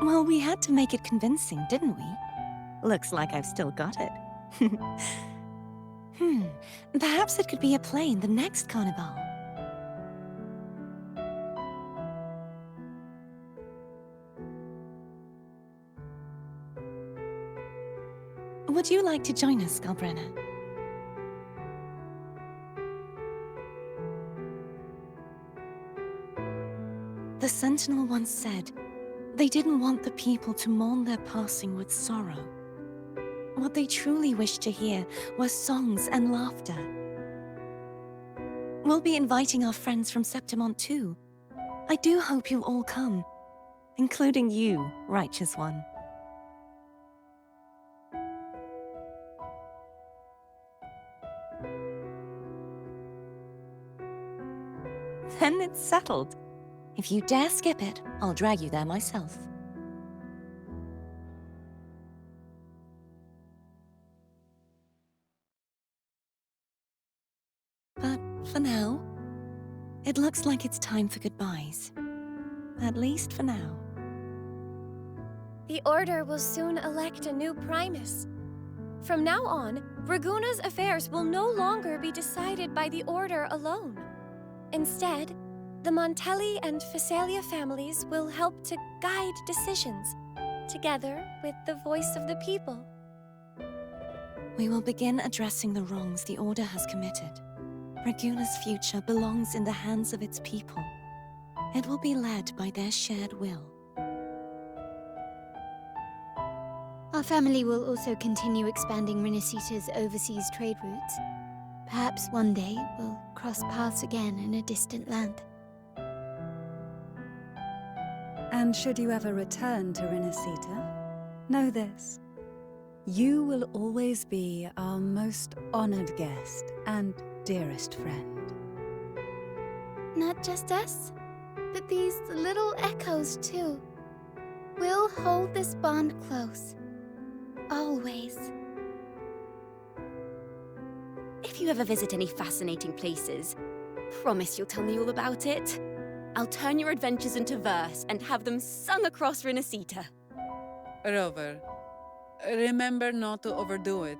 Well, we had to make it convincing, didn't we? Looks like I've still got it. Perhaps it could be a play in the next carnival. Would you like to join us, Galbrenna? The Sentinel once said, they didn't want the people to mourn their passing with sorrow. What they truly wished to hear were songs and laughter. We'll be inviting our friends from Septimont too. I do hope you'll all come, including you, Righteous One. Then it's settled. If you dare skip it, I'll drag you there myself. But for now, it looks like it's time for goodbyes. At least for now. The Order will soon elect a new Primus. From now on, Raguna's affairs will no longer be decided by the Order alone. Instead, the Montelli and Phasalia families will help to guide decisions, together with the voice of the people. We will begin addressing the wrongs the Order has committed. Regula's future belongs in the hands of its people. It will be led by their shared will. Our family will also continue expanding Rinascita's overseas trade routes. Perhaps one day we'll cross paths again in a distant land. And should you ever return to Rinascita, know this. You will always be our most honored guest and dearest friend. Not just us, but these little echoes too. We'll hold this bond close. Always. If you ever visit any fascinating places, promise you'll tell me all about it. I'll turn your adventures into verse and have them sung across Rinascita. Rover, remember not to overdo it.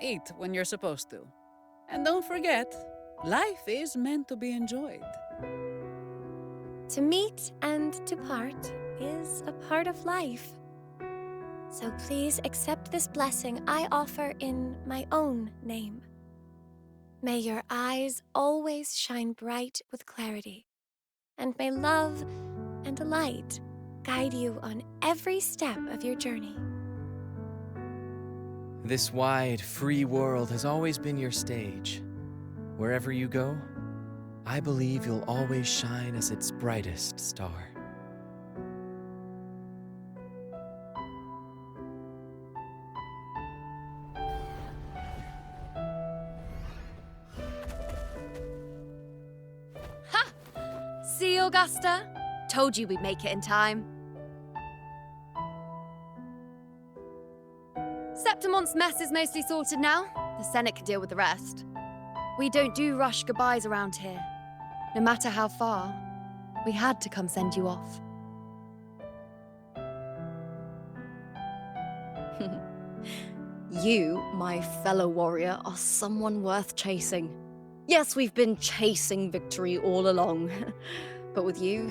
Eat when you're supposed to. And don't forget, life is meant to be enjoyed. To meet and to part is a part of life. So please accept this blessing I offer in my own name. May your eyes always shine bright with clarity, and may love and light guide you on every step of your journey. This wide, free world has always been your stage. Wherever you go, I believe you'll always shine as its brightest star. See, Augusta? Told you we'd make it in time. Septimont's mess is mostly sorted now. The Senate can deal with the rest. We don't do rush goodbyes around here. No matter how far, we had to come send you off. You, my fellow warrior, are someone worth chasing. Yes, we've been chasing victory all along. But with you,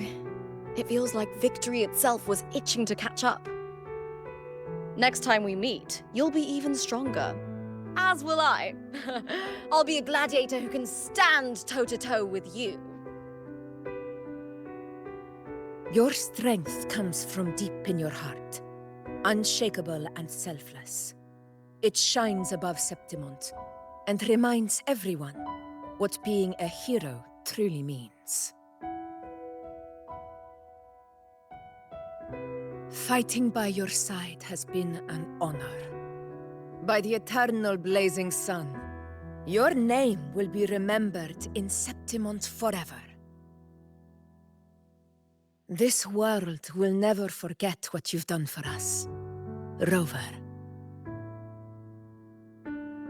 it feels like victory itself was itching to catch up. Next time we meet, you'll be even stronger. As will I. I'll be a gladiator who can stand toe-to-toe with you. Your strength comes from deep in your heart, unshakable and selfless. It shines above Septimont and reminds everyone what being a hero truly means. Fighting by your side has been an honor. By the eternal blazing sun, your name will be remembered in Septimont forever. This world will never forget what you've done for us, Rover.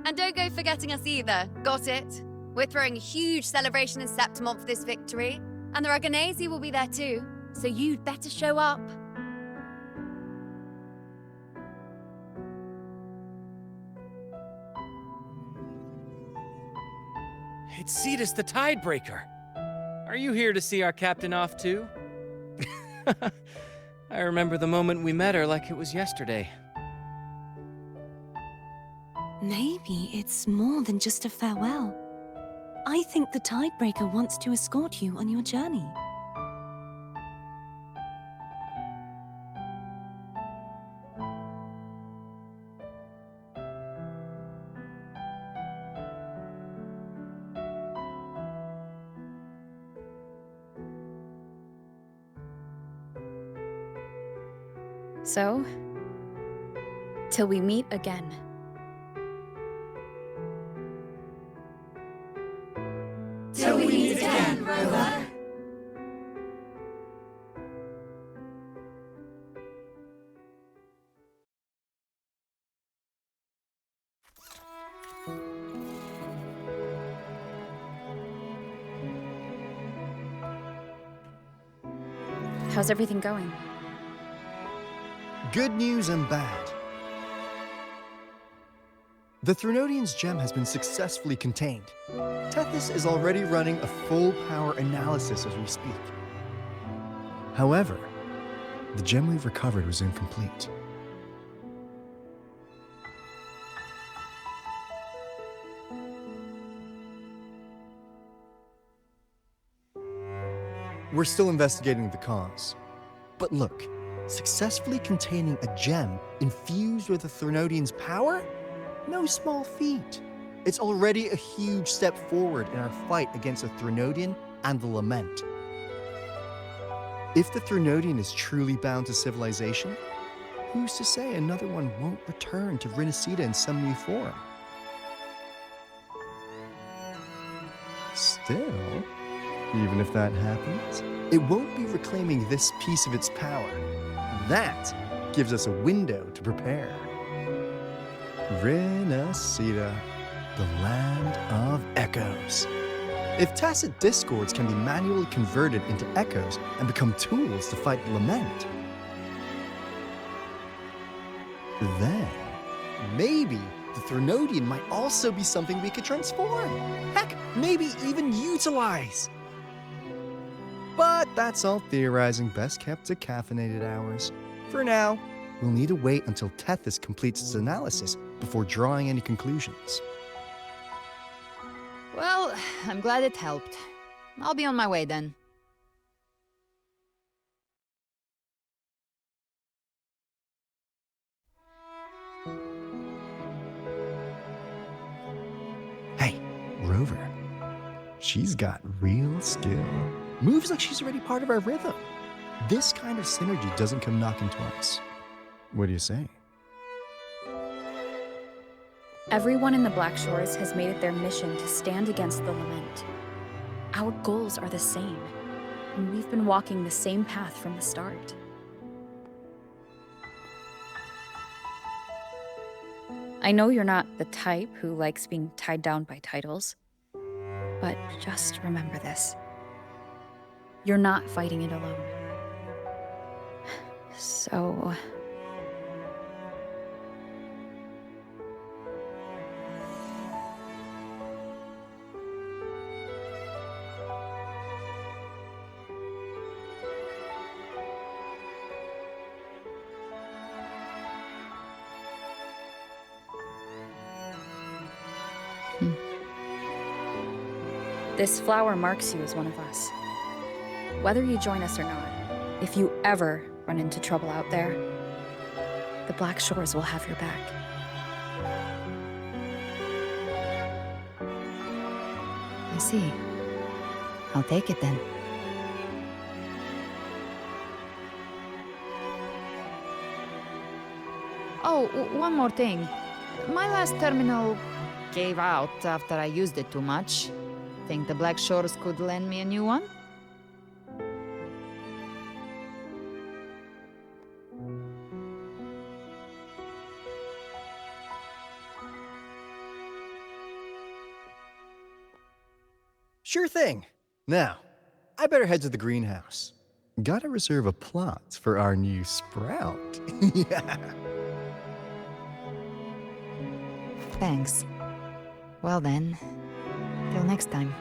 And don't go forgetting us either, got it? We're throwing a huge celebration in Septimont for this victory, and the Aragonese will be there too, so you'd better show up. It's Cetus the Tidebreaker. Are you here to see our captain off too? I remember the moment we met her like it was yesterday. Maybe it's more than just a farewell. I think the Tidebreaker wants to escort you on your journey. So, till we meet again. Till we meet again, Rover. How's everything going? Good news and bad. The Threnodian's gem has been successfully contained. Tethys is already running a full power analysis as we speak. However, the gem we've recovered was incomplete. We're still investigating the cause. But look, successfully containing a gem infused with the Threnodian's power? No small feat. It's already a huge step forward in our fight against the Threnodian and the Lament. If the Threnodian is truly bound to civilization, who's to say another one won't return to Rinascita in some new form? Still, even if that happens, it won't be reclaiming this piece of its power. That gives us a window to prepare. Rinascita, the land of echoes. If tacit discords can be manually converted into echoes and become tools to fight the Lament, then maybe the Threnodian might also be something we could transform. Heck, maybe even utilize. But that's all theorizing best kept to caffeinated hours. For now, we'll need to wait until Tethys completes its analysis before drawing any conclusions. Well, I'm glad it helped. I'll be on my way then. Hey, Rover. She's got real skill. Moves like she's already part of our rhythm. This kind of synergy doesn't come knocking twice. What do you say? Everyone in the Black Shores has made it their mission to stand against the Lament. Our goals are the same, and we've been walking the same path from the start. I know you're not the type who likes being tied down by titles, but just remember this. You're not fighting it alone. So... This flower marks you as one of us. Whether you join us or not, if you ever run into trouble out there, the Black Shores will have your back. I see. I'll take it then. Oh, one more thing. My last terminal gave out after I used it too much. Think the Black Shores could lend me a new one? Sure thing. Now, I better head to the greenhouse. Gotta reserve a plot for our new sprout. Yeah. Thanks. Well then, till next time.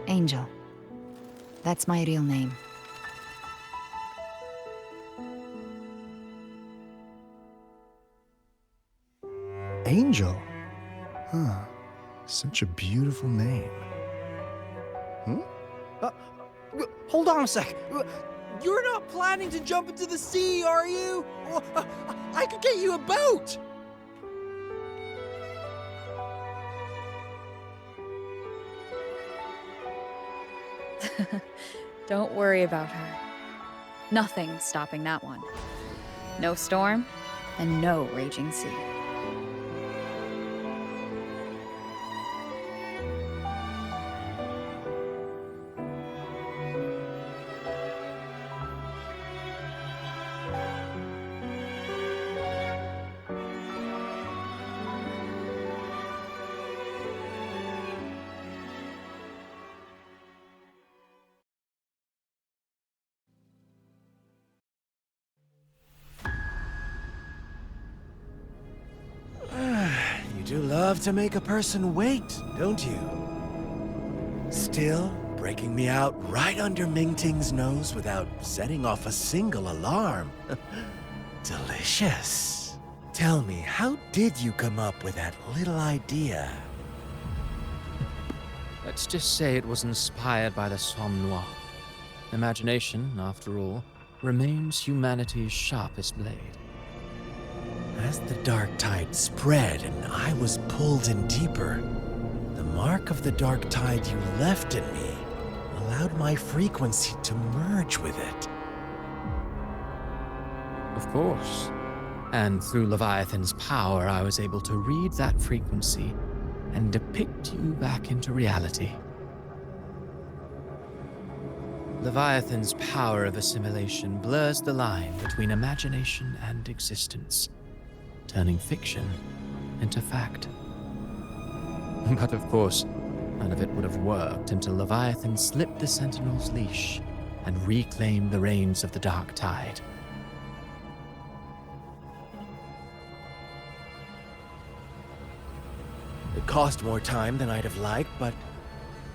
Angel. That's my real name. Angel? Huh. Such a beautiful name. Hold on a sec. You're not planning to jump into the sea, are you? I could get you a boat! Don't worry about her. Nothing's stopping that one. No storm, and no raging sea. love to make a person wait, don't you? Still, breaking me out right under Mingting's nose without setting off a single alarm. Delicious. Tell me, how did you come up with that little idea? Let's just say it was inspired by the Somme Noir. Imagination, after all, remains humanity's sharpest blade. As the dark tide spread and I was pulled in deeper, the mark of the dark tide you left in me allowed my frequency to merge with it. Of course. And through Leviathan's power, I was able to read that frequency and depict you back into reality. Leviathan's power of assimilation blurs the line between imagination and existence, turning fiction into fact. But of course, none of it would have worked until Leviathan slipped the Sentinel's leash and reclaimed the reins of the Dark Tide. It cost more time than I'd have liked, but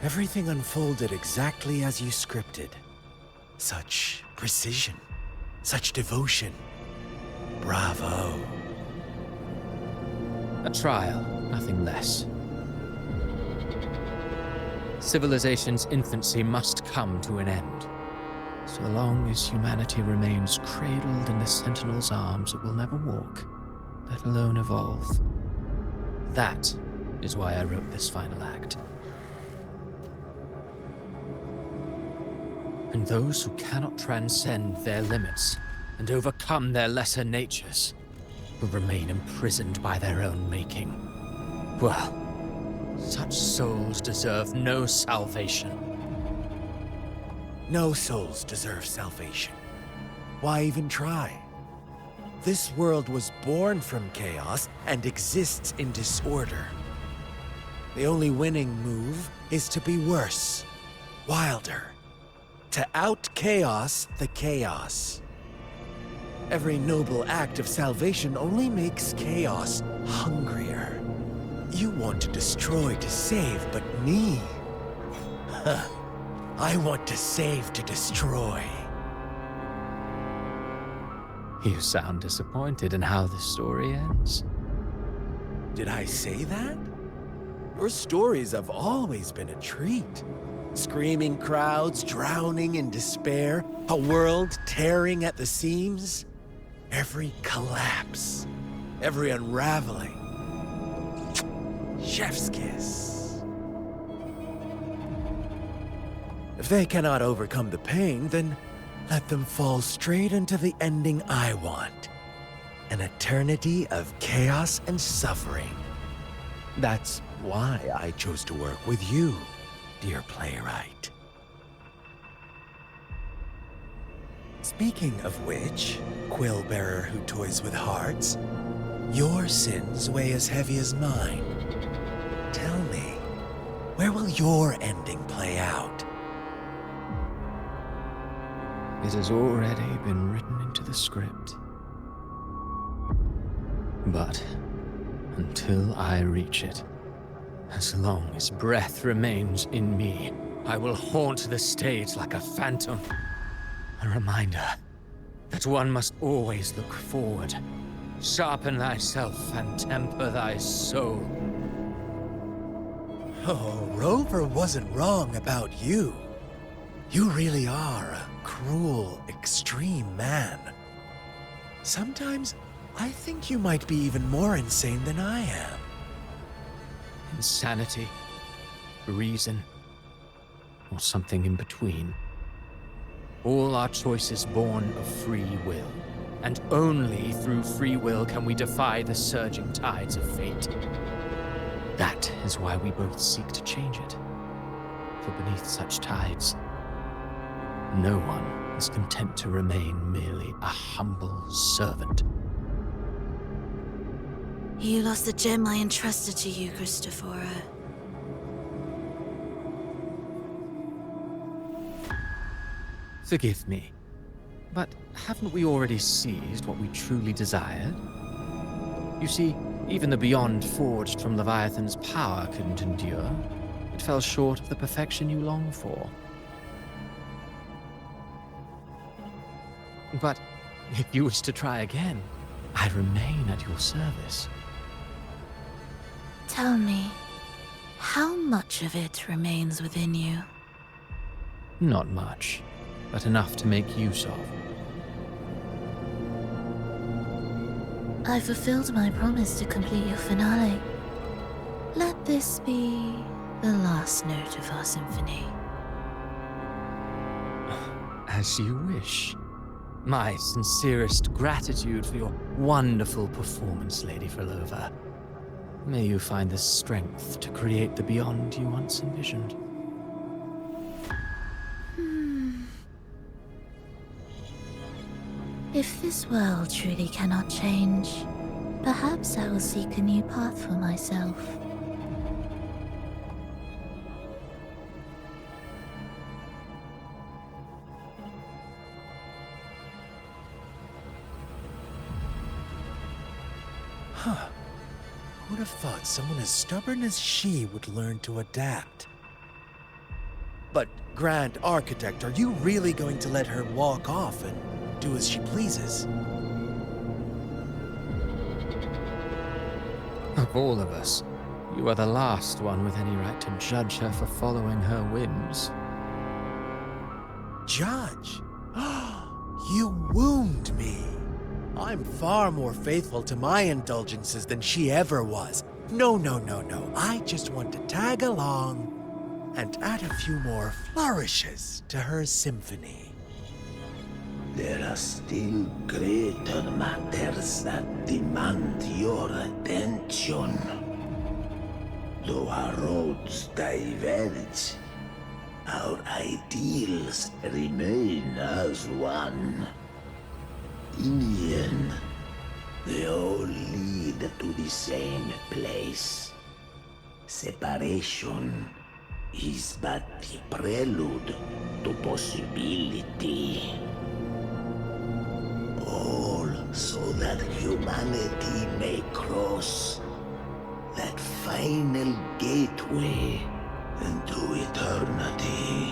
everything unfolded exactly as you scripted. Such precision, such devotion. Bravo. A trial, nothing less. Civilization's infancy must come to an end. So long as humanity remains cradled in the Sentinel's arms, it will never walk, let alone evolve. That is why I wrote this final act. And those who cannot transcend their limits and overcome their lesser natures will remain imprisoned by their own making. Well, such souls deserve no salvation. No souls deserve salvation. Why even try? This world was born from chaos and exists in disorder. The only winning move is to be worse, wilder, to out-chaos the chaos. Every noble act of salvation only makes chaos hungrier. You want to destroy to save, but me? Huh. I want to save to destroy. You sound disappointed in how the story ends. Did I say that? Your stories have always been a treat. Screaming crowds drowning in despair, a world tearing at the seams. Every collapse, every unraveling. Chef's kiss. If they cannot overcome the pain, then let them fall straight into the ending I want. An eternity of chaos and suffering. That's why I chose to work with you, dear playwright. Speaking of which, quill-bearer who toys with hearts, your sins weigh as heavy as mine. Tell me, where will your ending play out? It has already been written into the script. But until I reach it, as long as breath remains in me, I will haunt the stage like a phantom. A reminder that one must always look forward. Sharpen thyself and temper thy soul. Oh, Rover wasn't wrong about you. You really are a cruel, extreme man. Sometimes I think you might be even more insane than I am. Insanity, reason, or something in between. All our choices born of free will, and only through free will can we defy the surging tides of fate. That is why we both seek to change it. For beneath such tides, no one is content to remain merely a humble servant. You lost the gem I entrusted to you, Christophora. Forgive me, but haven't we already seized what we truly desired? You see, even the beyond forged from Leviathan's power couldn't endure. It fell short of the perfection you long for. But if you wish to try again, I remain at your service. Tell me, how much of it remains within you? Not much, but enough to make use of. I fulfilled my promise to complete your finale. Let this be the last note of our symphony. As you wish. My sincerest gratitude for your wonderful performance, Lady Frolova. May you find the strength to create the beyond you once envisioned. If this world truly cannot change, perhaps I will seek a new path for myself. Huh. Who would have thought someone as stubborn as she would learn to adapt? But, Grand Architect, are you really going to let her walk off and do as she pleases? Of all of us, you are the last one with any right to judge her for following her whims. Judge? You wound me. I'm far more faithful to my indulgences than she ever was. No. I just want to tag along and add a few more flourishes to her symphony. There are still greater matters that demand your attention. Though our roads diverge, our ideals remain as one. In the end, they all lead to the same place. Separation is but the prelude to possibility. All so that humanity may cross that final gateway into eternity.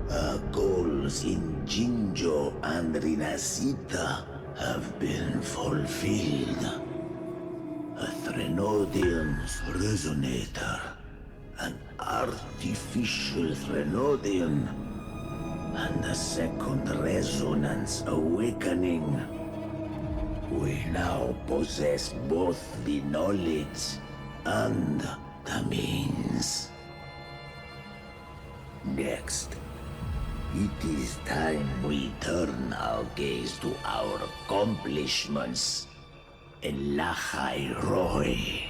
Our goals in Jinjo and Rinascita have been fulfilled. A Threnodium's resonator, an artificial Threnodium, and a second resonance awakening. We now possess both the knowledge and the means. Next, it is time we turn our gaze to our accomplishments in Lahai Roy.